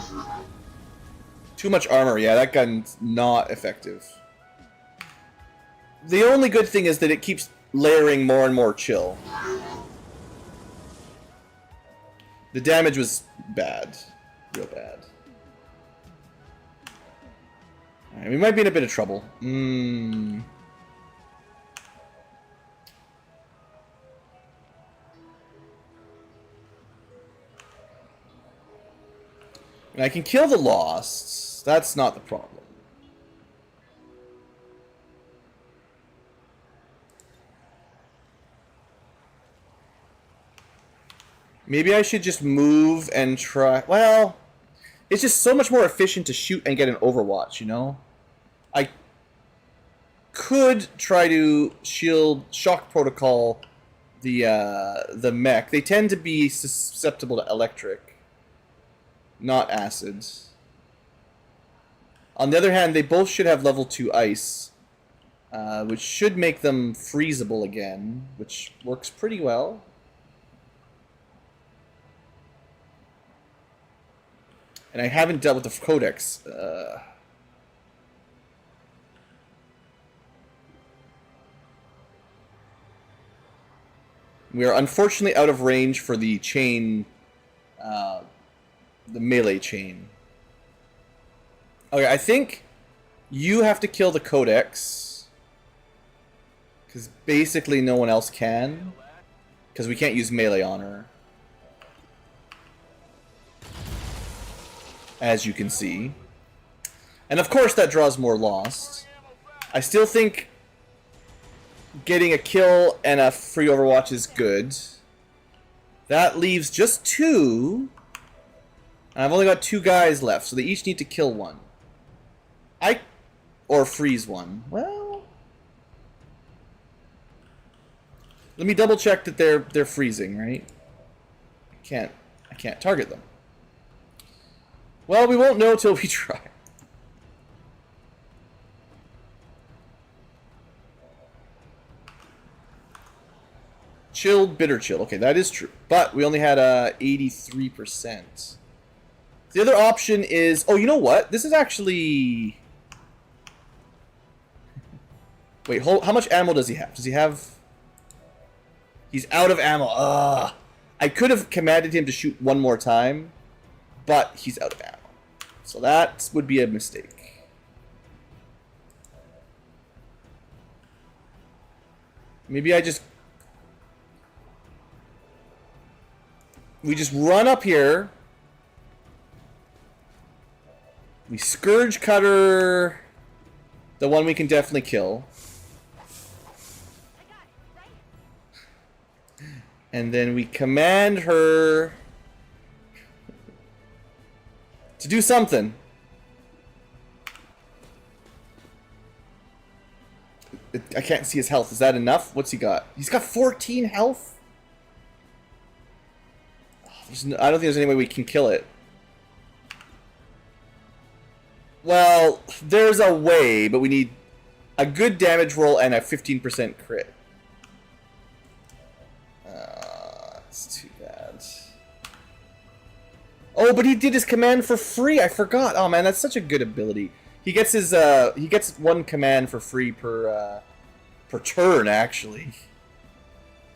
fire. Too much armor, yeah, that gun's not effective. The only good thing is that it keeps layering more and more chill. The damage was bad. Real bad. Alright, we might be in a bit of trouble. And I can kill the Losts. That's not the problem. Maybe I should just move and try... Well, it's just so much more efficient to shoot and get an Overwatch, you know? I could try to shield shock protocol the mech. They tend to be susceptible to electric, not acids. On the other hand, they both should have level 2 ice, which should make them freezable again, which works pretty well. And I haven't dealt with the codex. We are unfortunately out of range for the chain, the melee chain. Okay, I think you have to kill the codex, because basically no one else can, because we can't use melee on her. As you can see. And of course that draws more Lost. I still think getting a kill and a free Overwatch is good. That leaves just 2. And I've only got 2 guys left, so they each need to kill 1. Or freeze 1. Well... Let me double check that they're freezing, right? I can't target them. Well, we won't know till we try. Chilled, bitter chill. Okay, that is true. But we only had 83%. The other option is... Oh, you know what? This is actually... Wait, how much ammo does he have? Does he have... He's out of ammo. Ugh. I could have commanded him to shoot 1 more time, but he's out of ammo. So that would be a mistake. Maybe we just run up here. We Scourge Cutter the one we can definitely kill. And then we command her to do something. I can't see his health. Is that enough? What's he got? He's got 14 health? I don't think there's any way we can kill it. Well, there's a way, but we need a good damage roll and a 15% crit. That's too bad. Oh, but he did his command for free. I forgot. Oh man, that's such a good ability. He gets his he gets one command for free per turn actually.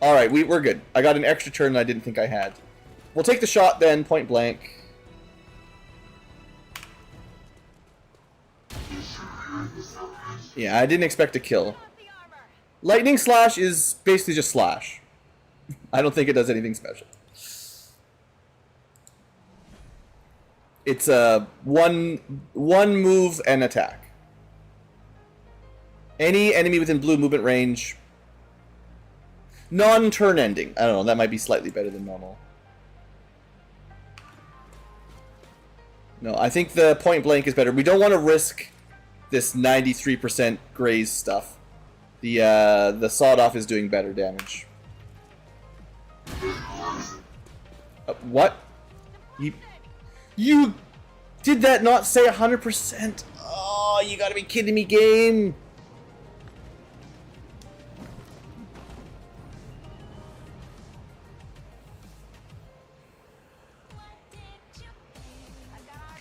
All right, we're good. I got an extra turn that I didn't think I had. We'll take the shot then, point blank. Yeah, I didn't expect a kill. Lightning slash is basically just slash. I don't think it does anything special. It's a one move and attack. Any enemy within blue movement range. Non-turn ending. I don't know, that might be slightly better than normal. No, I think the point blank is better. We don't want to risk this 93% graze stuff. The sawed off is doing better damage. What? You did that not say 100%? Oh, you gotta be kidding me, game.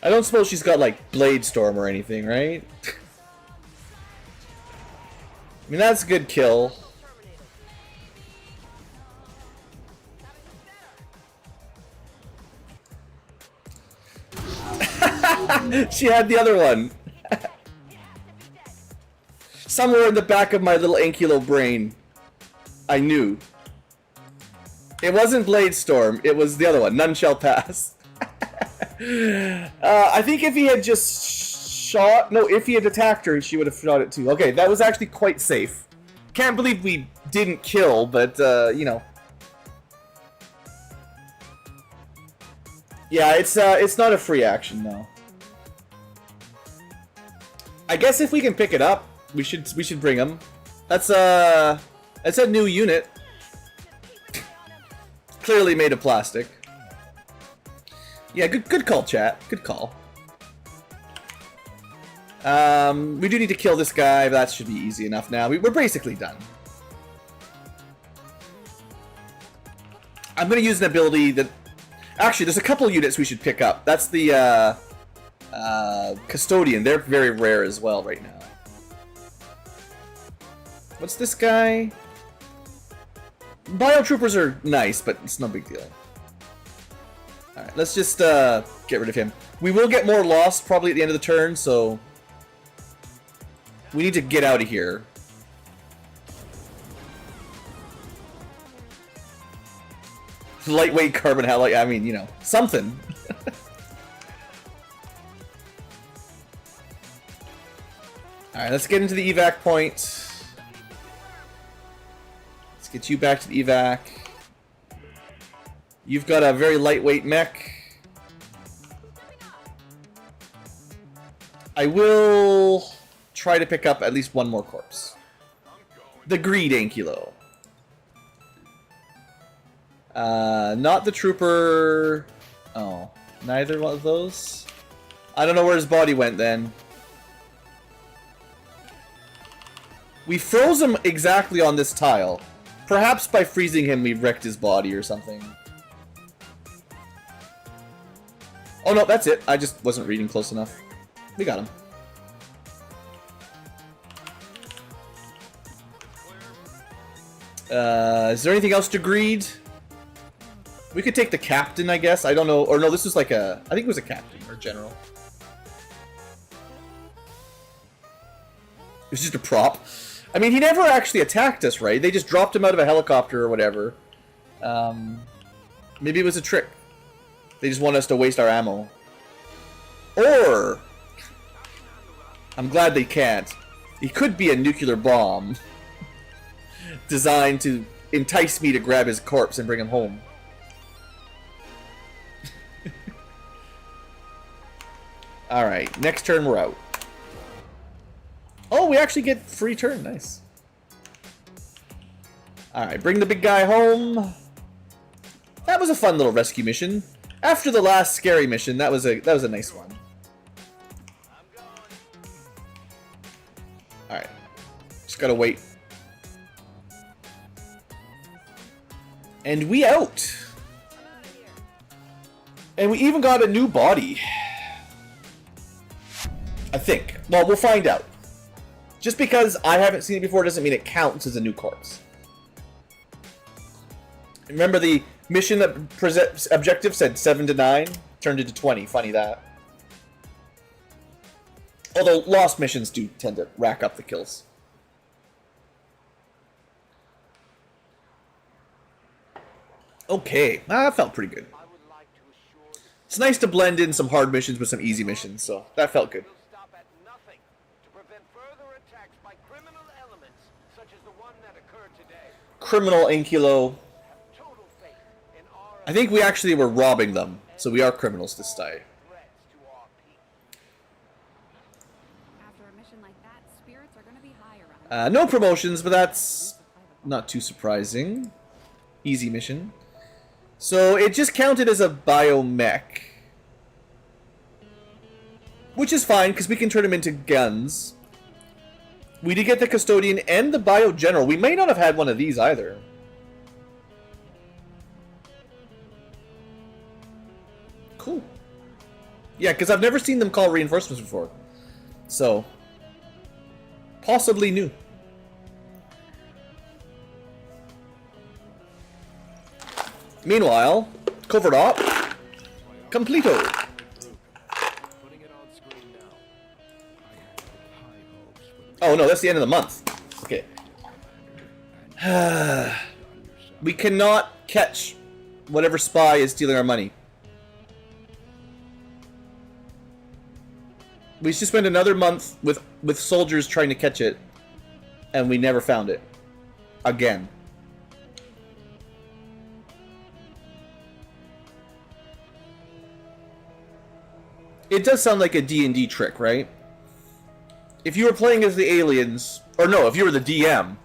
I don't suppose she's got like Blade Storm or anything, right? I mean, that's a good kill. She had the other one. Somewhere in the back of my little Ankylo brain, I knew. It wasn't Blade Storm, it was the other one, None Shall Pass. I think if he had just shot... No, if he had attacked her, she would have shot it too. Okay, that was actually quite safe. Can't believe we didn't kill, but, you know. Yeah, it's not a free action, no. I guess if we can pick it up, we should bring him. That's a new unit. Clearly made of plastic. Yeah, good call, chat. Good call. We do need to kill this guy, but that should be easy enough now. We're basically done. I'm going to use an ability that... Actually, there's a couple units we should pick up. That's the Custodian. They're very rare as well right now. What's this guy? Biotroopers are nice, but it's no big deal. Alright, let's just get rid of him. We will get more lost probably at the end of the turn, so... We need to get out of here. Lightweight carbon halide, I mean, you know, something. Alright, let's get into the evac point. Let's get you back to the evac. You've got a very lightweight mech. I will try to pick up at least one more corpse. The Greed Ankylo. Not the Trooper... Oh, neither one of those? I don't know where his body went then. We froze him exactly on this tile. Perhaps by freezing him we wrecked his body or something. Oh no, that's it. I just wasn't reading close enough. We got him. Is there anything else to greed? We could take the captain, I guess. I don't know. Or no, this was like a... I think it was a captain or general. It was just a prop. I mean, he never actually attacked us, right? They just dropped him out of a helicopter or whatever. Maybe it was a trick. They just want us to waste our ammo. Or... I'm glad they can't. He could be a nuclear bomb. Designed to entice me to grab his corpse and bring him home. Alright, next turn we're out. Oh, we actually get free turn, nice. Alright, bring the big guy home. That was a fun little rescue mission. After the last scary mission, that was a nice one. Alright. Just gotta wait. And we out! And we even got a new body. I think. Well, we'll find out. Just because I haven't seen it before doesn't mean it counts as a new corpse. Remember the mission objective said 7 to 9? Turned into 20. Funny that. Although lost missions do tend to rack up the kills. Okay, that felt pretty good. It's nice to blend in some hard missions with some easy missions, so that felt good. Criminal Ankylo. I think we actually were robbing them, so we are criminals this time. After a mission like that, spirits are going to be high around. No promotions, but that's not too surprising. Easy mission. So it just counted as a biomech. Which is fine, because we can turn them into guns. We did get the Custodian and the Bio General. We may not have had one of these either. Cool. Yeah, because I've never seen them call reinforcements before. So, possibly new. Meanwhile, covert op, completo. Oh no, that's the end of the month. Okay. We cannot catch whatever spy is stealing our money. We just spent another month with soldiers trying to catch it, and we never found it. Again. It does sound like a D&D trick, right? If you were playing as the aliens, or no, if you were the DM,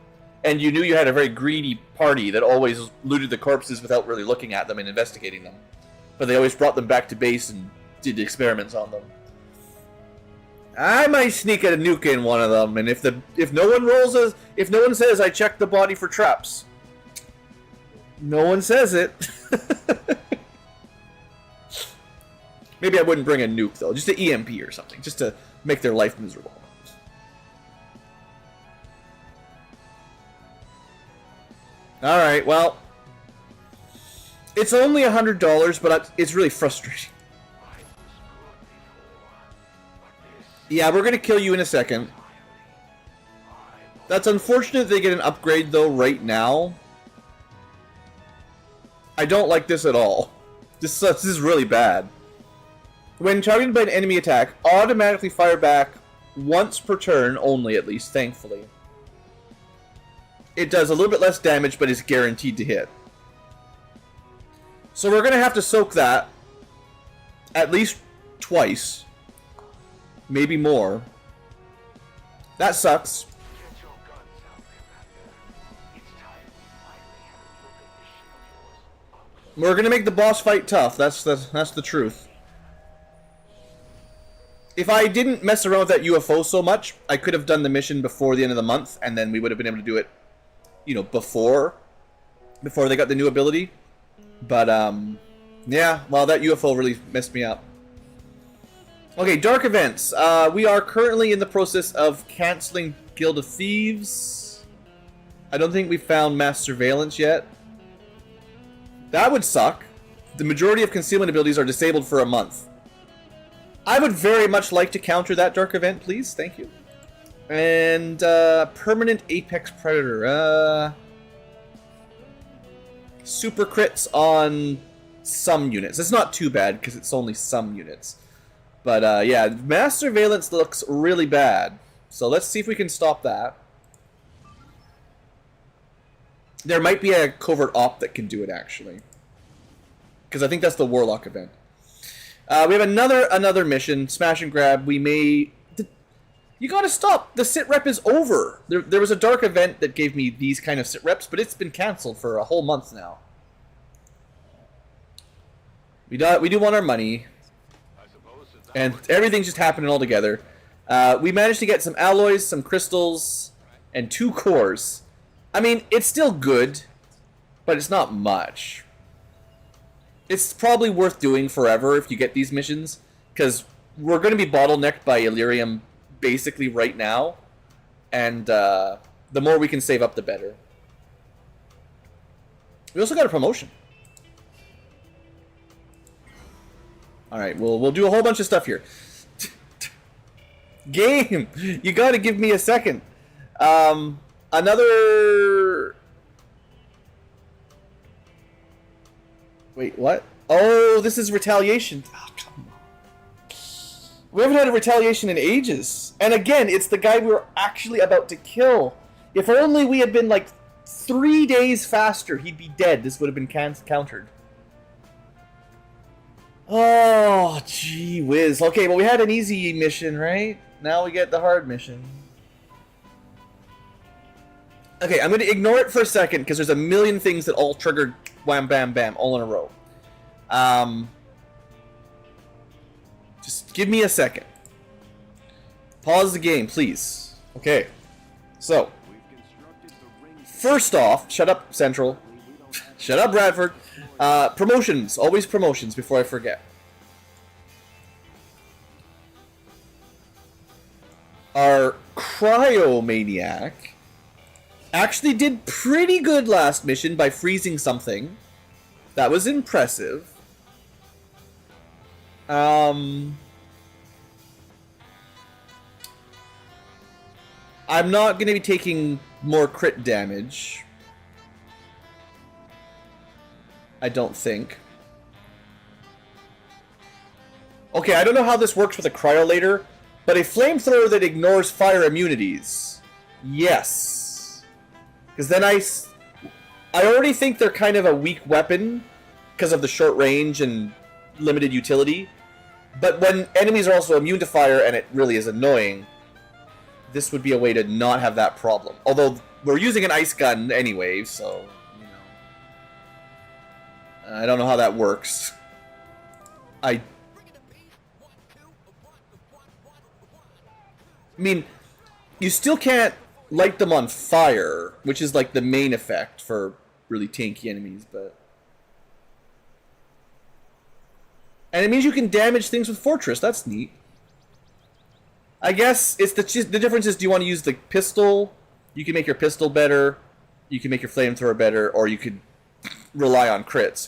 and you knew you had a very greedy party that always looted the corpses without really looking at them and investigating them, but they always brought them back to base and did experiments on them. I might sneak a nuke in one of them, and if no one says I checked the body for traps, no one says it. Maybe I wouldn't bring a nuke though, just an EMP or something, just to make their life miserable. Alright, well, it's only $100, but it's really frustrating. Yeah, we're gonna kill you in a second. That's unfortunate they get an upgrade though right now. I don't like this at all. This is really bad. When targeted by an enemy attack, automatically fire back once per turn only, at least, thankfully. It does a little bit less damage, but is guaranteed to hit. So we're going to have to soak that at least twice. Maybe more. That sucks. We're going to make the boss fight tough. That's the truth. If I didn't mess around with that UFO so much, I could have done the mission before the end of the month, and then we would have been able to do it, you know, before they got the new ability. But, yeah, well, that UFO really messed me up. Okay, Dark Events. We are currently in the process of canceling Guild of Thieves. I don't think we found Mass Surveillance yet. That would suck. The majority of concealment abilities are disabled for a month. I would very much like to counter that Dark Event, please. Thank you. And, Permanent Apex Predator. Super crits on some units. It's not too bad, because it's only some units. But, yeah, Mass Surveillance looks really bad. So let's see if we can stop that. There might be a covert op that can do it, actually. Because I think that's the Warlock event. We have another mission, Smash and Grab. We may... You gotta stop! The sit rep is over! There was a dark event that gave me these kind of sit reps, but it's been cancelled for a whole month now. We do want our money. And everything's just happening all together. We managed to get some alloys, some crystals, and 2 cores. I mean, it's still good, but it's not much. It's probably worth doing forever if you get these missions, because we're going to be bottlenecked by Illyrium basically right now, and the more we can save up, the better. We also got a promotion. All right, we'll do a whole bunch of stuff here. Game, you got to give me a second. Another. Wait, what? Oh, this is retaliation. Oh, come on. We haven't had a retaliation in ages. And again, it's the guy we were actually about to kill. If only we had been like 3 days faster, he'd be dead. This would have been countered. Oh, gee whiz. Okay, well, we had an easy mission, right? Now we get the hard mission. Okay, I'm going to ignore it for a second because there's a million things that all triggered wham, bam, bam, all in a row. Just give me a second. Pause the game, please. Okay. So, first off, shut up, Central. Shut up, Bradford. Promotions. Always promotions before I forget. Our Cryomaniac actually did pretty good last mission by freezing something. That was impressive. I'm not going to be taking more crit damage. I don't think. Okay, I don't know how this works with a cryolator, but a flamethrower that ignores fire immunities. Yes. Because then I already think they're kind of a weak weapon because of the short range and limited utility. But when enemies are also immune to fire and it really is annoying, this would be a way to not have that problem. Although we're using an ice gun anyway, so, you know. I don't know how that works. I mean, you still can't light them on fire, which is like the main effect for really tanky enemies, but... And it means you can damage things with Fortress. That's neat. I guess it's the difference is, do you want to use the pistol? You can make your pistol better. You can make your flamethrower better, or you could rely on crits.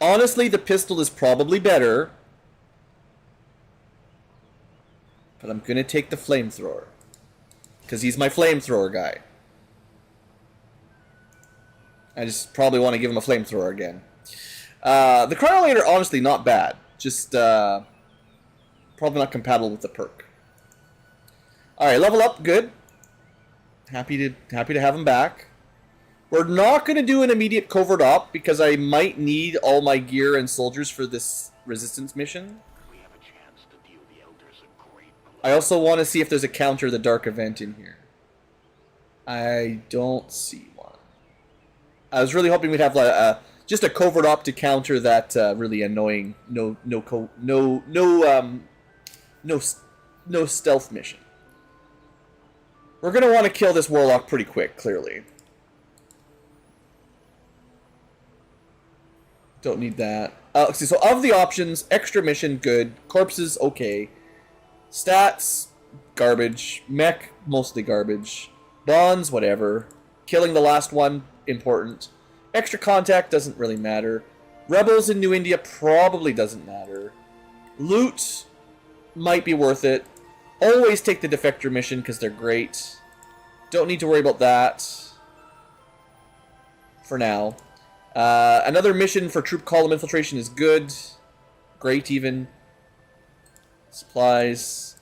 Honestly, the pistol is probably better. But I'm going to take the flamethrower. Because he's my flamethrower guy. I just probably want to give him a flamethrower again. The Cryolator, honestly, not bad. Just probably not compatible with the perk. Alright, level up, good. Happy to have him back. We're not going to do an immediate covert op because I might need all my gear and soldiers for this resistance mission. I also want to see if there's a counter the dark event in here. I don't see one. I was really hoping we'd have just a covert op to counter that really annoying no stealth mission. We're going to want to kill this warlock pretty quick, clearly. Don't need that. See, so of the options, extra mission, good. Corpses, okay. Stats, garbage. Mech, mostly garbage. Bonds, whatever. Killing the last one, important. Extra contact doesn't really matter. Rebels in New India probably doesn't matter. Loot might be worth it. Always take the Defector mission because they're great. Don't need to worry about that. For now. Another mission for troop column infiltration is good. Great, even. Supplies.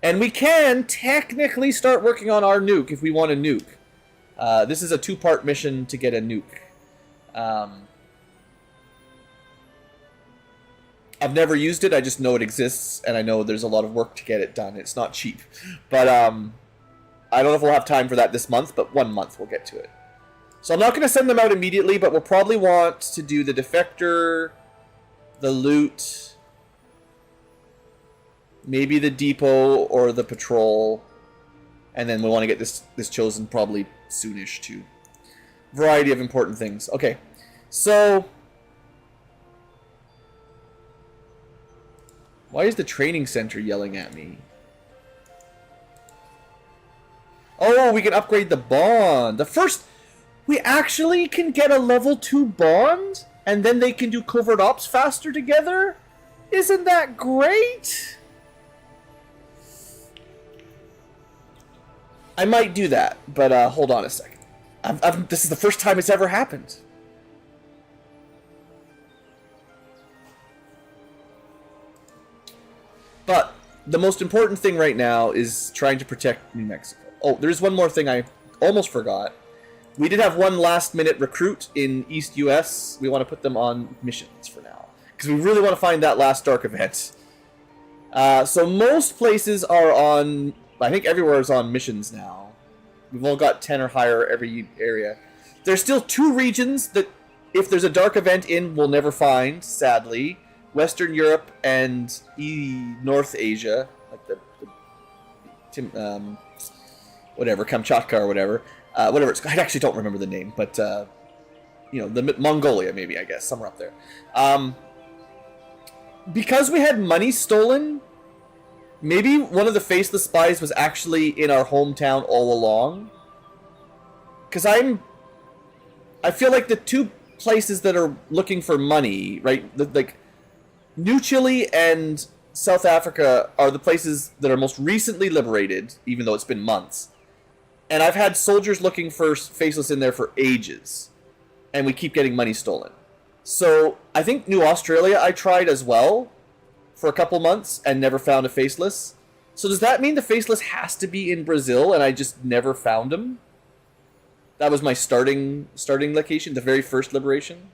And we can technically start working on our nuke if we want a nuke. This is a 2-part mission to get a nuke. I've never used it, I just know it exists, and I know there's a lot of work to get it done. It's not cheap. But I don't know if we'll have time for that this month, but 1 month we'll get to it. So I'm not going to send them out immediately, but we'll probably want to do the Defector, the loot, maybe the depot or the patrol, and then we'll want to get this chosen probably soonish too. Variety of important things. Okay, So, why is the training center yelling at me? Oh, we can upgrade the bond. We actually can get a level 2 bond, and then they can do covert ops faster together? Isn't that great? I might do that, but hold on a second. This is the first time it's ever happened. But the most important thing right now is trying to protect New Mexico. Oh, there's one more thing I almost forgot. We did have one last-minute recruit in East US. We want to put them on missions for now, because we really want to find that last dark event. So most places are on... I think everywhere is on missions now. We've all got 10 or higher every area. There's still 2 regions that, if there's a dark event in, we'll never find, sadly. Western Europe and North Asia, like whatever, Kamchatka or whatever. Whatever it's, I actually don't remember the name, but you know, the Mongolia maybe, I guess, somewhere up there. Because we had money stolen, maybe one of the faceless spies was actually in our hometown all along. Because I feel like the 2 places that are looking for money, right, like New Chile and South Africa are the places that are most recently liberated, even though it's been months. And I've had soldiers looking for faceless in there for ages, and we keep getting money stolen. So I think New Australia I tried as well for a couple months and never found a faceless. So does that mean the faceless has to be in Brazil and I just never found him? That was my starting location, the very first liberation.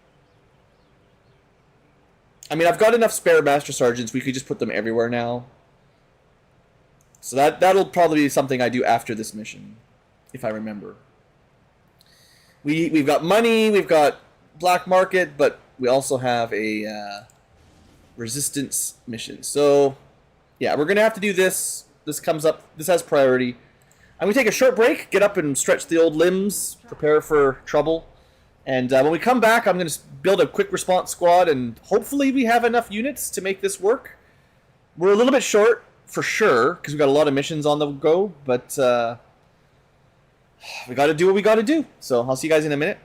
I mean, I've got enough spare Master Sergeants, we could just put them everywhere now. So that'll probably be something I do after this mission, if I remember. We've got money, we've got black market, but we also have a resistance mission. So, yeah, we're going to have to do this. This comes up, this has priority. I'm going to take a short break, get up and stretch the old limbs, prepare for trouble. And when we come back, I'm going to build a quick response squad, and hopefully we have enough units to make this work. We're a little bit short, for sure, because we've got a lot of missions on the go, but we got to do what we got to do. So I'll see you guys in a minute.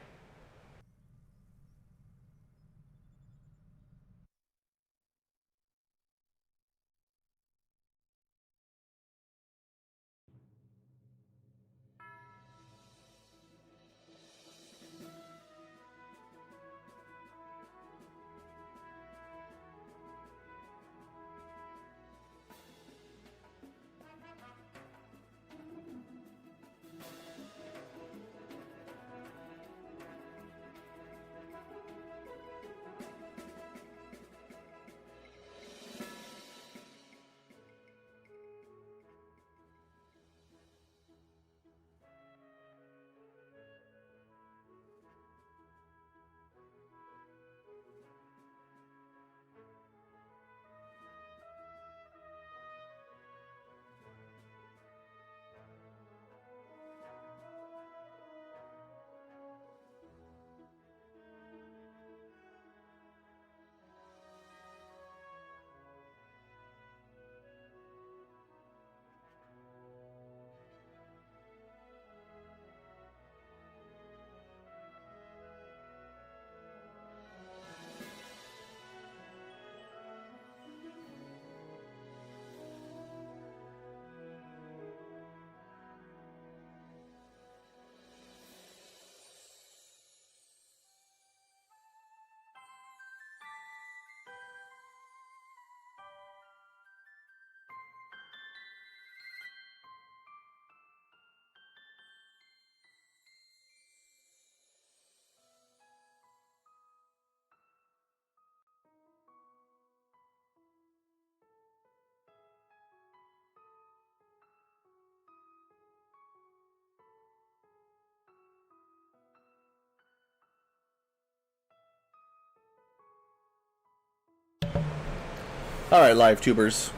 Alright, live tubers.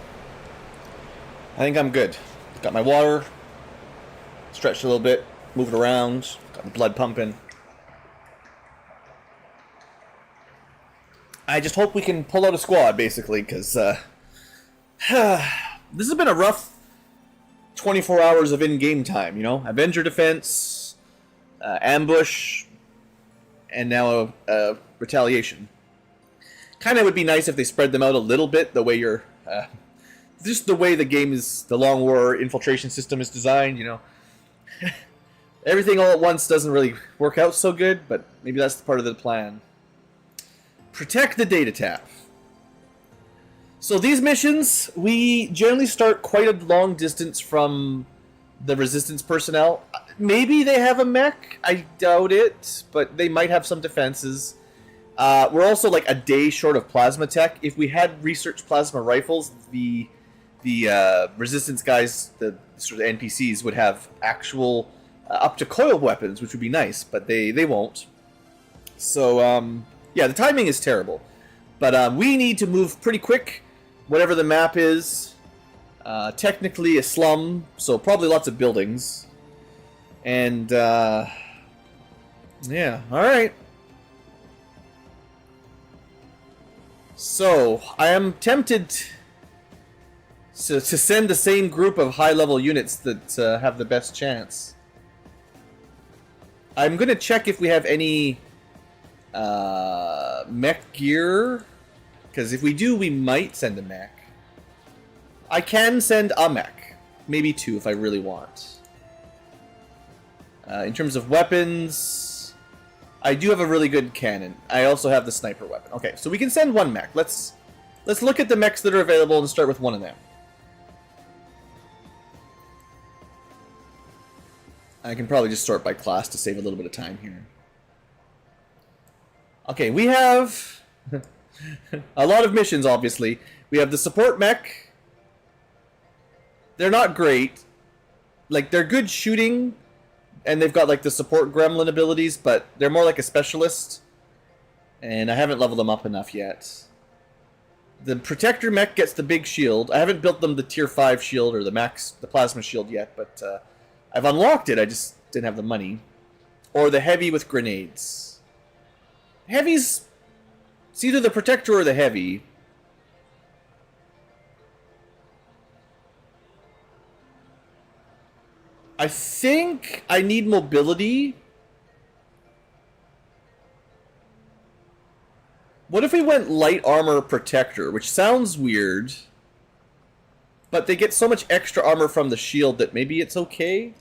I think I'm good. Got my water, stretched a little bit, moved around, got the blood pumping. I just hope we can pull out a squad, basically, because this has been a rough 24 hours of in-game time, you know? Avenger defense, ambush, and now retaliation. Kind of would be nice if they spread them out a little bit, the way you're... just the way the game is, the Long War infiltration system is designed, you know? Everything all at once doesn't really work out so good, but maybe that's part of the plan. Protect the data tab. So these missions, we generally start quite a long distance from the Resistance personnel. Maybe they have a mech, I doubt it, but they might have some defenses. We're also like a day short of plasma tech. If we had research plasma rifles, the Resistance guys, the sort of NPCs, would have actual up to coil weapons, which would be nice, but they won't. So yeah, the timing is terrible, but we need to move pretty quick. Whatever the map is, technically a slum, so probably lots of buildings, and yeah, all right. So I am tempted to send the same group of high-level units that have the best chance. I'm going to check if we have any mech gear, because if we do, we might send a mech. I can send a mech. Maybe two if I really want. In terms of weapons, I do have a really good cannon. I also have the sniper weapon. Okay, so we can send one mech. Let's look at the mechs that are available and start with one of them. I can probably just sort by class to save a little bit of time here. Okay, we have a lot of missions, obviously. We have the support mech. They're not great. Like, they're good shooting, and they've got, like, the support gremlin abilities, but they're more like a specialist, and I haven't leveled them up enough yet. The protector mech gets the big shield. I haven't built them the tier 5 shield or the plasma shield yet, but I've unlocked it, I just didn't have the money. Or the heavy with grenades. Heavy's... it's either the protector or the heavy. I think I need mobility. What if we went light armor protector, which sounds weird, but they get so much extra armor from the shield that maybe it's okay?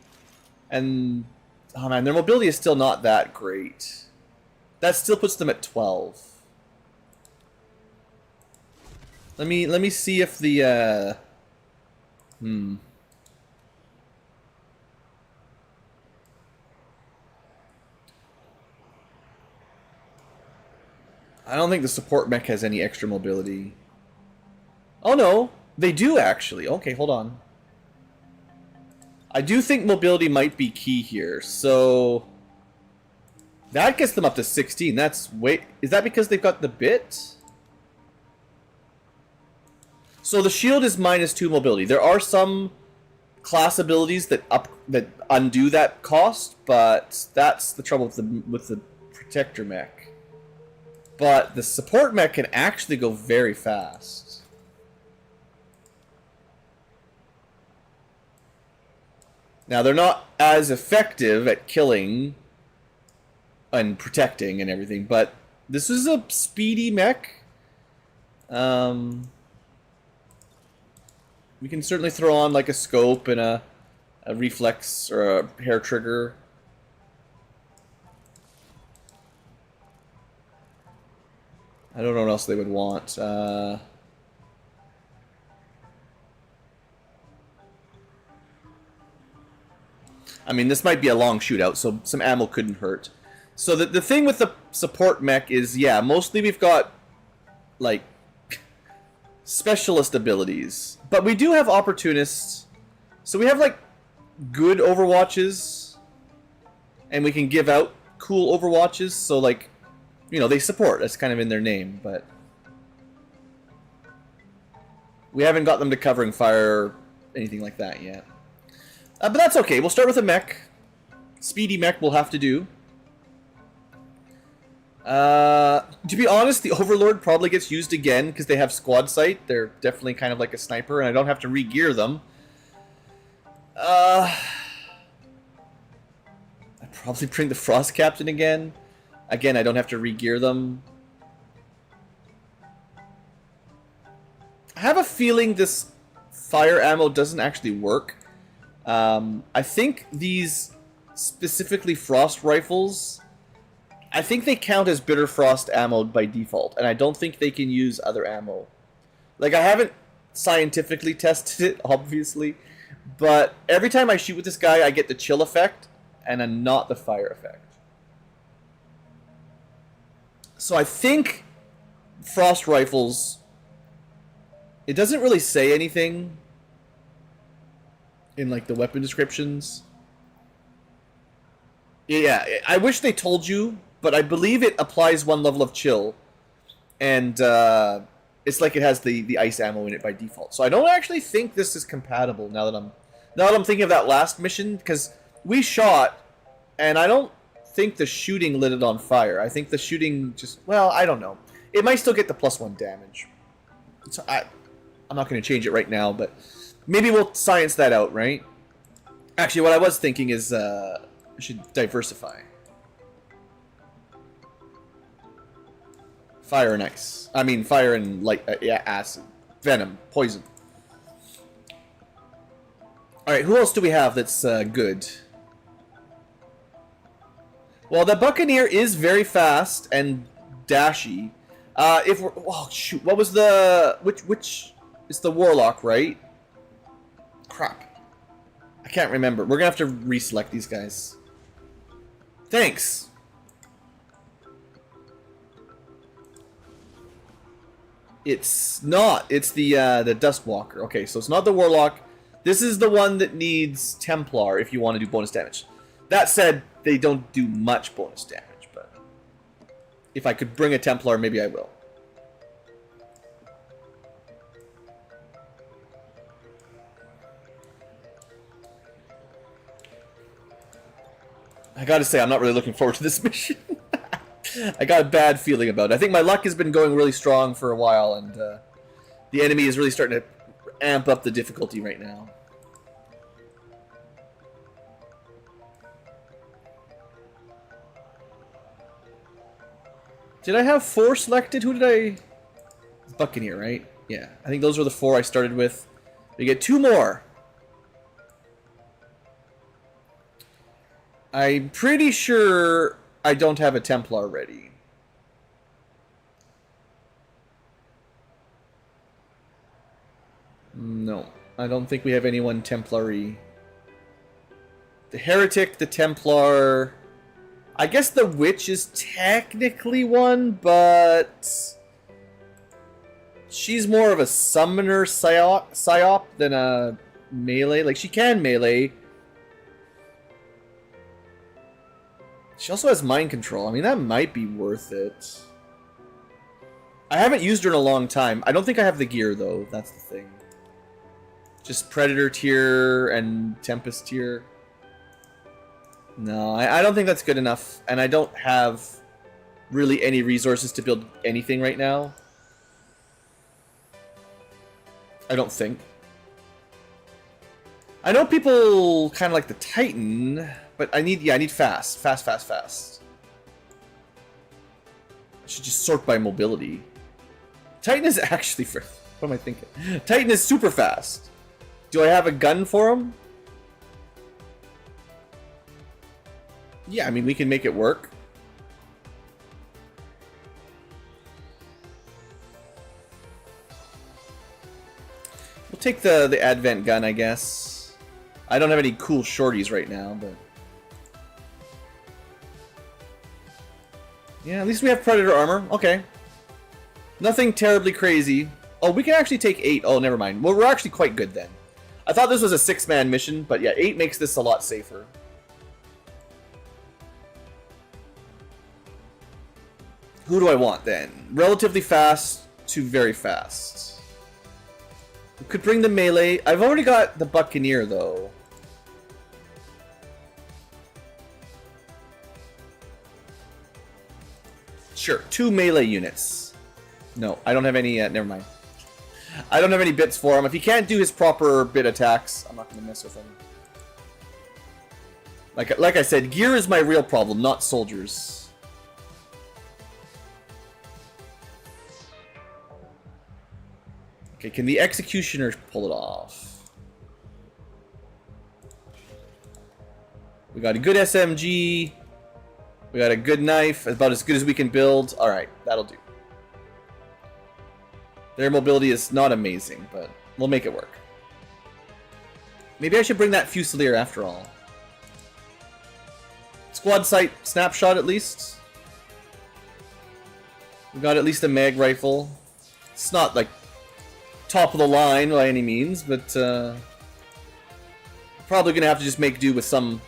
And, oh man, their mobility is still not that great. That still puts them at 12. Let me see if the, I don't think the support mech has any extra mobility. Oh no, they do actually. Okay, hold on. I do think mobility might be key here, so... that gets them up to 16. That's way... is that because they've got the bit? So the shield is -2 mobility. There are some class abilities that undo that cost, but that's the trouble with the protector mech. But the support mech can actually go very fast. Now, they're not as effective at killing and protecting and everything, but this is a speedy mech. We can certainly throw on like a scope and a reflex or a hair trigger. I don't know what else they would want. I mean, this might be a long shootout, so some ammo couldn't hurt. So the thing with the support mech is, yeah, mostly we've got, like, specialist abilities. But we do have opportunists. So we have, like, good overwatches. And we can give out cool overwatches. So, like, you know, they support. That's kind of in their name, but... we haven't got them to covering fire or anything like that yet. But that's okay. We'll start with a mech. Speedy mech will have to do. To be honest, the Overlord probably gets used again because they have squad sight. They're definitely kind of like a sniper, and I don't have to re-gear them. I'd probably bring the Frost Captain again. Again, I don't have to re-gear them. I have a feeling this fire ammo doesn't actually work. I think these, specifically Frost Rifles, I think they count as Bitter Frost ammo by default, and I don't think they can use other ammo. Like, I haven't scientifically tested it, obviously, but every time I shoot with this guy, I get the chill effect, and not the fire effect. So I think Frost Rifles, it doesn't really say anything in, like, the weapon descriptions. Yeah, I wish they told you, but I believe it applies one level of chill, and it's like it has the ice ammo in it by default. So I don't actually think this is compatible now that I'm thinking of that last mission, because we shot, and I don't think the shooting lit it on fire. I think the shooting just, well, I don't know. It might still get the +1 damage. So I'm not going to change it right now, but maybe we'll science that out, right? Actually, what I was thinking is I should diversify. Fire and ice. I mean, fire and light, yeah, acid. Venom. Poison. Alright, who else do we have that's good? Well, the Buccaneer is very fast and dashy. If we're... Oh, shoot. What was the... Which... It's the Warlock, right? Crap. I can't remember. We're gonna have to reselect these guys. Thanks! It's not. It's the Dustwalker. Okay, so it's not the Warlock. This is the one that needs Templar if you want to do bonus damage. That said, they don't do much bonus damage, but if I could bring a Templar, maybe I will. I gotta say, I'm not really looking forward to this mission. I got a bad feeling about it. I think my luck has been going really strong for a while, and the enemy is really starting to amp up the difficulty right now. Did I have 4 selected? Who did I... Buccaneer, right? Yeah, I think those were the 4 I started with. We get 2 more. I'm pretty sure I don't have a Templar ready. No, I don't think we have anyone Templar-y. The Heretic, the Templar... I guess the Witch is technically one, but... she's more of a summoner psyop than a melee. Like, she can melee. She also has mind control. I mean, that might be worth it. I haven't used her in a long time. I don't think I have the gear, though. That's the thing. Just Predator tier and Tempest tier. No, I don't think that's good enough. And I don't have really any resources to build anything right now. I don't think. I know people kind of like the Titan... but I need fast. Fast. I should just sort by mobility. Titan is actually... what am I thinking? Titan is super fast. Do I have a gun for him? Yeah, I mean, we can make it work. We'll take the Advent gun, I guess. I don't have any cool shorties right now, but... yeah, at least we have Predator armor. Okay. Nothing terribly crazy. Oh, we can actually take 8. Oh, never mind. Well, we're actually quite good then. I thought this was a 6-man mission, but yeah, 8 makes this a lot safer. Who do I want then? Relatively fast to very fast. We could bring the melee. I've already got the Buccaneer, though. Sure, 2 melee units. No, I don't have any, never mind. I don't have any bits for him. If he can't do his proper bit attacks, I'm not going to mess with him. Like I said, gear is my real problem, not soldiers. Okay, can the executioner pull it off? We got a good SMG. We got a good knife, about as good as we can build. Alright, that'll do. Their mobility is not amazing, but we'll make it work. Maybe I should bring that Fusilier after all. Squad sight snapshot at least. We got at least a mag rifle. It's not like top of the line by any means, but probably gonna have to just make do with some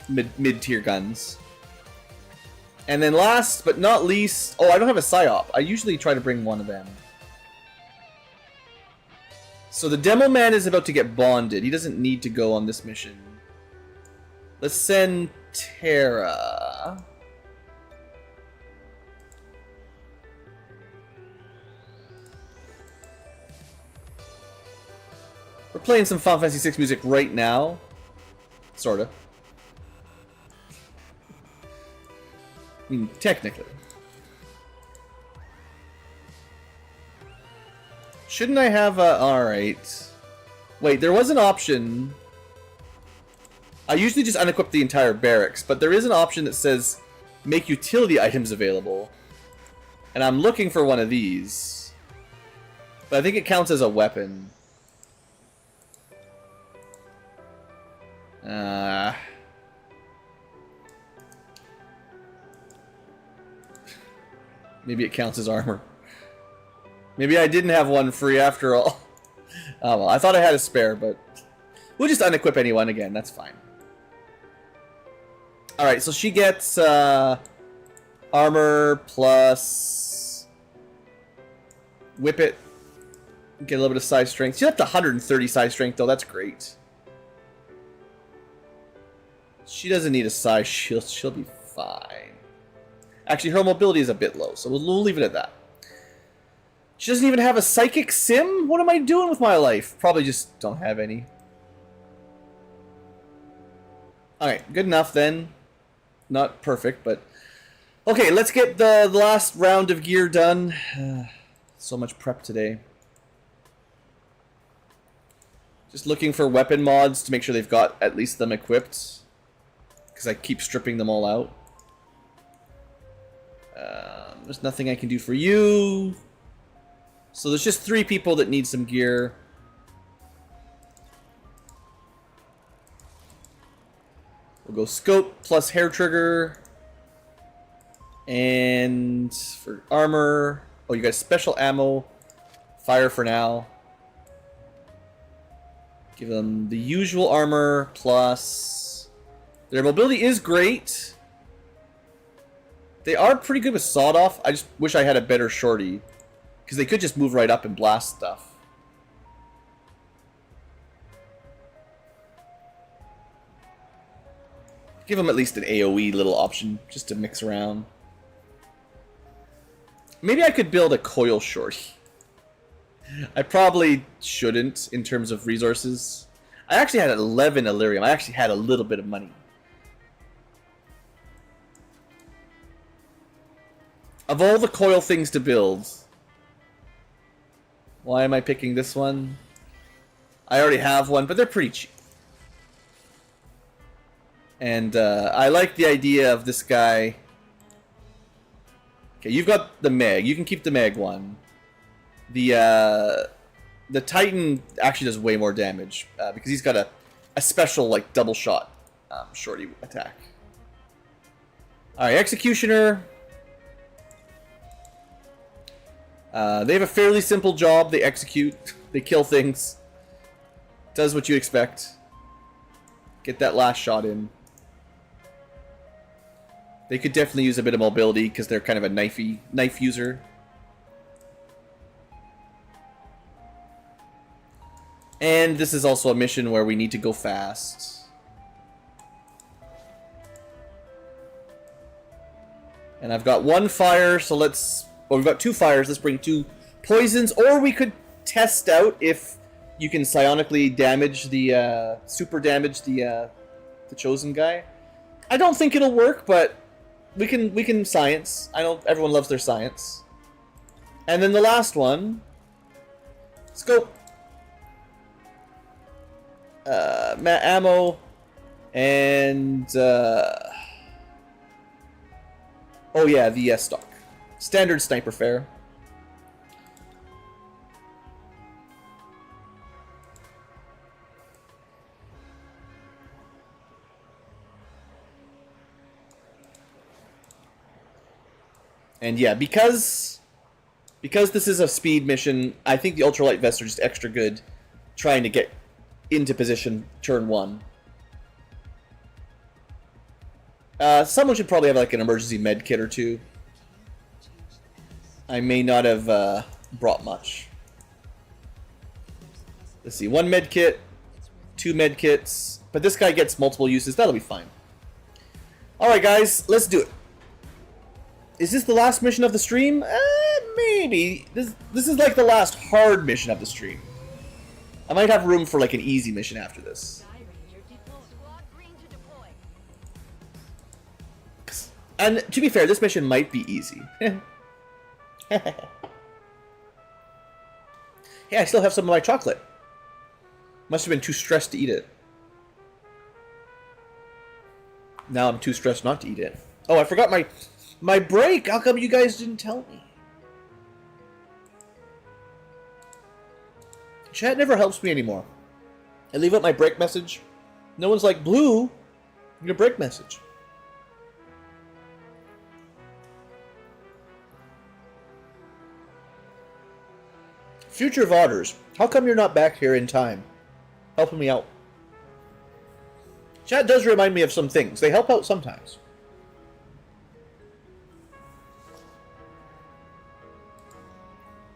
mid-tier guns. And then last but not least, oh, I don't have a psyop. I usually try to bring one of them. So the demo man is about to get bonded. He doesn't need to go on this mission. Let's send Terra. We're playing some Final Fantasy VI music right now. Sorta. I mean, technically. Shouldn't I have a... Alright. Wait, there was an option. I usually just unequip the entire barracks, but there is an option that says make utility items available. And I'm looking for one of these. But I think it counts as a weapon. Maybe it counts as armor. Maybe I didn't have one free after all. Oh well, I thought I had a spare, but we'll just unequip anyone again, that's fine. Alright, so she gets armor plus whip it. Get a little bit of side strength. She's up to 130 side strength though, that's great. She doesn't need a side shield, she'll be fine. Actually, her mobility is a bit low, so we'll leave it at that. She doesn't even have a psychic sim? What am I doing with my life? Probably just don't have any. Alright, good enough then. Not perfect, but... Okay, let's get the last round of gear done. So much prep today. Just looking for weapon mods to make sure they've got at least them equipped. Because I keep stripping them all out. There's nothing I can do for you. So there's just 3 people that need some gear. We'll go scope plus hair trigger. And for armor... Oh, you got special ammo. Fire for now. Give them the usual armor plus... Their mobility is great. They are pretty good with sawed off. I just wish I had a better shorty. Because they could just move right up and blast stuff. Give them at least an AoE little option, just to mix around. Maybe I could build a coil shorty. I probably shouldn't in terms of resources. I actually had 11 Illyrium. I actually had a little bit of money. Of all the coil things to build, why am I picking this one? I already have one, but they're pretty cheap. And I like the idea of this guy. Okay, you've got the Meg. You can keep the Meg one. The Titan actually does way more damage because he's got a special like double shot shorty attack. All right, Executioner. They have a fairly simple job. They execute. They kill things. Does what you expect. Get that last shot in. They could definitely use a bit of mobility because they're kind of a knife user. And this is also a mission where we need to go fast. And I've got one fire, so let's... Well, we've got two fires. Let's bring two poisons. Or we could test out if you can psionically damage the... super damage the chosen guy. I don't think it'll work, but we can science. I know everyone loves their science. And then the last one... Let's go. Ammo. And... Oh yeah, the stock. Standard sniper fare. And yeah, because this is a speed mission, I think the ultralight vests are just extra good trying to get into position turn 1. Someone should probably have like an emergency med kit or two. I may not have brought much. Let's see, 1 med kit, 2 med kits, but this guy gets multiple uses. That'll be fine. Alright guys, let's do it. Is this the last mission of the stream? Maybe. This is like the last hard mission of the stream. I might have room for like an easy mission after this. And to be fair, this mission might be easy. Yeah, I still have some of my chocolate. Must have been too stressed to eat it. Now I'm too stressed not to eat it. Oh, I forgot my break. How come you guys didn't tell me? Chat never helps me anymore. I leave out my break message. No one's like, Blue, your break message. Future VODers, how come you're not back here in time? Helping me out. Chat does remind me of some things. They help out sometimes.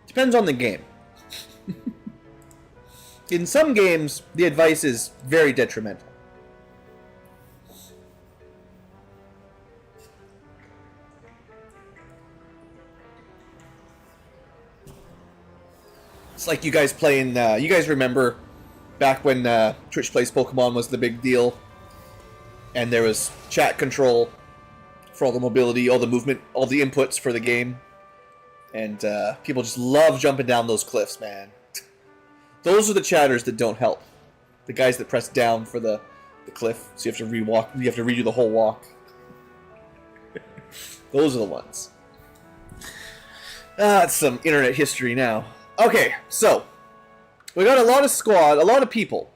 Depends on the game. In some games, the advice is very detrimental. It's like you guys playing, you guys remember back when Twitch Plays Pokemon was the big deal, and there was chat control for all the mobility, all the movement, all the inputs for the game, and people just love jumping down those cliffs, man. Those are the chatters that don't help. The guys that press down for the cliff, so you have to re-walk, you have to redo the whole walk. Those are the ones. That's some internet history now. Okay, so we got a lot of squad, a lot of people.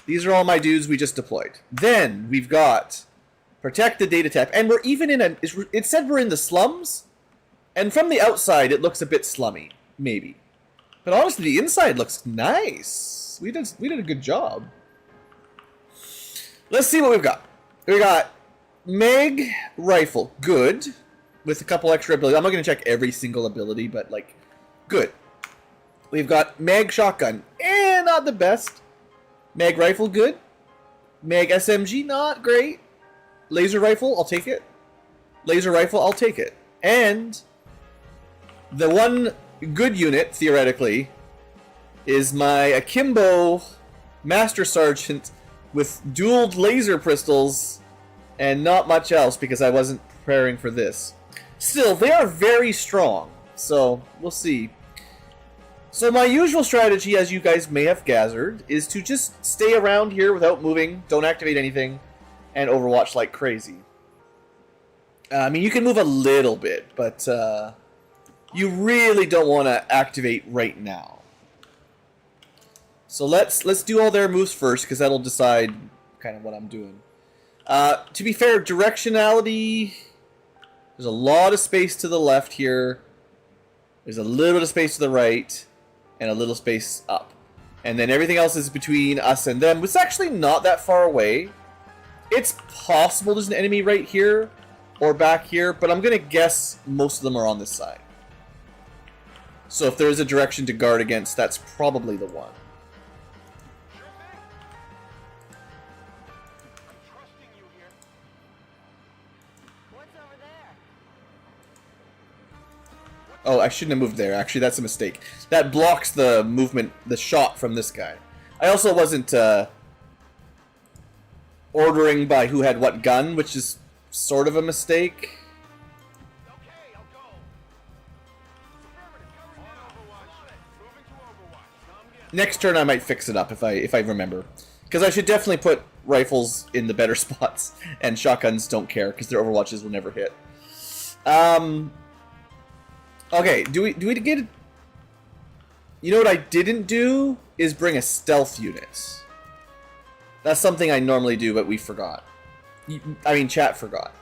These are all my dudes we just deployed. Then we've got protect the data tap, and we're even in a. It said we're in the slums, and from the outside it looks a bit slummy, maybe. But honestly, the inside looks nice. We did a good job. Let's see what we've got. We got Meg rifle, good, with a couple extra abilities. I'm not gonna check every single ability, but like. Good. We've got Mag shotgun. Not the best. Mag rifle, good. Mag SMG, not great. Laser rifle, I'll take it. Laser rifle, I'll take it. And the one good unit, theoretically, is my Akimbo Master Sergeant with dual laser pistols and not much else because I wasn't preparing for this. Still, they are very strong. So, we'll see. So my usual strategy, as you guys may have gathered, is to just stay around here without moving, don't activate anything, and overwatch like crazy. I mean, you can move a little bit, but you really don't want to activate right now. So let's do all their moves first, because that'll decide kind of what I'm doing. To be fair, directionality... There's a lot of space to the left here. There's a little bit of space to the right, and a little space up. And then everything else is between us and them. It's actually not that far away. It's possible there's an enemy right here, or back here, but I'm going to guess most of them are on this side. So if there is a direction to guard against, that's probably the one. Sure thing. I'm trusting you here. What's over Oh, I shouldn't have moved there. Actually, that's a mistake. That blocks the movement, the shot from this guy. I also wasn't ordering by who had what gun, which is sort of a mistake. Okay, I'll go. Affirmative. On Overwatch. Moving to Overwatch. Come get Next turn, I might fix it up if I remember, because I should definitely put rifles in the better spots, and shotguns don't care because their Overwatches will never hit. Okay, do we get? You know what I didn't do is bring a stealth unit. That's something I normally do, but we forgot. I mean, chat forgot.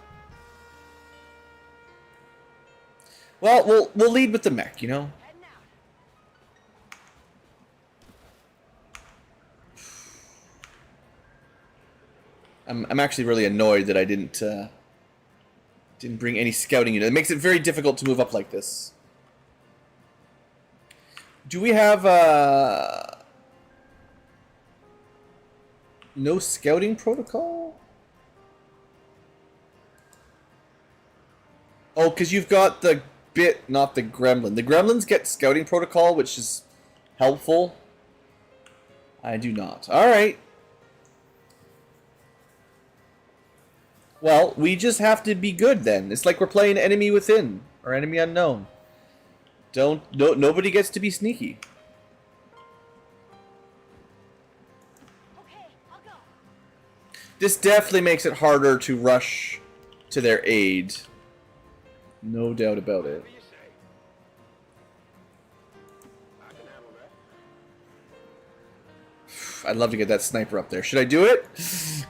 Well, we'll lead with the mech, you know. Heading out. I'm actually really annoyed that I didn't bring any scouting unit. It makes it very difficult to move up like this. Do we have no scouting protocol? Oh, because you've got the bit, not the gremlin. The gremlins get scouting protocol, which is helpful. I do not. All right. Well, we just have to be good then. It's like we're playing enemy within or enemy unknown. Nobody gets to be sneaky. Okay, I'll go. This definitely makes it harder to rush to their aid. No doubt about it. What do you say? I can handle that. I'd love to get that sniper up there. Should I do it?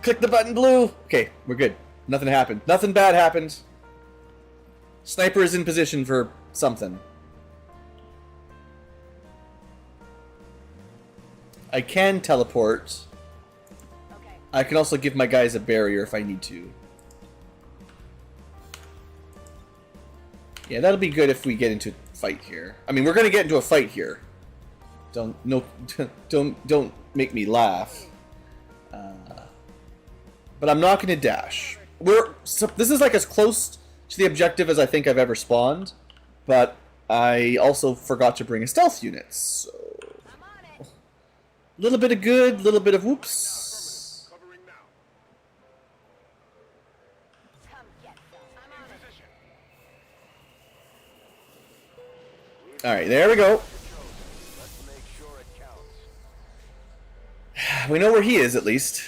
Click the button, blue. Okay, we're good. Nothing happened. Nothing bad happened. Sniper is in position for something. I can teleport. Okay. I can also give my guys a barrier if I need to. Yeah, that'll be good if we get into a fight here. I mean, we're gonna get into a fight here. Don't make me laugh. But I'm not gonna dash. This is like as close to the objective as I think I've ever spawned, but I also forgot to bring a stealth unit. So I'm on it. a little bit of good, a little bit of whoops. Covering now. Come get some. I'm on it. Position. All right, there we go. Let's make sure it counts. We know where he is at least.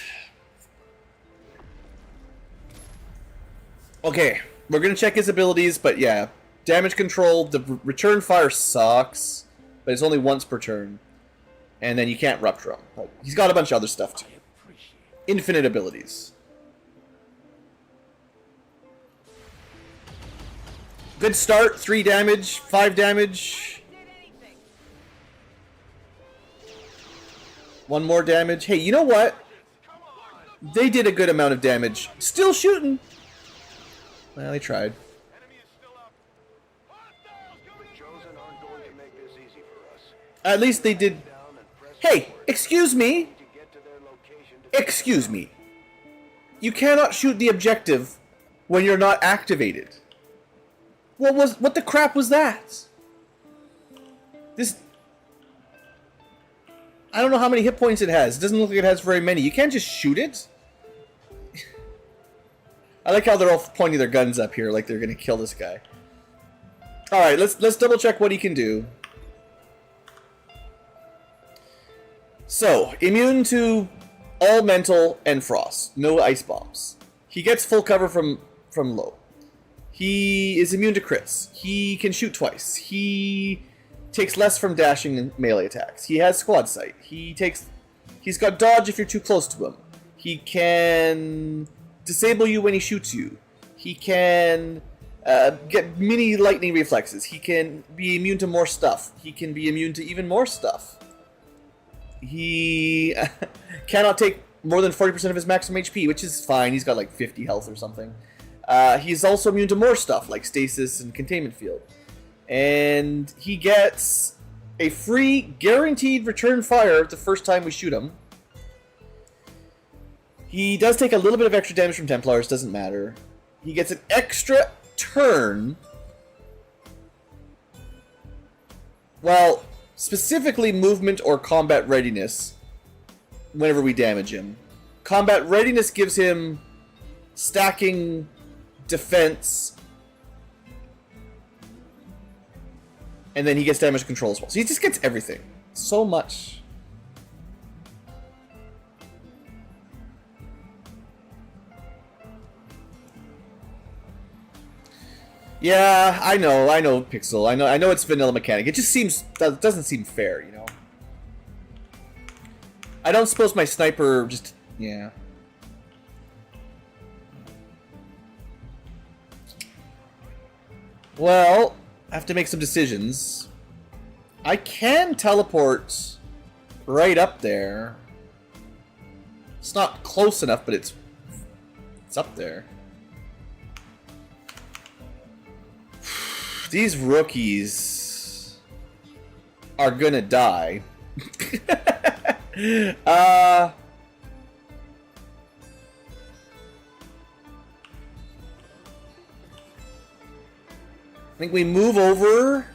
Okay, we're gonna check his abilities, but yeah, damage control. The return fire sucks, but it's only once per turn, and then you can't rupture him. But he's got a bunch of other stuff too. Infinite abilities. Good start. 3 damage, 5 damage. Did anything. 1 more damage. Hey, you know what? They did a good amount of damage. Still shooting. Well, they tried. Enemy is still up. Hostiles coming in. Chosen aren't going to make this easy for us. At least they did. Down and press Hey, forward excuse me. to get to their location to Excuse me. You cannot shoot the objective when you're not activated. What the crap was that? This, I don't know how many hit points it has. It doesn't look like it has very many. You can't just shoot it. I like how they're all pointing their guns up here like they're gonna kill this guy. All right, let's double check what he can do. So, immune to all mental and frost. No ice bombs. He gets full cover from low. He is immune to crits. He can shoot twice. He takes less from dashing and melee attacks. He has squad sight. He's got dodge if you're too close to him. He can disable you when he shoots you. He can get mini lightning reflexes. He can be immune to more stuff. He can be immune to even more stuff. He cannot take more than 40% of his maximum HP, which is fine. He's got like 50 health or something. He's also immune to more stuff like stasis and containment field. And he gets a free guaranteed return fire the first time we shoot him. He does take a little bit of extra damage from Templars, doesn't matter. He gets an extra turn Well, specifically movement or combat readiness whenever we damage him. Combat readiness gives him stacking, defense, and then he gets damage control as well. So he just gets everything. So much. Yeah, I know, Pixel. I know it's vanilla mechanic. It just doesn't seem fair, you know. I don't suppose my sniper just, yeah. Well, I have to make some decisions. I can teleport right up there. It's not close enough, but it's up there. These rookies are gonna die. I think we move over.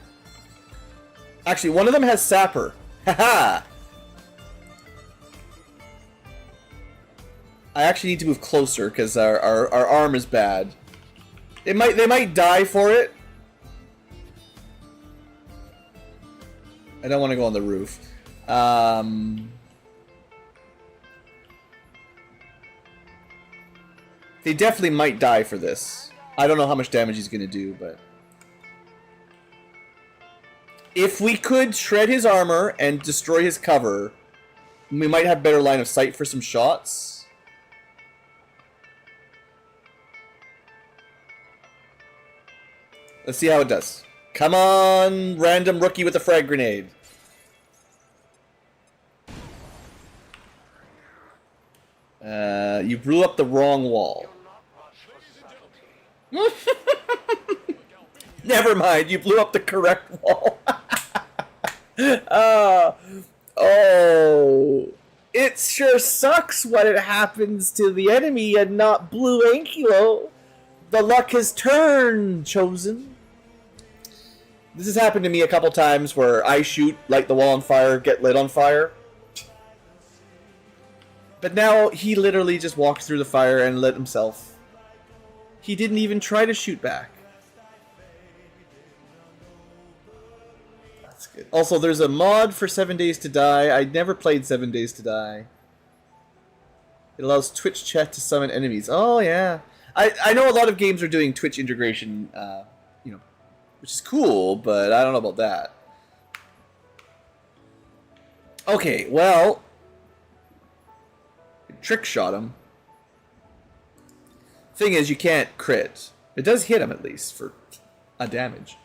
Actually, one of them has Sapper. Haha! I actually need to move closer because our arm is bad. They might die for it. I don't want to go on the roof. They definitely might die for this. I don't know how much damage he's going to do, but... If we could shred his armor and destroy his cover, we might have better line of sight for some shots. Let's see how it does. Come on, random rookie with a frag grenade. You blew up the wrong wall. Never mind, you blew up the correct wall. Oh, it sure sucks when it happens to the enemy and not blue Ankylo. The luck has turned, Chosen. This has happened to me a couple times where I shoot, light the wall on fire, get lit on fire. But now he literally just walked through the fire and lit himself. He didn't even try to shoot back. That's good. Also, there's a mod for 7 Days to Die. I never played 7 Days to Die. It allows Twitch chat to summon enemies. Oh, yeah. I know a lot of games are doing Twitch integration, you know, which is cool, but I don't know about that. Okay, well... Trick shot him. Thing is, you can't crit. It does hit him at least for a damage.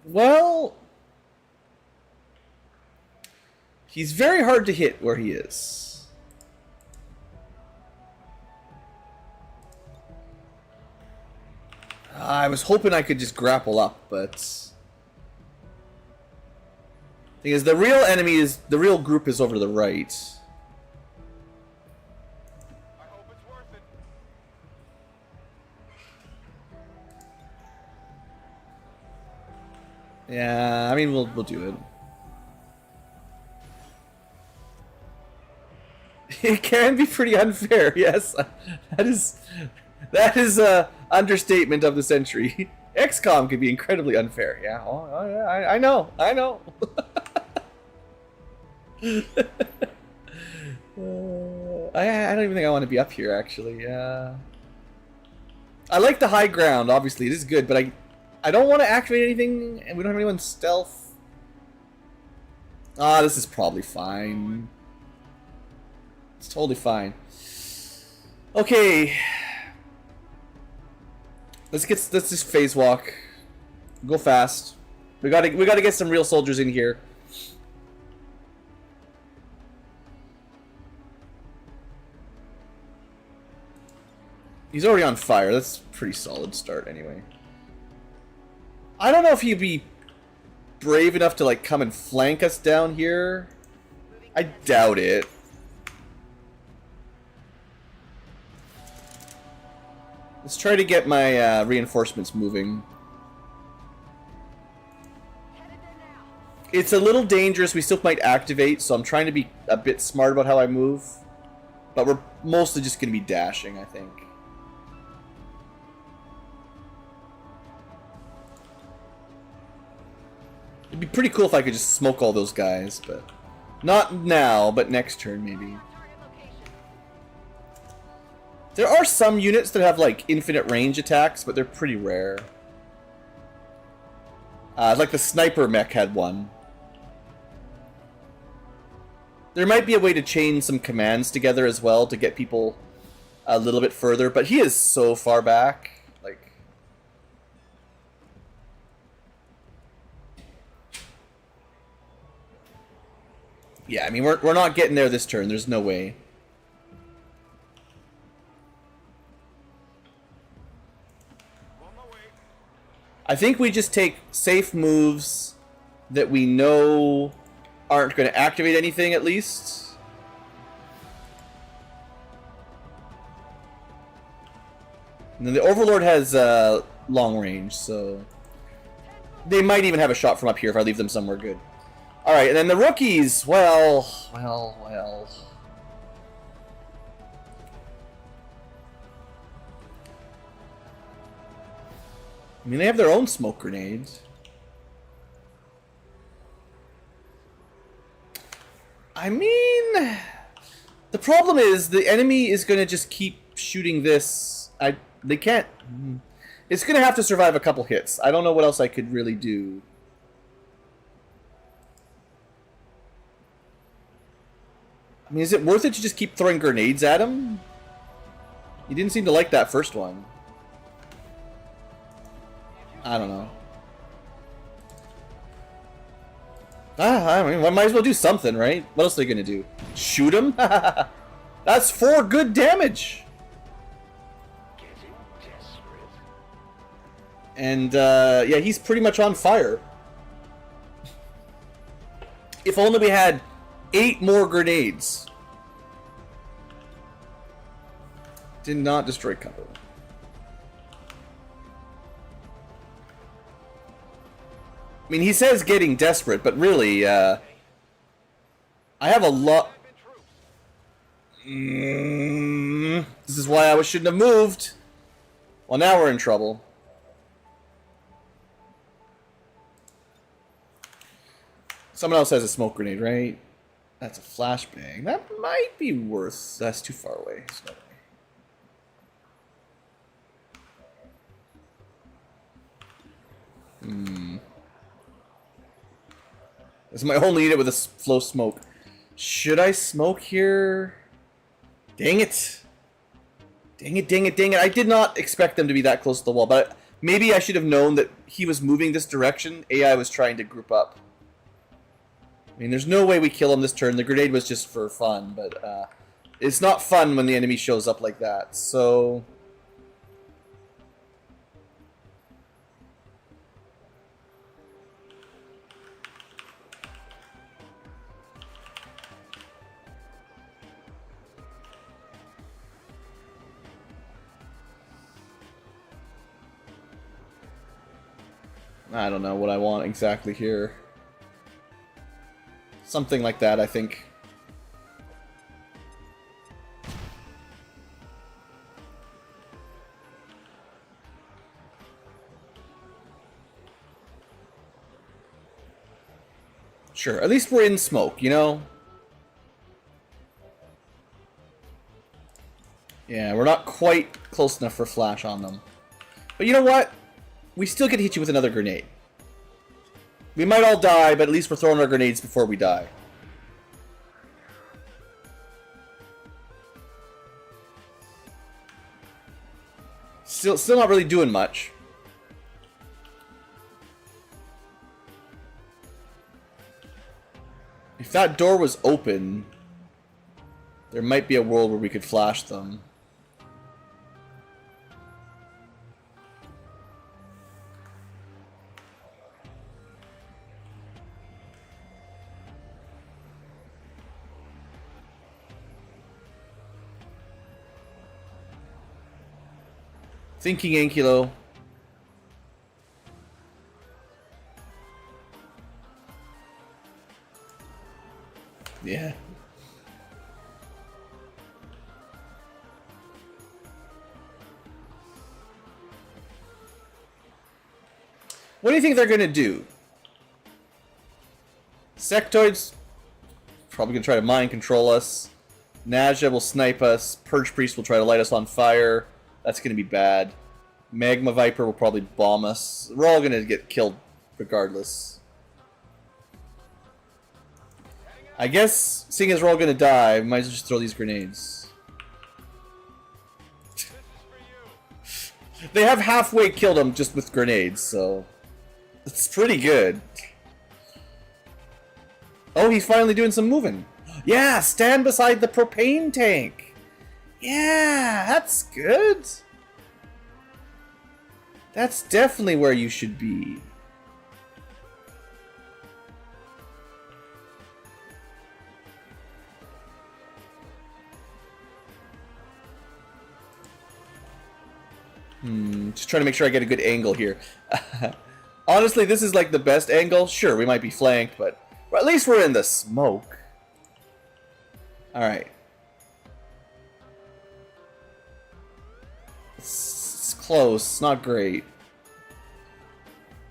Well, he's very hard to hit where he is. I was hoping I could just grapple up, but... Thing is, the real group is over to the right. I hope it's worth it. Yeah, I mean, we'll do it. It can be pretty unfair, yes. That is a understatement of the century. XCom can be incredibly unfair. Yeah, I know. I don't even think I want to be up here, actually. I like the high ground, obviously. It is good, but I don't want to activate anything, and we don't have anyone stealth. Ah, this is probably fine. It's totally fine. Okay. Let's just phase walk. Go fast. We gotta get some real soldiers in here. He's already on fire. That's a pretty solid start anyway. I don't know if he'd be brave enough to like come and flank us down here. I doubt it. Let's try to get my reinforcements moving. It's a little dangerous. We still might activate, so I'm trying to be a bit smart about how I move. But we're mostly just going to be dashing, I think. It'd be pretty cool if I could just smoke all those guys, but... Not now, but next turn, maybe. There are some units that have, like, infinite range attacks, but they're pretty rare. Like the sniper mech had one. There might be a way to chain some commands together as well to get people a little bit further, but he is so far back. Like, yeah, I mean, we're not getting there this turn. There's no way. I think we just take safe moves that we know aren't going to activate anything, at least. And then the Overlord has long range, so they might even have a shot from up here if I leave them somewhere good. Alright, and then the rookies, well. I mean, they have their own smoke grenades. I mean, the problem is the enemy is going to just keep shooting this. They can't. It's going to have to survive a couple hits. I don't know what else I could really do. I mean, is it worth it to just keep throwing grenades at him? He didn't seem to like that first one. I don't know. I mean, I might as well do something, right? What else are they gonna do? Shoot him? That's 4 good damage! And, yeah, he's pretty much on fire. If only we had 8 more grenades. Did not destroy cover. I mean, he says getting desperate, but really, I have a lot... This is why I shouldn't have moved. Well, now we're in trouble. Someone else has a smoke grenade, right? That's a flashbang. That might be worth... That's too far away. There's no way. This is my only unit with a flow smoke. Should I smoke here? Dang it. Dang it, dang it, dang it. I did not expect them to be that close to the wall, but maybe I should have known that he was moving this direction. AI was trying to group up. I mean, there's no way we kill him this turn. The grenade was just for fun, but it's not fun when the enemy shows up like that, so... I don't know what I want exactly here. Something like that, I think. Sure, at least we're in smoke, you know? Yeah, we're not quite close enough for flash on them. But you know what? We still get hit you with another grenade. We might all die, but at least we're throwing our grenades before we die. Still not really doing much. If that door was open, there might be a world where we could flash them. Thinking Ankylo. What do you think they're gonna do? Sectoids probably gonna try to mind control us. Naja will snipe us. Purge Priest will try to light us on fire. That's gonna be bad. Magma Viper will probably bomb us. We're all gonna get killed regardless. I guess, seeing as we're all gonna die, we might as well just throw these grenades. They have halfway killed them just with grenades, so it's pretty good. Oh, he's finally doing some moving. Yeah, stand beside the propane tank. Yeah, that's good. That's definitely where you should be. Just trying to make sure I get a good angle here. Honestly, this is like the best angle. Sure, we might be flanked, but at least we're in the smoke. Alright. It's close, not great.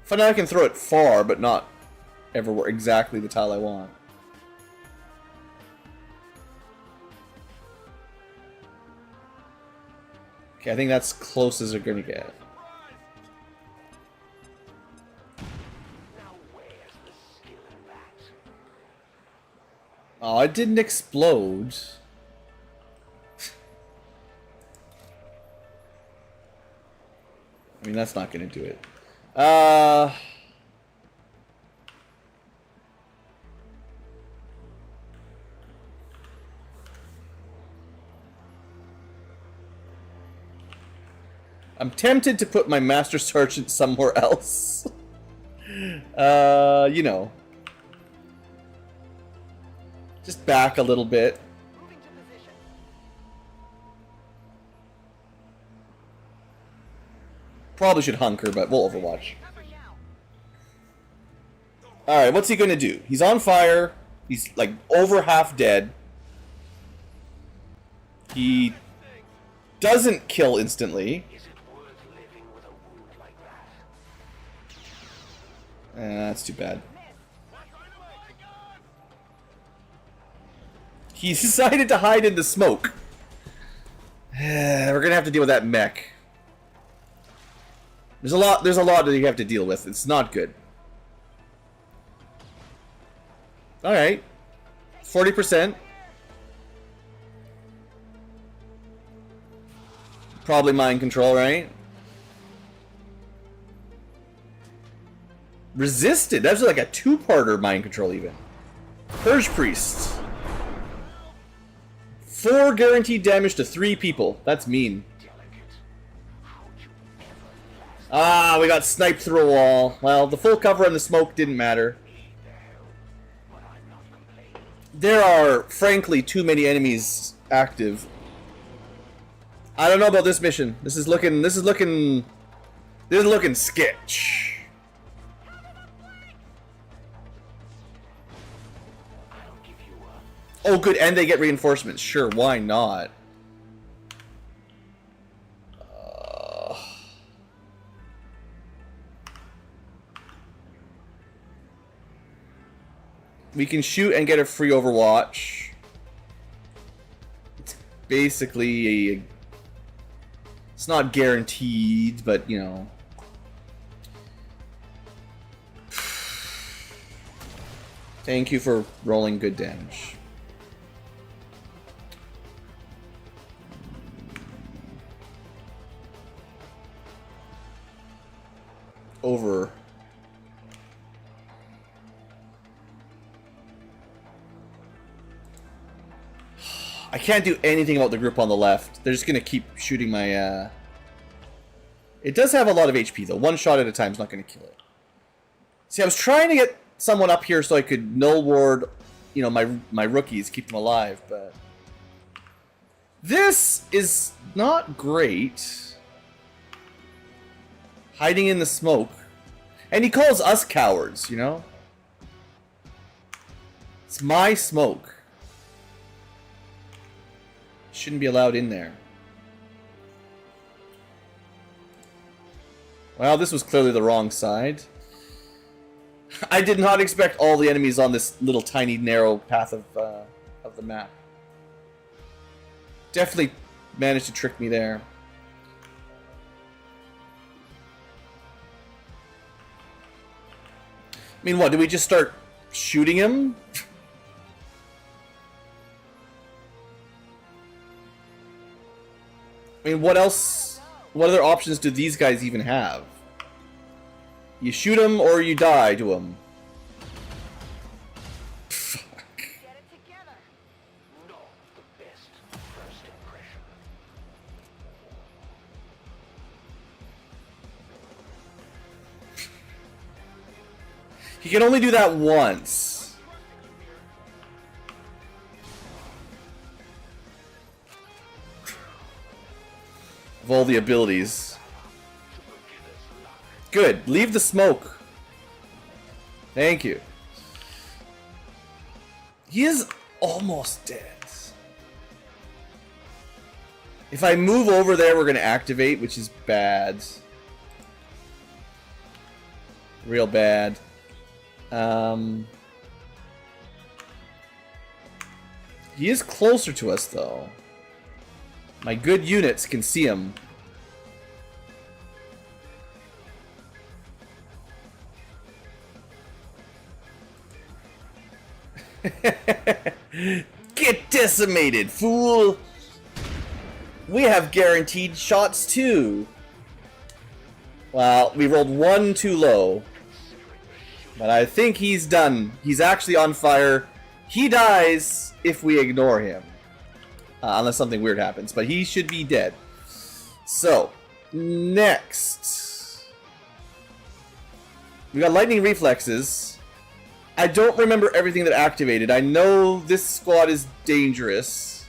If I know I can throw it far, but not everywhere exactly the tile I want. Okay, I think that's close as they're gonna get. Oh, it didn't explode. I mean, that's not gonna do it. I'm tempted to put my Master Sergeant somewhere else. You know. Just back a little bit. Probably should hunker, but we'll overwatch. Alright, what's he gonna do? He's on fire. He's like over half dead. He doesn't kill instantly. That's too bad. He decided to hide in the smoke. We're gonna have to deal with that mech. There's a lot that you have to deal with. It's not good. Alright. 40%. Probably mind control, right? Resisted. That's like a two-parter mind control even. Purge Priest. 4 guaranteed damage to 3 people. That's mean. Ah, we got sniped through a wall. Well, the full cover and the smoke didn't matter. There are, frankly, too many enemies active. I don't know about this mission. This is looking sketch. Oh, good, and they get reinforcements. Sure, why not? We can shoot and get a free Overwatch. It's basically it's not guaranteed, but you know. Thank you for rolling good damage. Over. I can't do anything about the group on the left. They're just gonna keep shooting my, It does have a lot of HP, though. One shot at a time is not gonna kill it. See, I was trying to get someone up here so I could null ward, you know, my rookies, keep them alive, but... This is not great. Hiding in the smoke. And he calls us cowards, you know? It's my smoke. Shouldn't be allowed in there. Well, this was clearly the wrong side. I did not expect all the enemies on this little tiny narrow path of the map. Definitely managed to trick me there. I mean, what, do we just start shooting him? I mean, what else? What other options do these guys even have? You shoot him or you die to him. Fuck. Get it together. No, the best first impression. He can only do that once. Of all the abilities. Good. Leave the smoke. Thank you. He is almost dead. If I move over there, we're going to activate, which is bad. Real bad. He is closer to us, though. My good units can see him. Get decimated, fool! We have guaranteed shots, too. Well, we rolled one too low. But I think he's done. He's actually on fire. He dies if we ignore him. Unless something weird happens. But he should be dead. So, next. We got lightning reflexes. I don't remember everything that activated. I know this squad is dangerous.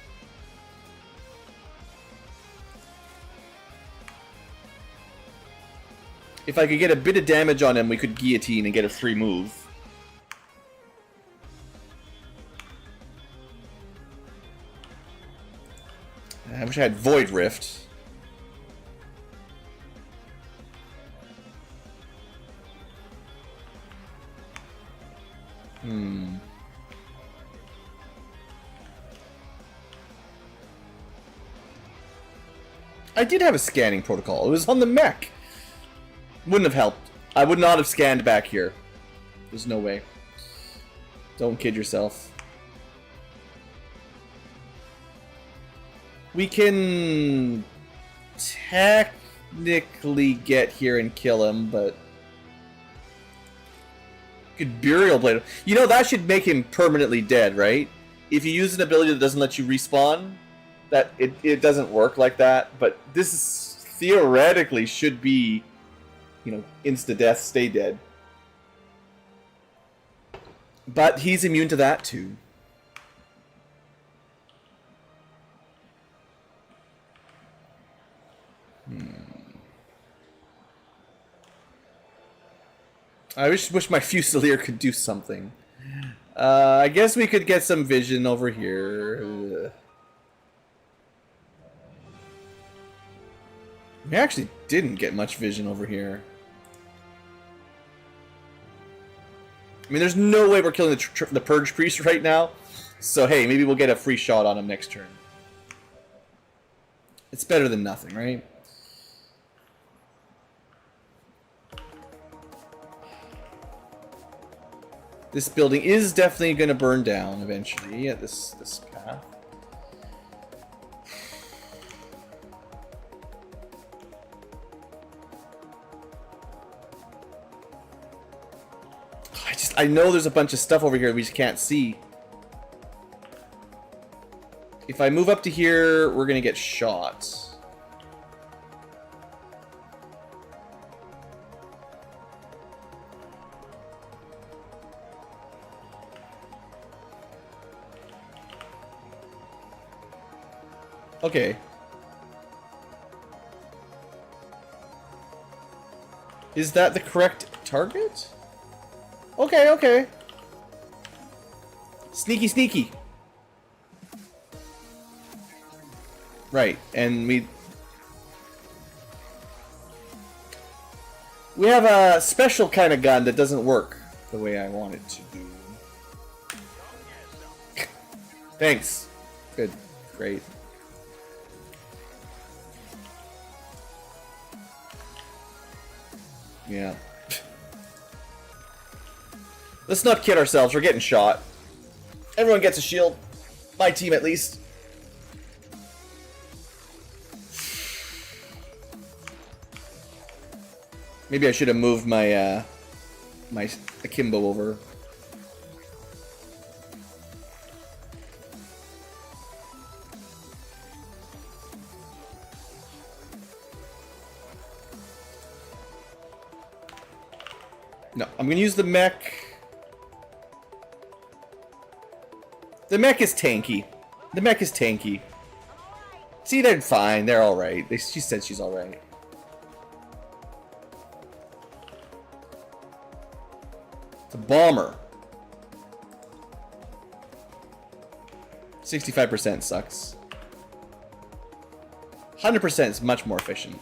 If I could get a bit of damage on him, we could guillotine and get a free move. I wish I had Void Rift. I did have a scanning protocol. It was on the mech. Wouldn't have helped. I would not have scanned back here. There's no way. Don't kid yourself. We can technically get here and kill him, but good burial blade. You know, that should make him permanently dead, right? If you use an ability that doesn't let you respawn, that it doesn't work like that. But this is theoretically should be, you know, insta-death, stay dead. But he's immune to that too. I wish my Fusilier could do something. I guess we could get some vision over here. We actually didn't get much vision over here. I mean, there's no way we're killing the Purge Priest right now. So, hey, maybe we'll get a free shot on him next turn. It's better than nothing, right? This building is definitely going to burn down eventually at this path. I know there's a bunch of stuff over here we just can't see. If I move up to here, we're gonna get shot. Okay. Is that the correct target? Okay, okay. Sneaky, sneaky. Right, and we have a special kind of gun that doesn't work the way I want it to do. Thanks. Good. Great. Yeah. Let's not kid ourselves. We're getting shot. Everyone gets a shield. My team, at least. Maybe I should have moved my my akimbo over. No, I'm gonna use the mech. The mech is tanky. The mech is tanky. See, they're fine. They're alright. She said she's alright. It's a bomber. 65% sucks. 100% is much more efficient.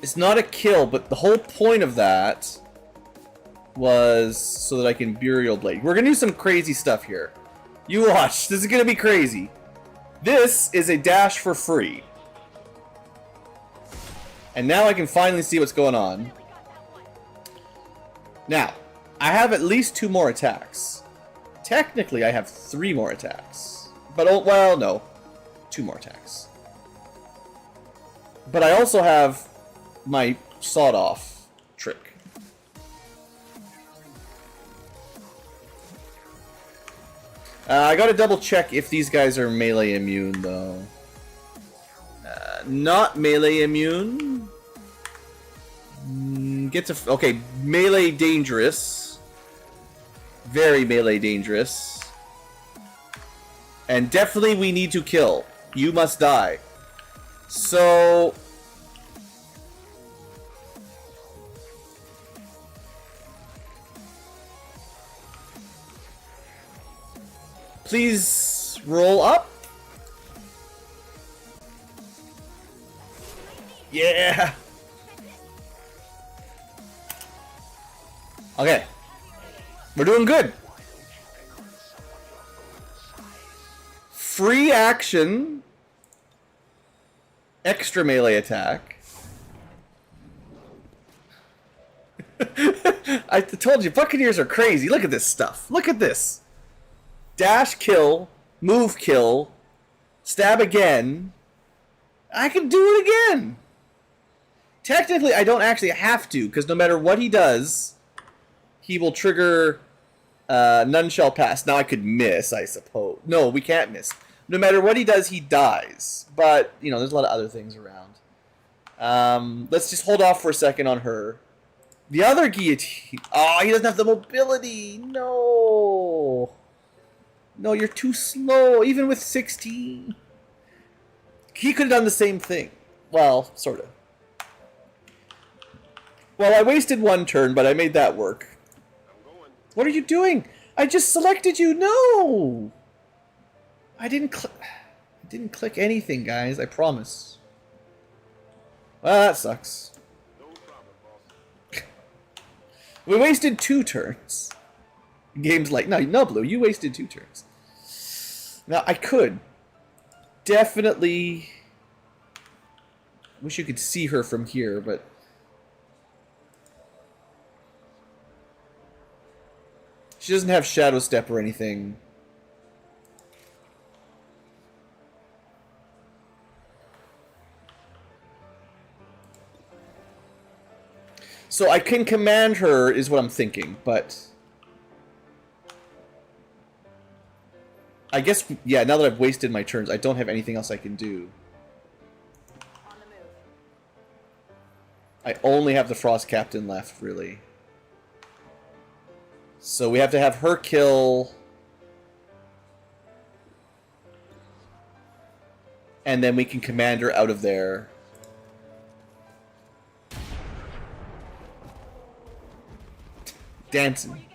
It's not a kill, but the whole point of that was so that I can Burial Blade. We're gonna do some crazy stuff here. You watch. This is gonna be crazy. This is a dash for free. And now I can finally see what's going on. Now, I have at least 2 more attacks. Technically, I have 3 more attacks. But, oh, well, no. 2 more attacks. But I also have my sawed-off trick. I gotta double check if these guys are melee immune, though. Not melee immune. Get to... Okay, melee dangerous. Very melee dangerous. And definitely we need to kill. You must die. So... Please roll up. Yeah. Okay. We're doing good. Free action. Extra melee attack. I told you, Buccaneers are crazy. Look at this stuff. Look at this. Dash kill, move kill, stab again. I can do it again. Technically, I don't actually have to, because no matter what he does, he will trigger none shall pass. Now I could miss, I suppose. No, we can't miss. No matter what he does, he dies. But, you know, there's a lot of other things around. Let's just hold off for a second on her. The other guillotine. Oh, he doesn't have the mobility. No. No, you're too slow, even with 16. He could have done the same thing. Well, sort of. Well, I wasted 1 turn, but I made that work. What are you doing? I just selected you. No! I didn't click anything, guys. I promise. Well, that sucks. We wasted 2 turns. Game's like, no, Blue, you wasted 2 turns. Now, I could definitely... Wish you could see her from here, but... She doesn't have Shadow Step or anything. So I can command her, is what I'm thinking, but... I guess, yeah, now that I've wasted my turns, I don't have anything else I can do. On the move. I only have the Frost Captain left, really. So we have to have her kill... And then we can command her out of there. Dancing.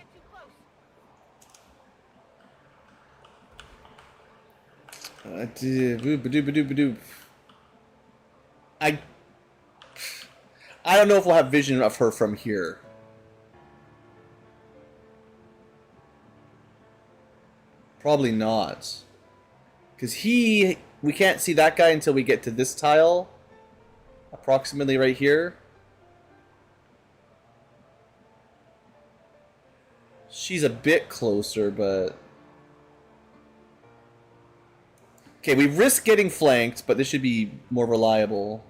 I don't know if we'll have vision of her from here. Probably not. Because we can't see that guy until we get to this tile. Approximately right here. She's a bit closer, but... Okay, we risk getting flanked, but this should be more reliable.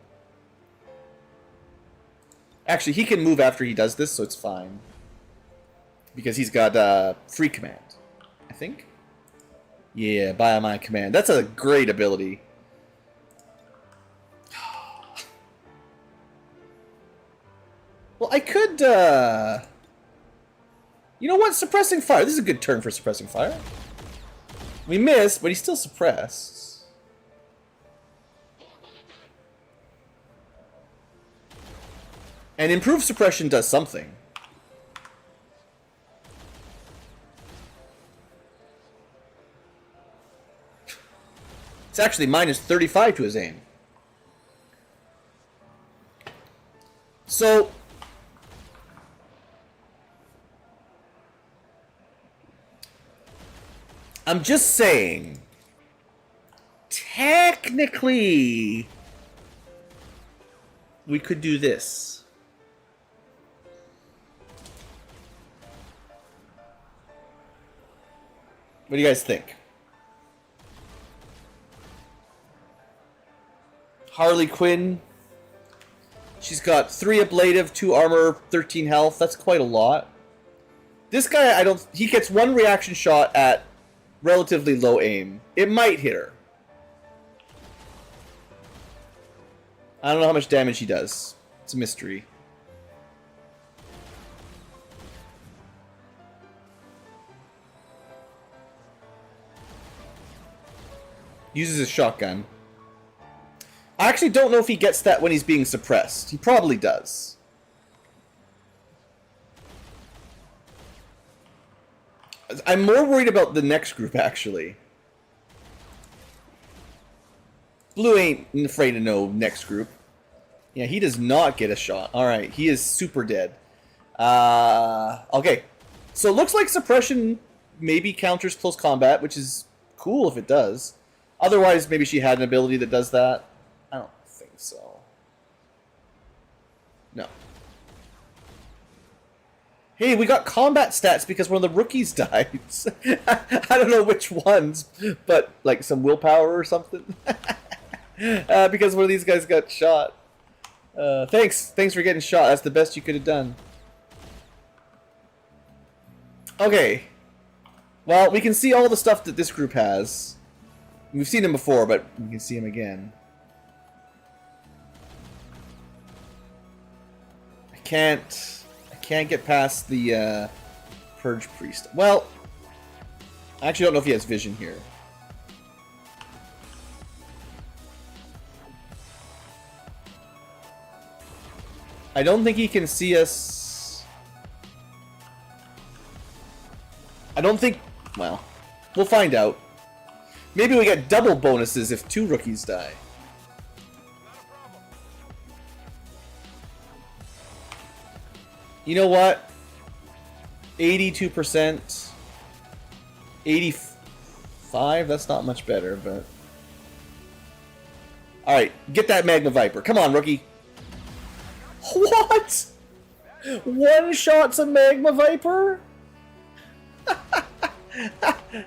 Actually, he can move after he does this, so it's fine. Because he's got free command, I think. Yeah, by my command. That's a great ability. Well, I could, you know what? Suppressing fire. This is a good turn for suppressing fire. We missed, but he's still suppressed. And improved suppression does something. It's actually minus 35 to his aim. So... I'm just saying, technically, we could do this. What do you guys think? Harley Quinn. She's got 3 ablative, 2 armor, 13 health. That's quite a lot. This guy, he gets 1 reaction shot at relatively low aim. It might hit her. I don't know how much damage he does. It's a mystery. Uses his shotgun. I actually don't know if he gets that when he's being suppressed. He probably does. I'm more worried about the next group, actually. Blue ain't afraid of no next group. Yeah, he does not get a shot. Alright, he is super dead. Okay. So it looks like suppression maybe counters close combat, which is cool if it does. Otherwise, maybe she had an ability that does that. I don't think so. No. Hey, we got combat stats because one of the rookies died. I don't know which ones, but like some willpower or something. Because one of these guys got shot. Thanks for getting shot. That's the best you could have done. Okay. Well, we can see all the stuff that this group has. We've seen him before, but we can see him again. I can't get past the Purge Priest. Well, I actually don't know if he has vision here. I don't think he can see us. I don't think... Well, we'll find out. Maybe we get double bonuses if 2 rookies die. You know what? 82%. 85? That's not much better, but... Alright, get that Magma Viper. Come on, rookie. What? 1 shot's a Magma Viper?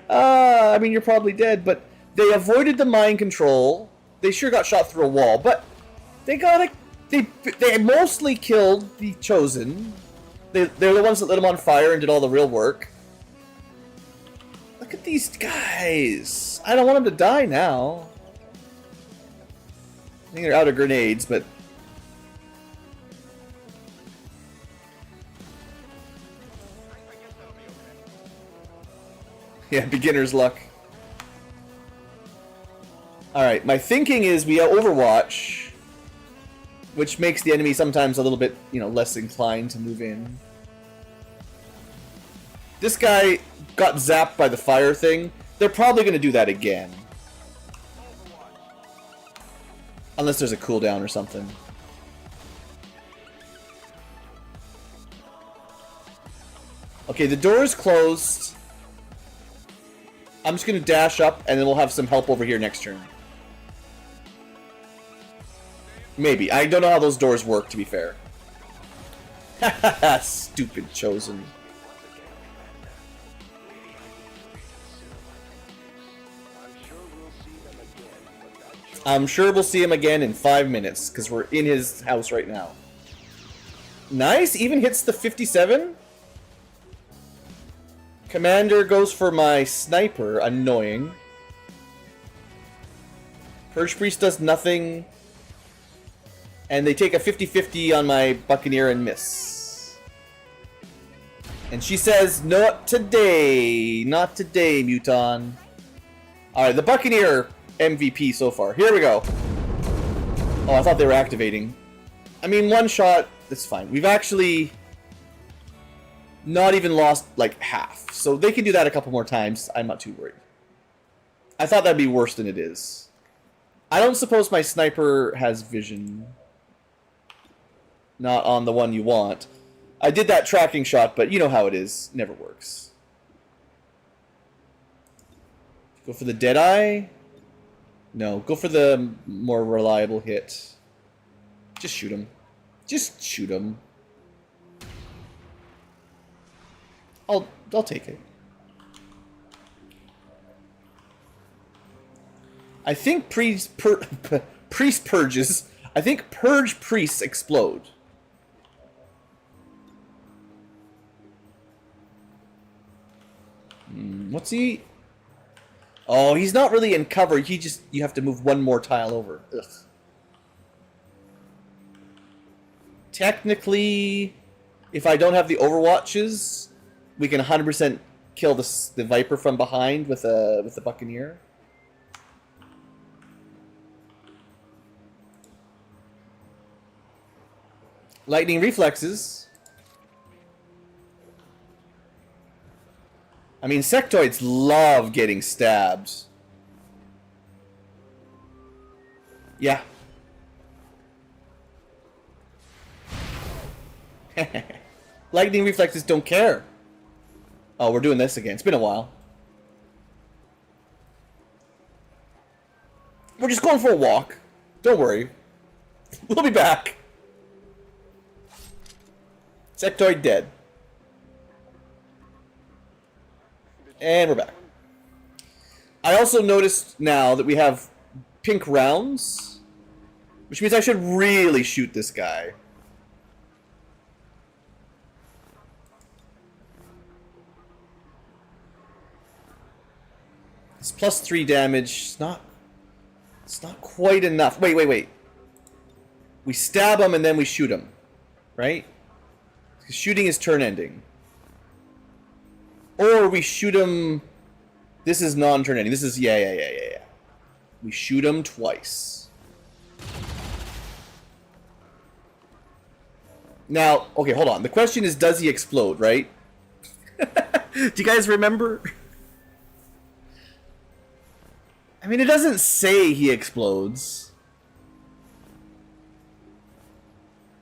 I mean, you're probably dead, but they avoided the mind control. They sure got shot through a wall, but they got a... They mostly killed the Chosen. They're the ones that lit him on fire and did all the real work. Look at these guys. I don't want them to die now. I think they're out of grenades, but... Yeah, beginner's luck. Alright, my thinking is we overwatch, which makes the enemy sometimes a little bit, less inclined to move in. This guy got zapped by the fire thing. They're probably going to do that again. Unless there's a cooldown or something. Okay, the door is closed. I'm just gonna dash up, and then we'll have some help over here next turn. Maybe. I don't know how those doors work, to be fair. Hahaha, stupid Chosen. I'm sure we'll see him again in 5 minutes, because we're in his house right now. Nice! Even hits the 57? Commander goes for my sniper. Annoying. Purge Priest does nothing. And they take a 50-50 on my Buccaneer and miss. And she says, not today. Not today, Muton. Alright, the Buccaneer MVP so far. Here we go. Oh, I thought they were activating. I mean, one shot, that's fine. We've actually not even lost, like, half. So they can do that a couple more times. I'm not too worried. I thought that'd be worse than it is. I don't suppose my sniper has vision. Not on the one you want. I did that tracking shot, but you know how it is. Never works. Go for the Deadeye? No, go for the more reliable hit. Just shoot him. Just shoot him. I'll take it. I think priest purges. I think purge priests explode. What's he? Oh, he's not really in cover. You have to move one more tile over. Ugh. Technically, if I don't have the overwatches, we can 100% kill the Viper from behind with the Buccaneer. Lightning reflexes. I mean, sectoids love getting stabbed. Yeah. Lightning reflexes don't care. Oh, we're doing this again. It's been a while. We're just going for a walk. Don't worry. We'll be back. Sectoid dead. And we're back. I also noticed now that we have pink rounds, which means I should really shoot this guy. It's +3 damage. It's not quite enough. Wait. We stab him and then we shoot him, right? Because shooting is turn ending. Or we shoot him. This is non-turn ending. This is yeah. We shoot him twice. Now, okay, hold on. The question is, does he explode, right? Do you guys remember? I mean, it doesn't say he explodes.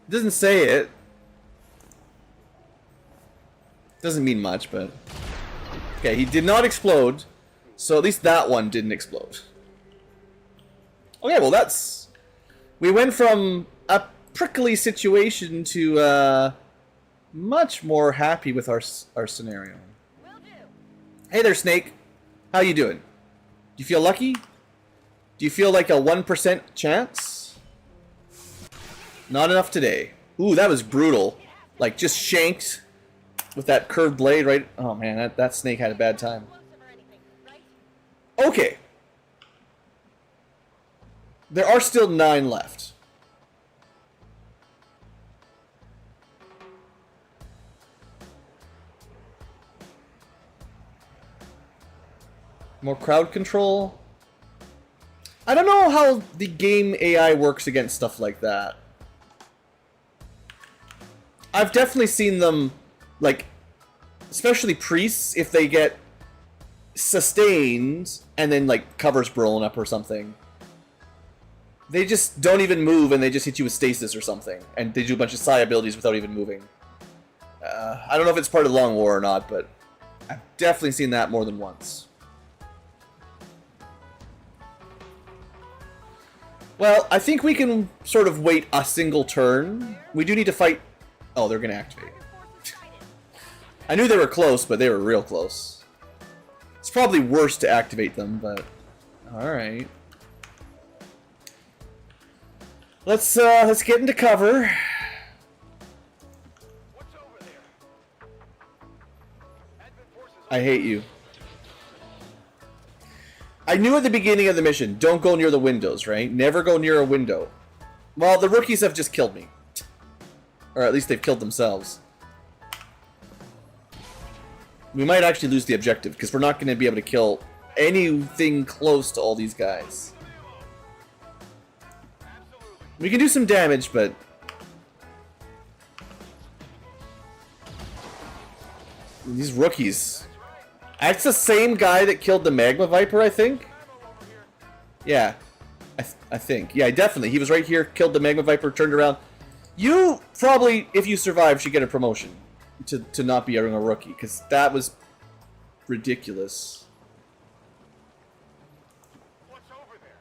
It doesn't say it. Doesn't mean much, but... Okay, he did not explode, so at least that one didn't explode. Okay, well that's... We went from a prickly situation to much more happy with our scenario. Will do. Hey there, Snake. How you doing? Do you feel lucky? Do you feel like a 1% chance? Not enough today. Ooh, that was brutal. Like, just shanked with that curved blade, right? Oh man, that snake had a bad time. Okay. There are still 9 left. More crowd control. I don't know how the game AI works against stuff like that. I've definitely seen them, like, especially priests, if they get sustained and then, like, cover's blown up or something. They just don't even move and they just hit you with stasis or something. And they do a bunch of psi abilities without even moving. I don't know if it's part of the Long War or not, but I've definitely seen that more than once. Well, I think we can sort of wait a single turn. We do need to fight... Oh, they're going to activate. I knew they were close, but they were real close. It's probably worse to activate them, but... Alright. Let's get into cover. What's over there? Advent forces I hate you. I knew at the beginning of the mission, don't go near the windows, right? Never go near a window. Well, the rookies have just killed me. Or at least they've killed themselves. We might actually lose the objective, because we're not going to be able to kill anything close to all these guys. We can do some damage, but... These rookies... That's the same guy that killed the Magma Viper, I think? Yeah. I think. Yeah, definitely. He was right here, killed the Magma Viper, turned around. You probably, if you survive, should get a promotion. To not be a rookie, because that was ridiculous. What's over there?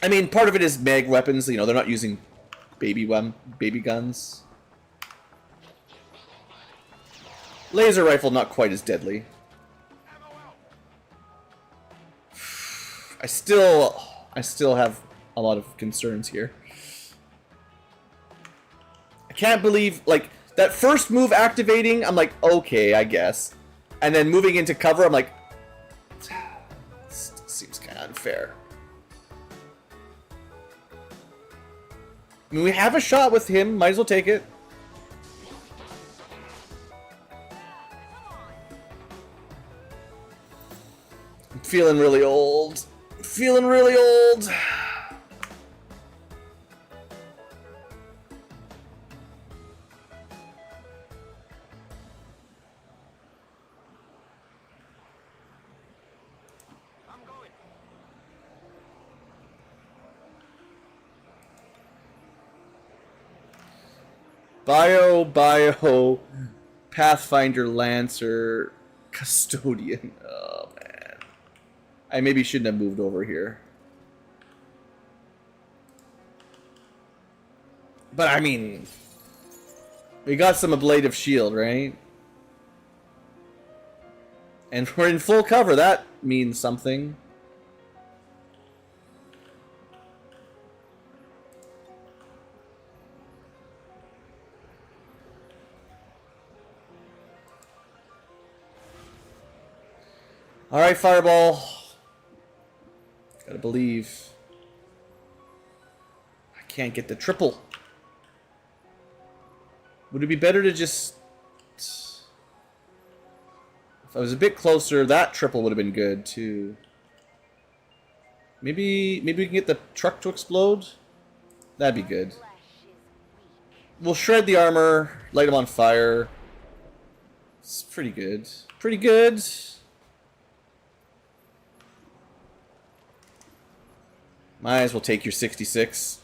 I mean, part of it is mag weapons. You know, they're not using baby guns. Laser rifle, not quite as deadly. I still have a lot of concerns here. I can't believe, like, that first move activating, I'm like, okay, I guess. And then moving into cover, I'm like, this seems kind of unfair. I mean, we have a shot with him, might as well take it. I'm feeling really old. Feeling really old. I'm going. Bio, Pathfinder, Lancer, Custodian. Oh, man. I maybe shouldn't have moved over here. But, I mean... We got some ablative shield, right? And we're in full cover. That means something. Alright, Fireball. Gotta believe. I can't get the triple. Would it be better to just... If I was a bit closer, that triple would have been good, too. Maybe we can get the truck to explode? That'd be good. We'll shred the armor, light him on fire. It's pretty good. Pretty good. Might as well take your 66.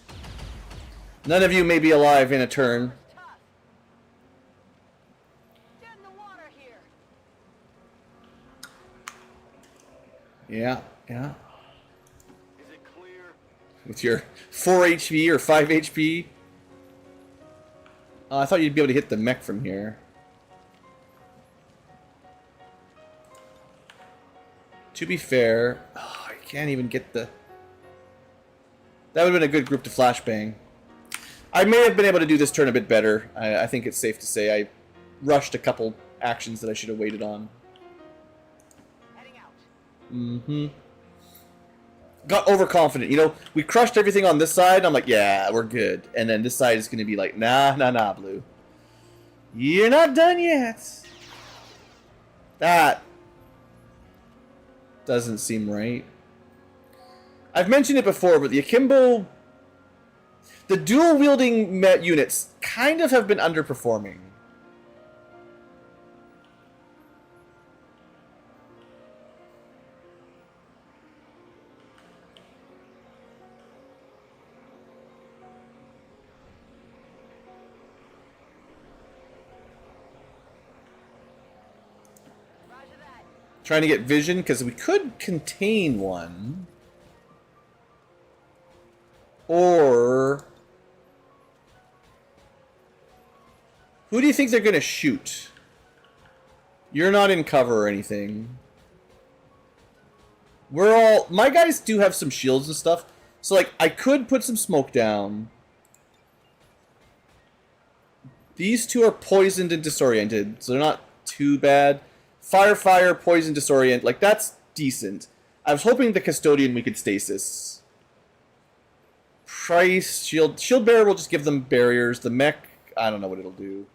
None of you may be alive in a turn. Get in the water here. Yeah. Is it clear? With your 4 HP or 5 HP. I thought you'd be able to hit the mech from here. To be fair, I can't even get the... That would have been a good group to flashbang. I may have been able to do this turn a bit better. I think it's safe to say I rushed a couple actions that I should have waited on. Heading out. Mm-hmm. Got overconfident. You know, we crushed everything on this side. I'm like, yeah, we're good. And then this side is going to be like, nah, Blue. You're not done yet. That doesn't seem right. I've mentioned it before, but the Akimbo... The dual-wielding units kind of have been underperforming. Trying to get vision, because we could contain one. Or... who do you think they're going to shoot? You're not in cover or anything. We're all... my guys do have some shields and stuff. So, like, I could put some smoke down. These two are poisoned and disoriented, so they're not too bad. Fire, poison, disorient. Like, that's decent. I was hoping the custodian we could stasis. Price, shield. Shield bearer will just give them barriers. The mech, I don't know what it'll do.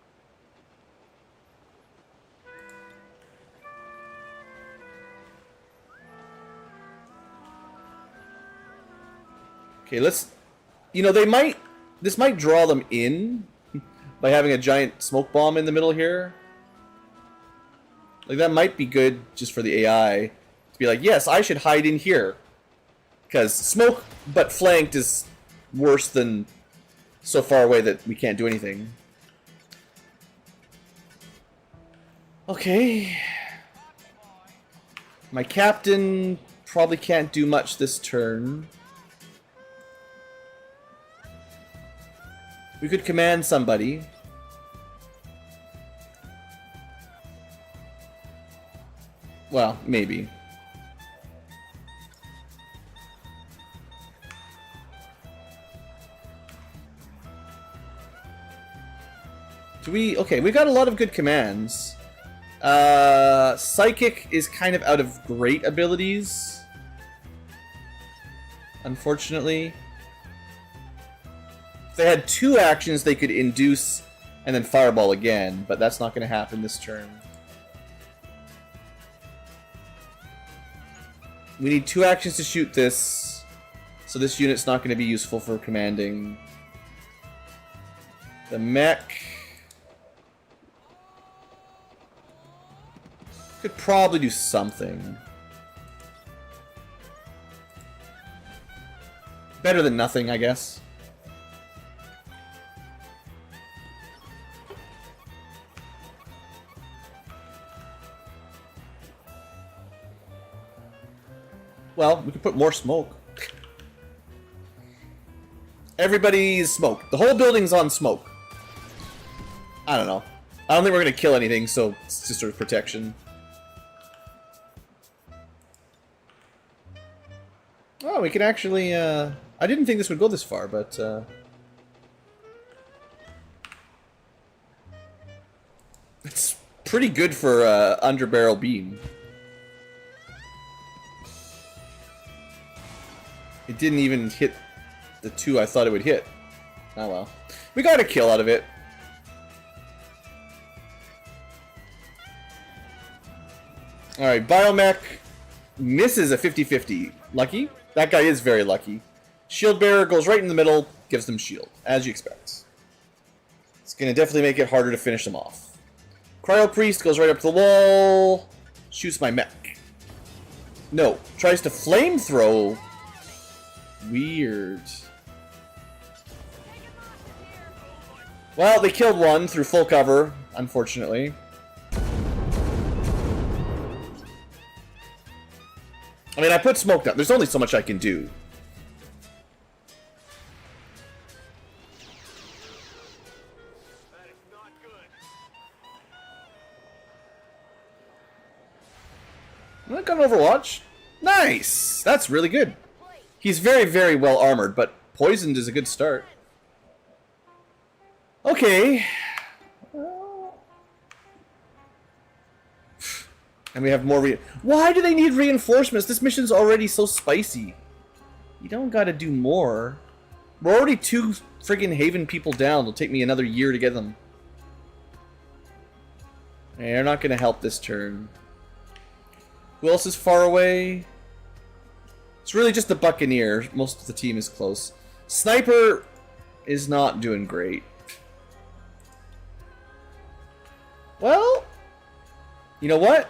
Okay, let's... you know, they might... this might draw them in by having a giant smoke bomb in the middle here. Like, that might be good just for the AI. To be like, yes, I should hide in here. Because smoke but flanked is worse than so far away that we can't do anything. Okay. My captain probably can't do much this turn. We could command somebody. Well, maybe. Do we... okay, we got a lot of good commands. Psychic is kind of out of great abilities. Unfortunately. If they had 2 actions, they could induce and then fireball again, but that's not going to happen this turn. We need 2 actions to shoot this, so this unit's not going to be useful for commanding. The mech could probably do something. Better than nothing, I guess. Well, we could put more smoke. Everybody's smoke. The whole building's on smoke. I don't know. I don't think we're going to kill anything, so it's just sort of protection. Oh, we can actually... I didn't think this would go this far, but... it's pretty good for underbarrel beam. It didn't even hit the 2 I thought it would hit. Oh well. We got a kill out of it. Alright, Biomech misses a 50-50. Lucky? That guy is very lucky. Shield Bearer goes right in the middle, gives them shield, as you expect. It's going to definitely make it harder to finish them off. Cryo Priest goes right up to the wall, shoots my mech. No, tries to flame throw. Weird. Well, they killed one through full cover, unfortunately. I mean, I put smoke down. There's only so much I can do. That is not good. Look on Overwatch. Nice! That's really good. He's very, very well armored, but poisoned is a good start. Okay. And we have more why do they need reinforcements? This mission's already so spicy. You don't gotta do more. We're already 2 friggin' Haven people down. It'll take me another year to get them. They're not gonna help this turn. Who else is far away? It's really just the Buccaneer. Most of the team is close. Sniper is not doing great. Well, you know what?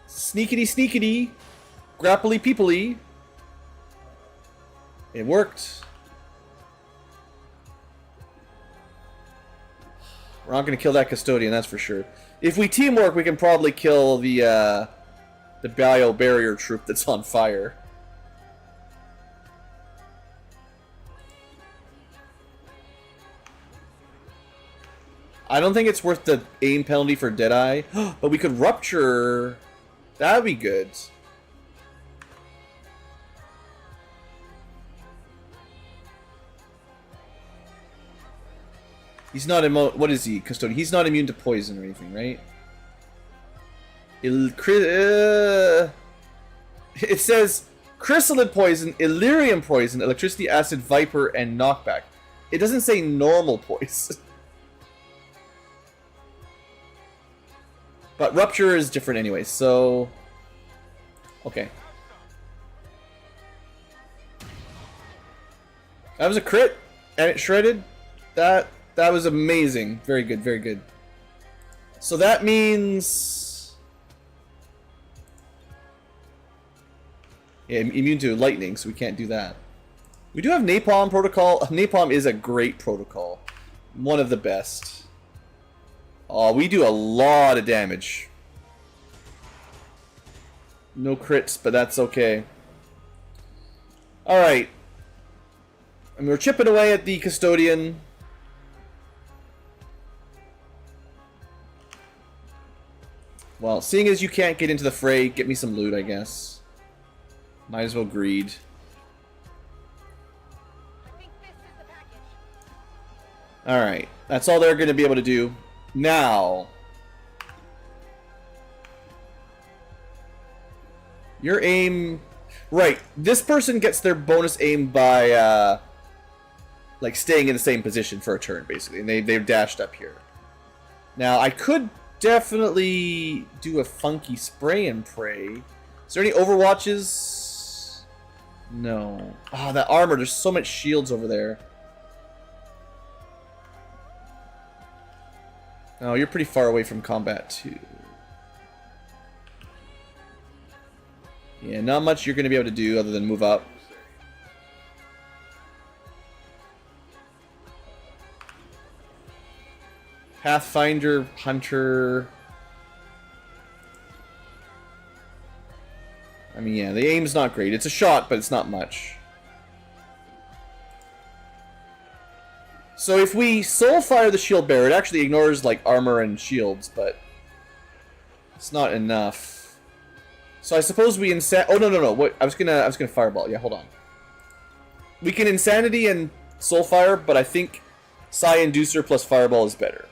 Sneakity sneakity. Grapply peoply. It worked. We're not going to kill that custodian, that's for sure. If we teamwork, we can probably kill the the bio barrier troop that's on fire. I don't think it's worth the aim penalty for Deadeye, but we could rupture. That would be good. He's not what is he, Custodian? He's not immune to poison or anything, right? It says chrysalid poison, Illyrium poison, electricity, acid, viper, and knockback. It doesn't say normal poison. But rupture is different anyway, so okay. That was a crit, and it shredded. That was amazing. Very good, very good. So that means, yeah, immune to lightning, so we can't do that. We do have napalm protocol. Napalm is a great protocol, one of the best. Oh, we do a lot of damage. No crits, but that's okay. Alright. And we're chipping away at the Custodian. Well, seeing as you can't get into the fray, get me some loot, I guess. Might as well greed. Alright. That's all they're going to be able to do. Now, your aim, right? This person gets their bonus aim by like staying in the same position for a turn, basically, and they've dashed up here. Now, I could definitely do a funky spray and pray. Is there any overwatches? No. Ah, that armor. There's so much shields over there. Oh, you're pretty far away from combat, too. Yeah, not much you're going to be able to do other than move up. Pathfinder, Hunter. I mean, yeah, the aim's not great. It's a shot, but it's not much. So if we soul fire the shield bearer, it actually ignores like armor and shields, but it's not enough. So I suppose we oh no. What I was gonna fireball. Yeah, hold on. We can insanity and soul fire, but I think Psi Inducer plus fireball is better.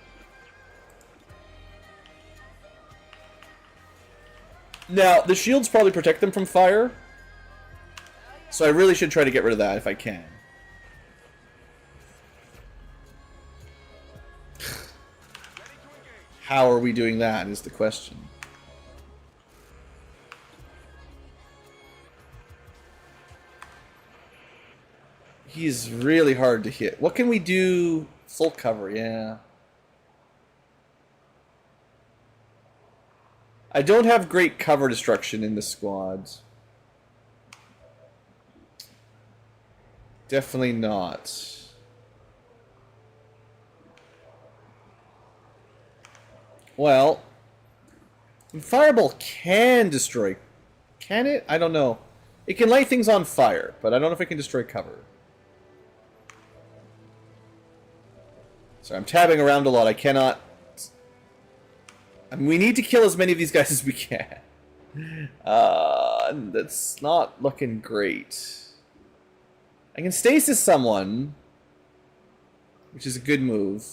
Now the shields probably protect them from fire, so I really should try to get rid of that if I can. How are we doing that is the question. He's really hard to hit. What can we do? Full cover, yeah. I don't have great cover destruction in the squads. Definitely not. Well, fireball can destroy. Can it? I don't know. It can light things on fire, but I don't know if it can destroy cover. Sorry, I'm tabbing around a lot. I cannot. I mean, we need to kill as many of these guys as we can. That's not looking great. I can stasis someone, which is a good move.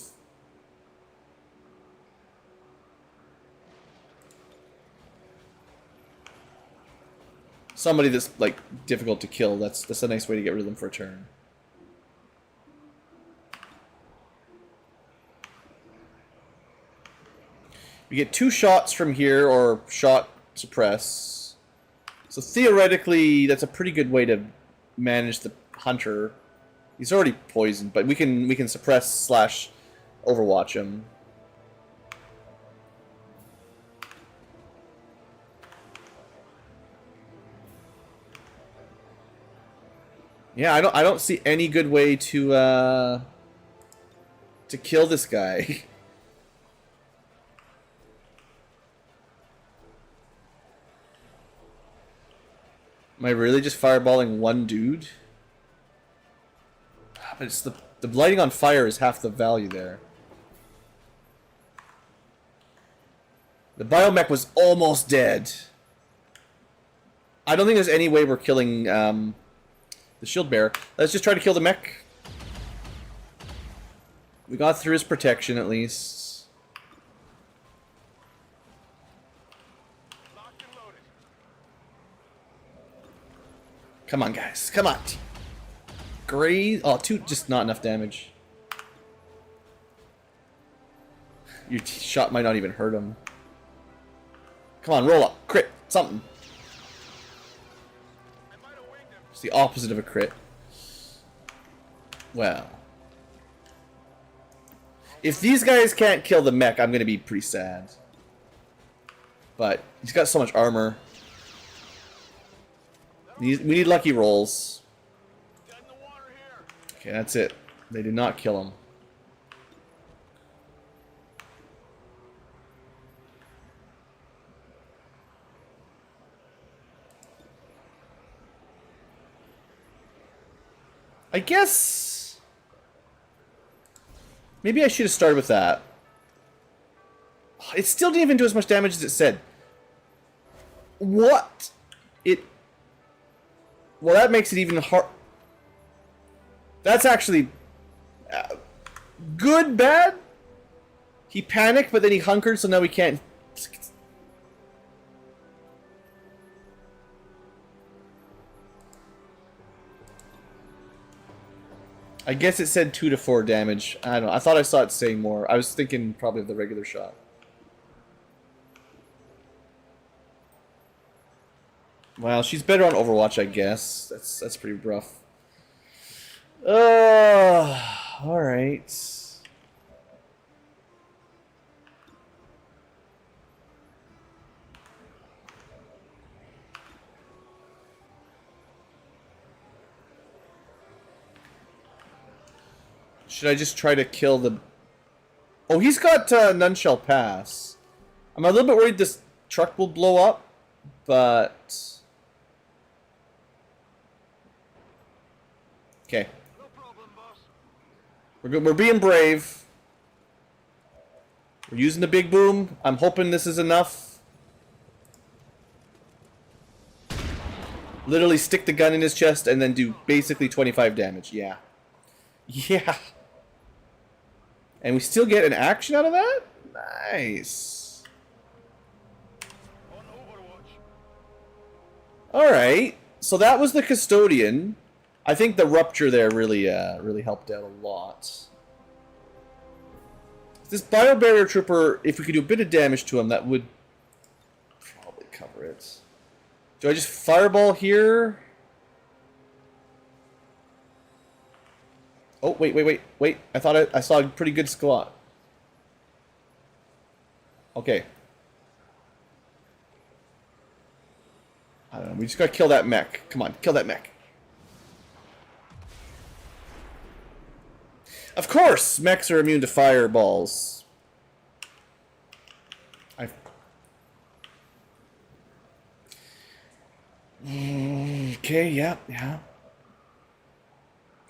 Somebody that's like difficult to kill. That's a nice way to get rid of them for a turn. You get 2 shots from here, or shot suppress. So theoretically, that's a pretty good way to manage the hunter. He's already poisoned, but we can suppress / overwatch him. Yeah, I don't see any good way to kill this guy. Am I really just fireballing one dude? But it's the lighting on fire is half the value there. The biomech was almost dead. I don't think there's any way we're killing the shield bearer. Let's just try to kill the mech. We got through his protection at least. Locked and loaded. Come on, guys. Come on. Great. Oh, two. Just not enough damage. Your shot might not even hurt him. Come on, roll up. Crit. Something. I might have winged him. It's the opposite of a crit. Well. If these guys can't kill the mech, I'm going to be pretty sad. But he's got so much armor. We need lucky rolls. Dead in the water here. Okay, that's it. They did not kill him. I guess maybe I should have started with that. It still didn't even do as much damage as it said. What? Well, that makes it even hard. That's actually good, bad. He panicked, but then he hunkered, so now we can't. I guess it said 2 to 4 damage. I don't know. I thought I saw it saying more. I was thinking probably of the regular shot. Well, she's better on Overwatch, I guess. That's pretty rough. All right. Should I just try to kill the... Oh, he's got None Shall Pass. I'm a little bit worried this truck will blow up, but... Okay. No problem, boss. We're good. We're being brave. We're using the big boom. I'm hoping this is enough. Literally stick the gun in his chest and then do basically 25 damage. Yeah. Yeah. And we still get an action out of that? Nice. On Overwatch. Alright. So that was the Custodian. I think the Rupture there really helped out a lot. This Biobarrier Trooper, if we could do a bit of damage to him, that would probably cover it. Do I just Fireball here? Oh, wait. I thought I saw a pretty good squat. Okay. I don't know. We just gotta kill that mech. Come on, kill that mech. Of course! Mechs are immune to fireballs. Okay, yeah.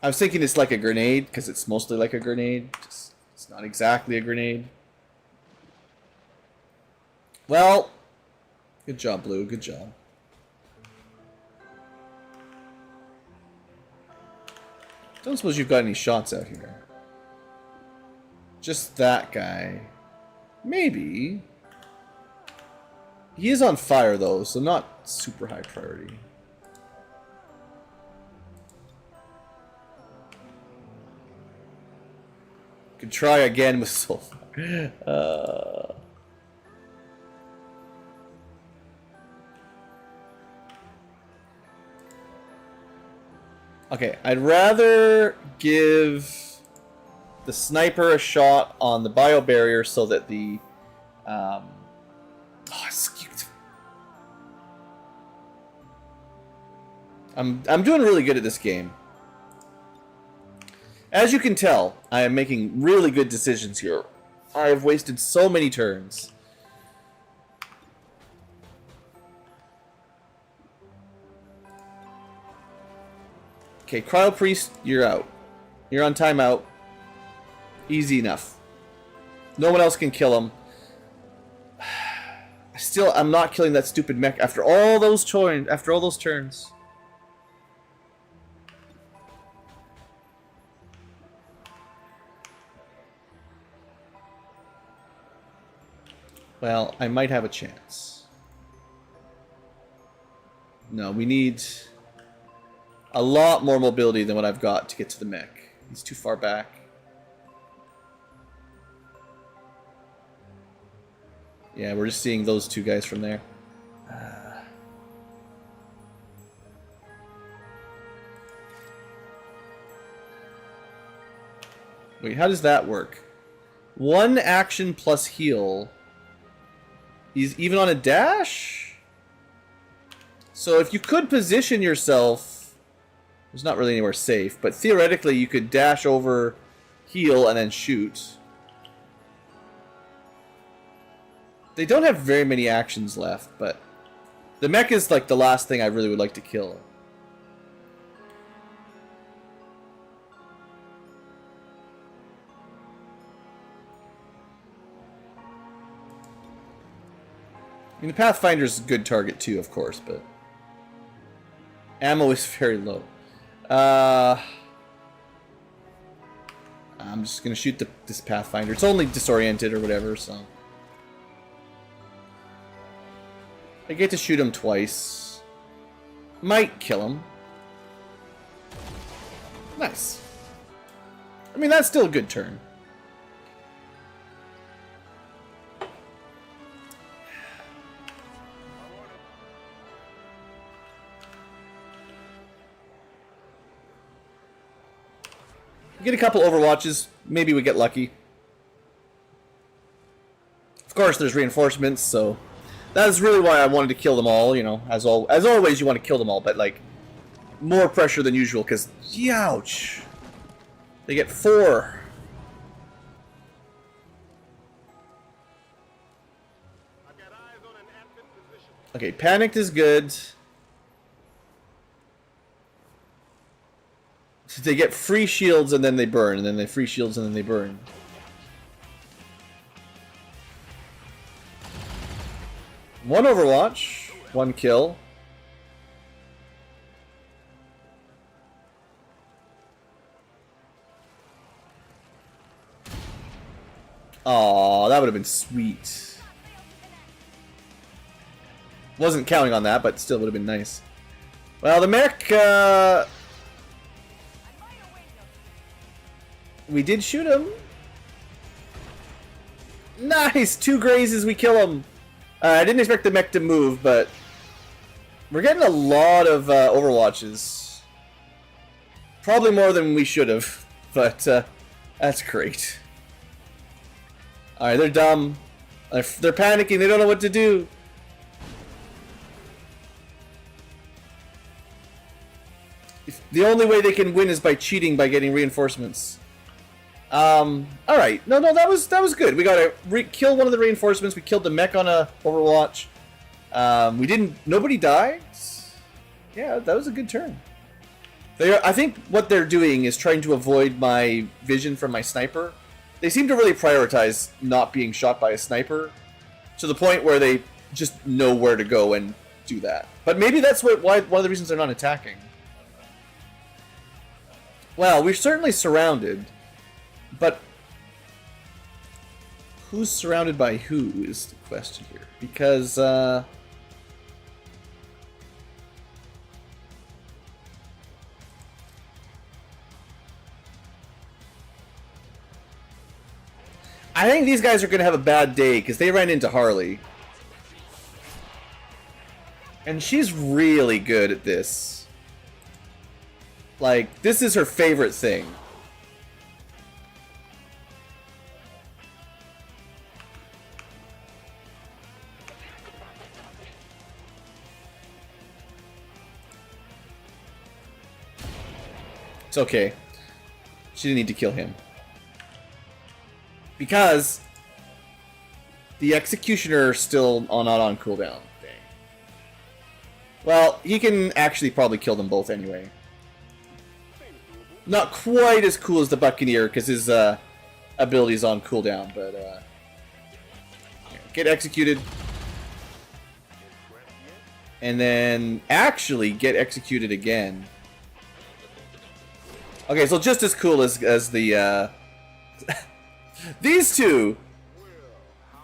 I was thinking it's like a grenade, because it's mostly like a grenade. Just, it's not exactly a grenade. Well, good job, Blue. Good job. Don't suppose you've got any shots out here. Just that guy. Maybe. He is on fire, though, so not super high priority. Could try again with sulfur. Okay, I'd rather give the sniper a shot on the biobarrier so that the I'm doing really good at this game. As you can tell, I am making really good decisions here. I have wasted so many turns. Okay, Cryo Priest, you're out. You're on timeout. Easy enough. No one else can kill him. Still, I'm not killing that stupid mech after all those turns. Well, I might have a chance. No, we need a lot more mobility than what I've got to get to the mech. He's too far back. Yeah, we're just seeing those two guys from there. Wait, how does that work? 1 action plus heal. He's even on a dash? So if you could position yourself... There's not really anywhere safe, but theoretically you could dash over, heal, and then shoot. They don't have very many actions left, but... The mech is like the last thing I really would like to kill. I mean, the Pathfinder's a good target too, of course, but... Ammo is very low. I'm just gonna shoot this Pathfinder. It's only disoriented or whatever, so... I get to shoot him twice. Might kill him. Nice. I mean, that's still a good turn. Get a couple overwatches, maybe we get lucky. Of course, there's reinforcements, so that's really why I wanted to kill them all. You know, as always, you want to kill them all, but like more pressure than usual because, ouch, they get 4. I've got eyes on an active position. Okay, panicked is good. So they get free shields and then they burn, and then they free shields and then they burn. One overwatch, 1 kill. Aw, that would have been sweet. Wasn't counting on that, but still would have been nice. Well, the mech, we did shoot him. Nice! 2 grazes, we kill him. I didn't expect the mech to move, but we're getting a lot of overwatches. Probably more than we should have, but that's great. Alright, they're dumb. They're panicking, they don't know what to do. The only way they can win is by cheating, by getting reinforcements. Alright. No, that was good. We got to kill one of the reinforcements. We killed the mech on a Overwatch. Nobody died. Yeah, that was a good turn. I think what they're doing is trying to avoid my vision from my sniper. They seem to really prioritize not being shot by a sniper to the point where they just know where to go and do that. But maybe that's why one of the reasons they're not attacking. Well, we're certainly surrounded. But who's surrounded by who is the question here. Because, I think these guys are going to have a bad day because they ran into Harley. And she's really good at this. Like, this is her favorite thing. It's okay. She didn't need to kill him. Because the Executioner is still not on cooldown. Dang. Well, he can actually probably kill them both anyway. Not quite as cool as the Buccaneer, because his ability's on cooldown, but get executed. And then actually get executed again. Okay, so just as cool as the these two.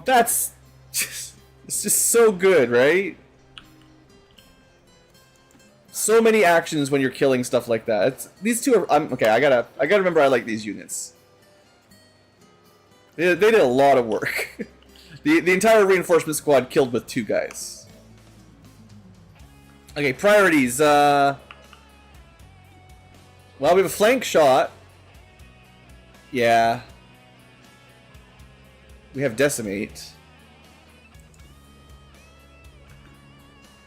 That's just, it's just so good, right? So many actions when you're killing stuff like that. These two are okay. I gotta remember I like these units. They did a lot of work. The entire reinforcement squad killed with 2 guys. Okay, priorities. Well, we have a flank shot. Yeah. We have decimate.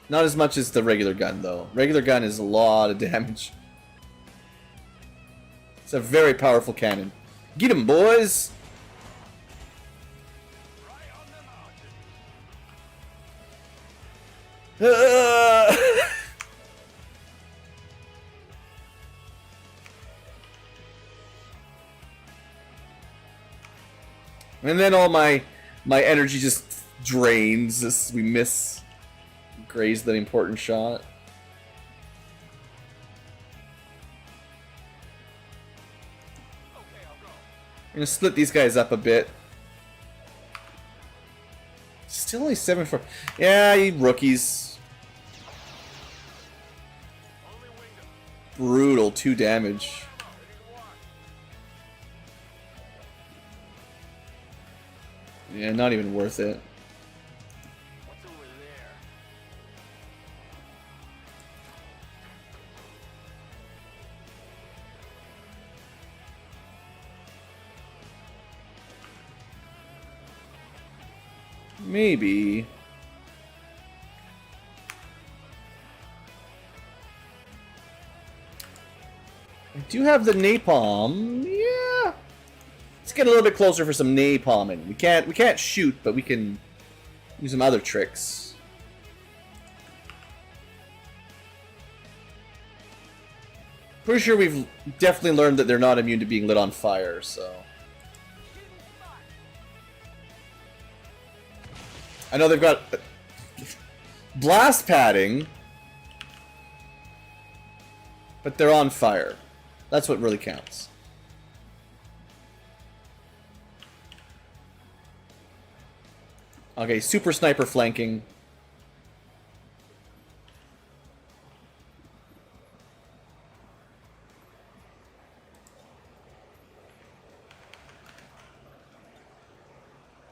Not as much as the regular gun, though. Regular gun is a lot of damage. It's a very powerful cannon. Get him, boys! And then all my energy just drains as we graze that important shot. I'm gonna split these guys up a bit. Still only 7-4. Yeah, you rookies. Brutal, 2 damage. Yeah, not even worth it. What's over there? Maybe. I do have the napalm. Yeah. Let's get a little bit closer for some napalming. We can't shoot, but we can use some other tricks. Pretty sure we've definitely learned that they're not immune to being lit on fire, so. I know they've got blast padding, but they're on fire. That's what really counts. Okay, super sniper flanking.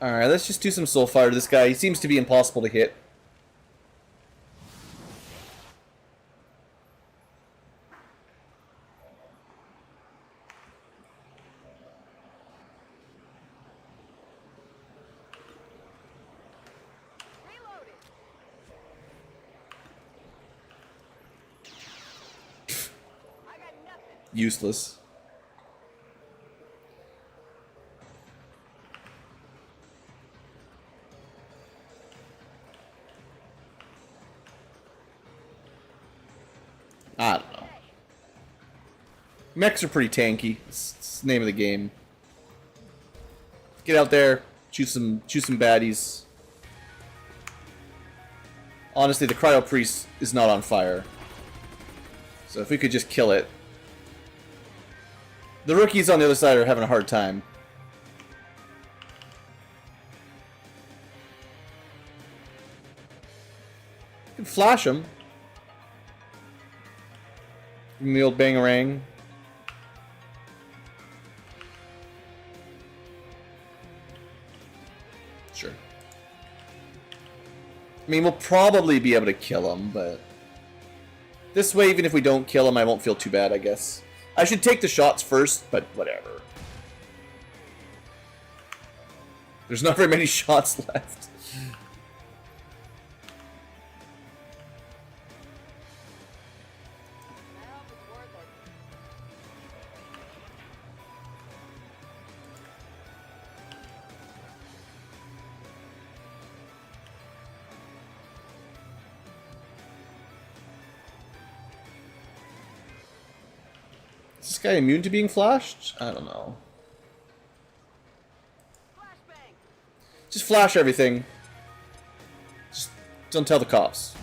Alright, let's just do some soul fire to this guy. He seems to be impossible to hit. Useless. I don't know. Mechs are pretty tanky. It's the name of the game. Get out there, shoot some baddies. Honestly, the Cryo Priest is not on fire. So if we could just kill it. The rookies on the other side are having a hard time. You can flash them. Give them the old bangarang. Sure. I mean, we'll probably be able to kill them, but this way, even if we don't kill them, I won't feel too bad, I guess. I should take the shots first, but whatever. There's not very many shots left. Is this guy immune to being flashed? I don't know. Just flash everything. Just don't tell the cops.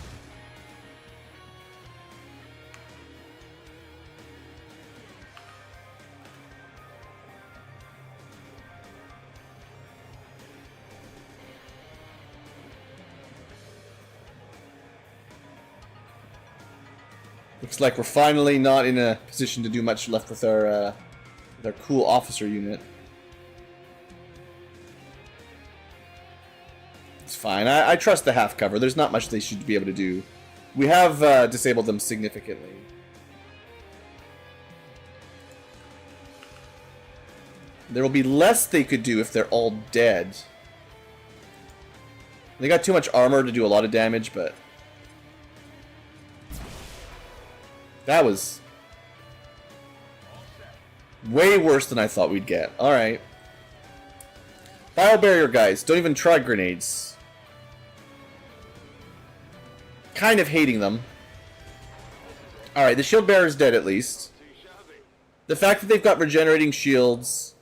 Looks like we're finally not in a position to do much left with our cool officer unit. It's fine. I trust the half cover. There's not much they should be able to do. We have disabled them significantly. There will be less they could do if they're all dead. They got too much armor to do a lot of damage, but... that was way worse than I thought we'd get. Alright. Bio barrier guys, don't even try grenades. Kind of hating them. Alright, the shield bearer's dead at least. The fact that they've got regenerating shields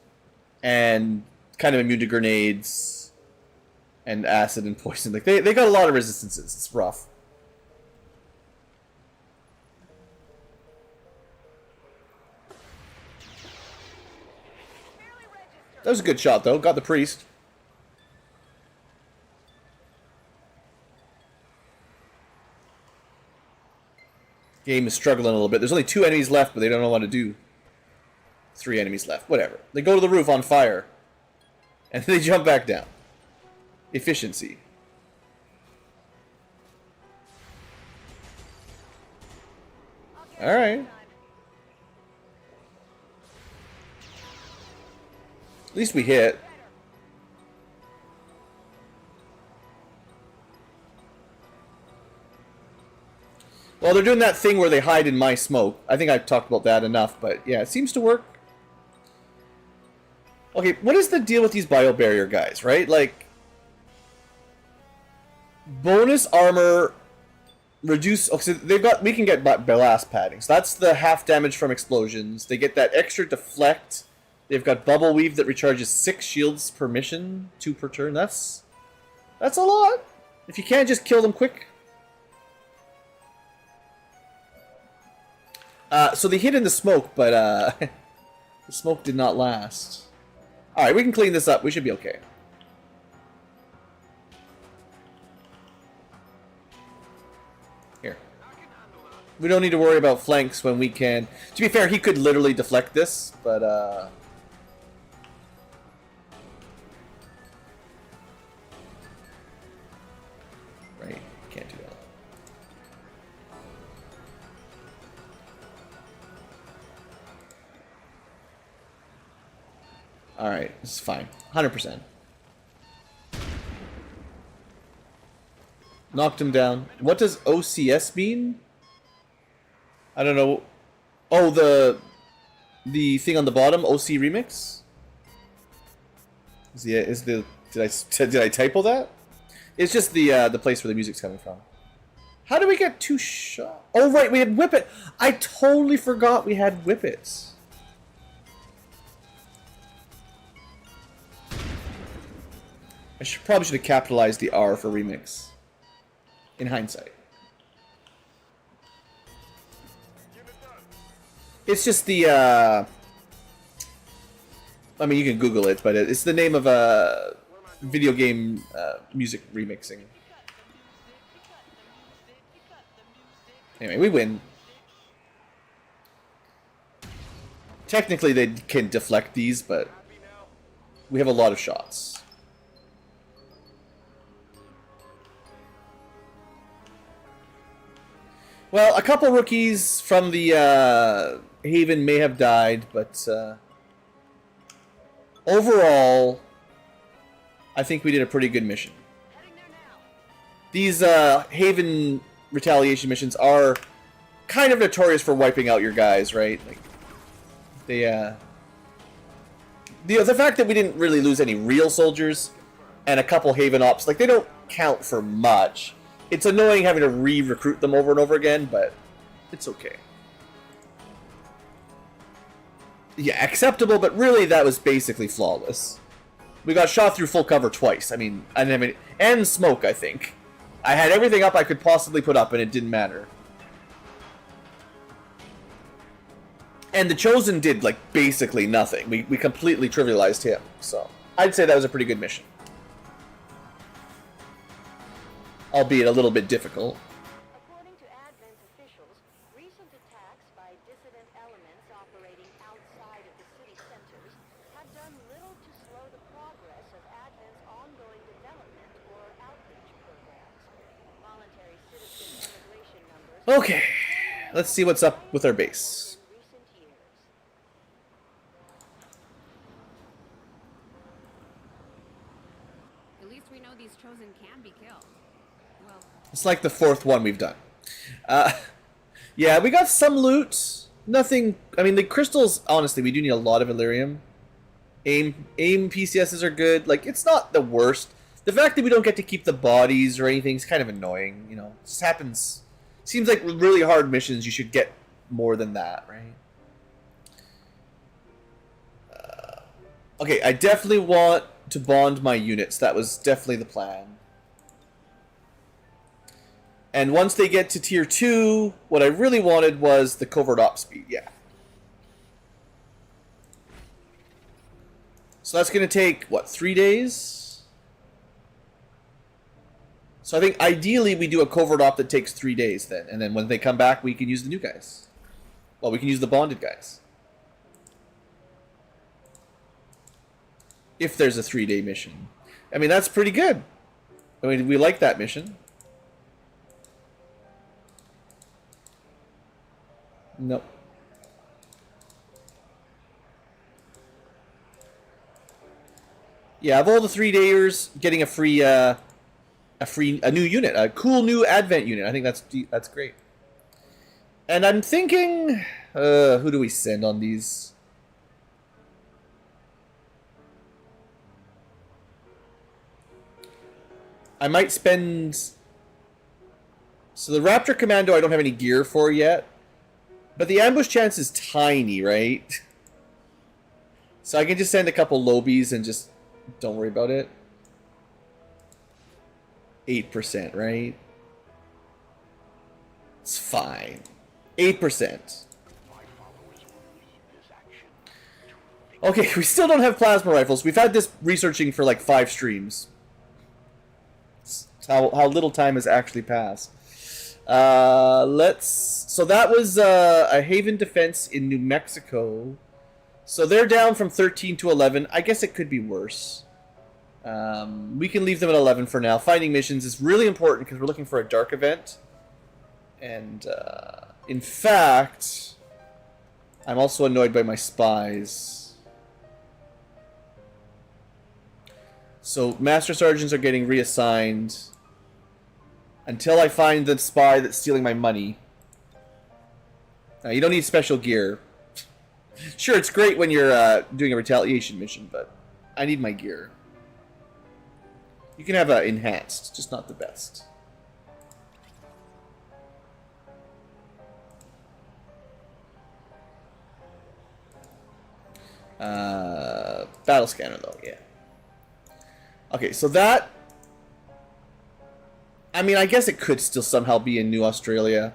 and kind of immune to grenades and acid and poison, like they got a lot of resistances. It's rough. That was a good shot, though. Got the priest. Game is struggling a little bit. There's only 2 enemies left, but they don't know what to do. 3 enemies left. Whatever. They go to the roof on fire. And they jump back down. Efficiency. Alright. At least we hit. Well, they're doing that thing where they hide in my smoke. I think I've talked about that enough, but yeah, it seems to work. Okay, what is the deal with these bio barrier guys, right? Like, bonus armor, reduce. Oh, so they've got. We can get blast padding. So that's the half damage from explosions. They get that extra deflect. They've got Bubble Weave that recharges 6 shields per mission, 2 per turn. That's a lot. If you can't just kill them quick. So they hit in the smoke, but the smoke did not last. Alright, we can clean this up. We should be okay. Here. We don't need to worry about flanks when we can... To be fair, he could literally deflect this, but... Right, can't do that. Alright, this is fine. 100%. Knocked him down. What does OCS mean? I don't know. Oh, the thing on the bottom, OC Remix? Did I typo that? It's just the place where the music's coming from. How did we get 2 shots? Oh, right, we had Whip It. I totally forgot we had Whip It. I probably should have capitalized the R for remix. In hindsight. It's just the, I mean, you can Google it, but it's the name of a video game music remixing. Anyway, we win. Technically, they can deflect these, but we have a lot of shots. Well, a couple rookies from the Haven may have died, but overall, I think we did a pretty good mission. These Haven retaliation missions are kind of notorious for wiping out your guys, right? Like they, the fact that we didn't really lose any real soldiers and a couple Haven ops, like they don't count for much. It's annoying having to re-recruit them over and over again, but it's okay. Yeah, acceptable, but really that was basically flawless. We got shot through full cover twice. I mean, I didn't have any... And smoke, I think. I had everything up I could possibly put up, and it didn't matter. And the Chosen did, like, basically nothing. We completely trivialized him, so... I'd say that was a pretty good mission. Albeit a little bit difficult. According to Advent officials, recent attacks by dissident elements operating outside of the city centers have done little to slow the progress of Advent's ongoing development or outreach programs. Voluntary citizen immigration numbers Okay, let's see what's up with our base. in recent years. At least we know these chosen can be killed. Well, It's like the 4th one we've done. Yeah, we got some loot. Nothing... I mean, the crystals, honestly, we do need a lot of Illyrium. Aim PCSs are good. Like, it's not the worst. The fact that we don't get to keep the bodies or anything is kind of annoying, you know. It just happens... Seems like really hard missions, you should get more than that, right? Okay, I definitely want to bond my units. That was definitely the plan. And once they get to tier 2, what I really wanted was the covert op speed, yeah. So that's going to take, what, 3 days? So I think ideally we do a covert op that takes 3 days then. And then when they come back, we can use the new guys. Well, we can use the bonded guys. If there's a 3-day mission. I mean, that's pretty good. I mean, we like that mission. Nope. Yeah, of all the 3-dayers, getting a new unit, a cool new Advent unit. I think that's great. And I'm thinking, who do we send on these? I might spend... So the Raptor Commando I don't have any gear for yet. But the ambush chance is tiny, right? So I can just send a couple lobies and just don't worry about it. 8%, right? It's fine. 8%. Okay, we still don't have plasma rifles. We've had this researching for like 5 streams. It's how little time has actually passed. So that was a Haven Defense in New Mexico. So they're down from 13 to 11. I guess it could be worse. We can leave them at 11 for now. Finding missions is really important because we're looking for a dark event. And in fact, I'm also annoyed by my spies. So Master Sergeants are getting reassigned until I find the spy that's stealing my money. Now, you don't need special gear. Sure, it's great when you're doing a retaliation mission, but I need my gear. You can have enhanced, just not the best. Battle scanner, though, yeah. Okay, so that... I mean, I guess it could still somehow be in New Australia.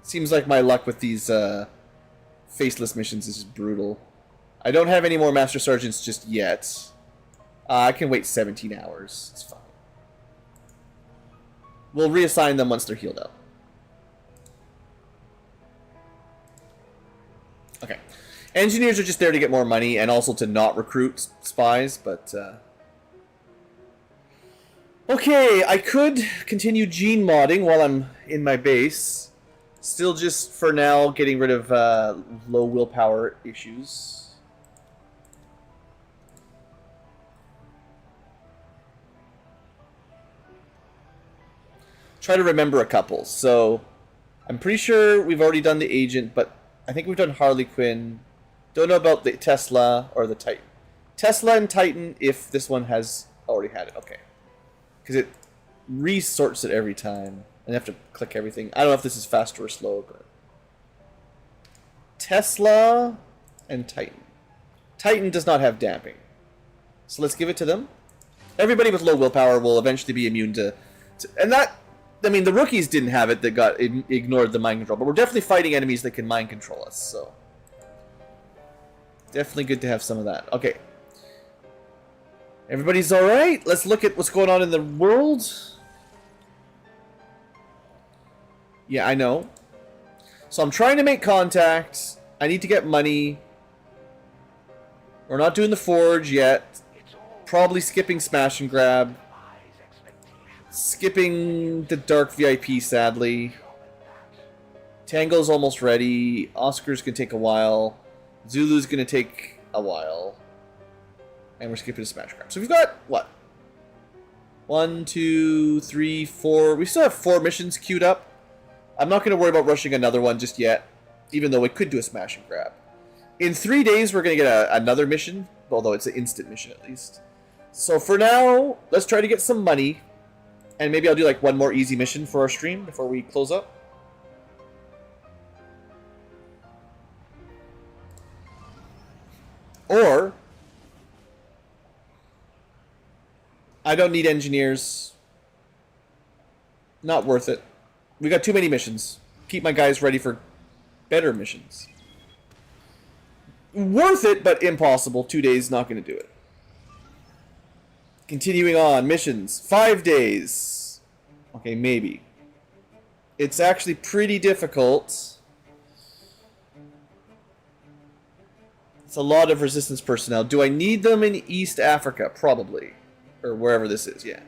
Seems like my luck with these faceless missions is just brutal. I don't have any more Master Sergeants just yet. I can wait 17 hours. It's fine. We'll reassign them once they're healed up. Okay. Engineers are just there to get more money and also to not recruit spies, but... Okay, I could continue gene modding while I'm in my base. Still just, for now, getting rid of low willpower issues. Try to remember a couple. So, I'm pretty sure we've already done the Agent, but I think we've done Harley Quinn. Don't know about the Tesla or the Titan. Tesla and Titan, if this one has already had it. Okay. Because it resorts it every time. And I have to click everything. I don't know if this is fast or slow, but... Tesla and Titan. Titan does not have damping. So let's give it to them. Everybody with low willpower will eventually be immune to and that, I mean, the rookies didn't have it that got ignored the mind control, but we're definitely fighting enemies that can mind control us, so. Definitely good to have some of that. Okay. Everybody's alright. Let's look at what's going on in the world. Yeah, I know. So I'm trying to make contact. I need to get money. We're not doing the forge yet. Probably skipping smash and grab. Skipping the dark VIP, sadly. Tango's almost ready. Oscar's gonna take a while. Zulu's gonna take a while. And we're skipping a smash grab. So we've got, what? 1, 2, 3, 4. We still have 4 missions queued up. I'm not gonna worry about rushing another one just yet. Even though we could do a smash and grab. In 3 days, we're gonna get another mission. Although it's an instant mission at least. So for now, let's try to get some money. And maybe I'll do like one more easy mission for our stream before we close up. Or, I don't need engineers. Not worth it. We got too many missions. Keep my guys ready for better missions. Worth it, but impossible. 2 days, not going to do it. Continuing on, missions. 5 days. Okay, maybe. It's actually pretty difficult. It's a lot of resistance personnel. Do I need them in East Africa? Probably. Or wherever this is, yeah.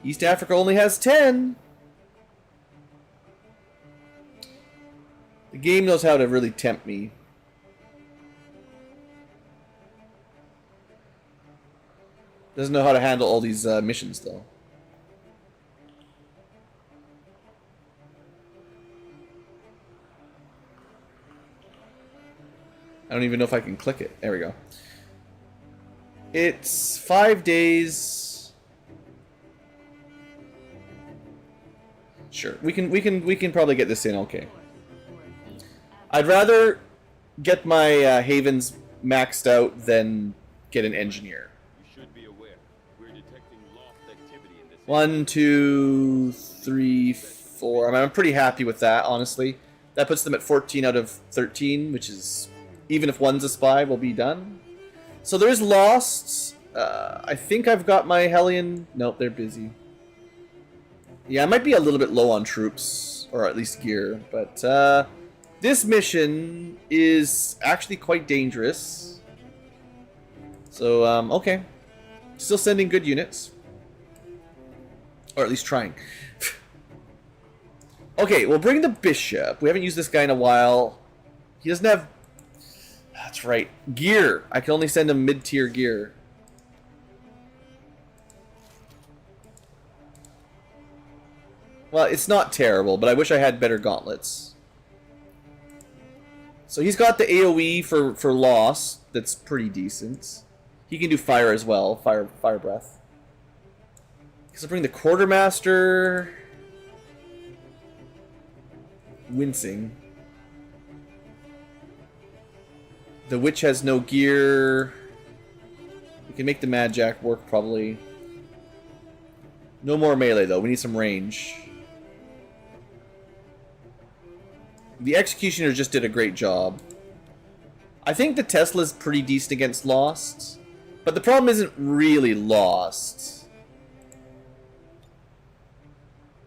East Africa only has 10. The game knows how to really tempt me. Doesn't know how to handle all these missions, though. I don't even know if I can click it. There we go. It's 5 days. Sure, we can probably get this in okay. I'd rather get my havens maxed out than get an engineer. 1, 2, 3, 4. I mean, I'm pretty happy with that, honestly. That puts them at 14 out of 13, which is, even if one's a spy, will be done. So there's Lost. I think I've got my Hellion. Nope, they're busy. Yeah, I might be a little bit low on troops, or at least gear, but this mission is actually quite dangerous. So, okay. Still sending good units. Or at least trying. Okay, we'll bring the Bishop. We haven't used this guy in a while. He doesn't have... That's right. Gear. I can only send him mid-tier gear. Well, it's not terrible, but I wish I had better gauntlets. So he's got the AoE for Lost. That's pretty decent. He can do fire as well. Fire breath. So bring the Quartermaster. Wincing. The Witch has no gear. We can make the Mad Jack work probably. No more melee though. We need some range. The Executioner just did a great job. I think the Tesla's pretty decent against Lost. But the problem isn't really Lost.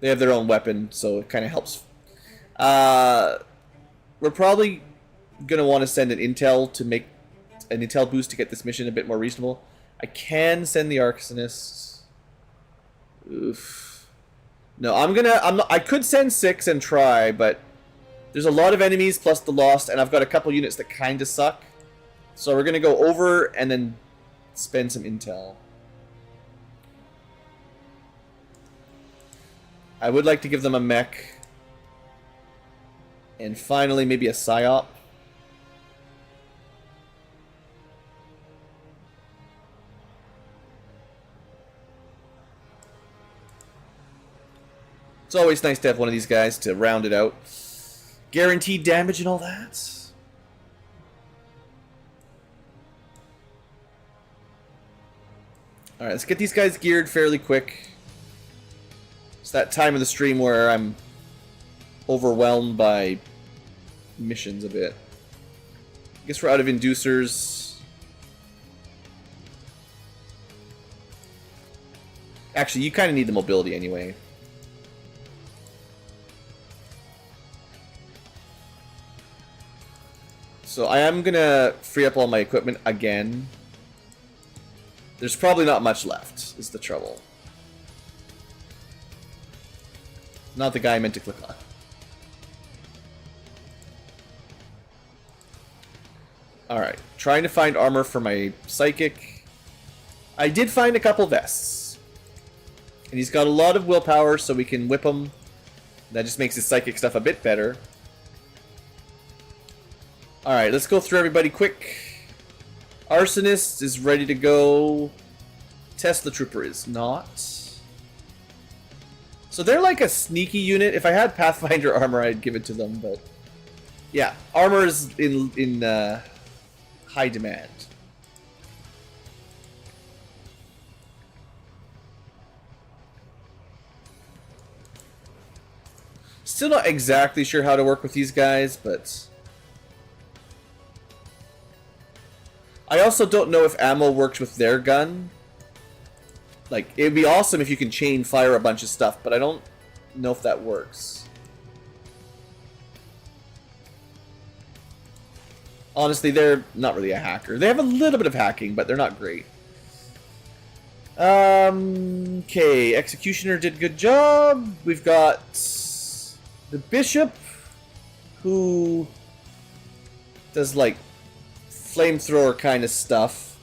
They have their own weapon, so it kind of helps. We're probably going to want to send an intel to make an intel boost to get this mission a bit more reasonable. I can send the Arsonist. Oof. No, I could send 6 and try, but there's a lot of enemies plus the Lost, and I've got a couple units that kind of suck. So we're going to go over and then spend some intel. I would like to give them a mech. And finally, maybe a psyop. It's always nice to have one of these guys to round it out. Guaranteed damage and all that. Alright, let's get these guys geared fairly quick. It's that time of the stream where I'm overwhelmed by missions a bit. I guess we're out of inducers. Actually, you kind of need the mobility anyway. So I am gonna free up all my equipment again. There's probably not much left, is the trouble. Not the guy I meant to click on. Alright, trying to find armor for my psychic. I did find a couple vests. And he's got a lot of willpower, so we can whip him. That just makes his psychic stuff a bit better. Alright, let's go through everybody quick. Arsonist is ready to go. Tesla Trooper is not. So they're like a sneaky unit. If I had Pathfinder armor, I'd give it to them, but... yeah, armor is in high demand. Still not exactly sure how to work with these guys, but... I also don't know if ammo works with their gun. Like, it'd be awesome if you can chain fire a bunch of stuff, but I don't know if that works. Honestly, they're not really a hacker. They have a little bit of hacking, but they're not great. Okay, Executioner did a good job. We've got the Bishop, who does, like, flamethrower kind of stuff.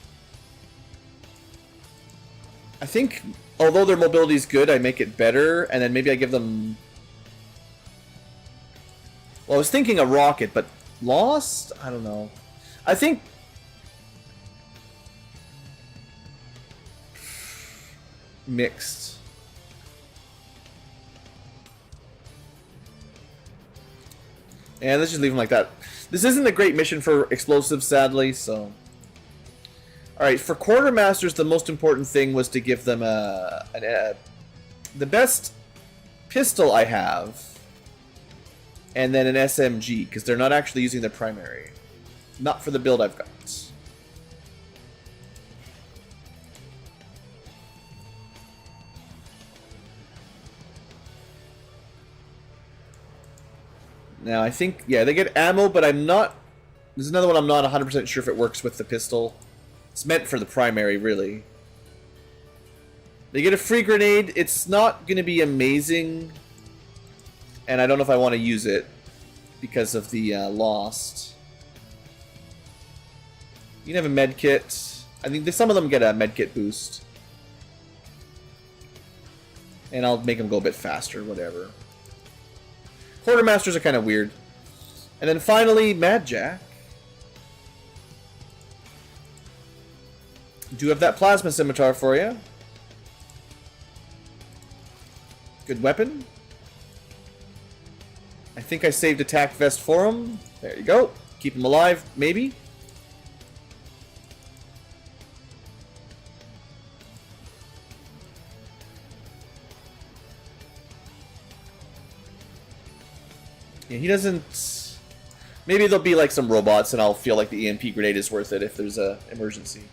I think, although their mobility is good, I make it better, and then maybe I give them... well, I was thinking a rocket, but lost? I don't know. I think... mixed. And let's just leave them like that. This isn't a great mission for explosives, sadly, so... alright, for quartermasters, the most important thing was to give them the best pistol I have, and then an SMG, because they're not actually using their primary. Not for the build I've got. Now, I think, yeah, they get ammo, but I'm not... there's another one I'm not 100% sure if it works with the pistol. It's meant for the primary, really. They get a free grenade. It's not going to be amazing. And I don't know if I want to use it because of the lost. You can have a med kit. I think some of them get a med kit boost. And I'll make them go a bit faster, whatever. Quartermasters are kind of weird. And then finally, Mad Jack. Do have that plasma scimitar for you. Good weapon. I think I saved attack vest for him. There you go. Keep him alive, maybe. Yeah, he doesn't... maybe there'll be like some robots and I'll feel like the EMP grenade is worth it if there's a emergency.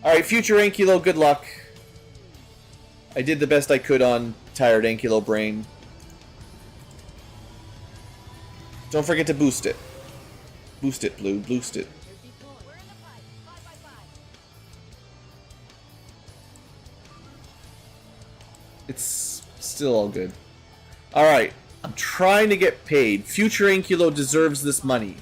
Alright, future Ankylo, good luck. I did the best I could on tired Ankylo brain. Don't forget to boost it. Boost it, Blue. Boost it. It's still all good. Alright, I'm trying to get paid. Future Ankylo deserves this money.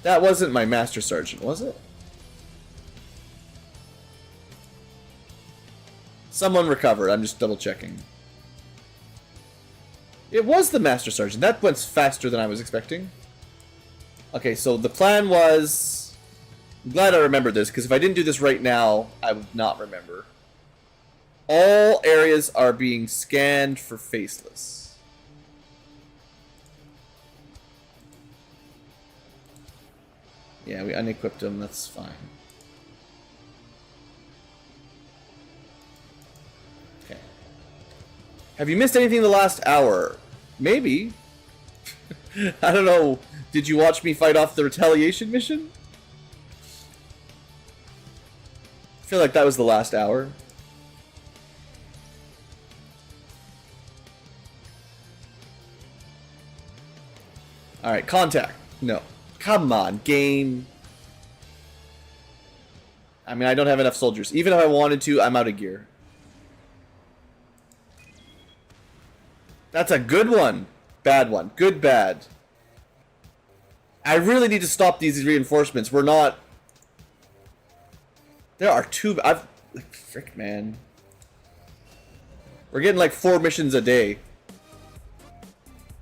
That wasn't my Master Sergeant, was it? Someone recovered. I'm just double checking. It was the Master Sergeant. That went faster than I was expecting. Okay, so the plan was... I'm glad I remembered this, because if I didn't do this right now, I would not remember. All areas are being scanned for faceless. Yeah, we unequipped them, that's fine. Okay. Have you missed anything in the last hour? Maybe. I don't know. Did you watch me fight off the retaliation mission? I feel like that was the last hour. Alright, contact. No. Come on, game. I mean, I don't have enough soldiers. Even if I wanted to, I'm out of gear. That's a good one. Bad one. Good, bad. I really need to stop these reinforcements. We're not... There are two... Frick, man. We're getting like 4 missions a day.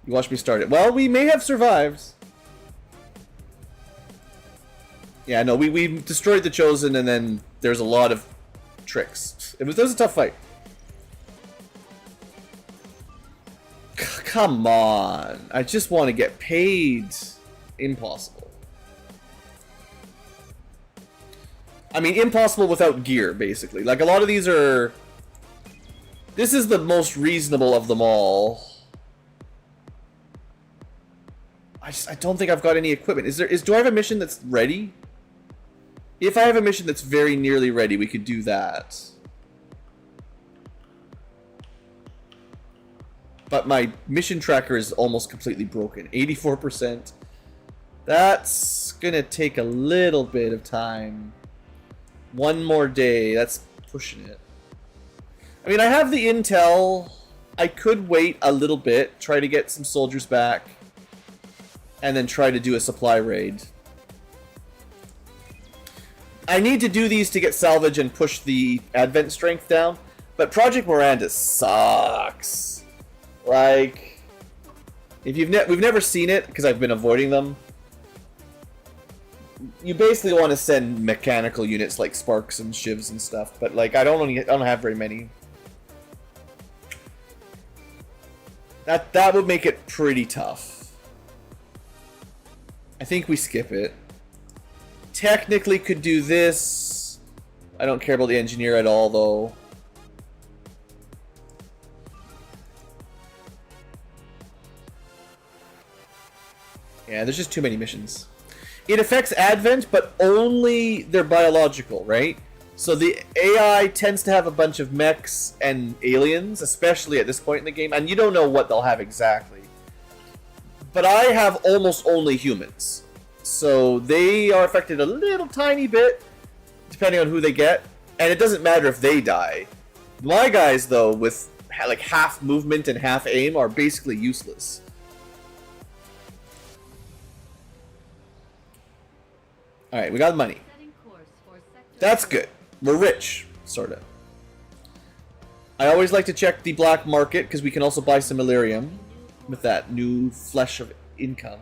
You watch me start it. Well, we may have survived. Yeah, no, we destroyed the Chosen, and then there's a lot of tricks. That was a tough fight. Come on. I just want to get paid. Impossible. I mean, impossible without gear, basically. Like, a lot of these are... This is the most reasonable of them all. I don't think I've got any equipment. Do I have a mission that's ready? If I have a mission that's very nearly ready, we could do that. But my mission tracker is almost completely broken. 84%. That's gonna take a little bit of time. One more day. That's pushing it. I mean, I have the intel. I could wait a little bit, try to get some soldiers back, and then try to do a supply raid. I need to do these to get salvage and push the advent strength down, but Project Miranda sucks. Like, if we've never seen it because I've been avoiding them. You basically want to send mechanical units like sparks and shivs and stuff, but like I don't have very many. That would make it pretty tough. I think we skip it. Technically could do this. I don't care about the engineer at all, though. Yeah, there's just too many missions. It affects Advent, but only their biological, right? So the AI tends to have a bunch of mechs and aliens, especially at this point in the game, and you don't know what they'll have exactly. But I have almost only humans. So they are affected a little tiny bit, depending on who they get, and it doesn't matter if they die. My guys, though, with like half movement and half aim, are basically useless. Alright, we got money. That's good. We're rich, sort of. I always like to check the black market, because we can also buy some Illyrium with that new flesh of income.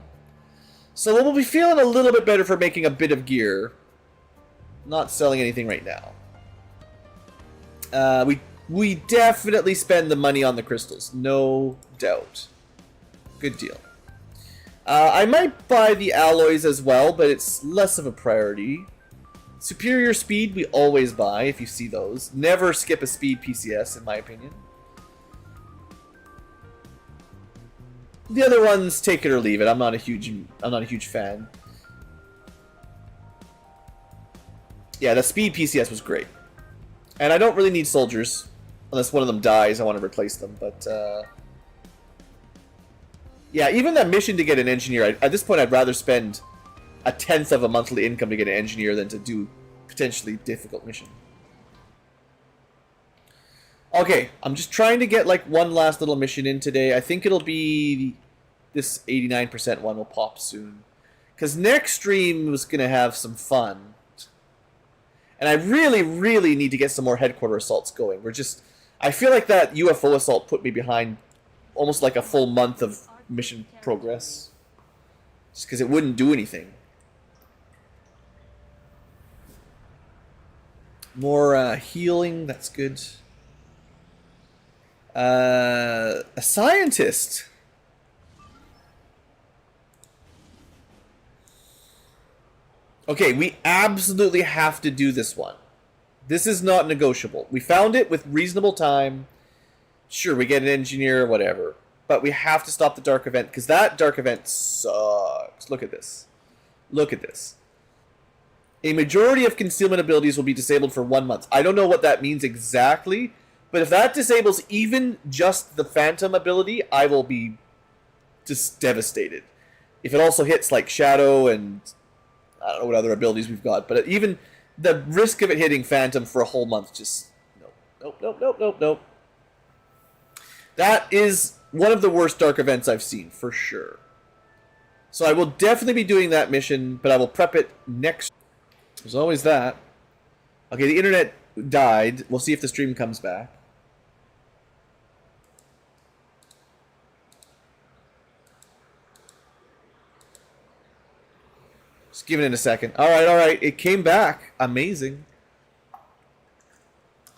So we'll be feeling a little bit better for making a bit of gear. Not selling anything right now. We definitely spend the money on the crystals. No doubt. Good deal. I might buy the alloys as well, but it's less of a priority. Superior speed we always buy if you see those. Never skip a speed PCS, in my opinion. The other ones, take it or leave it. I'm not a huge fan. Yeah, the speed PCS was great. And I don't really need soldiers. Unless one of them dies, I want to replace them. But, yeah, even that mission to get an engineer, at this point I'd rather spend 1/10 of a monthly income to get an engineer than to do potentially difficult mission. Okay, I'm just trying to get like one last little mission in today. I think it'll be this 89% one will pop soon. Because next stream was going to have some fun. And I really, really need to get some more headquarter assaults going. I feel like that UFO assault put me behind almost like a full month of mission progress. Just because it wouldn't do anything. More healing, that's good. A scientist. Okay, we absolutely have to do this one. This is not negotiable. We found it with reasonable time. Sure, we get an engineer, whatever. But we have to stop the dark event, because that dark event sucks. Look at this. Look at this. A majority of concealment abilities will be disabled for 1 month. I don't know what that means exactly, but if that disables even just the phantom ability, I will be just devastated. If it also hits like shadow and I don't know what other abilities we've got, but even the risk of it hitting phantom for a whole month, just nope. That is one of the worst dark events I've seen, for sure. So I will definitely be doing that mission, but I will prep it next. There's always that. Okay, the internet died. We'll see if the stream comes back. Just give it a second. Alright. It came back. Amazing.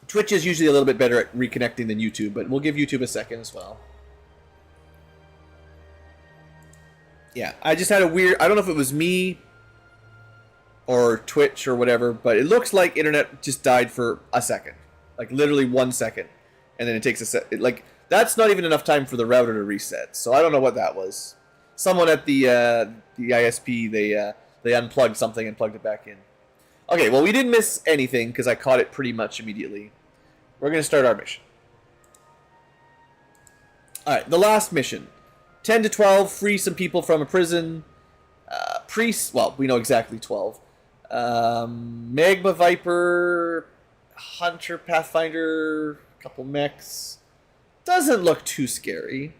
Twitch is usually a little bit better at reconnecting than YouTube, but we'll give YouTube a second as well. Yeah, I just had a weird... I don't know if it was me or Twitch or whatever, but it looks like internet just died for a second. Like, literally 1 second. And then it takes a sec... Like, that's not even enough time for the router to reset. So I don't know what that was. Someone at the ISP, they unplugged something and plugged it back in. Okay, well, we didn't miss anything because I caught it pretty much immediately. We're going to start our mission. Alright, the last mission. 10 to 12, free some people from a prison. Priests, well, we know exactly 12. Magma Viper, Hunter, Pathfinder, a couple mechs. Doesn't look too scary.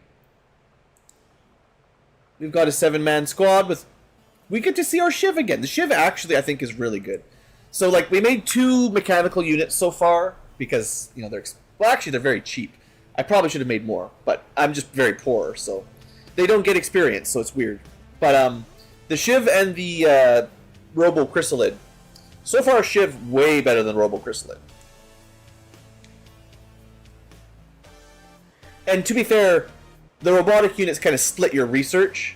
We've got a 7-man squad with... We get to see our Shiv again. The Shiv actually, I think, is really good. So, like, we made 2 mechanical units so far because, you know, they're... Well, actually, they're very cheap. I probably should have made more, but I'm just very poor, so... They don't get experience, so it's weird. But, the Shiv and the, Robo Chrysalid. So far, Shiv way better than Robo Chrysalid. And to be fair, the robotic units kind of split your research.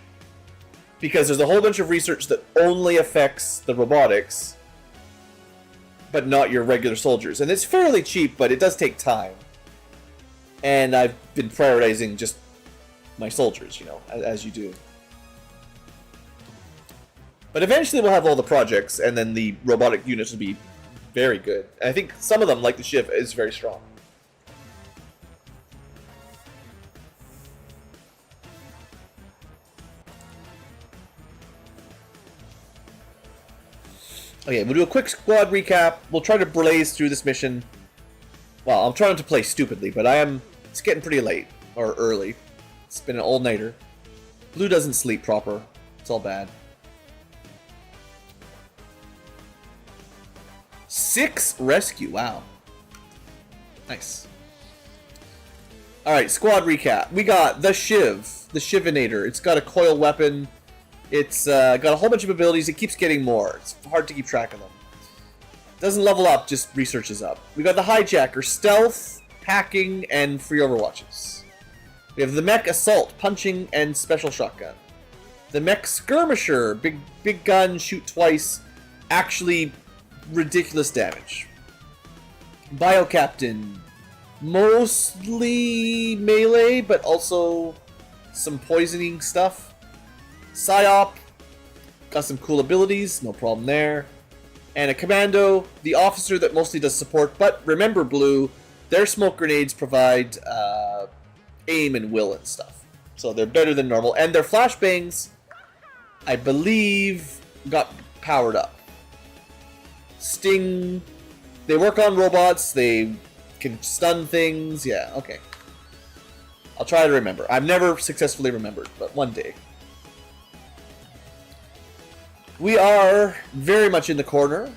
Because there's a whole bunch of research that only affects the robotics, but not your regular soldiers. And it's fairly cheap, but it does take time. And I've been prioritizing just my soldiers, you know, as you do. But eventually we'll have all the projects, and then the robotic units will be very good. And I think some of them, like the Shiv, is very strong. Okay, we'll do a quick squad recap. We'll try to blaze through this mission. Well, I'm trying to play stupidly, but it's getting pretty late. Or early. It's been an all-nighter. Blue doesn't sleep proper. It's all bad. 6 rescue. Wow. Nice. Alright, squad recap. We got the Shiv. The Shivinator. It's got a coil weapon. It's got a whole bunch of abilities. It keeps getting more. It's hard to keep track of them. Doesn't level up, just researches up. We got the Hijacker. Stealth, hacking, and free overwatches. We have the Mech Assault, punching, and special shotgun. The Mech Skirmisher, big gun, shoot twice, actually ridiculous damage. Bio Captain, mostly melee, but also some poisoning stuff. Psyop, got some cool abilities, no problem there. And a Commando, the officer that mostly does support, but remember Blue, their smoke grenades provide aim and will and stuff. So they're better than normal. And their flashbangs, I believe, got powered up. Sting, they work on robots, they can stun things, yeah, okay. I'll try to remember. I've never successfully remembered, but one day. We are very much in the corner.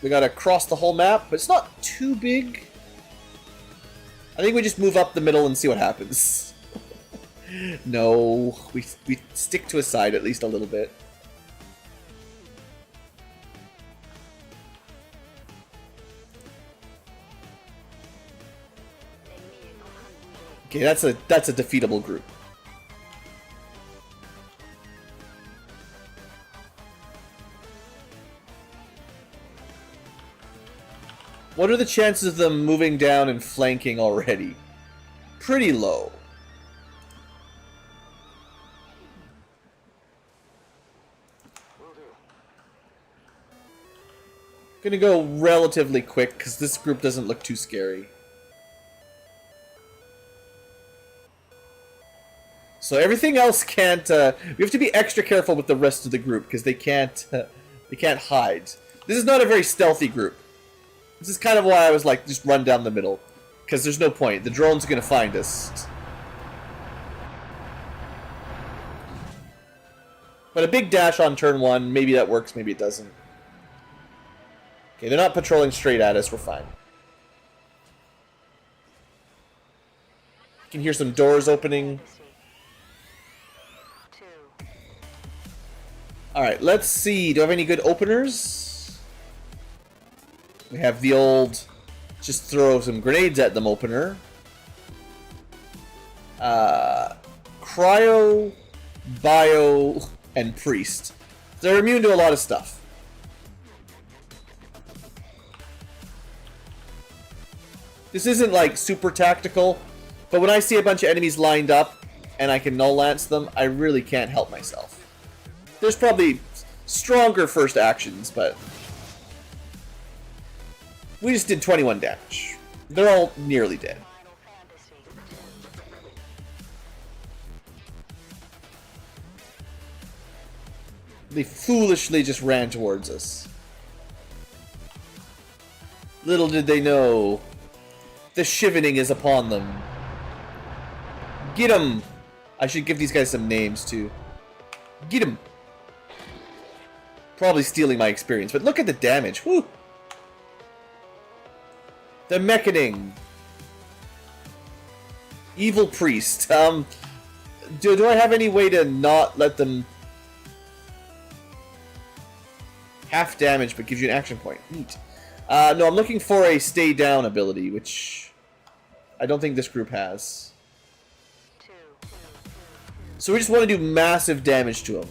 We gotta cross the whole map, but it's not too big. I think we just move up the middle and see what happens. No, we stick to a side at least a little bit. Okay, that's a defeatable group. What are the chances of them moving down and flanking already? Pretty low. Gonna go relatively quick because this group doesn't look too scary. So everything else can't. We have to be extra careful with the rest of the group because they can't hide. This is not a very stealthy group. This is kind of why I was like, just run down the middle, because there's no point. The drone's gonna find us. But a big dash on turn 1, maybe that works, maybe it doesn't. Okay, they're not patrolling straight at us. We're fine. You can hear some doors opening. Alright, let's see. Do I have any good openers? We have the old just throw some grenades at them opener. Cryo, Bio, and Priest. They're immune to a lot of stuff. This isn't like super tactical, but when I see a bunch of enemies lined up and I can null lance them, I really can't help myself. There's probably stronger first actions, but we just did 21 damage. They're all nearly dead. They foolishly just ran towards us. Little did they know, the shivening is upon them. Get 'em! I should give these guys some names too. Get 'em! Probably stealing my experience, but look at the damage. Whew! The Mechaning. Evil Priest. Do I have any way to not let them... Half damage, but gives you an action point. Neat. No, I'm looking for a stay down ability, which I don't think this group has. So we just want to do massive damage to them.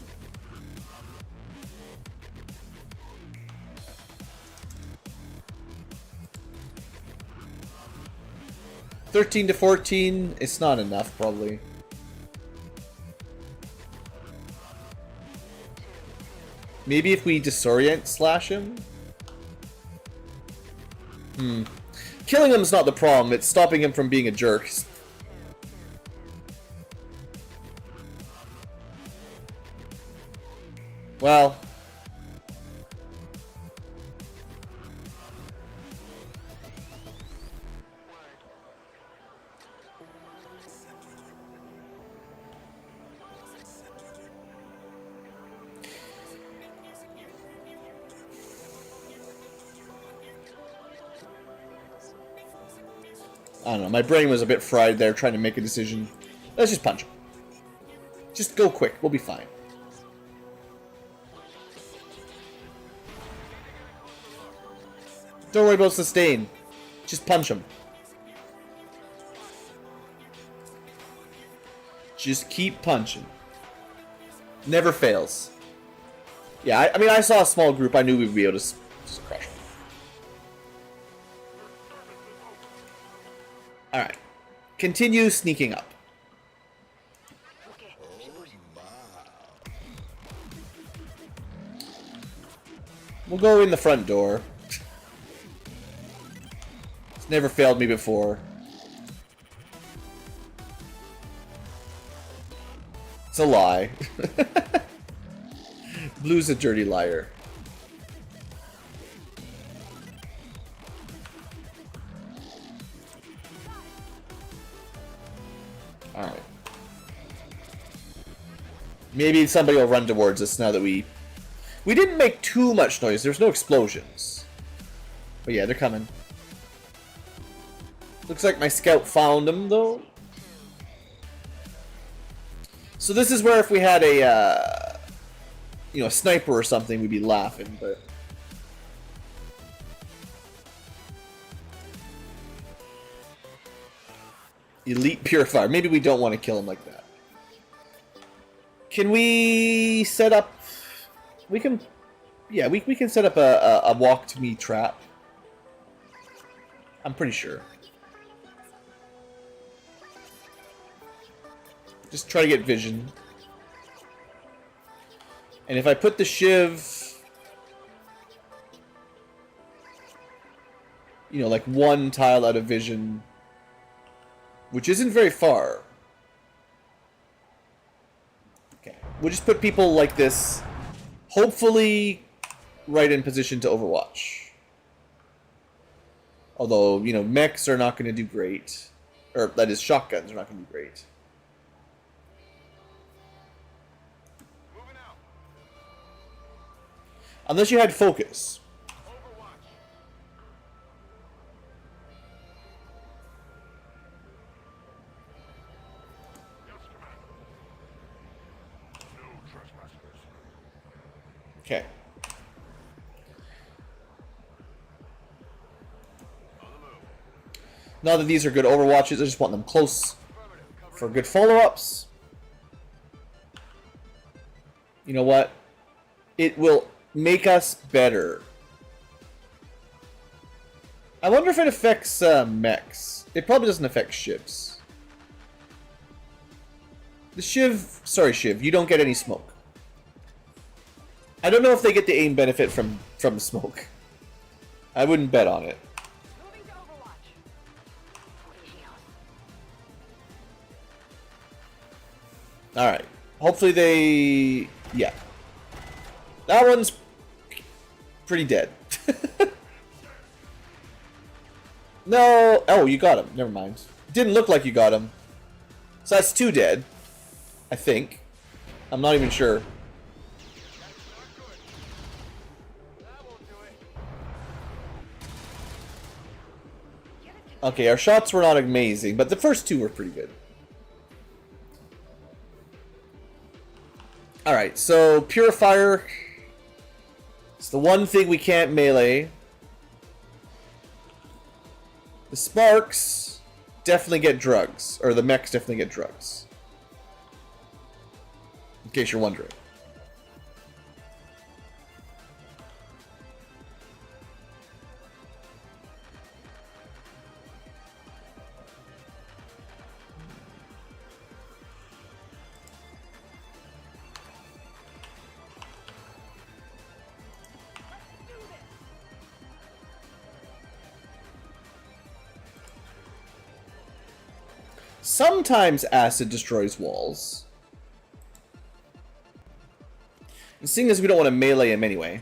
$13 to $14, it's not enough, probably. Maybe if we disorient slash him? Killing him is not the problem, it's stopping him from being a jerk. Well... I don't know, my brain was a bit fried there trying to make a decision. Let's just punch him. Just go quick, we'll be fine. Don't worry about sustain. Just punch him. Just keep punching. Never fails. Yeah, I mean, I saw a small group, I knew we'd be able to just crush them. Alright. Continue sneaking up. We'll go in the front door. It's never failed me before. It's a lie. Blue's a dirty liar. Alright. Maybe somebody will run towards us now that we didn't make too much noise. There's no explosions. But yeah, they're coming. Looks like my scout found them, though. So this is where if we had a, you know, a sniper or something, we'd be laughing, but... Elite Purifier. Maybe we don't want to kill him like that. Can we set up... We can... Yeah, we can set up a walk to me trap. I'm pretty sure. Just try to get vision. And if I put the shiv... You know, like one tile out of vision... Which isn't very far. Okay. We'll just put people like this, hopefully right in position to overwatch. Although, you know, mechs are not going to do great. Or, that is, shotguns are not going to do great. Unless you had focus. Okay. Now that these are good overwatches, I just want them close for good follow-ups. You know what? It will make us better. I wonder if it affects mechs. It probably doesn't affect shivs. The shiv... Sorry, shiv. You don't get any smoke. I don't know if they get the aim benefit from the smoke. I wouldn't bet on it. Moving to Overwatch. Alright. Hopefully they... Yeah. That one's pretty dead. No. Oh, you got him. Never mind. Didn't look like you got him. So that's 2 dead. I think. I'm not even sure. Okay, our shots were not amazing, but the first 2 were pretty good. Alright, so Purifier. It's the one thing we can't melee. The Sparks definitely get drugs. Or the mechs definitely get drugs. In case you're wondering. Sometimes acid destroys walls. And seeing as we don't want to melee him anyway.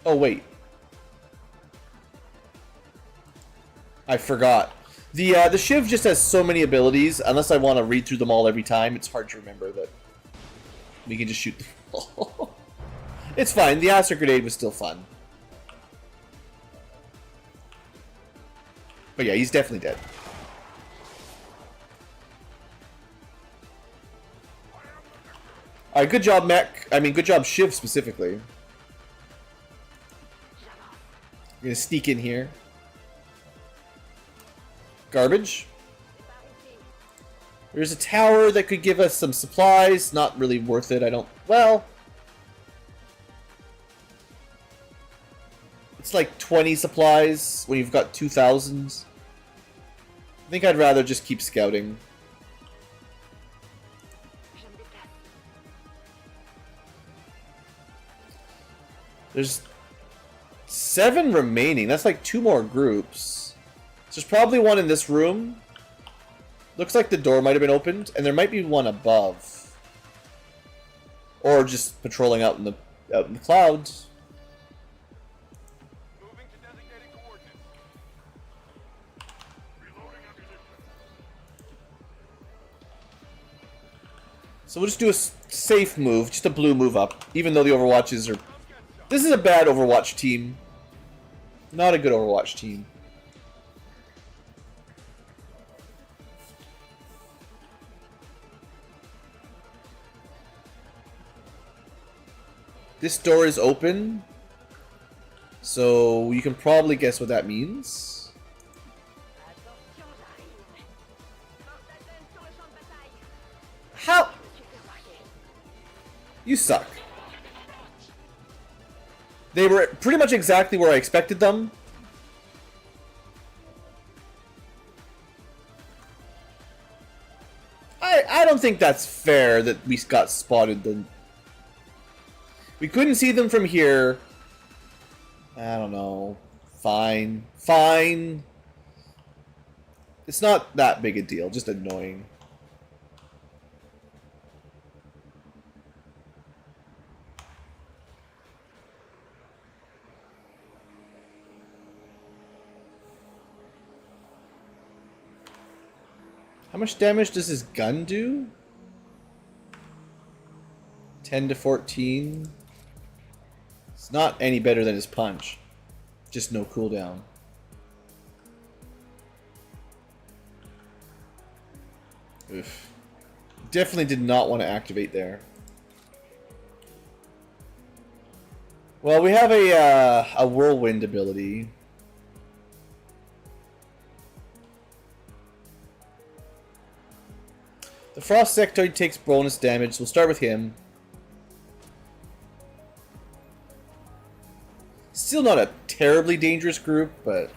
Oh, wait. I forgot. The Shiv just has so many abilities, unless I want to read through them all every time, it's hard to remember that we can just shoot them all. It's fine, the acid grenade was still fun. But yeah, he's definitely dead. Alright, good job, Mech. I mean, good job, Shiv, specifically. I'm gonna sneak in here. Garbage. There's a tower that could give us some supplies. Not really worth it, I don't... Well... It's like 20 supplies when you've got 2,000. I think I'd rather just keep scouting. There's 7 remaining. That's like 2 more groups. So there's probably one in this room. Looks like the door might have been opened, and there might be one above. Or just patrolling out in the clouds. So we'll just do a safe move, just a blue move up, even though the Overwatches are... This is a bad Overwatch team. Not a good Overwatch team. This door is open. So you can probably guess what that means. How? You suck. They were pretty much exactly where I expected them. I don't think that's fair that we got spotted then. We couldn't see them from here. I don't know. Fine. Fine. It's not that big a deal, just annoying. How much damage does his gun do? 10 to 14. It's not any better than his punch. Just no cooldown. Oof. Definitely did not want to activate there. Well, we have a whirlwind ability. The Frost Sectoid takes bonus damage. We'll start with him. Still not a terribly dangerous group, but...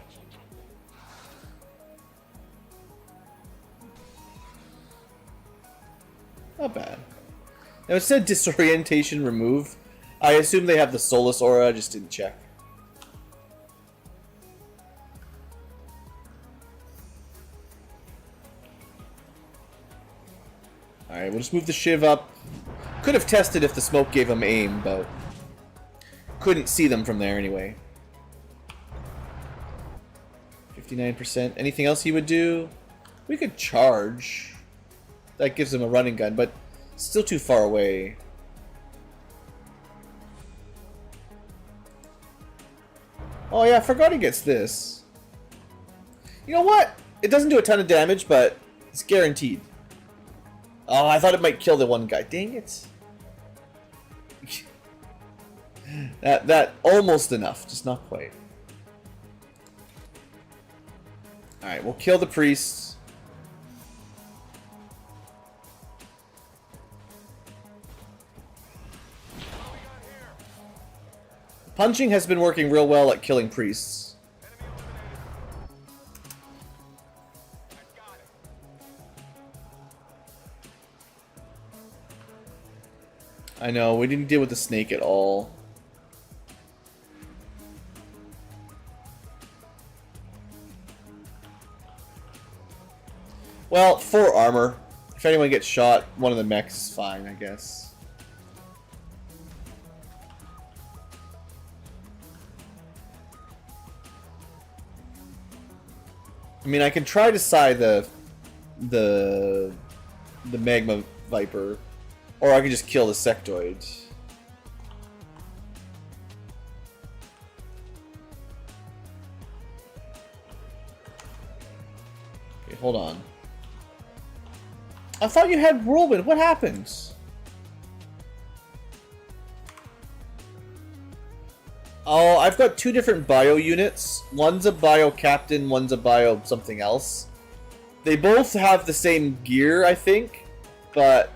not bad. Now it said disorientation remove. I assume they have the Solus aura, I just didn't check. Alright, we'll just move the Shiv up. Could have tested if the smoke gave him aim, but couldn't see them from there anyway. 59%. Anything else he would do? We could charge. That gives him a running gun, but still too far away. Oh yeah, I forgot he gets this. You know what? It doesn't do a ton of damage, but it's guaranteed. Oh, I thought it might kill the one guy. Dang it. That almost enough, just not quite. Alright, we'll kill the priests. Punching has been working real well at killing priests. I know, we didn't deal with the snake at all. Well, 4 armor. If anyone gets shot, one of the mechs is fine, I guess. I mean, I can try to psi the magma viper, or I can just kill the sectoid. Okay, hold on. I thought you had whirlwind. What happened? Oh, I've got 2 different bio units. One's a bio captain, one's a bio something else. They both have the same gear, I think, but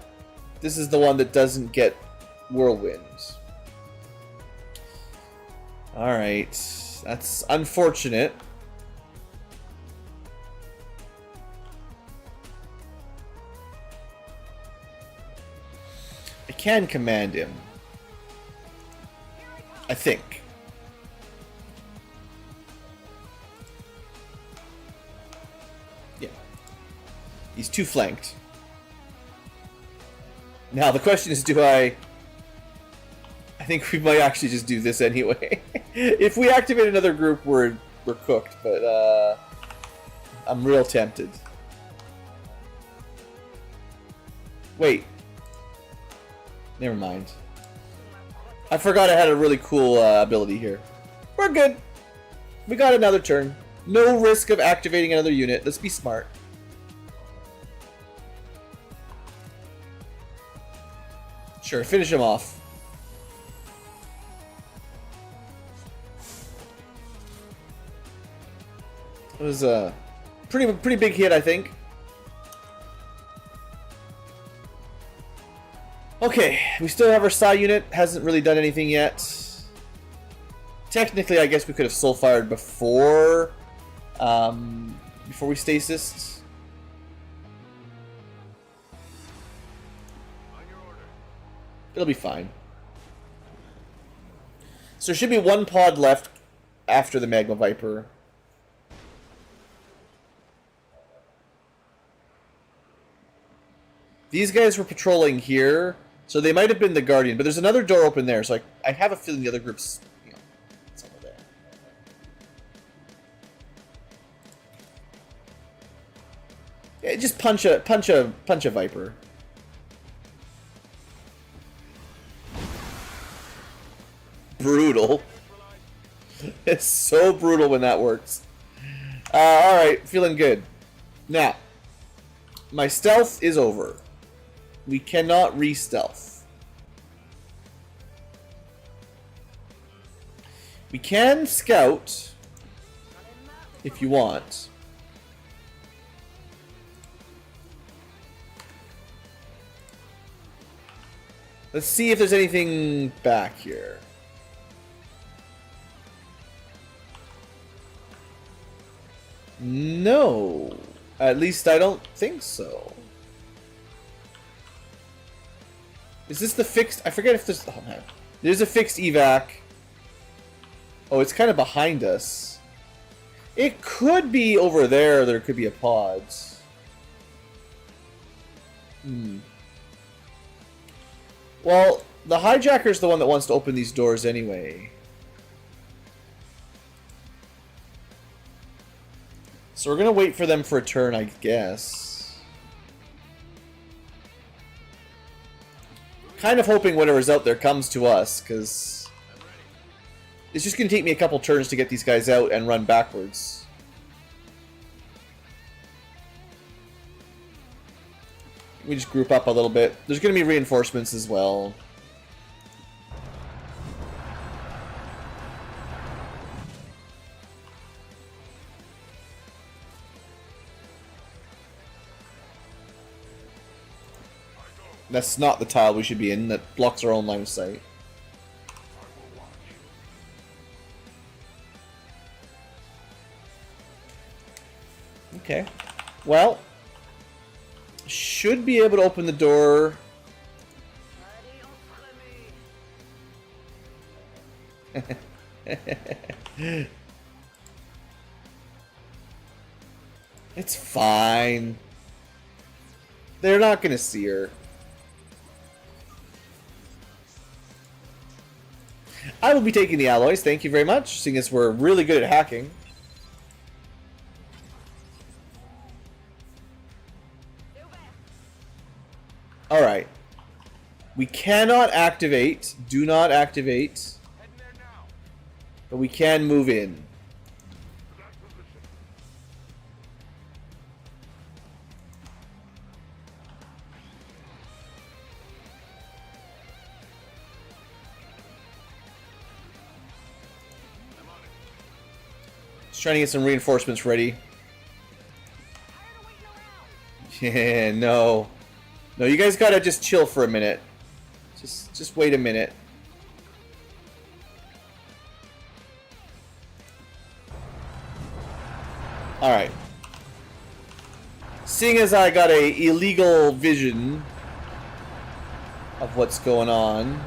this is the one that doesn't get whirlwinds. Alright, that's unfortunate. I can command him. I think. Yeah. He's 2 flanked. Now the question is, do I think we might actually just do this anyway. If we activate another group, we're cooked, but I'm real tempted. Wait. Never mind. I forgot I had a really cool ability here. We're good. We got another turn. No risk of activating another unit. Let's be smart. Sure, finish him off. It was a pretty big hit, I think. Okay, we still have our psi unit. Hasn't really done anything yet. Technically, I guess we could have soul fired before we stasis. It'll be fine. So there should be one pod left after the Magma Viper. These guys were patrolling here, so they might have been the Guardian, but there's another door open there, so I have a feeling the other group's, you know, somewhere there. Yeah, just punch a Viper. Brutal. It's so brutal when that works. Alright, feeling good. Now, my stealth is over. We cannot re-stealth. We can scout if you want. Let's see if there's anything back here. No. At least I don't think so. Is this the fixed? I forget if there's... Oh, no. There's a fixed evac. Oh, it's kind of behind us. It could be over there, or there could be a pods. Well, the hijacker's the one that wants to open these doors anyway. So we're going to wait for them for a turn, I guess. Kind of hoping whatever's out there comes to us, because it's just going to take me a couple turns to get these guys out and run backwards. We just group up a little bit. There's going to be reinforcements as well. That's not the tile we should be in. That blocks our own line of sight. Okay. Well, should be able to open the door. It's fine. They're not going to see her. I will be taking the alloys, thank you very much, seeing as we're really good at hacking. Alright. We cannot activate, do not activate, but we can move in. Trying to get some reinforcements ready. Yeah, no. No, you guys gotta just chill for a minute. Just wait a minute. Alright. Seeing as I got a illegal vision of what's going on,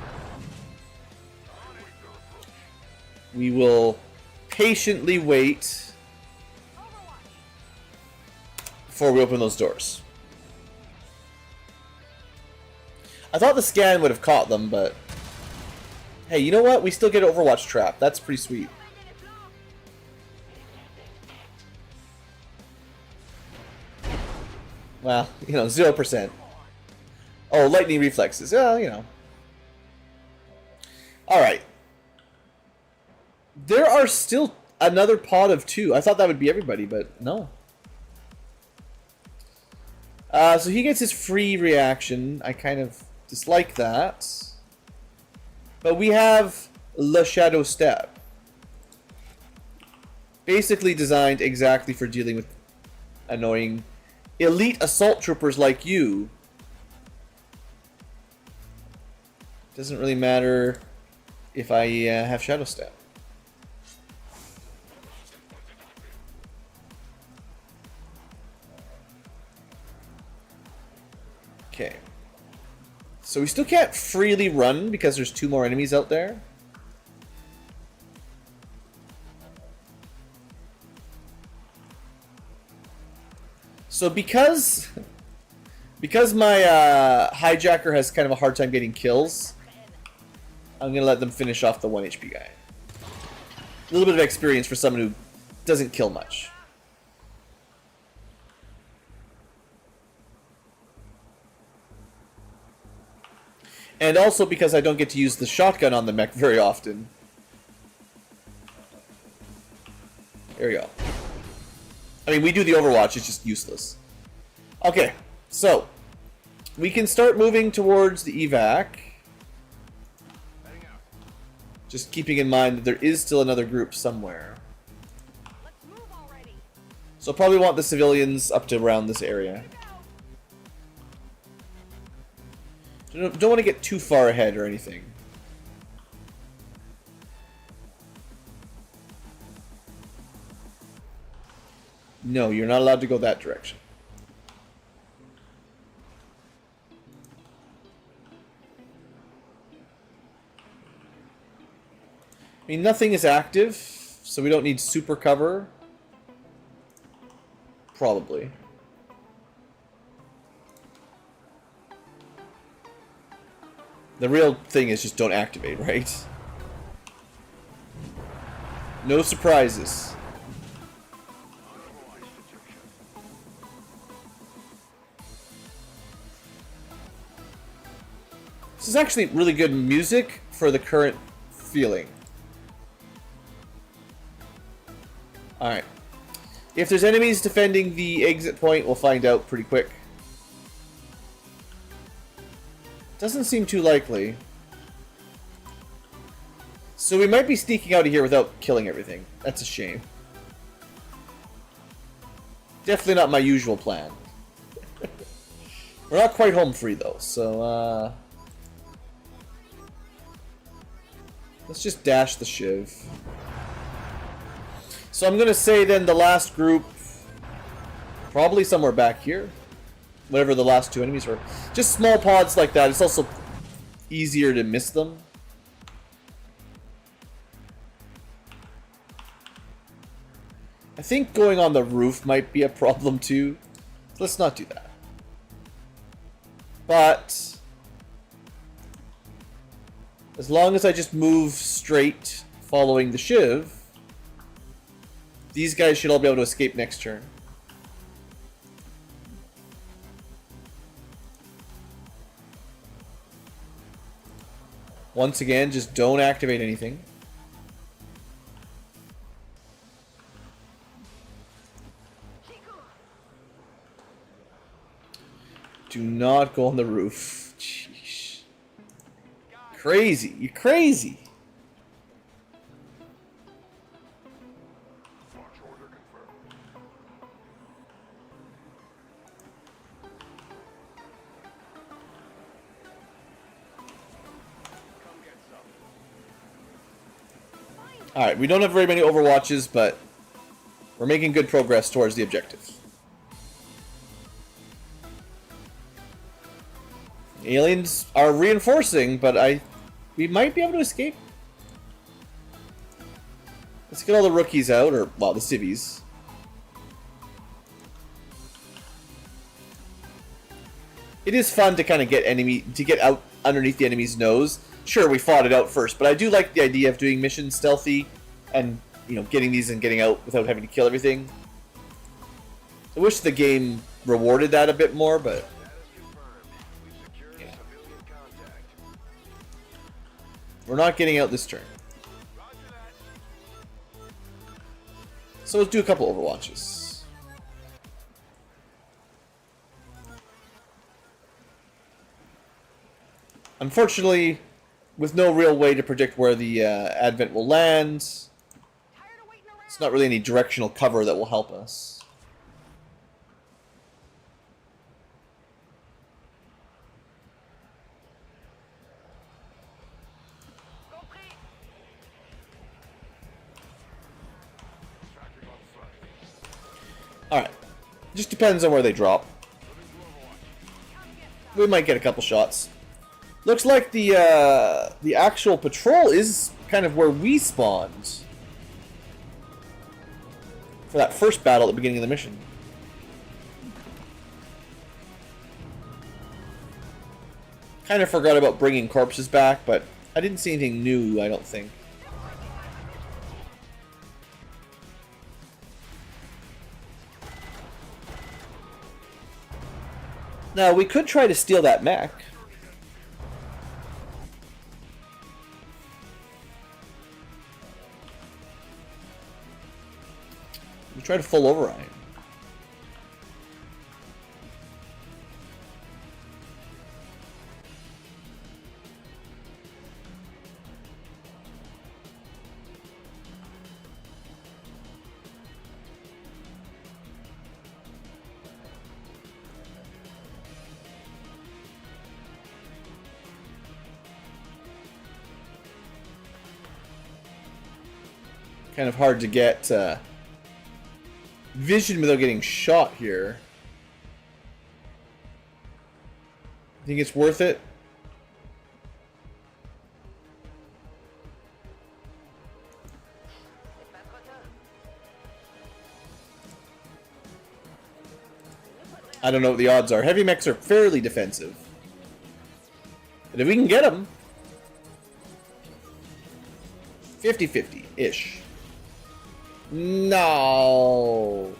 we will patiently wait before we open those doors. I thought the scan would have caught them, but hey, you know what? We still get an Overwatch trap. That's pretty sweet. Well, you know, 0%. Oh, lightning reflexes. Well, you know. Alright. There are still another pod of 2. I thought that would be everybody, but no. So he gets his free reaction. I kind of dislike that. But we have Le Shadow Step. Basically designed exactly for dealing with annoying elite assault troopers like you. Doesn't really matter if I have Shadow Step. Okay. So we still can't freely run because there's 2 more enemies out there. So because my hijacker has kind of a hard time getting kills, I'm gonna let them finish off the 1 HP guy. A little bit of experience for someone who doesn't kill much. And also because I don't get to use the shotgun on the mech very often. There we go. I mean, we do the Overwatch, it's just useless. Okay, so we can start moving towards the evac. Just keeping in mind that there is still another group somewhere. Let's move already. So probably want the civilians up to around this area. Don't want to get too far ahead or anything. No, you're not allowed to go that direction. I mean, nothing is active, so we don't need super cover. Probably. The real thing is just don't activate, right? No surprises. This is actually really good music for the current feeling. Alright. If there's enemies defending the exit point, we'll find out pretty quick. Doesn't seem too likely. So we might be sneaking out of here without killing everything. That's a shame. Definitely not my usual plan. We're not quite home free though, so let's just dash the shiv. So I'm gonna say then the last group, probably somewhere back here. Whatever the last 2 enemies were. Just small pods like that. It's also easier to miss them. I think going on the roof might be a problem too. Let's not do that. But as long as I just move straight following the shiv, these guys should all be able to escape next turn. Once again, just don't activate anything. Do not go on the roof. Jeez. Crazy. You're crazy. Alright, we don't have very many Overwatches, but we're making good progress towards the objective. Aliens are reinforcing, but we might be able to escape. Let's get all the rookies out, or, well, the civvies. It is fun to kind of get out underneath the enemy's nose. Sure, we fought it out first, but I do like the idea of doing missions stealthy and, you know, getting these and getting out without having to kill everything. I wish the game rewarded that a bit more, but yeah. We're not getting out this turn. So let's do a couple Overwatches. Unfortunately, with no real way to predict where the Advent will land, It's not really any directional cover that will help us. Alright. Just depends on where they drop. We might get a couple shots. Looks like the actual patrol is kind of where we spawned for that first battle at the beginning of the mission. Kind of forgot about bringing corpses back, but I didn't see anything new, I don't think. Now, we could try to steal that mech. We try to full override. Kind of hard to get vision without getting shot here. Think it's worth it? I don't know what the odds are. Heavy mechs are fairly defensive. But if we can get them, 50-50-ish. No.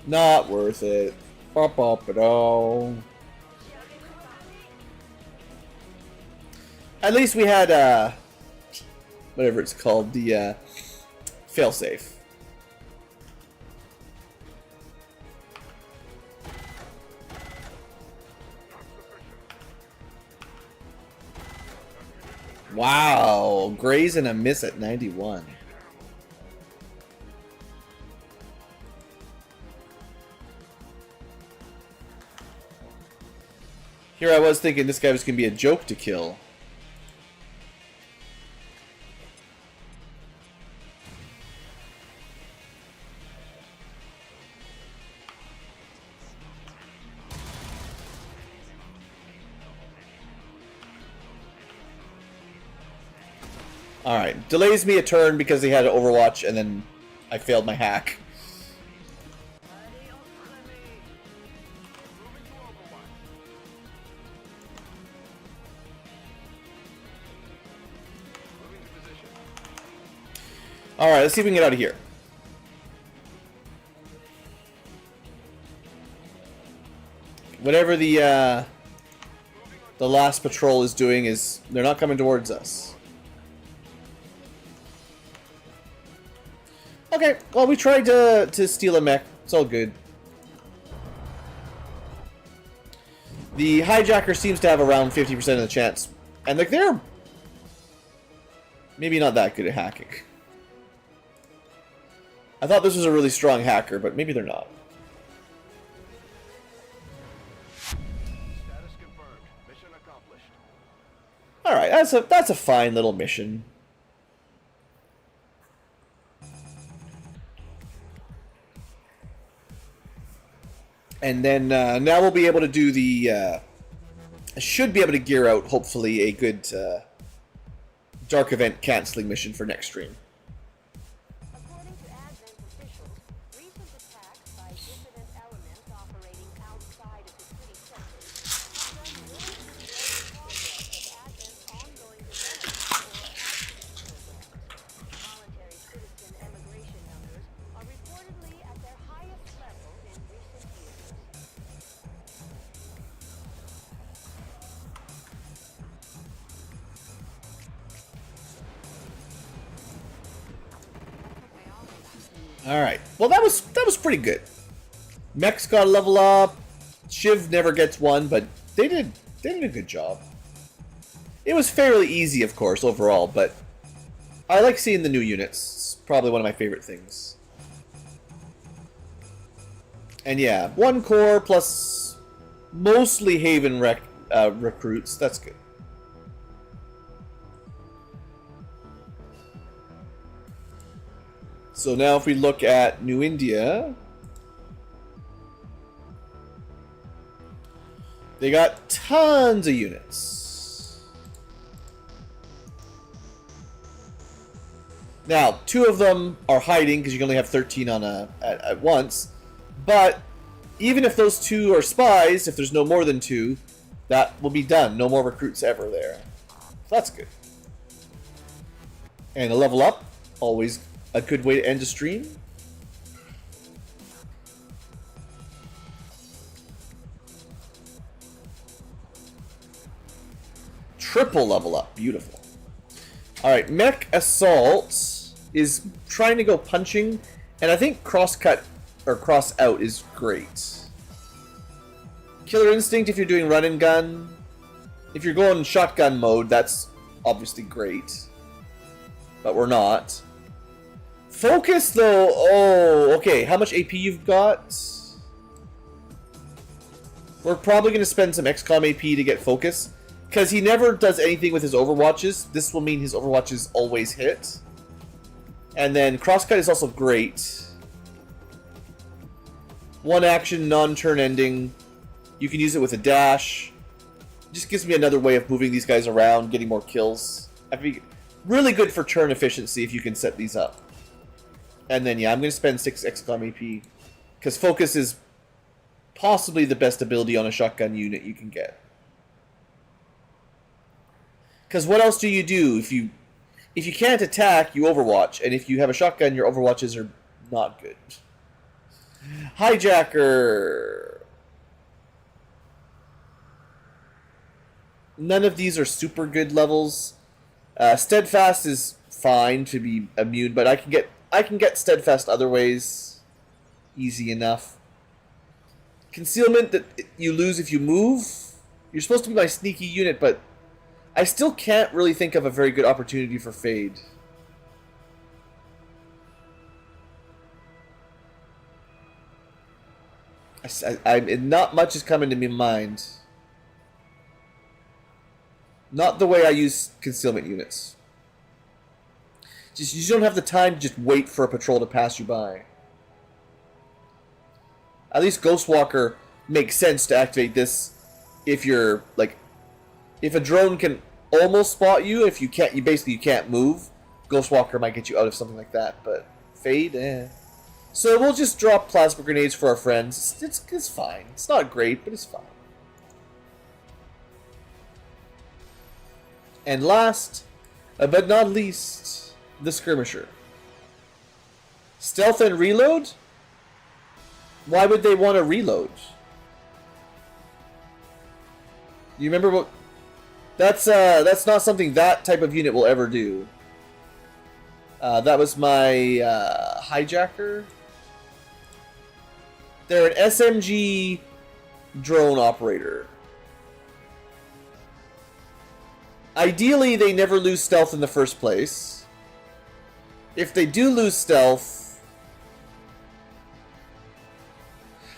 Not worth it. Pop up at all. At least we had whatever it's called, the failsafe. Wow, graze and a miss at 91. Here I was thinking this guy was going to be a joke to kill. Alright, delays me a turn because he had Overwatch and then I failed my hack. Alright, let's see if we can get out of here. Whatever the last patrol is doing is, they're not coming towards us. Okay, well we tried to steal a mech. It's all good. The hijacker seems to have around 50% of the chance. And like they're maybe not that good at hacking. I thought this was a really strong hacker, but maybe they're not. Status confirmed. Mission accomplished. Alright, that's a fine little mission. And then now we'll be able to do the I should be able to gear out hopefully a good dark event canceling mission for next stream. According to Advent officials, recent attacks by dissident elements operating outside of the city center have done little to slow the progress of Advent's ongoing development or outreach programs. Voluntary citizen emigration numbers are reportedly at their highest level in recent years. Alright. Well that was pretty good. Mechs got a level up. Shiv never gets one, but they did a good job. It was fairly easy, of course, overall, but I like seeing the new units. It's probably one of my favorite things. And yeah, 1 core plus mostly Haven recruits. That's good. So now if we look at New India, they got tons of units. Now, 2 of them are hiding because you can only have 13 on at once. But even if those 2 are spies, if there's no more than 2, that will be done. No more recruits ever there. So that's good. And a level up, always a good way to end a stream. Triple level up, beautiful. Alright, Mech Assault is trying to go punching, and I think cross-cut or cross-out is great. Killer Instinct if you're doing run and gun. If you're going shotgun mode, that's obviously great. But we're not. Focus, though, oh, okay, how much AP you've got? We're probably going to spend some XCom AP to get Focus, because he never does anything with his Overwatches. This will mean his Overwatches always hit. And then Crosscut is also great. 1 action, non-turn ending. You can use it with a dash. Just gives me another way of moving these guys around, getting more kills. I think really good for turn efficiency if you can set these up. And then, yeah, I'm going to spend 6 XCOM AP. Because Focus is possibly the best ability on a shotgun unit you can get. Because what else do? If you can't attack, you Overwatch. And if you have a shotgun, your Overwatches are not good. Hijacker. None of these are super good levels. Steadfast is fine to be immune, but I can get Steadfast other ways. Easy enough. Concealment that you lose if you move. You're supposed to be my sneaky unit, but I still can't really think of a very good opportunity for Fade. Not much is coming to my mind. Not the way I use concealment units. You don't have the time to just wait for a patrol to pass you by. At least Ghostwalker makes sense to activate this if you're like, if a drone can almost spot you, if you can't, you can't move. Ghostwalker might get you out of something like that, but Fade, eh. So we'll just drop plasma grenades for our friends. It's fine. It's not great, but it's fine. And last, but not least, the Skirmisher. Stealth and reload? Why would they want to reload? You remember what? That's not something that type of unit will ever do. That was my hijacker. They're an SMG drone operator. Ideally, they never lose stealth in the first place. If they do lose stealth,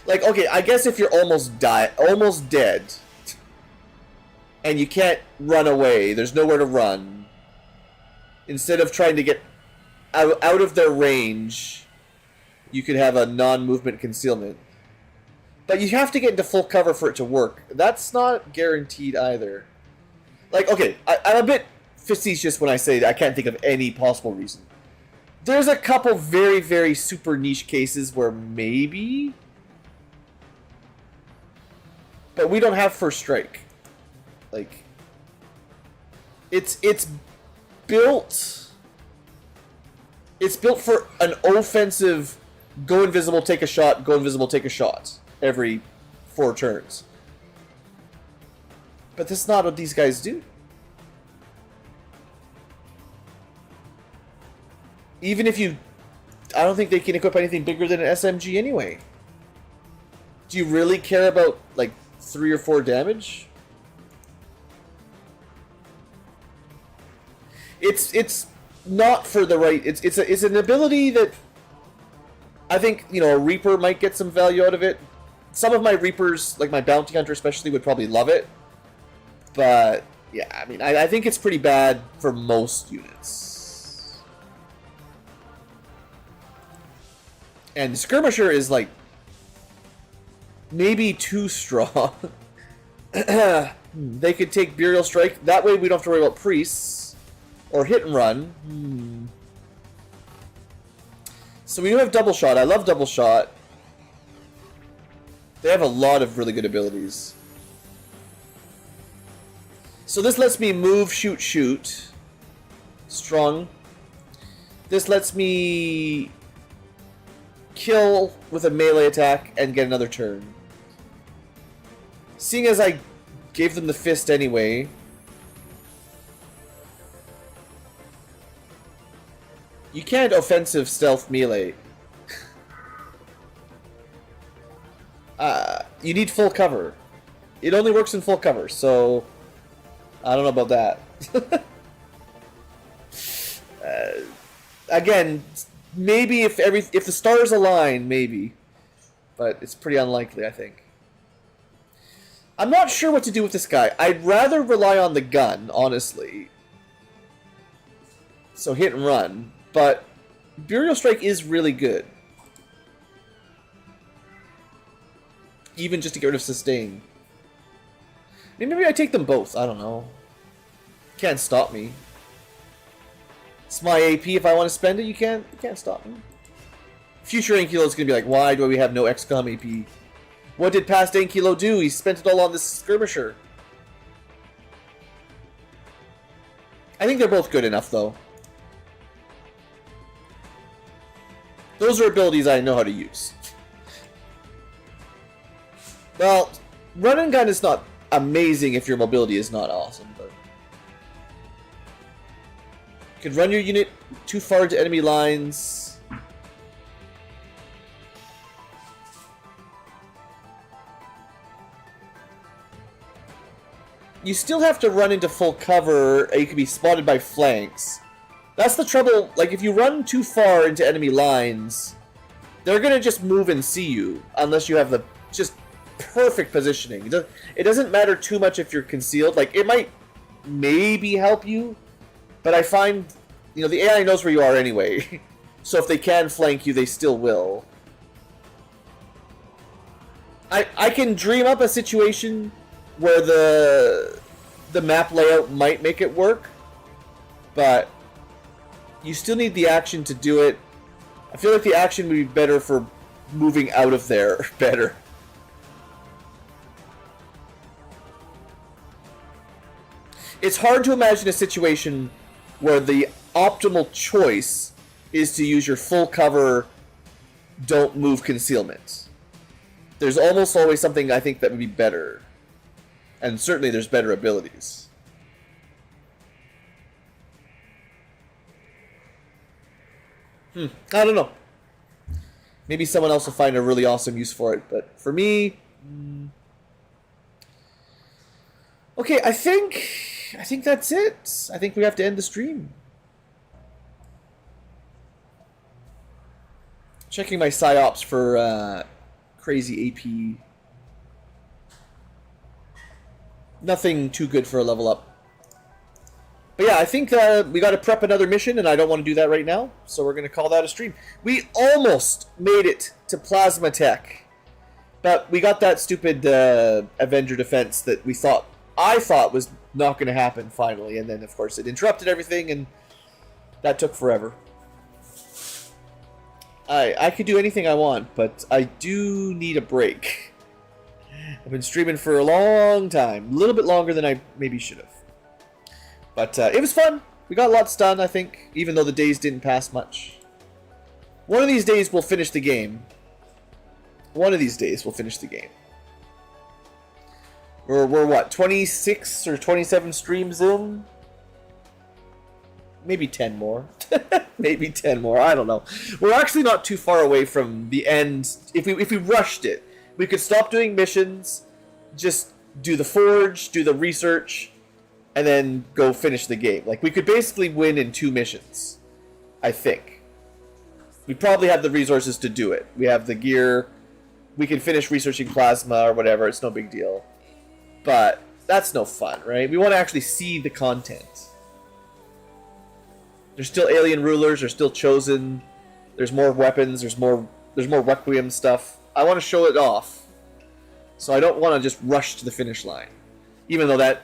like, okay, I guess if you're almost dead, and you can't run away, there's nowhere to run, instead of trying to get out of their range, you could have a non-movement concealment. But you have to get into full cover for it to work. That's not guaranteed either. Like, okay, I'm a bit facetious when I say that I can't think of any possible reason. There's a couple very, very super niche cases where maybe, but we don't have first strike. Like, it's built for an offensive, go invisible, take a shot, go invisible, take a shot every 4 turns. But that's not what these guys do. Even if you... I don't think they can equip anything bigger than an SMG anyway. Do you really care about, like, 3 or 4 damage? It's not for the right. It's an ability that I think, you know, a Reaper might get some value out of it. Some of my Reapers, like my Bounty Hunter especially, would probably love it. But yeah, I mean, I think it's pretty bad for most units. And Skirmisher is like maybe too strong. They could take Burial Strike. That way we don't have to worry about priests. Or hit and run. So we do have Double Shot. I love Double Shot. They have a lot of really good abilities. So this lets me move, shoot, shoot. Strong. This lets me kill with a melee attack and get another turn. Seeing as I gave them the fist anyway, you can't offensive stealth melee. You need full cover. It only works in full cover, so I don't know about that. Again, maybe if the stars align, maybe, but it's pretty unlikely, I think. I'm not sure what to do with this guy. I'd rather rely on the gun, honestly. So hit and run, but Burial Strike is really good. Even just to get rid of sustain. Maybe I take them both, I don't know. Can't stop me. It's my AP. If I want to spend it, you can't stop me. Future Ankylo is going to be like, why do we have no XCom AP? What did past Ankylo do? He spent it all on this skirmisher. I think they're both good enough, though. Those are abilities I know how to use. Well, run and gun is not amazing if your mobility is not awesome, but you could run your unit too far into enemy lines. You still have to run into full cover, and you can be spotted by flanks. That's the trouble. Like, if you run too far into enemy lines, they're gonna just move and see you, unless you have the just perfect positioning. It doesn't matter too much if you're concealed. Like, it might maybe help you, but I find, you know, the AI knows where you are anyway. So if they can flank you, they still will. I can dream up a situation where the map layout might make it work, but you still need the action to do it. I feel like the action would be better for moving out of there better. It's hard to imagine a situation where the optimal choice is to use your full cover, don't move concealment. There's almost always something I think that would be better. And certainly there's better abilities. I don't know. Maybe someone else will find a really awesome use for it, but for me... Okay, I think that's it. I think we have to end the stream. Checking my psyops for crazy AP. Nothing too good for a level up. But yeah, I think we got to prep another mission, and I don't want to do that right now, so we're going to call that a stream. We almost made it to Plasma Tech, but we got that stupid Avenger defense that I thought was not going to happen finally, and then of course it interrupted everything, and that took forever. I could do anything I want, but I do need a break. I've been streaming for a long time, a little bit longer than I maybe should have. But it was fun. We got lots done, I think, even though the days didn't pass much. One of these days we'll finish the game. One of these days we'll finish the game. We're what, 26 or 27 streams in? Maybe 10 more. Maybe 10 more, I don't know. We're actually not too far away from the end. If we rushed it, we could stop doing missions, just do the forge, do the research, and then go finish the game. Like, we could basically win in 2 missions, I think. We probably have the resources to do it. We have the gear. We can finish researching plasma or whatever. It's no big deal. But that's no fun, right? We want to actually see the content. There's still alien rulers. There's still chosen. There's more weapons. There's more Requiem stuff. I want to show it off. So I don't want to just rush to the finish line. Even though that,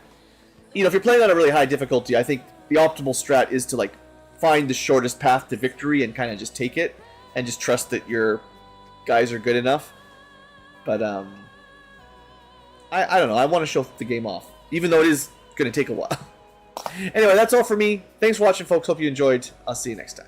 you know, if you're playing on a really high difficulty, I think the optimal strat is to, like, find the shortest path to victory and kind of just take it. And just trust that your guys are good enough. But, I don't know. I want to show the game off. Even though it is going to take a while. Anyway, that's all for me. Thanks for watching, folks. Hope you enjoyed. I'll see you next time.